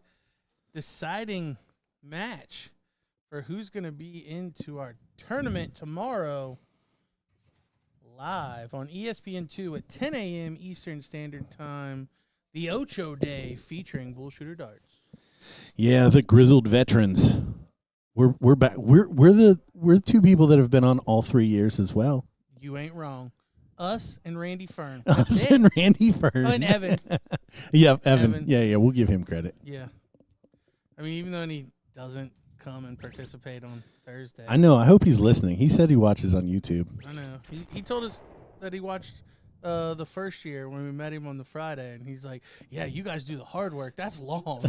deciding match for who's going to be into our tournament tomorrow, live on ESPN2 at 10 a.m. Eastern Standard Time. The Ocho Day featuring BullShooter darts. Yeah, the grizzled veterans. We're back. We're the two people that have been on all 3 years as well. You ain't wrong. Us and Randy Fern. Us and Randy Fern. Oh, and Evan. Yeah, Evan. Yeah, we'll give him credit. Yeah. I mean, even though he doesn't come and participate on Thursday. I know. I hope he's listening. He said he watches on YouTube. I know. He told us that he watched the first year when we met him on the Friday, and he's like, yeah, you guys do the hard work. That's long.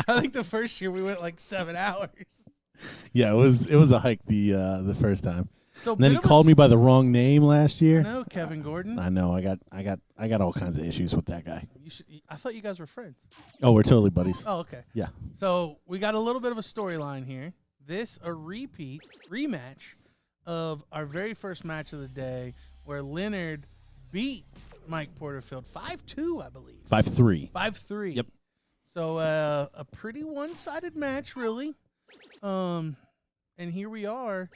I think the first year we went like 7 hours. Yeah, it was a hike the first time. So and then he called me by the wrong name last year. No, Kevin Gordon. I know. I got all kinds of issues with that guy. I thought you guys were friends. Oh, we're totally buddies. Oh, okay. Yeah. So we got a little bit of a storyline here. This a rematch of our very first match of the day, where Leonard beat Mike Porterfield 5-2, I believe. 5-3. 5-3. Yep. So a pretty one-sided match, really. And here we are.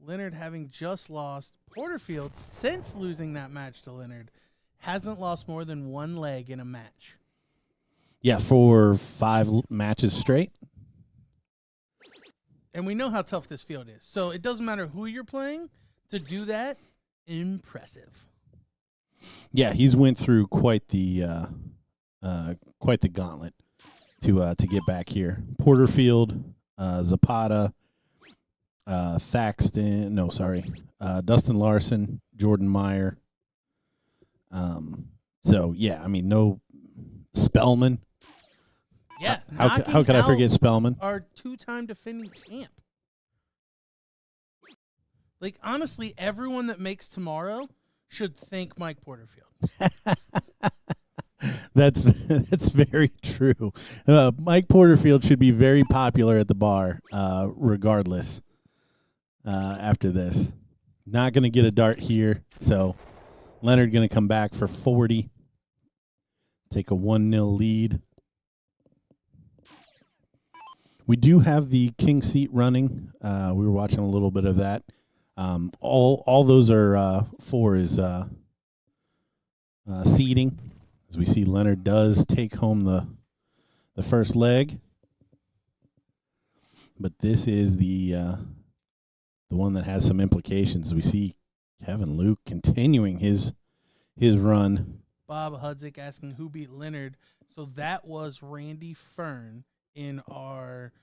Leonard having just lost. Porterfield, since losing that match to Leonard, hasn't lost more than one leg in a match. Yeah, for 5 matches straight. And we know how tough this field is. So it doesn't matter who you're playing. To do that, impressive. Yeah, he's went through quite the gauntlet to get back here. Porterfield, Zapata, Thaxton, Dustin Larson, Jordan Meyer. So yeah, I mean, no Spelman. Yeah, how could I forget Spelman? Our 2-time defending champ. Like, honestly, everyone that makes tomorrow should thank Mike Porterfield. That's very true. Mike Porterfield should be very popular at the bar, regardless. After this, not going to get a dart here. So Leonard going to come back for 40. Take a 1-0 lead. We do have the king seat running. We were watching a little bit of that. All those are for is seeding. As we see, Leonard does take home the first leg, but this is the one that has some implications. We see Kevin Luke continuing his run. Bob Hudzik asking who beat Leonard. So that was Randy Fern in our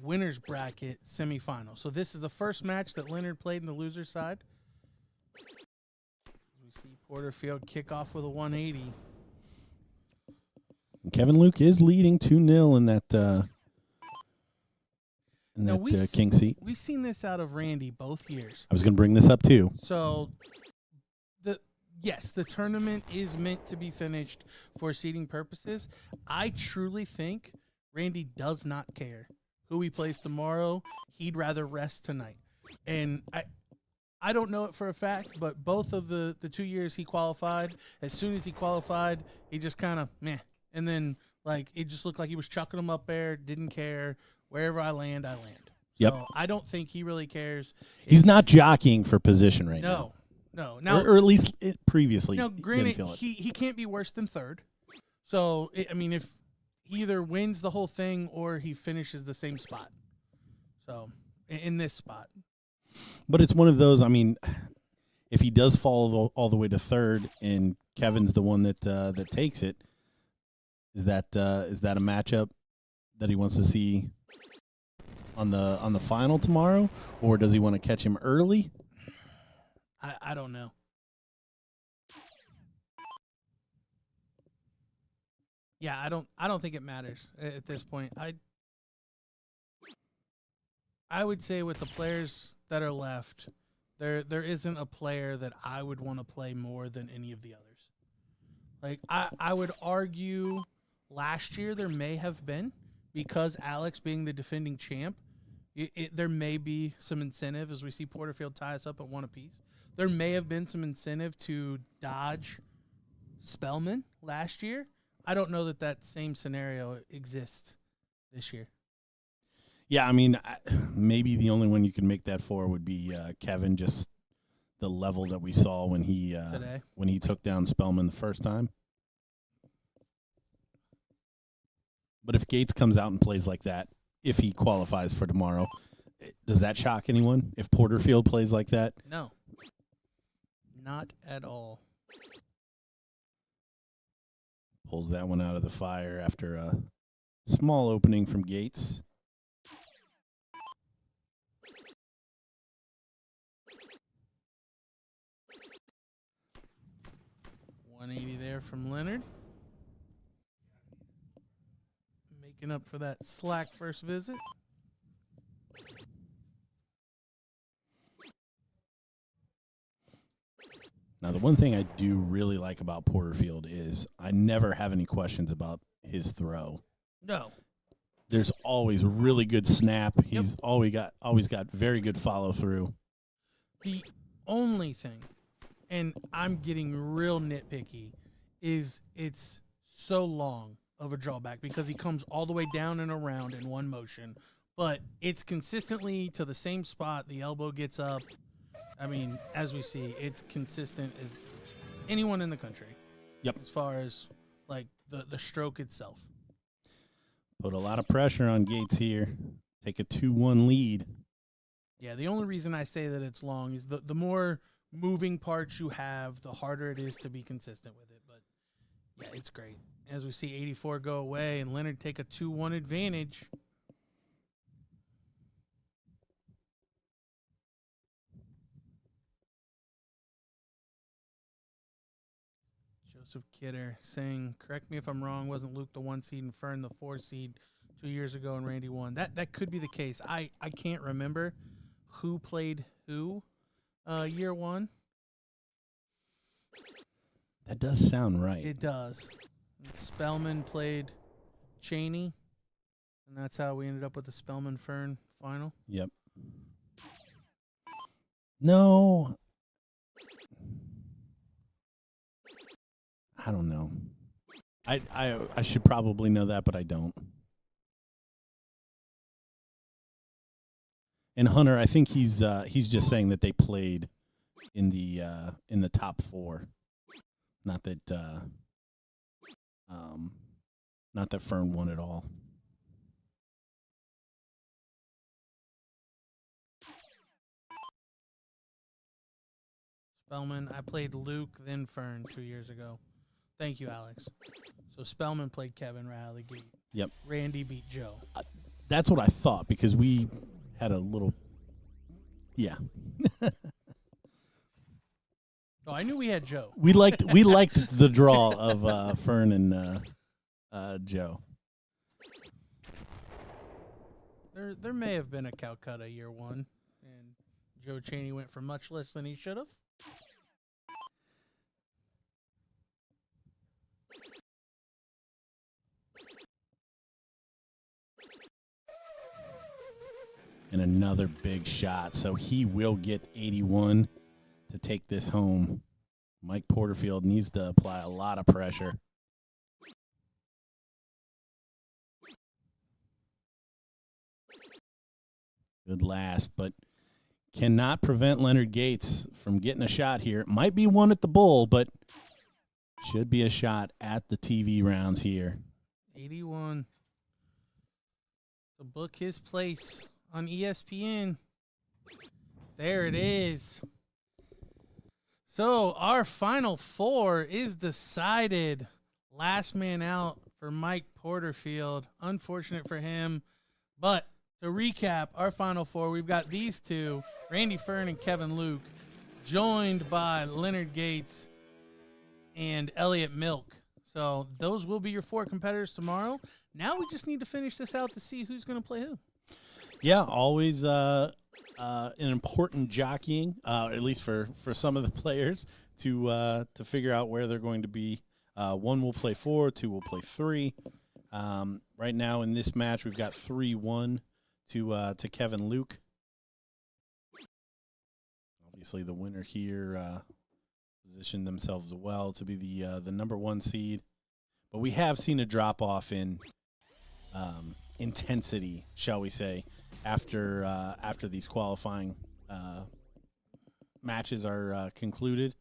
winners bracket semifinal. So this is the first match that Leonard played in the loser side. We see Porterfield kick off with a 180. And Kevin Luke is leading 2-0 in that king seat. We've seen this out of Randy both years. I was going to bring this up too. So the tournament is meant to be finished for seeding purposes. I truly think Randy does not care who he plays tomorrow. He'd rather rest tonight. And I don't know it for a fact, but both of the 2 years he qualified, as soon as he qualified, he just kind of meh. And then, like, it just looked like he was chucking them up there, didn't care. Wherever I land, I land. Yep. So I don't think he really cares. He's not jockeying for position right now. No. Now, or at least previously. Now, granted, he can't be worse than third. So, if he either wins the whole thing or he finishes the same spot. So, in this spot. But it's one of those, if he does fall all the way to third and Kevin's the one that takes it, is that a matchup that he wants to see on the final tomorrow, or does he want to catch him early? I don't know. Yeah, I don't think it matters at this point. I would say with the players that are left, there isn't a player that I would want to play more than any of the others. Like I would argue last year there may have been, because Alex being the defending champ, there may be some incentive as we see Porterfield tie us up at 1 apiece. There may have been some incentive to dodge Spelman last year. I don't know that same scenario exists this year. Yeah, I mean, maybe the only one you can make that for would be Kevin, just the level that we saw when he took down Spelman the first time. But if Gates comes out and plays like that, if he qualifies for tomorrow, does that shock anyone? If Porterfield plays like that? No. Not at all. Pulls that one out of the fire after a small opening from Gates. .180 there from Leonard. Making up for that slack first visit. Now, the one thing I do really like about Porterfield is I never have any questions about his throw. No. There's always really good snap. He's always got very good follow through. The only thing, and I'm getting real nitpicky, is it's so long of a drawback because he comes all the way down and around in one motion, but it's consistently to the same spot. The elbow gets up. I mean, as we see, it's consistent as anyone in the country. Yep. As far as, like, the stroke itself. Put a lot of pressure on Gates here. Take a 2-1 lead. Yeah, the only reason I say that it's long is the more moving parts you have, the harder it is to be consistent with it. But, yeah, it's great. As we see 84 go away and Leonard take a 2-1 advantage. Joseph Kidder saying, correct me if I'm wrong, wasn't Luke the 1 seed and Fern the 4 seed 2 years ago and Randy won? That could be the case. I can't remember who played who year one. That does sound right. It does. Spelman played Cheney, and that's how we ended up with the Spelman-Fern final. Yep. No. I don't know. I should probably know that, but I don't. And Hunter, I think he's just saying that they played in the top 4. Not that Fern won it all. Spelman, I played Luke, then Fern 2 years ago. Thank you, Alex. So Spelman played Kevin Riley. Yep. Randy beat Joe. That's what I thought because we had a little. Yeah. Oh, I knew we had Joe. We liked the draw of Fern and Joe. There may have been a Calcutta year one, and Joe Cheney went for much less than he should have. And another big shot. So he will get 81 to take this home. Mike Porterfield needs to apply a lot of pressure. Good last, but cannot prevent Leonard Gates from getting a shot here. It might be one at the Bull, but should be a shot at the TV rounds here. 81. To book his place on ESPN. There it is. So our final 4 is decided. Last man out for Mike Porterfield. Unfortunate for him. But to recap our final 4, we've got these two, Randy Fern and Kevin Luke, joined by Leonard Gates and Elliot Milk. So those will be your 4 competitors tomorrow. Now we just need to finish this out to see who's going to play who. Yeah, always an important jockeying, at least for some of the players, to figure out where they're going to be. 1 will play 4, 2 will play 3. Right now in this match, we've got 3-1 to Kevin Luke. Obviously, the winner here was positioned themselves well to be the number 1 seed. But we have seen a drop off in intensity, shall we say, after these qualifying matches are concluded.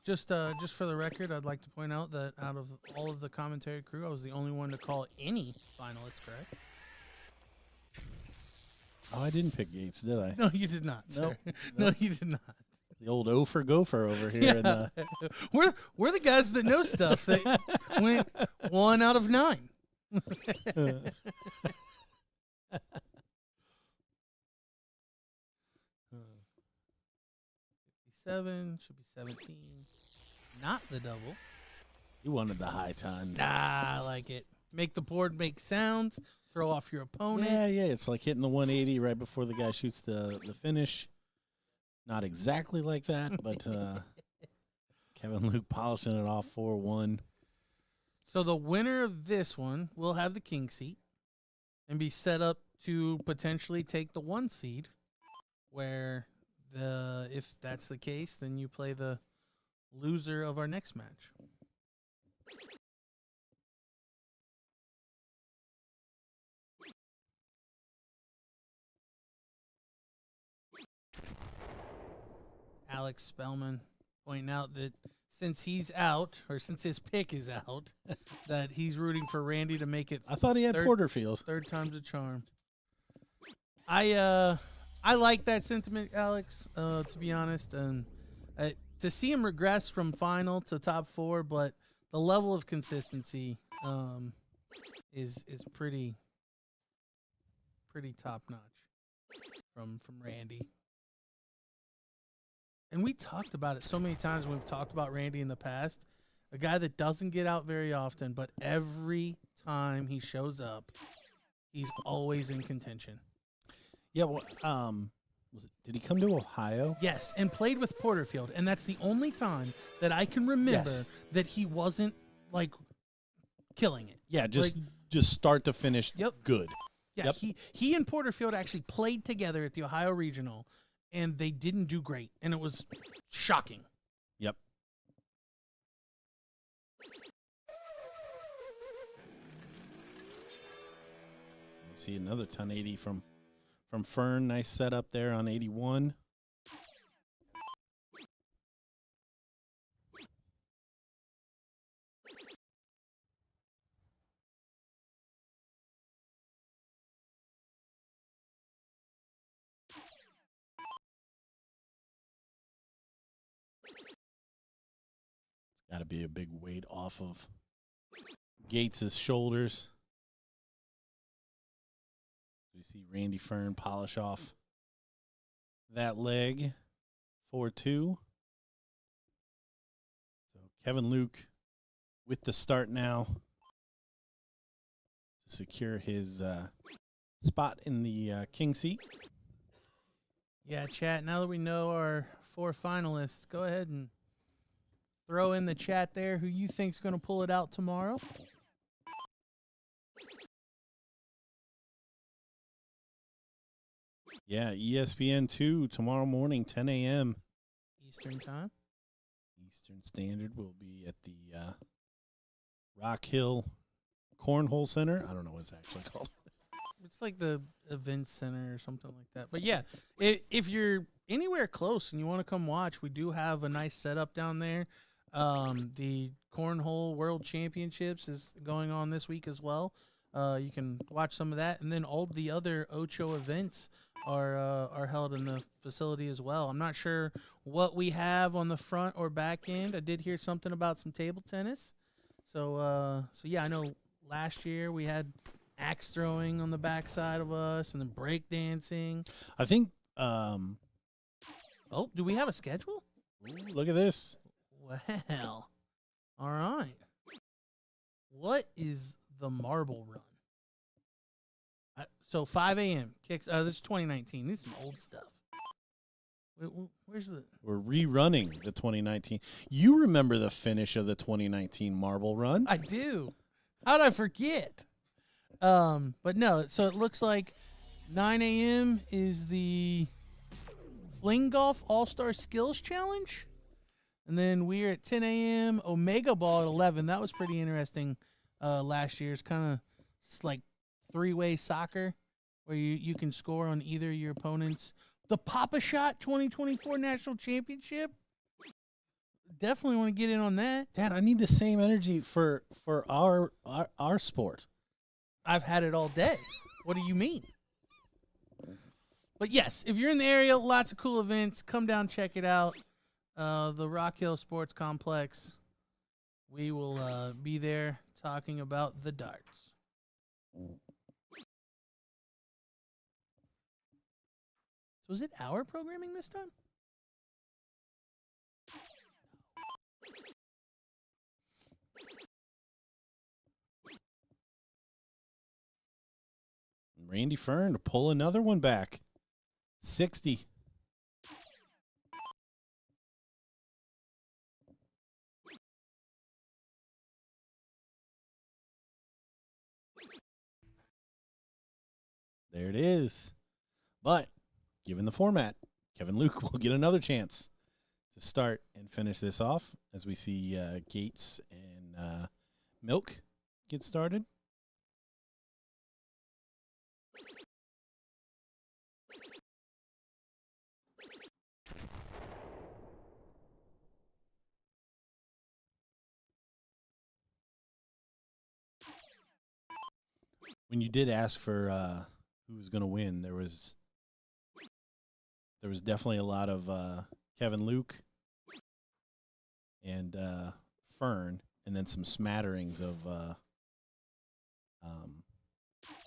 Just for the record, I'd like to point out that out of all of the commentary crew, I was the only one to call any finalists correct. Oh, I didn't pick Gates, did I? No, you did not, sir. Nope. No, you did not. The old O for gopher over here. Yeah. We're the guys that know stuff that went 1 out of 9. 7 should be 17. Not the double. You wanted the high ton. Nah, I like it. Make the board make sounds. Throw off your opponent. Yeah. It's like hitting the 180 right before the guy shoots the finish. Not exactly like that, but Kevin Luke polishing it off 4-1. So the winner of this one will have the king seat and be set up to potentially take the 1 seed, where if that's the case, then you play the loser of our next match. Alex Spelman pointing out that since he's out, or since his pick is out, that he's rooting for Randy to make it. I thought he had Porterfield. 3rd time's a charm. I like that sentiment, Alex, to be honest. And to see him regress from final to top 4, but the level of consistency is pretty top notch from Randy. And we talked about it so many times when we've talked about Randy in the past. A guy that doesn't get out very often, but every time he shows up, he's always in contention. Yeah, well, did he come to Ohio? Yes, and played with Porterfield, and that's the only time that I can remember that he wasn't like killing it. Yeah, just start to finish. Yep. Good. Yeah, yep. He and Porterfield actually played together at the Ohio Regional, and they didn't do great, and it was shocking. Yep. See another 1080 from Fern. Nice setup there on 81. It's got to be a big weight off of Gates' shoulders. We see Randy Fern polish off that leg, 4-2. So Kevin Luke with the start now to secure his spot in the king seat. Yeah, chat, now that we know our 4 finalists, go ahead and throw in the chat there who you think's going to pull it out tomorrow. Yeah, ESPN 2 tomorrow morning, 10 a.m. Eastern time. Eastern Standard will be at the Rock Hill Cornhole Center. I don't know what it's actually called. It's like the event center or something like that. But yeah, if you're anywhere close and you want to come watch, we do have a nice setup down there. The Cornhole World Championships is going on this week as well. You can watch some of that, and then all the other Ocho events are held in the facility as well. I'm not sure what we have on the front or back end. I did hear something about some table tennis. So yeah, I know last year we had axe throwing on the backside of us, and then break dancing. I think. Oh, do we have a schedule? Ooh, look at this. Well, all right. What is the marble run? So 5 a.m. kicks. This is 2019. This is some old stuff. Where's the? We're rerunning the 2019. You remember the finish of the 2019 marble run? I do. How'd I forget? But no. So it looks like 9 a.m. is the Fling Golf All-Star Skills Challenge. And then we're at 10 a.m. Omega Ball at 11. That was pretty interesting last year. It's kind of like three-way soccer where you can score on either of your opponents. The Papa Shot 2024 National Championship. Definitely want to get in on that. Dad, I need the same energy for our sport. I've had it all day. What do you mean? But yes, if you're in the area, lots of cool events. Come down, check it out. The Rock Hill Sports Complex. We will be there talking about the darts. So is it our programming this time? Randy Fern to pull another one back. 60. There it is. But given the format, Kevin Luke will get another chance to start and finish this off as we see Gates and Milk get started. When you did ask for who was going to win, there was definitely a lot of Kevin Luke and Fern, and then some smatterings of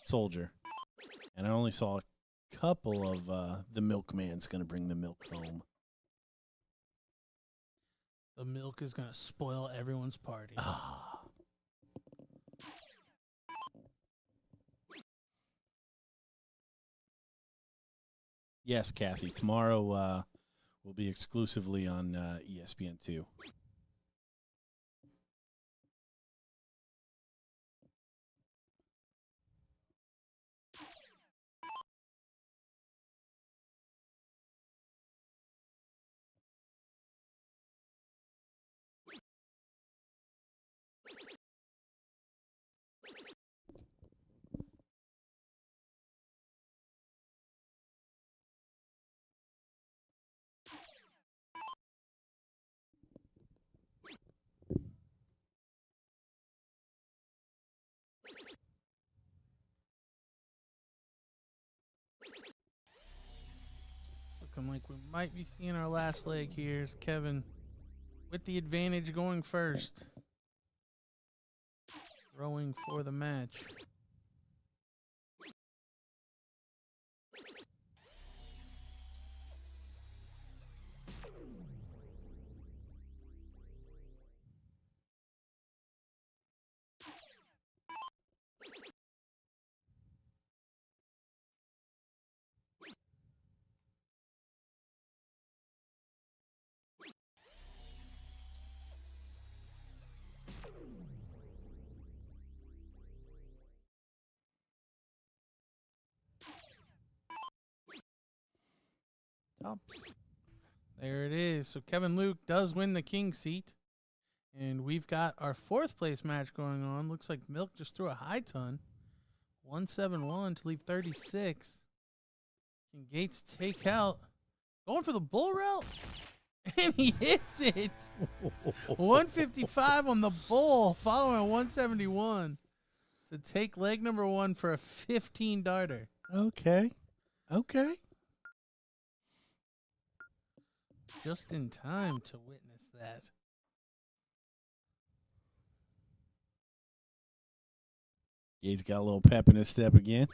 Soldier. And I only saw a couple of the Milkman's going to bring the milk home. The milk is going to spoil everyone's party. Yes, Kathy. Tomorrow will be exclusively on ESPN2. Looking like we might be seeing our last leg here. Is Kevin with the advantage going first. Throwing for the match. Top. There it is. So Kevin Luke does win the king seat. And we've got our fourth place match going on. Looks like Milk just threw a high ton. 171 to leave 36. Can Gates take out? Going for the bull route? And he hits it. 155 on the bull, following a 171 to take leg number one for a 15 darter. Okay. Just in time to witness that. Gates got a little pep in his step again.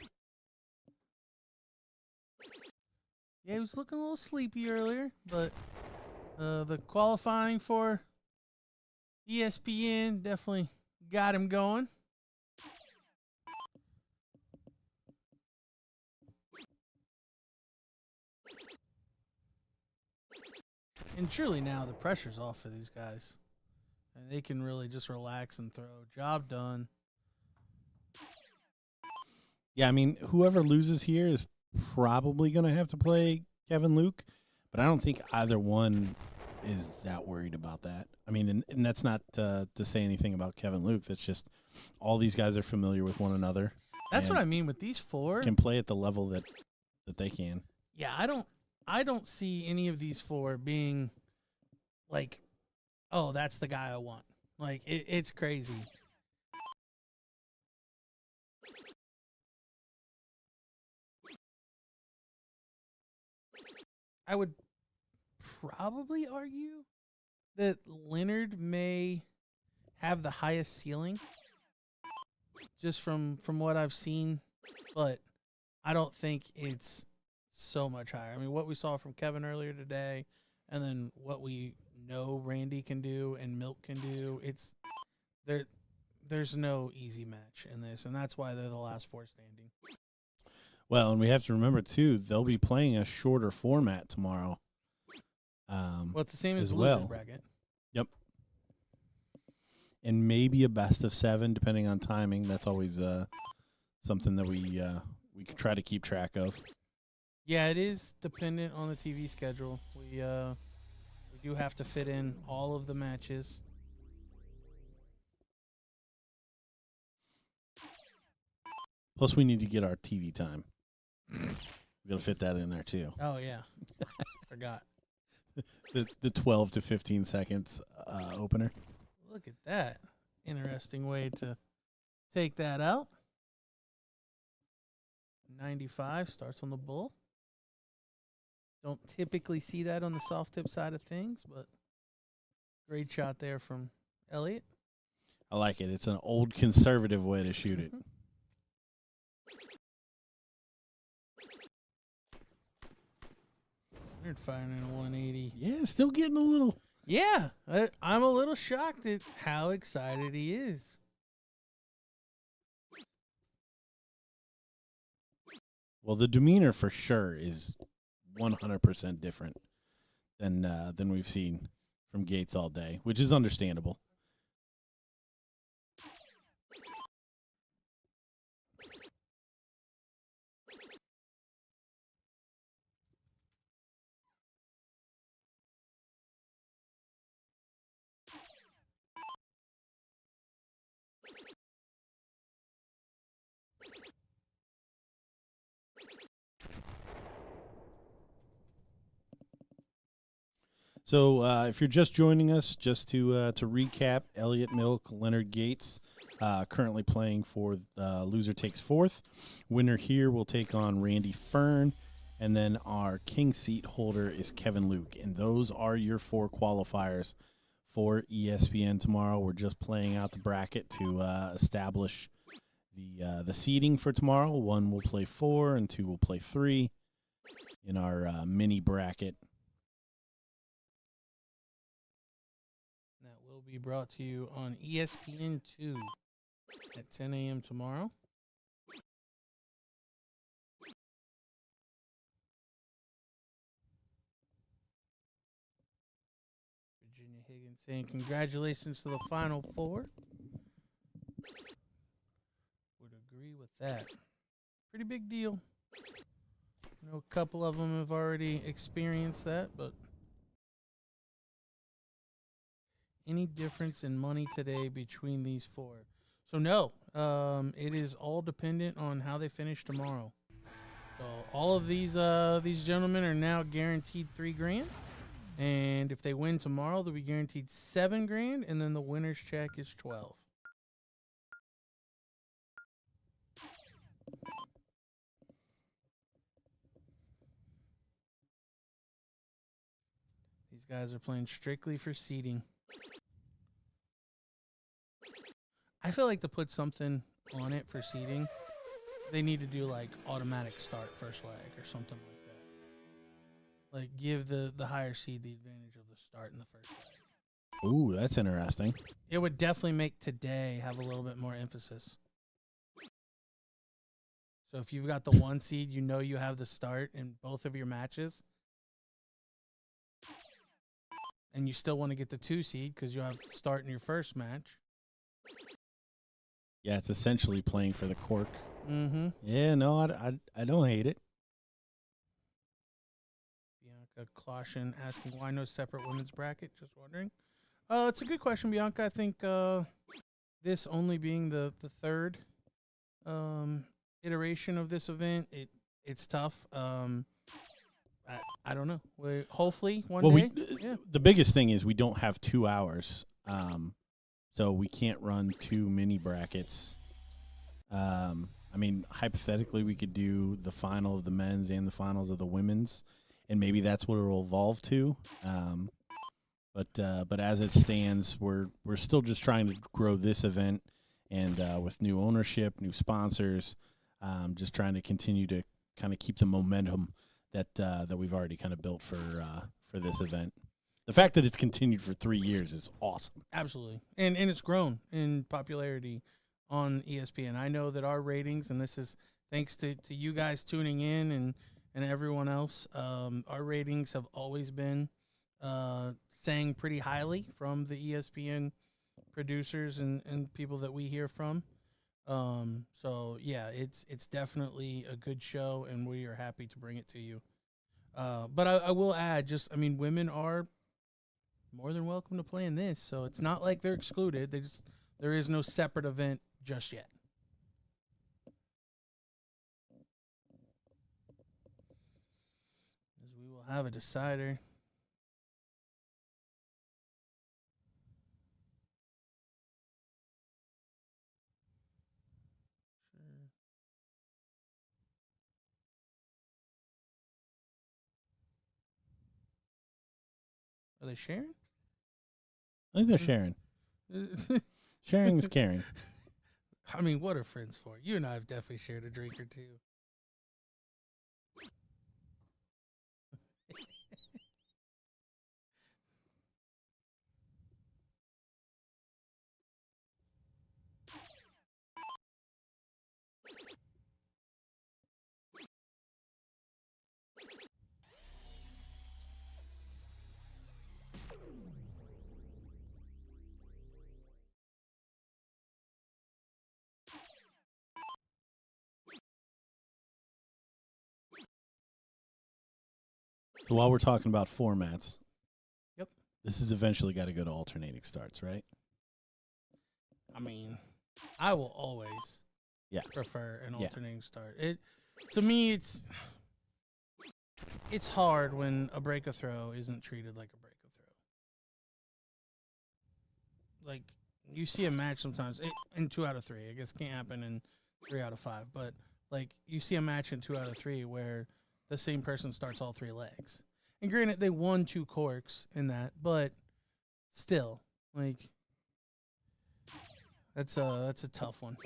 Yeah, he was looking a little sleepy earlier, but the qualifying for ESPN definitely got him going. And truly now the pressure's off for these guys. And they can really just relax and throw. Job done. Yeah, I mean, whoever loses here is probably going to have to play Kevin Luke, but I don't think either one is that worried about that. I mean, and that's not to say anything about Kevin Luke. That's just all these guys are familiar with one another. That's what I mean with these 4. Can play at the level that they can. Yeah, I don't see any of these 4 being like, oh, that's the guy I want. Like, it's crazy. I would probably argue that Leonard may have the highest ceiling just from what I've seen, but I don't think it's so much higher. I mean, what we saw from Kevin earlier today, and then what we know Randy can do and Milk can do, it's there's no easy match in this, and that's why they're the last 4 standing. Well, and we have to remember, too, they'll be playing a shorter format tomorrow. Well, it's the same as the well. losers bracket. Yep. And maybe a best of 7, depending on timing. That's always something that we can try to keep track of. Yeah, it is dependent on the TV schedule. We do have to fit in all of the matches. Plus, we need to get our TV time. We got to fit that in there, too. Oh, yeah. Forgot. The 12 to 15 seconds opener. Look at that. Interesting way to take that out. 95 starts on the bull. Don't typically see that on the soft tip side of things, but great shot there from Elliot. I like it. It's an old conservative way to shoot it. They're firing in a 180. Yeah, still getting a little. Yeah, I'm a little shocked at how excited he is. Well, the demeanor for sure is 100% different than we've seen from Gates all day, which is understandable. So if you're just joining us, just to recap, Elliot Milk, Leonard Gates, currently playing for loser takes 4th. Winner here will take on Randy Fern, and then our king seat holder is Kevin Luke. And those are your 4 qualifiers for ESPN tomorrow. We're just playing out the bracket to establish the seeding for tomorrow. 1 will play 4, and 2 will play 3 in our mini bracket. That will be brought to you on ESPN2 at 10 a.m. tomorrow. Virginia Higgins saying congratulations to the Final Four. Would agree with that. Pretty big deal. I know a couple of them have already experienced that, but any difference in money today between these 4? So no, it is all dependent on how they finish tomorrow. So all of these gentlemen are now guaranteed $3,000, and if they win tomorrow, they'll be guaranteed $7,000, and then the winner's check is $12,000. These guys are playing strictly for seeding. I feel like to put something on it for seeding, they need to do like automatic start first leg or something like that. Like give the higher seed the advantage of the start in the first leg. Ooh, that's interesting. It would definitely make today have a little bit more emphasis. So if you've got the 1 seed, you know you have the start in both of your matches. And you still want to get the 2 seed because you have start in your first match. Yeah, it's essentially playing for the cork. Mm-hmm. Yeah, no, I don't hate it. Bianca Caution asking why no separate women's bracket. Just wondering. It's a good question, Bianca. I think this only being the third iteration of this event, it's tough. I don't know. Hopefully one day. The biggest thing is we don't have 2 hours, so we can't run 2 mini brackets. I mean, hypothetically, we could do the final of the men's and the finals of the women's, and maybe that's what it'll evolve to. But as it stands, we're still just trying to grow this event, and with new ownership, new sponsors, just trying to continue to kind of keep the momentum that we've already kind of built for this event. The fact that it's continued for 3 years is awesome. Absolutely, and it's grown in popularity on ESPN. I know that our ratings, and this is thanks to you guys tuning in and everyone else, our ratings have always been sang pretty highly from the ESPN producers and people that we hear from. So yeah, it's definitely a good show, and we are happy to bring it to you. But I will add, women are more than welcome to play in this, so it's not like they're excluded. There is no separate event just yet. As we will have a decider. Are they sharing? I think they're sharing. Sharing is caring. I mean, what are friends for? You and I have definitely shared a drink or two. So while we're talking about formats, Yep. This has eventually got to go to alternating starts, right? I mean, I will always prefer an alternating start. To me, it's hard when a break a throw isn't treated like a break a throw. Like, you see a match sometimes in 2 out of 3. I guess it can't happen in 3 out of 5, but like you see a match in 2 out of 3 where the same person starts all 3 legs. And granted, they won 2 corks in that, but still, like, that's a tough one.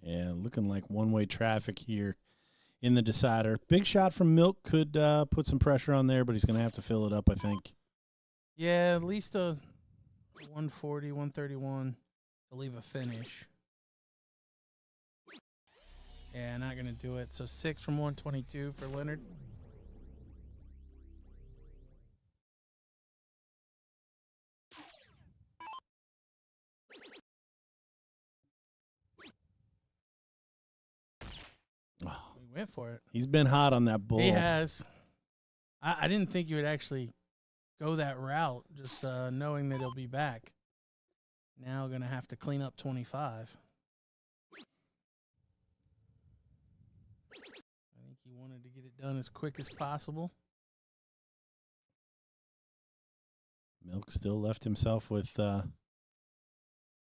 Yeah, looking like one-way traffic here in the decider. Big shot from Milk could put some pressure on there, but he's going to have to fill it up, I think. Yeah, at least a 140, 131 to leave a finish. Yeah, not going to do it. So 6 from 122 for Leonard. Oh, We went for it. he's been hot on that bull. He has. I didn't think he would actually go that route, just knowing that he'll be back. Now going to have to clean up 25. I think he wanted to get it done as quick as possible. Milk still left himself with a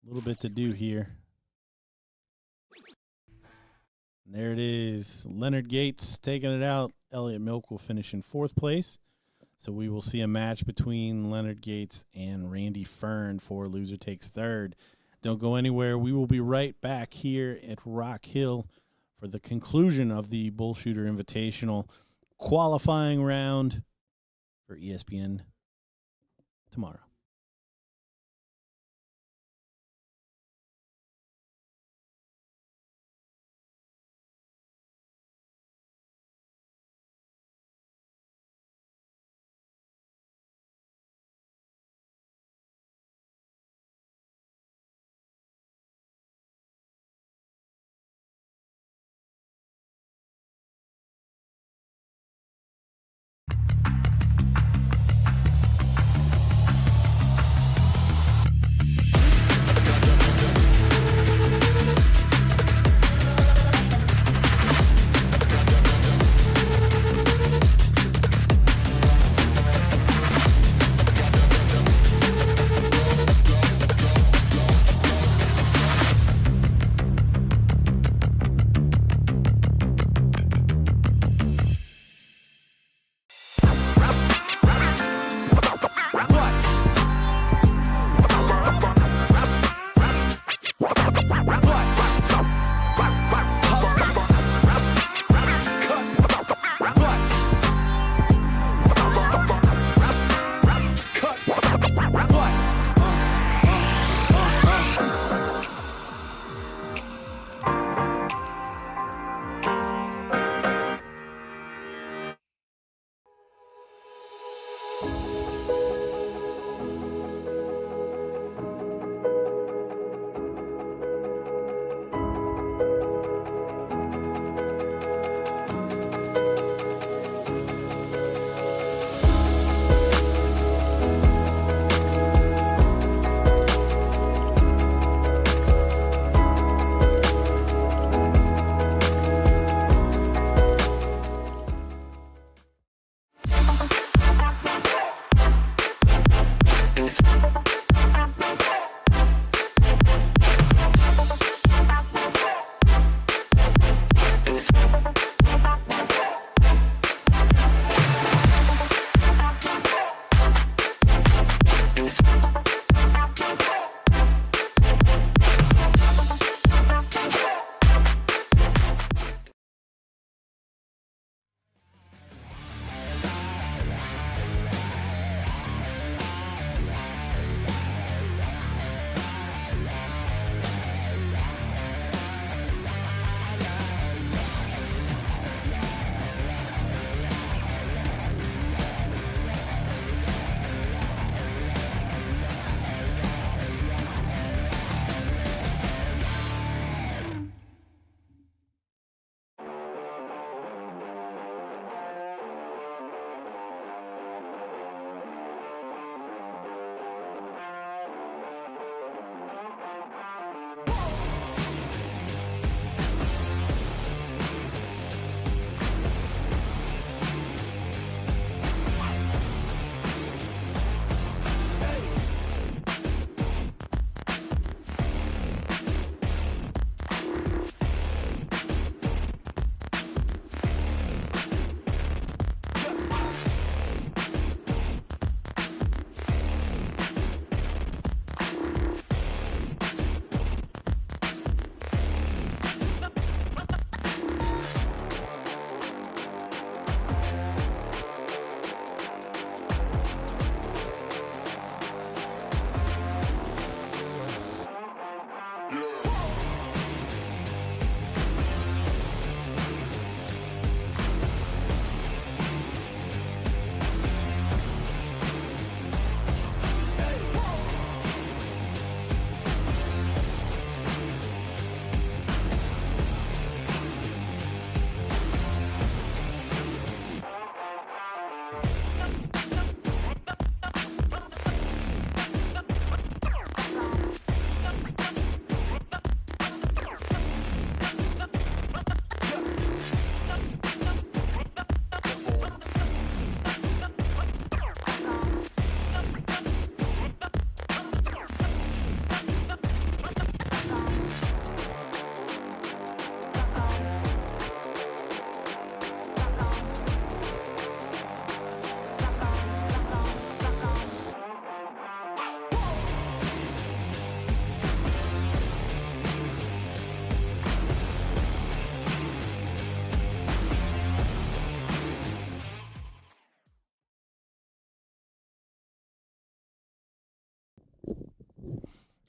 little bit to do here. And there it is. Leonard Gates taking it out. Elliot Milk will finish in 4th place. So we will see a match between Leonard Gates and Randy Fern for loser takes 3rd. Don't go anywhere. We will be right back here at Rock Hill for the conclusion of the BullShooter Invitational qualifying round for ESPN tomorrow.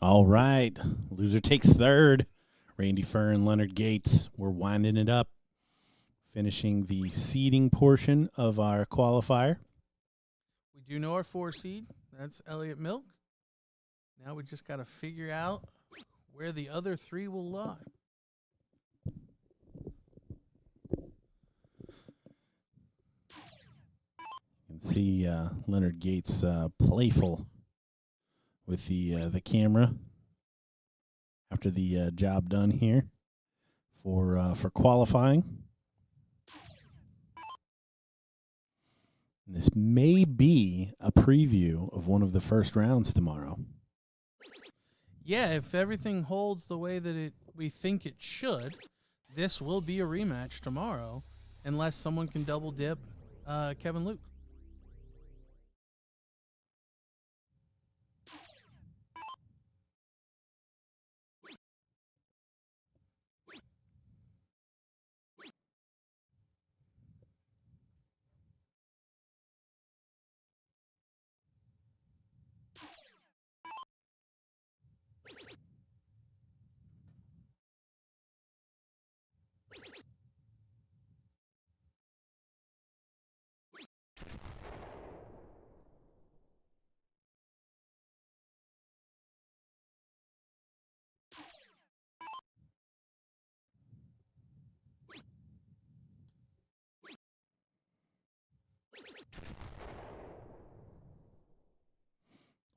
All right. Loser takes third. Randy Fern, Leonard Gates. We're winding it up. Finishing the seeding portion of our qualifier. We do know our 4 seed. That's Elliot Milk. Now we just got to figure out where the other 3 will lie. You can see Leonard Gates playful with the camera after the job done here for qualifying. And this may be a preview of one of the first rounds tomorrow. Yeah, if everything holds the way that we think it should, this will be a rematch tomorrow, unless someone can double dip Kevin Luke.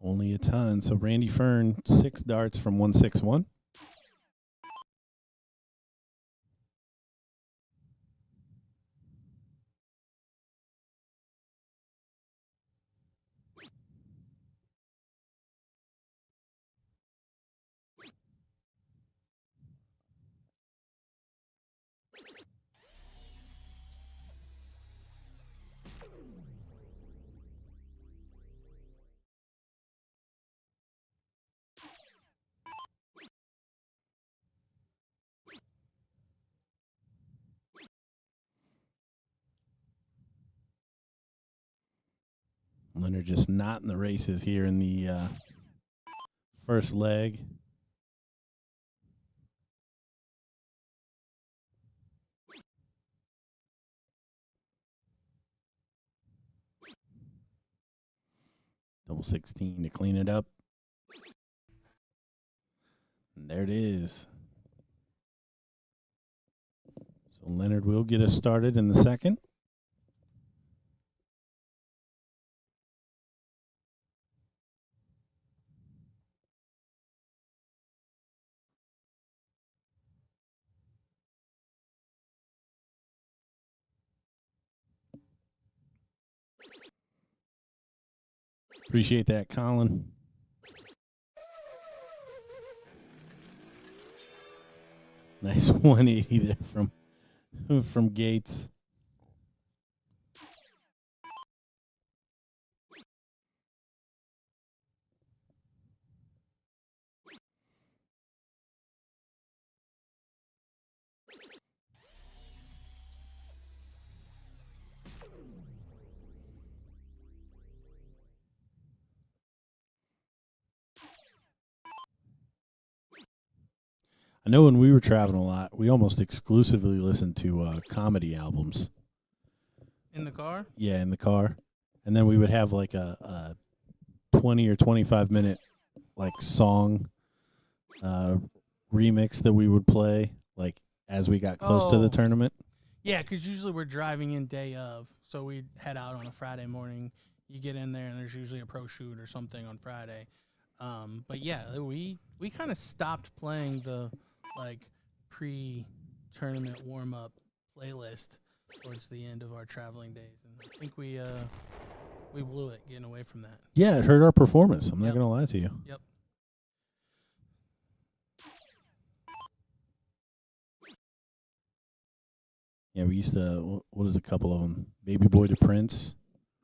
Only a ton. So Randy Fern, 6 darts from 161. Leonard just not in the races here in the first leg. Double 16 to clean it up. And there it is. So Leonard will get us started in the second. Appreciate that, Colin. Nice 180 there from Gates. I know when we were traveling a lot, we almost exclusively listened to comedy albums. In the car? Yeah, in the car. And then we would have like a 20 or 25 minute like song remix that we would play like as we got close to the tournament. Yeah, because usually we're driving in day of. So we'd head out on a Friday morning. You get in there and there's usually a pro shoot or something on Friday. But yeah, we kind of stopped playing the like pre-tournament warm-up playlist towards the end of our traveling days, and I think we blew it getting away from that. Yeah, it hurt our performance. I'm not gonna lie to you. Yep. Yeah, we used to. What is a couple of them? Baby Boy to Prince.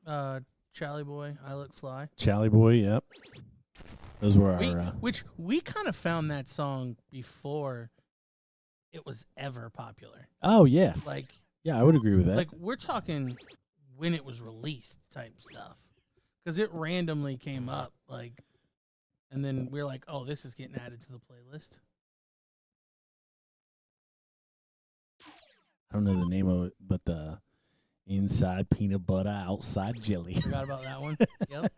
Charlie Boy, I Look Fly. Charlie Boy, yep. Those were our. Which we kind of found that song before it was ever popular. Oh yeah. Like. Yeah, I would agree with that. Like we're talking when it was released type stuff, because it randomly came up like And then we're like, oh, this is getting added to the playlist. I don't know the name of it, but the inside peanut butter, outside jelly. Forgot about that one. Yep.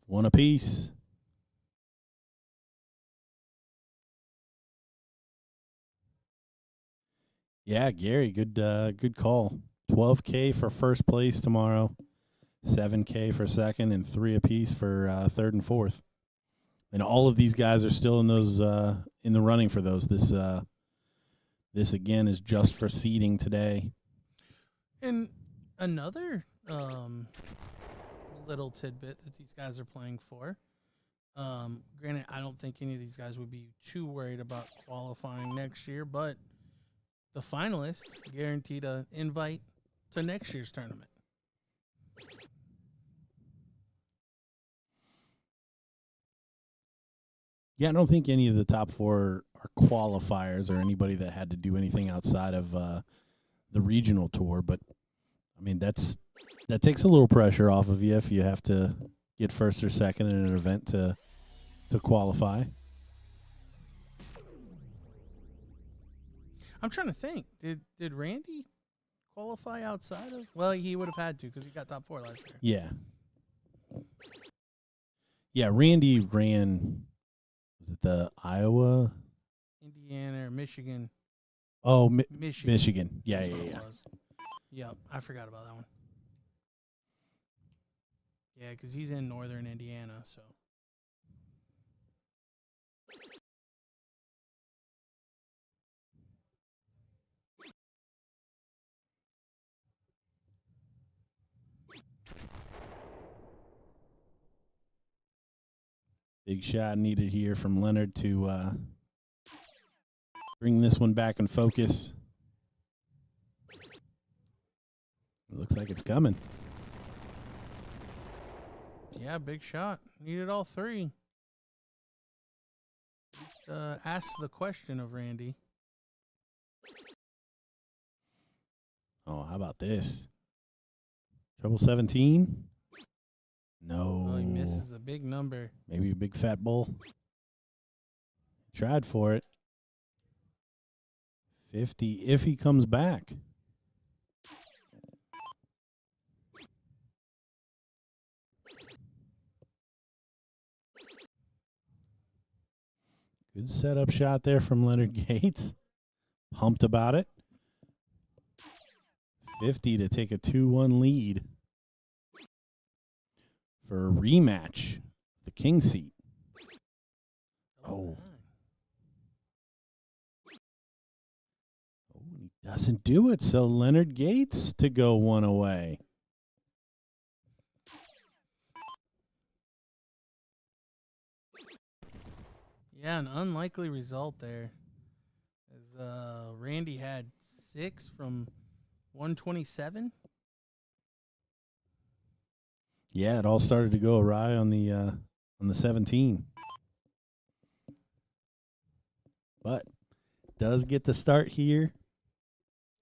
One apiece. Yeah, Gary, good call. 12K for first place tomorrow, 7K for second, and 3 apiece for third and fourth. And all of these guys are still in those in the running for those. This again is just for seeding today. And another little tidbit that these guys are playing for. Granted, I don't think any of these guys would be too worried about qualifying next year, but the finalists guaranteed an invite to next year's tournament. Yeah, I don't think any of the top 4 are qualifiers or anybody that had to do anything outside of the regional tour. But I mean, that takes a little pressure off of you if you have to get first or second in an event to qualify. I'm trying to think. Did Randy qualify outside of? Well, he would have had to because he got top 4 last year. Yeah. Yeah, Randy ran, was it the Iowa? Indiana or Michigan. Oh, Michigan. Michigan. Yeah, That's yeah, what it yeah. was. Yep, I forgot about that one. Yeah, because he's in northern Indiana, so. Big shot needed here from Leonard to bring this one back in focus. It looks like it's coming. Yeah, big shot. Needed all 3. Just ask the question of Randy. Oh, how about this? Trouble 17? No. Oh, he misses a big number. Maybe a big fat bull. Tried for it. 50 if he comes back. Good setup shot there from Leonard Gates. Pumped about it. 50 to take a 2-1 lead for a rematch. The king seat. Oh. Oh, he doesn't do it. So Leonard Gates to go 1 away. Yeah, an unlikely result there. As Randy had 6 from 127. Yeah, it all started to go awry on the 17. But does get the start here.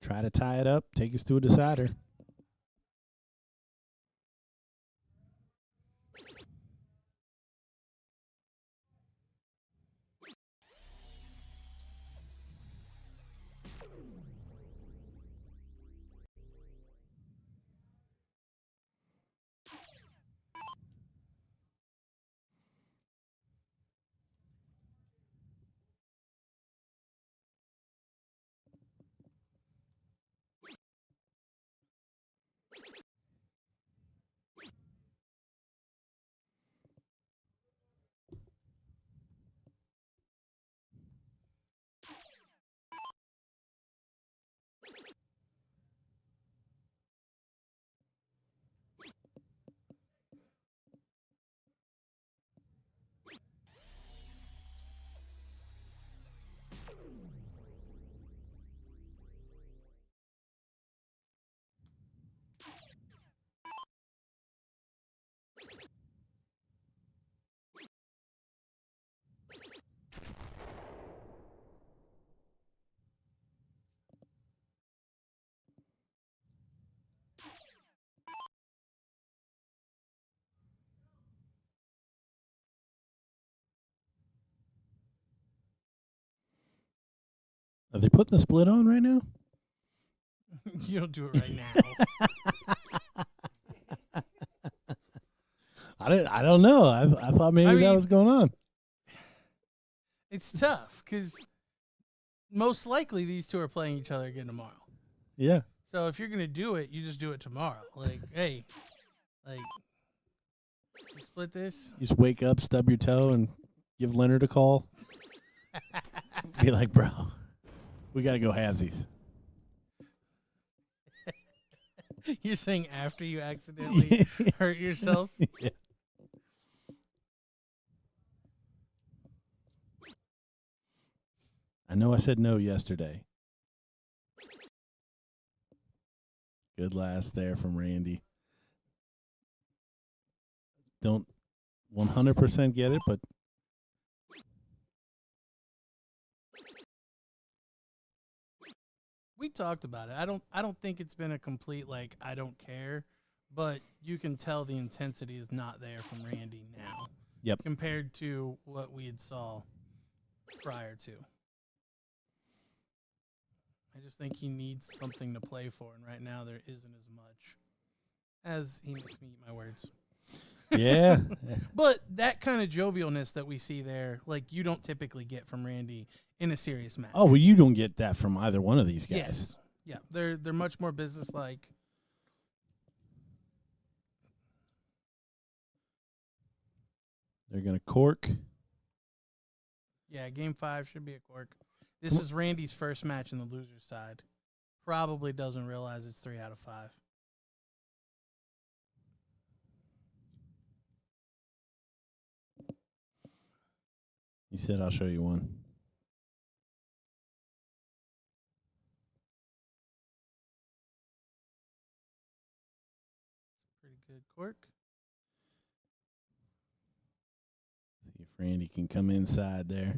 Try to tie it up, take us to a decider. Are they putting the split on right now? You don't do it right now. I don't know. I thought maybe that was going on. It's tough because most likely these two are playing each other again tomorrow. Yeah. So if you're gonna do it, you just do it tomorrow. Like, hey, like, split this. You just wake up, stub your toe, and give Leonard a call. Be like, bro, we got to go halvesies. You're saying after you accidentally hurt yourself? Yeah. I know I said no yesterday. Good last there from Randy. Don't 100% get it, but we talked about it. I don't think it's been a complete like I don't care, but you can tell the intensity is not there from Randy now. Yep. Compared to what we had saw prior to. I just think he needs something to play for, and right now there isn't as much as he makes me eat my words. yeah. But that kind of jovialness that we see there, like you don't typically get from Randy in a serious match. Oh, well, you don't get that from either one of these guys. Yes. Yeah, they're much more businesslike. They're going to cork. Yeah, game 5 should be a cork. This is Randy's first match in the loser's side. Probably doesn't realize it's 3 out of 5. He said, I'll show you one. Pretty good cork. See if Randy can come inside there.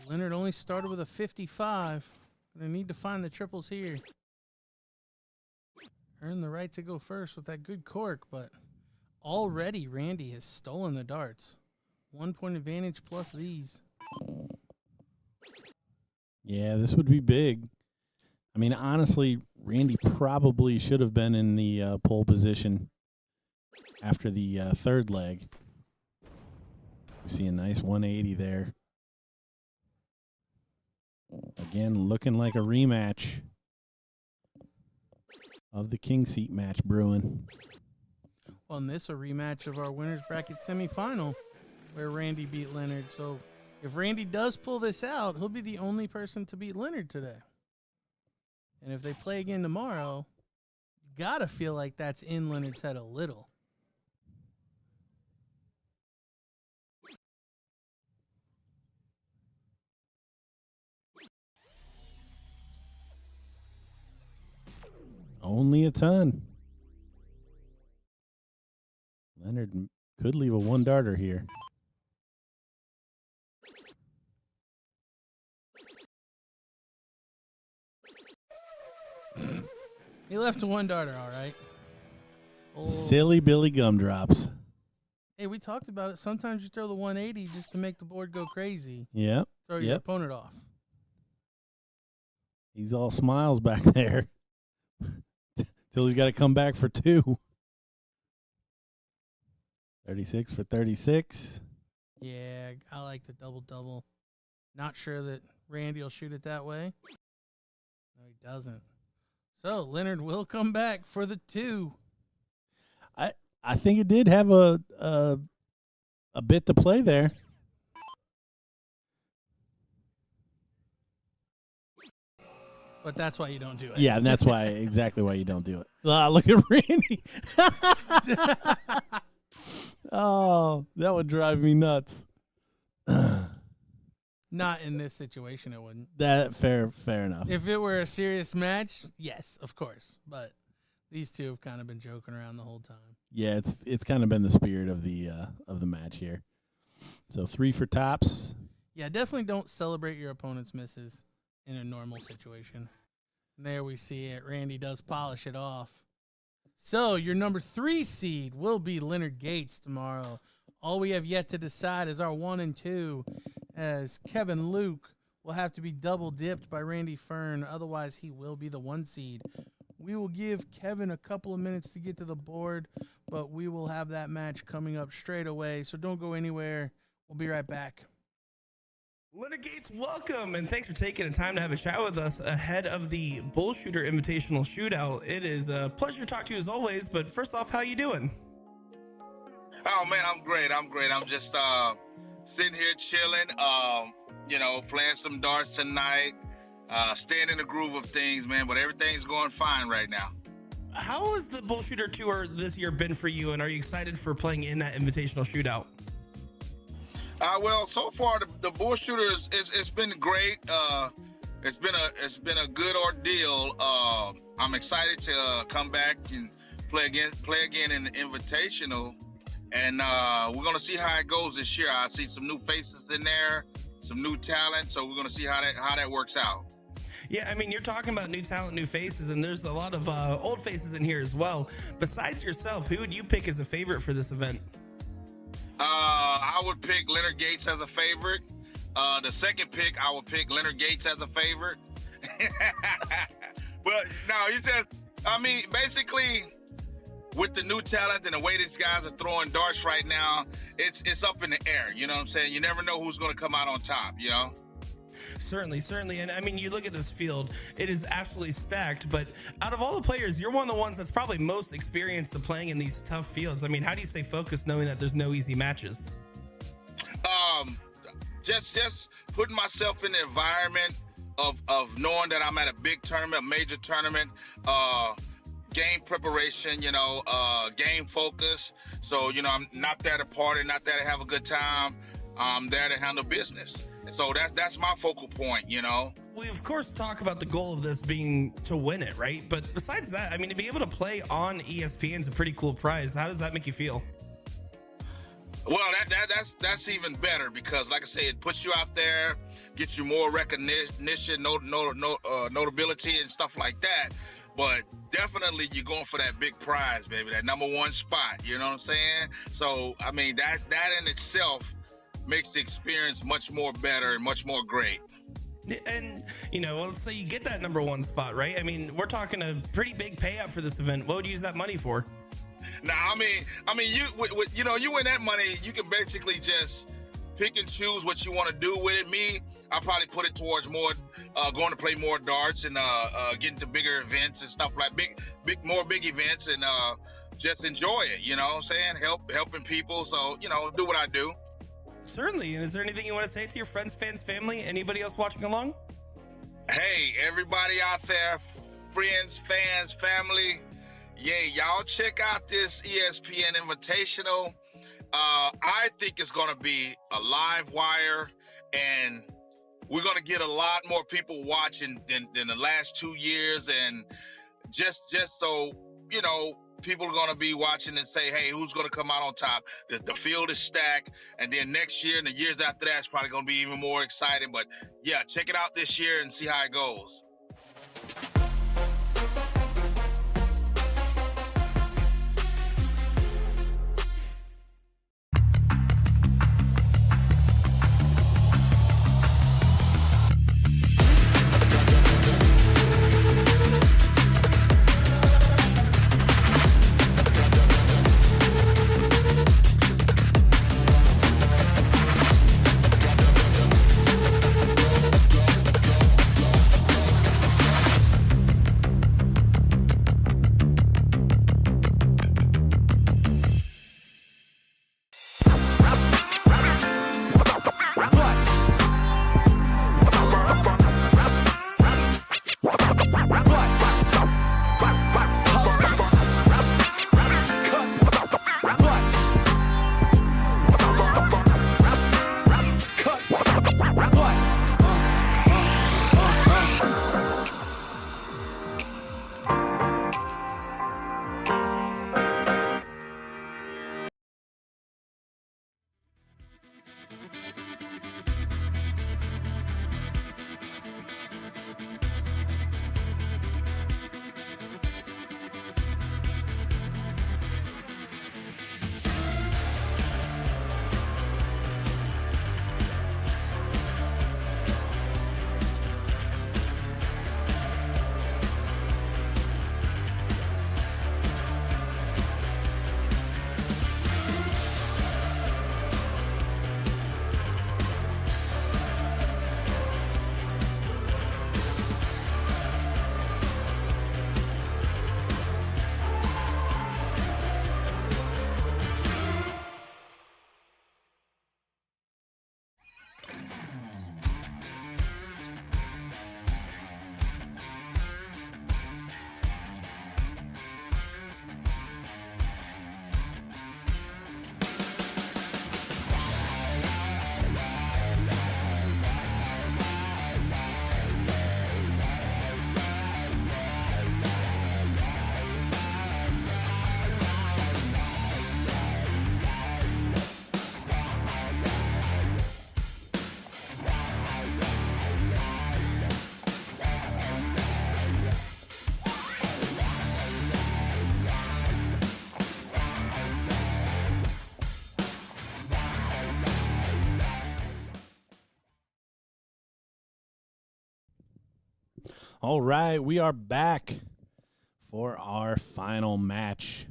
Leonard only started with a 55. They need to find the triples here. Earn the right to go first with that good cork, but already Randy has stolen the darts. 1 point advantage plus these. Yeah, this would be big. I mean, honestly, Randy probably should have been in the pole position after the third leg. We see a nice 180 there. Again, looking like a rematch of the King Seat match brewing. Well, and this a rematch of our winner's bracket semifinal where Randy beat Leonard. So if Randy does pull this out, he'll be the only person to beat Leonard today. And if they play again tomorrow, you got to feel like that's in Leonard's head a little. Only a ton. Leonard could leave a one-darter here. He left a one darter, all right. Oh. Silly Billy Gumdrops. Hey, we talked about it. Sometimes you throw the 180 just to make the board go crazy. Yep. Throw your opponent off. He's all smiles back there. Till he's got to come back for 2. 36 for 36. Yeah, I like the double-double. Not sure that Randy will shoot it that way. No, he doesn't. So Leonard will come back for the 2. I think it did have a A bit to play there. But that's why you don't do it. Yeah, and that's exactly why you don't do it. Look at Randy. Oh, that would drive me nuts. Not in this situation, it wouldn't. That fair enough. If it were a serious match, yes, of course. But these two have kind of been joking around the whole time. Yeah, it's kind of been the spirit of the match here. So 3 for tops. Yeah, definitely don't celebrate your opponent's misses in a normal situation. And there we see it. Randy does polish it off. So your number 3 seed will be Leonard Gates tomorrow. All we have yet to decide is our 1 and 2, as Kevin Luke will have to be double dipped by Randy Fern. Otherwise, he will be the 1 seed. We will give Kevin a couple of minutes to get to the board, but we will have that match coming up straight away. So don't go anywhere. We'll be right back. Leonard Gates, welcome, and thanks for taking the time to have a chat with us ahead of the BullShooter Invitational Shootout. It is a pleasure to talk to you as always, but first off, how you doing? Oh man, I'm great. I'm just sitting here chilling, playing some darts tonight, staying in the groove of things, man, but everything's going fine right now. How has the BullShooter Tour this year been for you, and are you excited for playing in that Invitational Shootout? Well, so far the BullShooter it's been great. It's been a good ordeal. I'm excited to come back and play again in the Invitational, and we're gonna see how it goes this year. I see some new faces in there, some new talent, so we're gonna see how that works out. Yeah, I mean, you're talking about new talent, new faces, and there's a lot of old faces in here as well. Besides yourself, who would you pick as a favorite for this event? I would pick Leonard Gates as a favorite. The second pick, I would pick Leonard Gates as a favorite. But no, basically, with the new talent and the way these guys are throwing darts right now, it's up in the air. You know what I'm saying? You never know who's going to come out on top, you know? Certainly. And I mean, you look at this field, it is absolutely stacked, but out of all the players, you're one of the ones that's probably most experienced of playing in these tough fields. I mean, how do you stay focused knowing that there's no easy matches? Just putting myself in the environment of knowing that I'm at a big tournament, a major tournament, game preparation, game focus. So, I'm not there to party, not there to have a good time. I'm there to handle business. And so that's my focal point, We, of course, talk about the goal of this being to win it, right? But besides that, I mean, to be able to play on ESPN is a pretty cool prize. How does that make you feel? Well, that's even better because, like I say, it puts you out there, gets you more recognition, notability, and stuff like that. But definitely, you're going for that big prize, baby, that number 1 spot. You know what I'm saying? So, I mean, that in itself makes the experience much more better and much more great. And, let's say you get that number 1 spot, right? I mean, we're talking a pretty big payout for this event. What would you use that money for? Now, you win that money, you can basically just pick and choose what you want to do with it. I'll probably put it towards more going to play more darts and getting to bigger events and stuff like more big events and just enjoy it. You know what I'm saying? Helping people. So, do what I do. Certainly. And is there anything you want to say to your friends, fans, family, anybody else watching along? Hey, everybody out there, friends, fans, family. Yeah, y'all check out this ESPN Invitational. I think it's going to be a live wire, and we're going to get a lot more people watching than the last 2 years. And just so, people are going to be watching and say, hey, who's going to come out on top? The field is stacked. And then next year and the years after that, it's probably going to be even more exciting. But yeah, check it out this year and see how it goes. All right, we are back for our final match.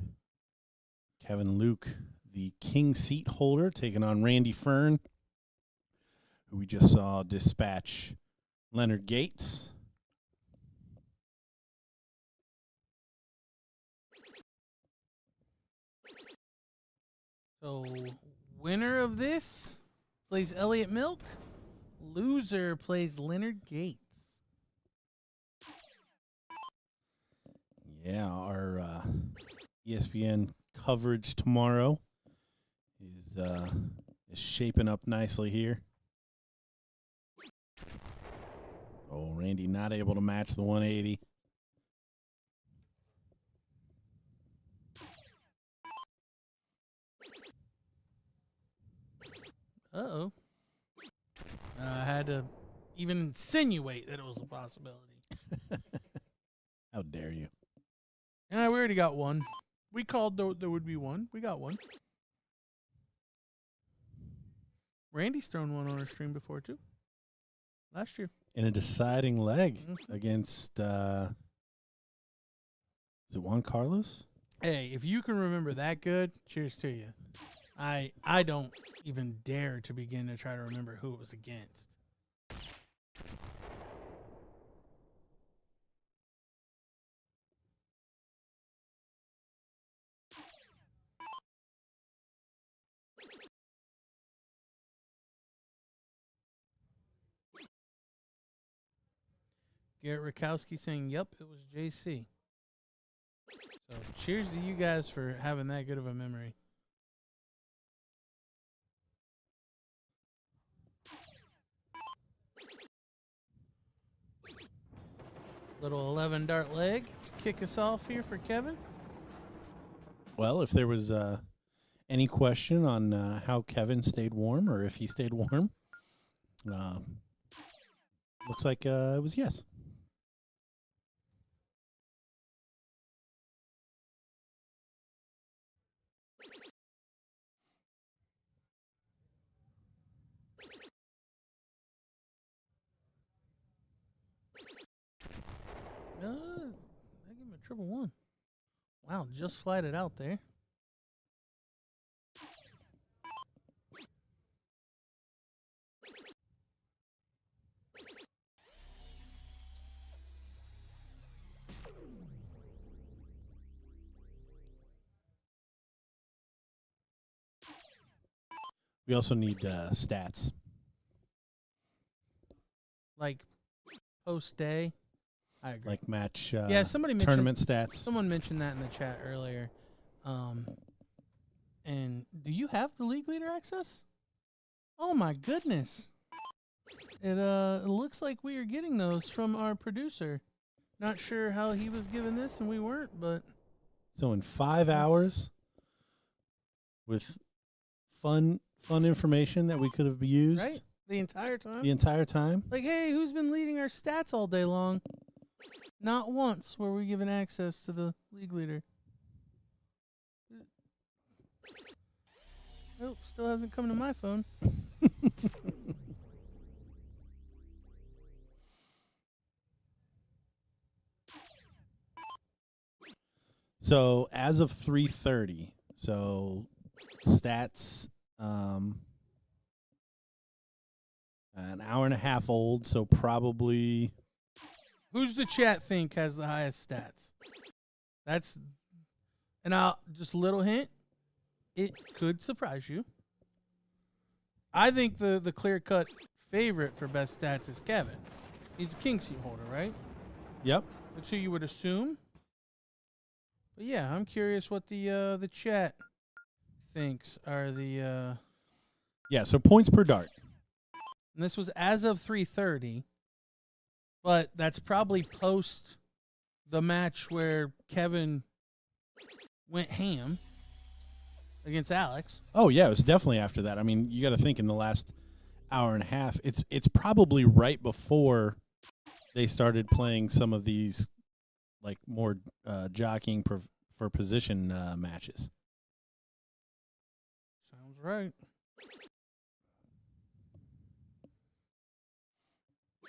Kevin Luke, the king seat holder, taking on Randy Fern, who we just saw dispatch Leonard Gates. So, winner of this plays Elliot Milk. Loser plays Leonard Gates. Yeah, our ESPN coverage tomorrow is shaping up nicely here. Oh, Randy not able to match the 180. Uh-oh. I had to even insinuate that it was a possibility. How dare you? Yeah, we already got one. We called there would be one. We got one. Randy's thrown one on our stream before, too. Last year. In a deciding leg against, is it Juan Carlos? Hey, if you can remember that good, cheers to you. I don't even dare to begin to try to remember who it was against. Garrett Rakowski saying, yep, it was JC. So cheers to you guys for having that good of a memory. Little 11 dart leg to kick us off here for Kevin. Well, if there was any question on how Kevin stayed warm or if he stayed warm, looks like it was yes. I give him a 111. Wow, just flied it out there. We also need stats. Like post day. I agree. Like match yeah, somebody mentioned tournament stats. Someone mentioned that in the chat earlier. And do you have the league leader access? Oh my goodness. It looks like we are getting those from our producer. Not sure how he was given this and we weren't, but So in 5 hours with fun information that we could have used. right? The entire time? The entire time. Like, hey, who's been leading our stats all day long? Not once were we given access to the league leader. Nope, still hasn't come to my phone. So as of 3:30, so stats an hour and a half old, so probably Who's the chat think has the highest stats? That's, and I'll just a little hint. It could surprise you. I think the clear cut favorite for best stats is Kevin. He's a king seat holder, right? Yep. That's who you would assume. But yeah, I'm curious what the chat thinks are the. Yeah, so points per dart. And this was as of 3:30, but that's probably post the match where Kevin went ham against Alex. Oh yeah, it was definitely after that. I mean, you got to think in the last hour and a half. It's probably right before they started playing some of these like more jockeying for position matches. Sounds right.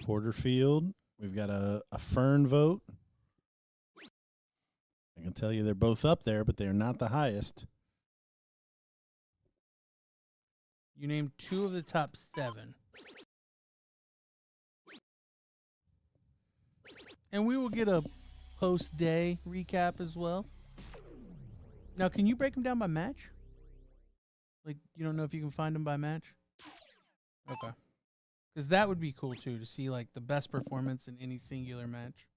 Porterfield We've got a Fern vote. I can tell you they're both up there, but they're not the highest. You named 2 of the top 7. And we will get a post-day recap as well. Now, can you break them down by match? Like, you don't know if you can find them by match? Okay. Because that would be cool, too, to see, like, the best performance in any singular match.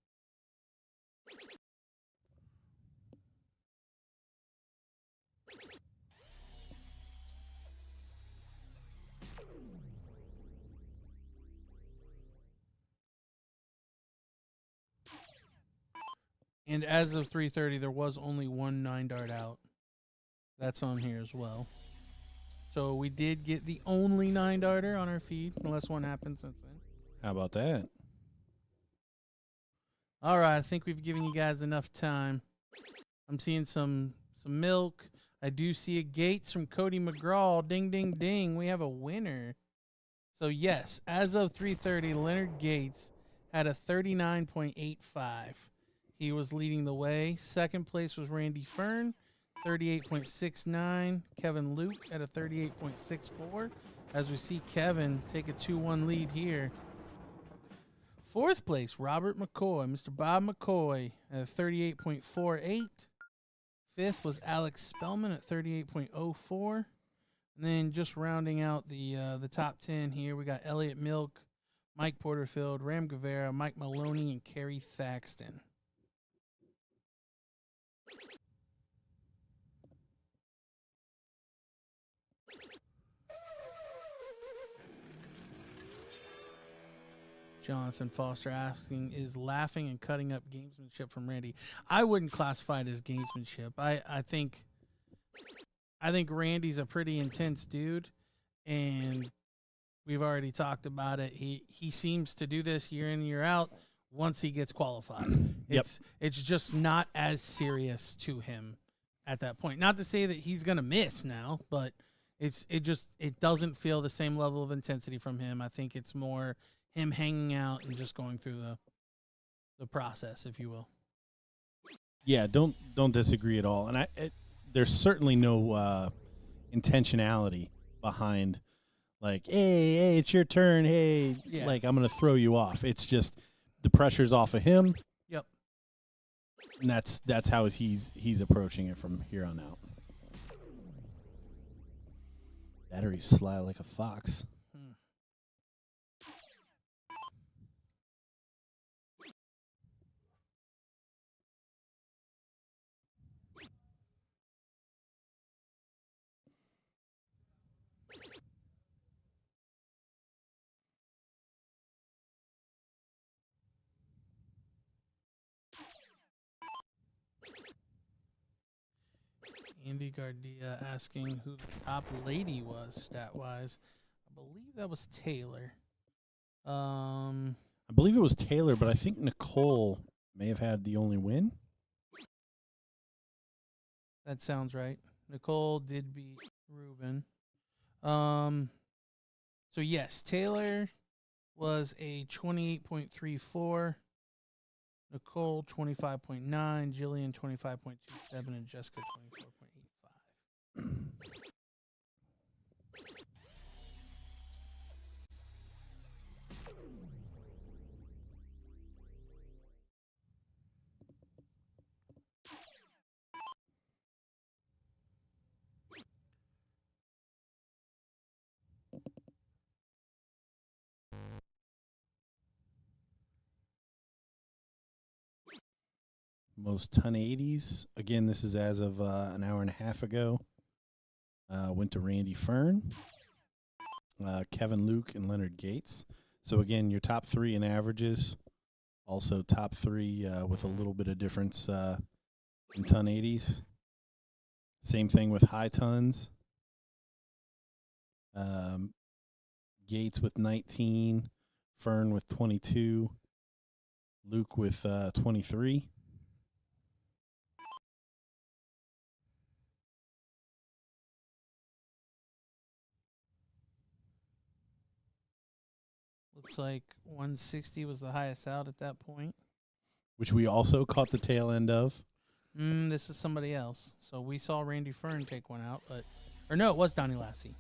And as of 3:30, there was only one 9-dart out. That's on here as well. So we did get the only 9-darter on our feed, unless one happened since then. How about that? All right, I think we've given you guys enough time. I'm seeing some milk. I do see a Gates from Cody McGraw. Ding, ding, ding. We have a winner. So, yes, as of 3:30, Leonard Gates had a 39.85. He was leading the way. Second place was Randy Fern, 38.69. Kevin Luke at a 38.64. As we see Kevin take a 2-1 lead here. Fourth place, Robert McCoy, Mr. Bob McCoy at a 38.48. Fifth was Alex Spelman at 38.04. And then just rounding out the top 10 here, we got Elliot Milk, Mike Porterfield, Ram Guevara, Mike Maloney, and Kerry Thaxton. Jonathan Foster asking, is laughing and cutting up gamesmanship from Randy? I wouldn't classify it as gamesmanship. I think Randy's a pretty intense dude, and we've already talked about it. He seems to do this year in, year out once he gets qualified. It's just not as serious to him at that point. Not to say that he's gonna miss now, but it doesn't feel the same level of intensity from him. I think it's more him hanging out and just going through the process, if you will. Yeah, don't disagree at all. And there's certainly no intentionality behind, like, hey, it's your turn. Hey, Yeah. like, I'm going to throw you off. It's just the pressure's off of him. Yep. And that's how he's approaching it from here on out. Battery's sly like a fox. Andy Gardia asking who the top lady was stat-wise. I believe that was Taylor. I believe it was Taylor, but I think Nicole may have had the only win. That sounds right. Nicole did beat Ruben. So yes, Taylor was a 28.34. Nicole 25.9, Jillian 25.27, and Jessica 24.85. Most 1080s. Again, this is as of an hour and a half ago. Went to Randy Fern, Kevin Luke, and Leonard Gates. So, again, your top 3 in averages. Also top 3 with a little bit of difference in 1080s. Same thing with high tons. Gates with 19. Fern with 22. Luke with 23. Looks like 160 was the highest out at that point. which we also caught the tail end of. This is somebody else. So we saw Randy Fern take one out, or no, it was Donnie Lassie.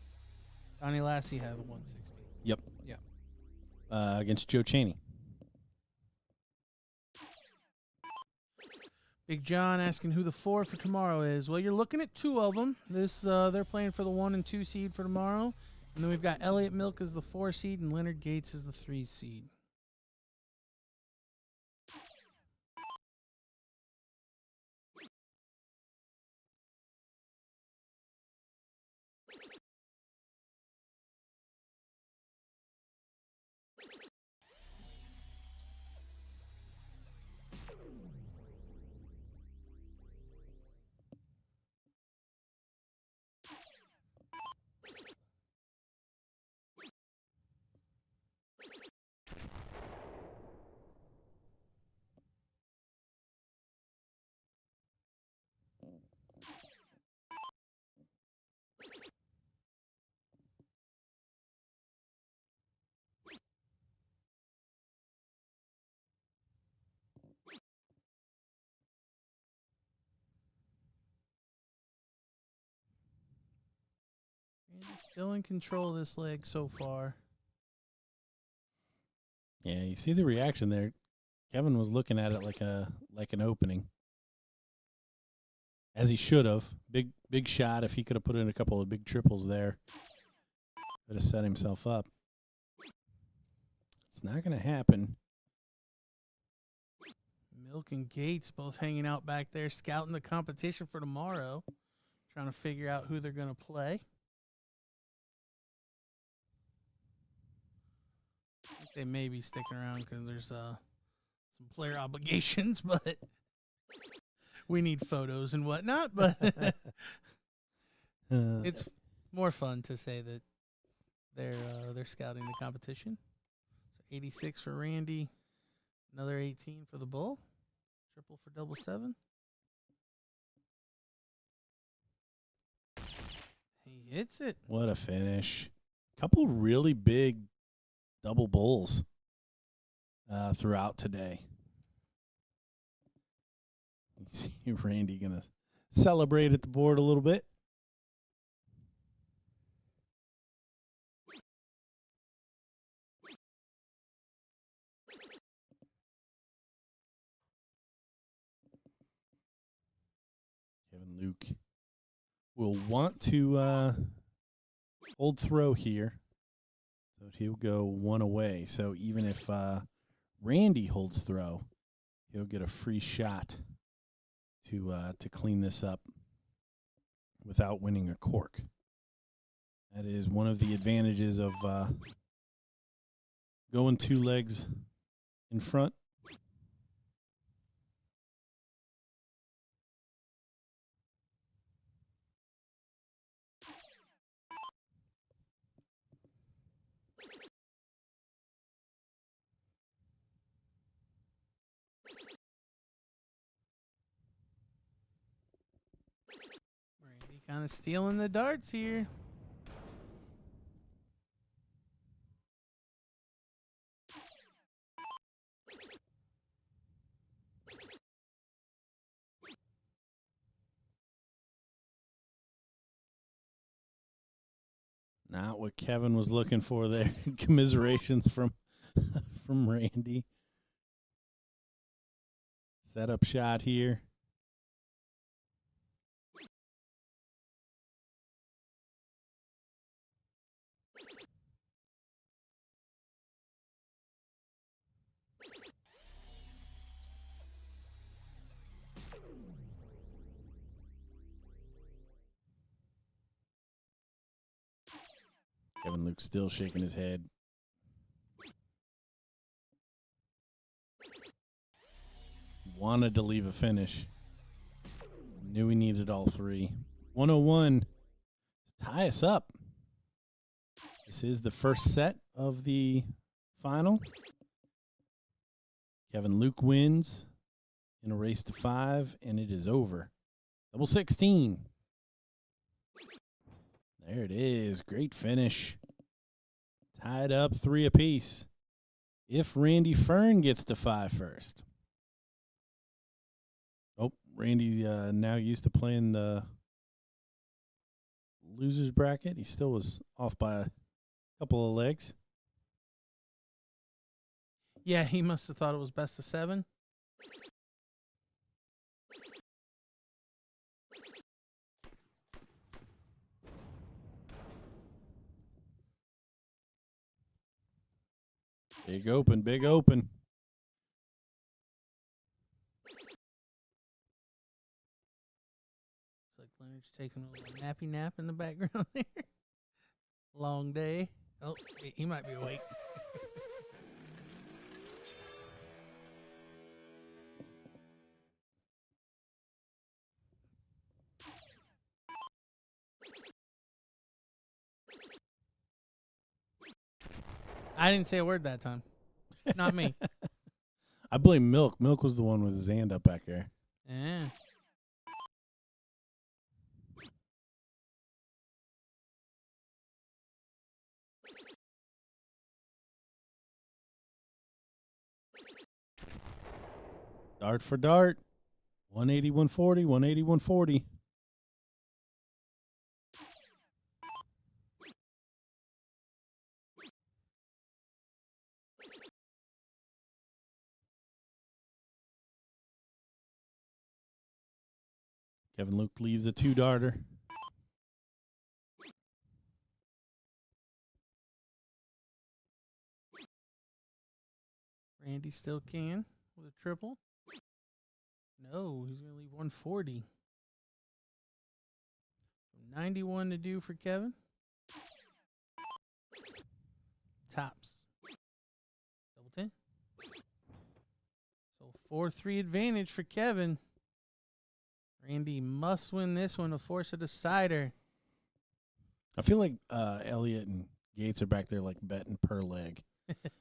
Donnie Lassie had a 160. Yep. Yeah. Against Joe Cheney. Big John asking who the 4 for tomorrow is. Well, you're looking at 2 of them. They're playing for the 1 and 2 seed for tomorrow. And then we've got Elliot Milk as the 4 seed and Leonard Gates as the 3 seed. And he's still in control of this leg so far. Yeah, you see the reaction there. Kevin was looking at it like an opening, as he should have. Big shot. If he could have put in a couple of big triples there, could have set himself up. It's not going to happen. Milk and Gates both hanging out back there, scouting the competition for tomorrow, trying to figure out who they're going to play. I think they may be sticking around because there's some player obligations, but we need photos and whatnot. But it's more fun to say that they're scouting the competition. So 86 for Randy, another 18 for the Bull, triple for double 7. He hits it. What a finish. Couple really big double bulls throughout today. You see Randy going to celebrate at the board a little bit. Kevin Luke will want to hold throw here. So he'll go one away. So even if Randy holds throw, he'll get a free shot to clean this up without winning a cork. That is one of the advantages of going 2 legs in front. Randy kind of stealing the darts here. Not what Kevin was looking for there. Commiserations from Randy. Setup shot here. Kevin Luke still shaking his head. Wanted to leave a finish. Knew he needed all 3. 101 to tie us up. This is the first set of the final. Kevin Luke wins in a race to 5, and it is over. Double 16. There it is. Great finish. Tied up 3 apiece. if Randy Fern gets to 5 first. Oh, Randy now used to playing the losers bracket. He still was off by a couple of legs. Yeah, he must have thought it was best of 7. Big open, big open. It's like Leonard's taking a little nappy nap in the background there. Long day. Oh, he might be awake. I didn't say a word that time. Not me. I blame Milk. Milk was the one with his hand up back there. Yeah. Dart for dart. 180, 140, 180, 140. Kevin Luke leaves a 2-darter. Randy still can with a triple. No, he's going to leave 140. 91 to do for Kevin. Tops. Double 10. So 4-3 advantage for Kevin. Randy must win this one to force a decider. I feel like Elliot and Gates are back there like betting per leg.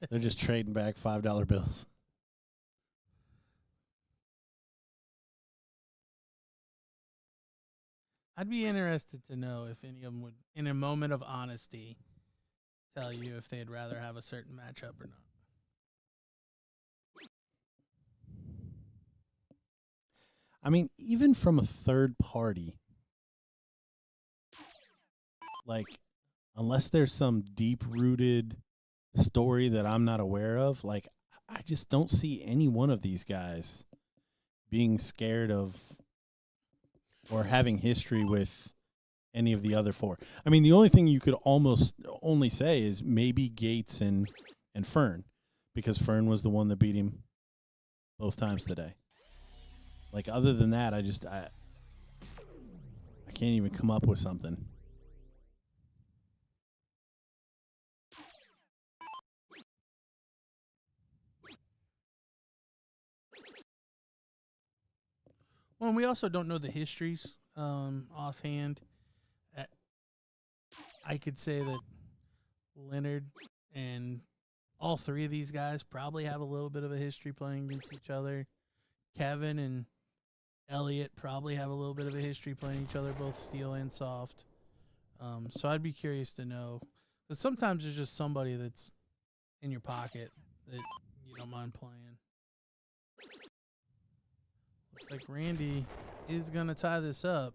They're just trading back $5 bills. I'd be interested to know if any of them would, in a moment of honesty, tell you if they'd rather have a certain matchup or not. I mean, even from a third party, like, unless there's some deep-rooted story that I'm not aware of, like, I just don't see any one of these guys being scared of or having history with any of the other 4. I mean, the only thing you could almost only say is maybe Gates and Fern, because Fern was the one that beat him both times today. Like, other than that, I can't even come up with something. Well, we also don't know the histories offhand. I could say that Leonard and all 3 of these guys probably have a little bit of a history playing against each other. Kevin and Elliot probably have a little bit of a history playing each other, both steel and soft. So I'd be curious to know. Because sometimes there's just somebody that's in your pocket that you don't mind playing. Looks like Randy is going to tie this up.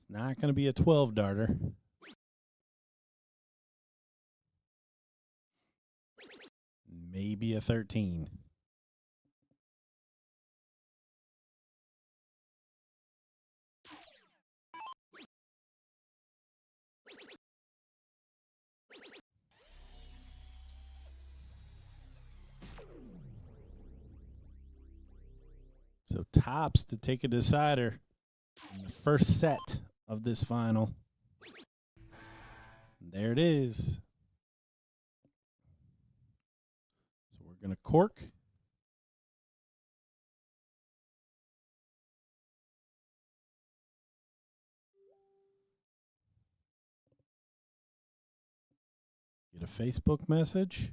It's not going to be a 12-darter. Maybe a 13. So tops to take a decider in the first set of this final. There it is. So we're going to cork. Get a Facebook message.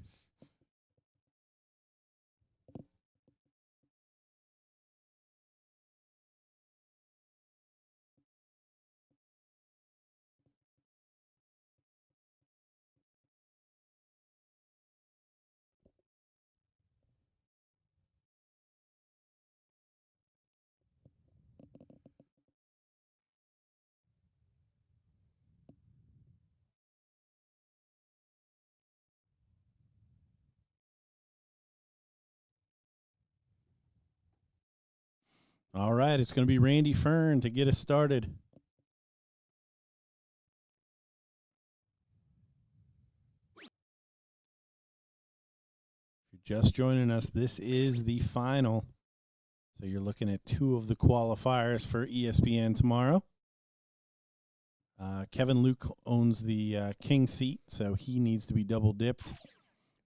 All right, it's going to be Randy Fern to get us started. If you're just joining us, this is the final. So you're looking at 2 of the qualifiers for ESPN tomorrow. Kevin Luke owns the king seat, so he needs to be double dipped.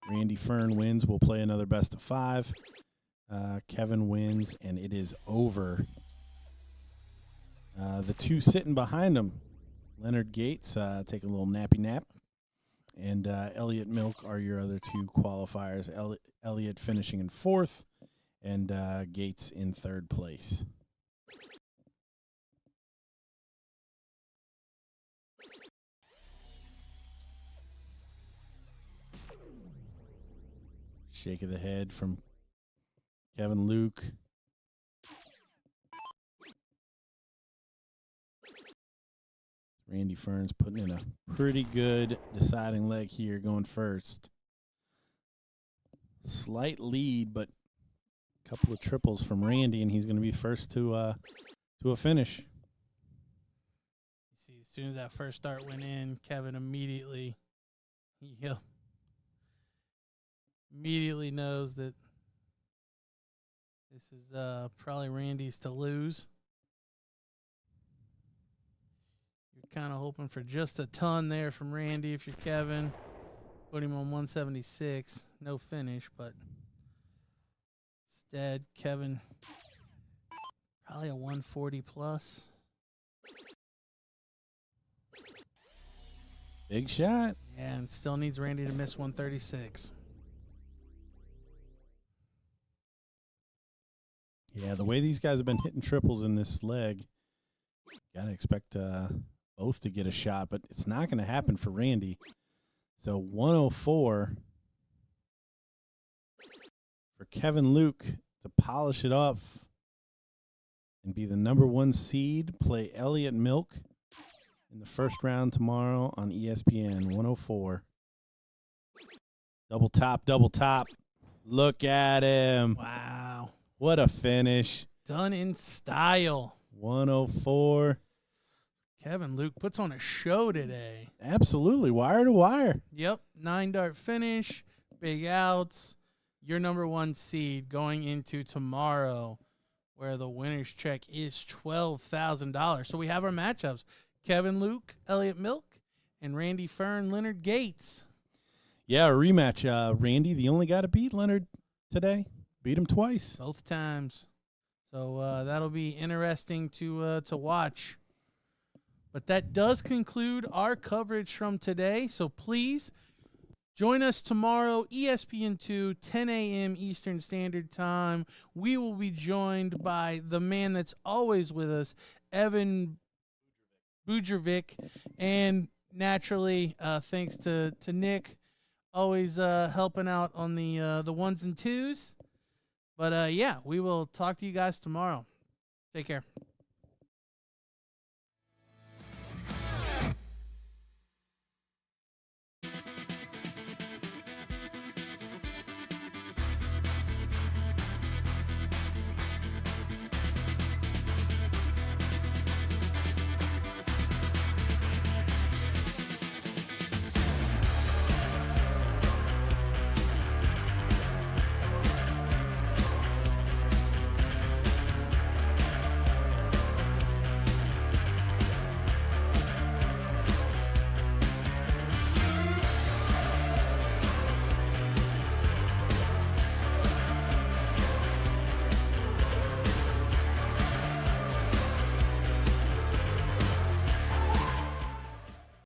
Randy Fern wins. We'll play another best of 5. Kevin wins, and it is over. The 2 sitting behind him, Leonard Gates, taking a little nappy nap, and Elliot Milk are your other 2 qualifiers. Elliot finishing in 4th, and Gates in 3rd place. Shake of the head from Kevin Luke. Randy Fern's putting in a pretty good deciding leg here, going first. Slight lead, but a couple of triples from Randy, and he's going to be first to a finish. You see, as soon as that first start went in, Kevin immediately knows that this is probably Randy's to lose. You're kind of hoping for just a ton there from Randy if you're Kevin. Put him on 176. No finish, but instead, Kevin probably a 140 plus. Big shot. And still needs Randy to miss 136. Yeah, the way these guys have been hitting triples in this leg, got to expect both to get a shot, but it's not going to happen for Randy. So 104 for Kevin Luke to polish it off and be the number 1 seed, play Elliot Milk in the first round tomorrow on ESPN. 104. Double top. Look at him. Wow. What a finish. Done in style. 104. Kevin Luke puts on a show today. Absolutely. Wire to wire. Yep. 9-dart finish. Big outs. Your number 1 seed going into tomorrow, where the winner's check is $12,000. So we have our matchups. Kevin Luke, Elliot Milk, and Randy Fern, Leonard Gates. Yeah, a rematch. Randy, the only guy to beat Leonard today. Beat him twice. Both times. So that'll be interesting to watch. But that does conclude our coverage from today. So please join us tomorrow, ESPN2, 10 a.m. Eastern Standard Time. We will be joined by the man that's always with us, Evan Bujervik. And naturally, thanks to Nick, always helping out on the 1s and 2s. But, yeah, we will talk to you guys tomorrow. Take care.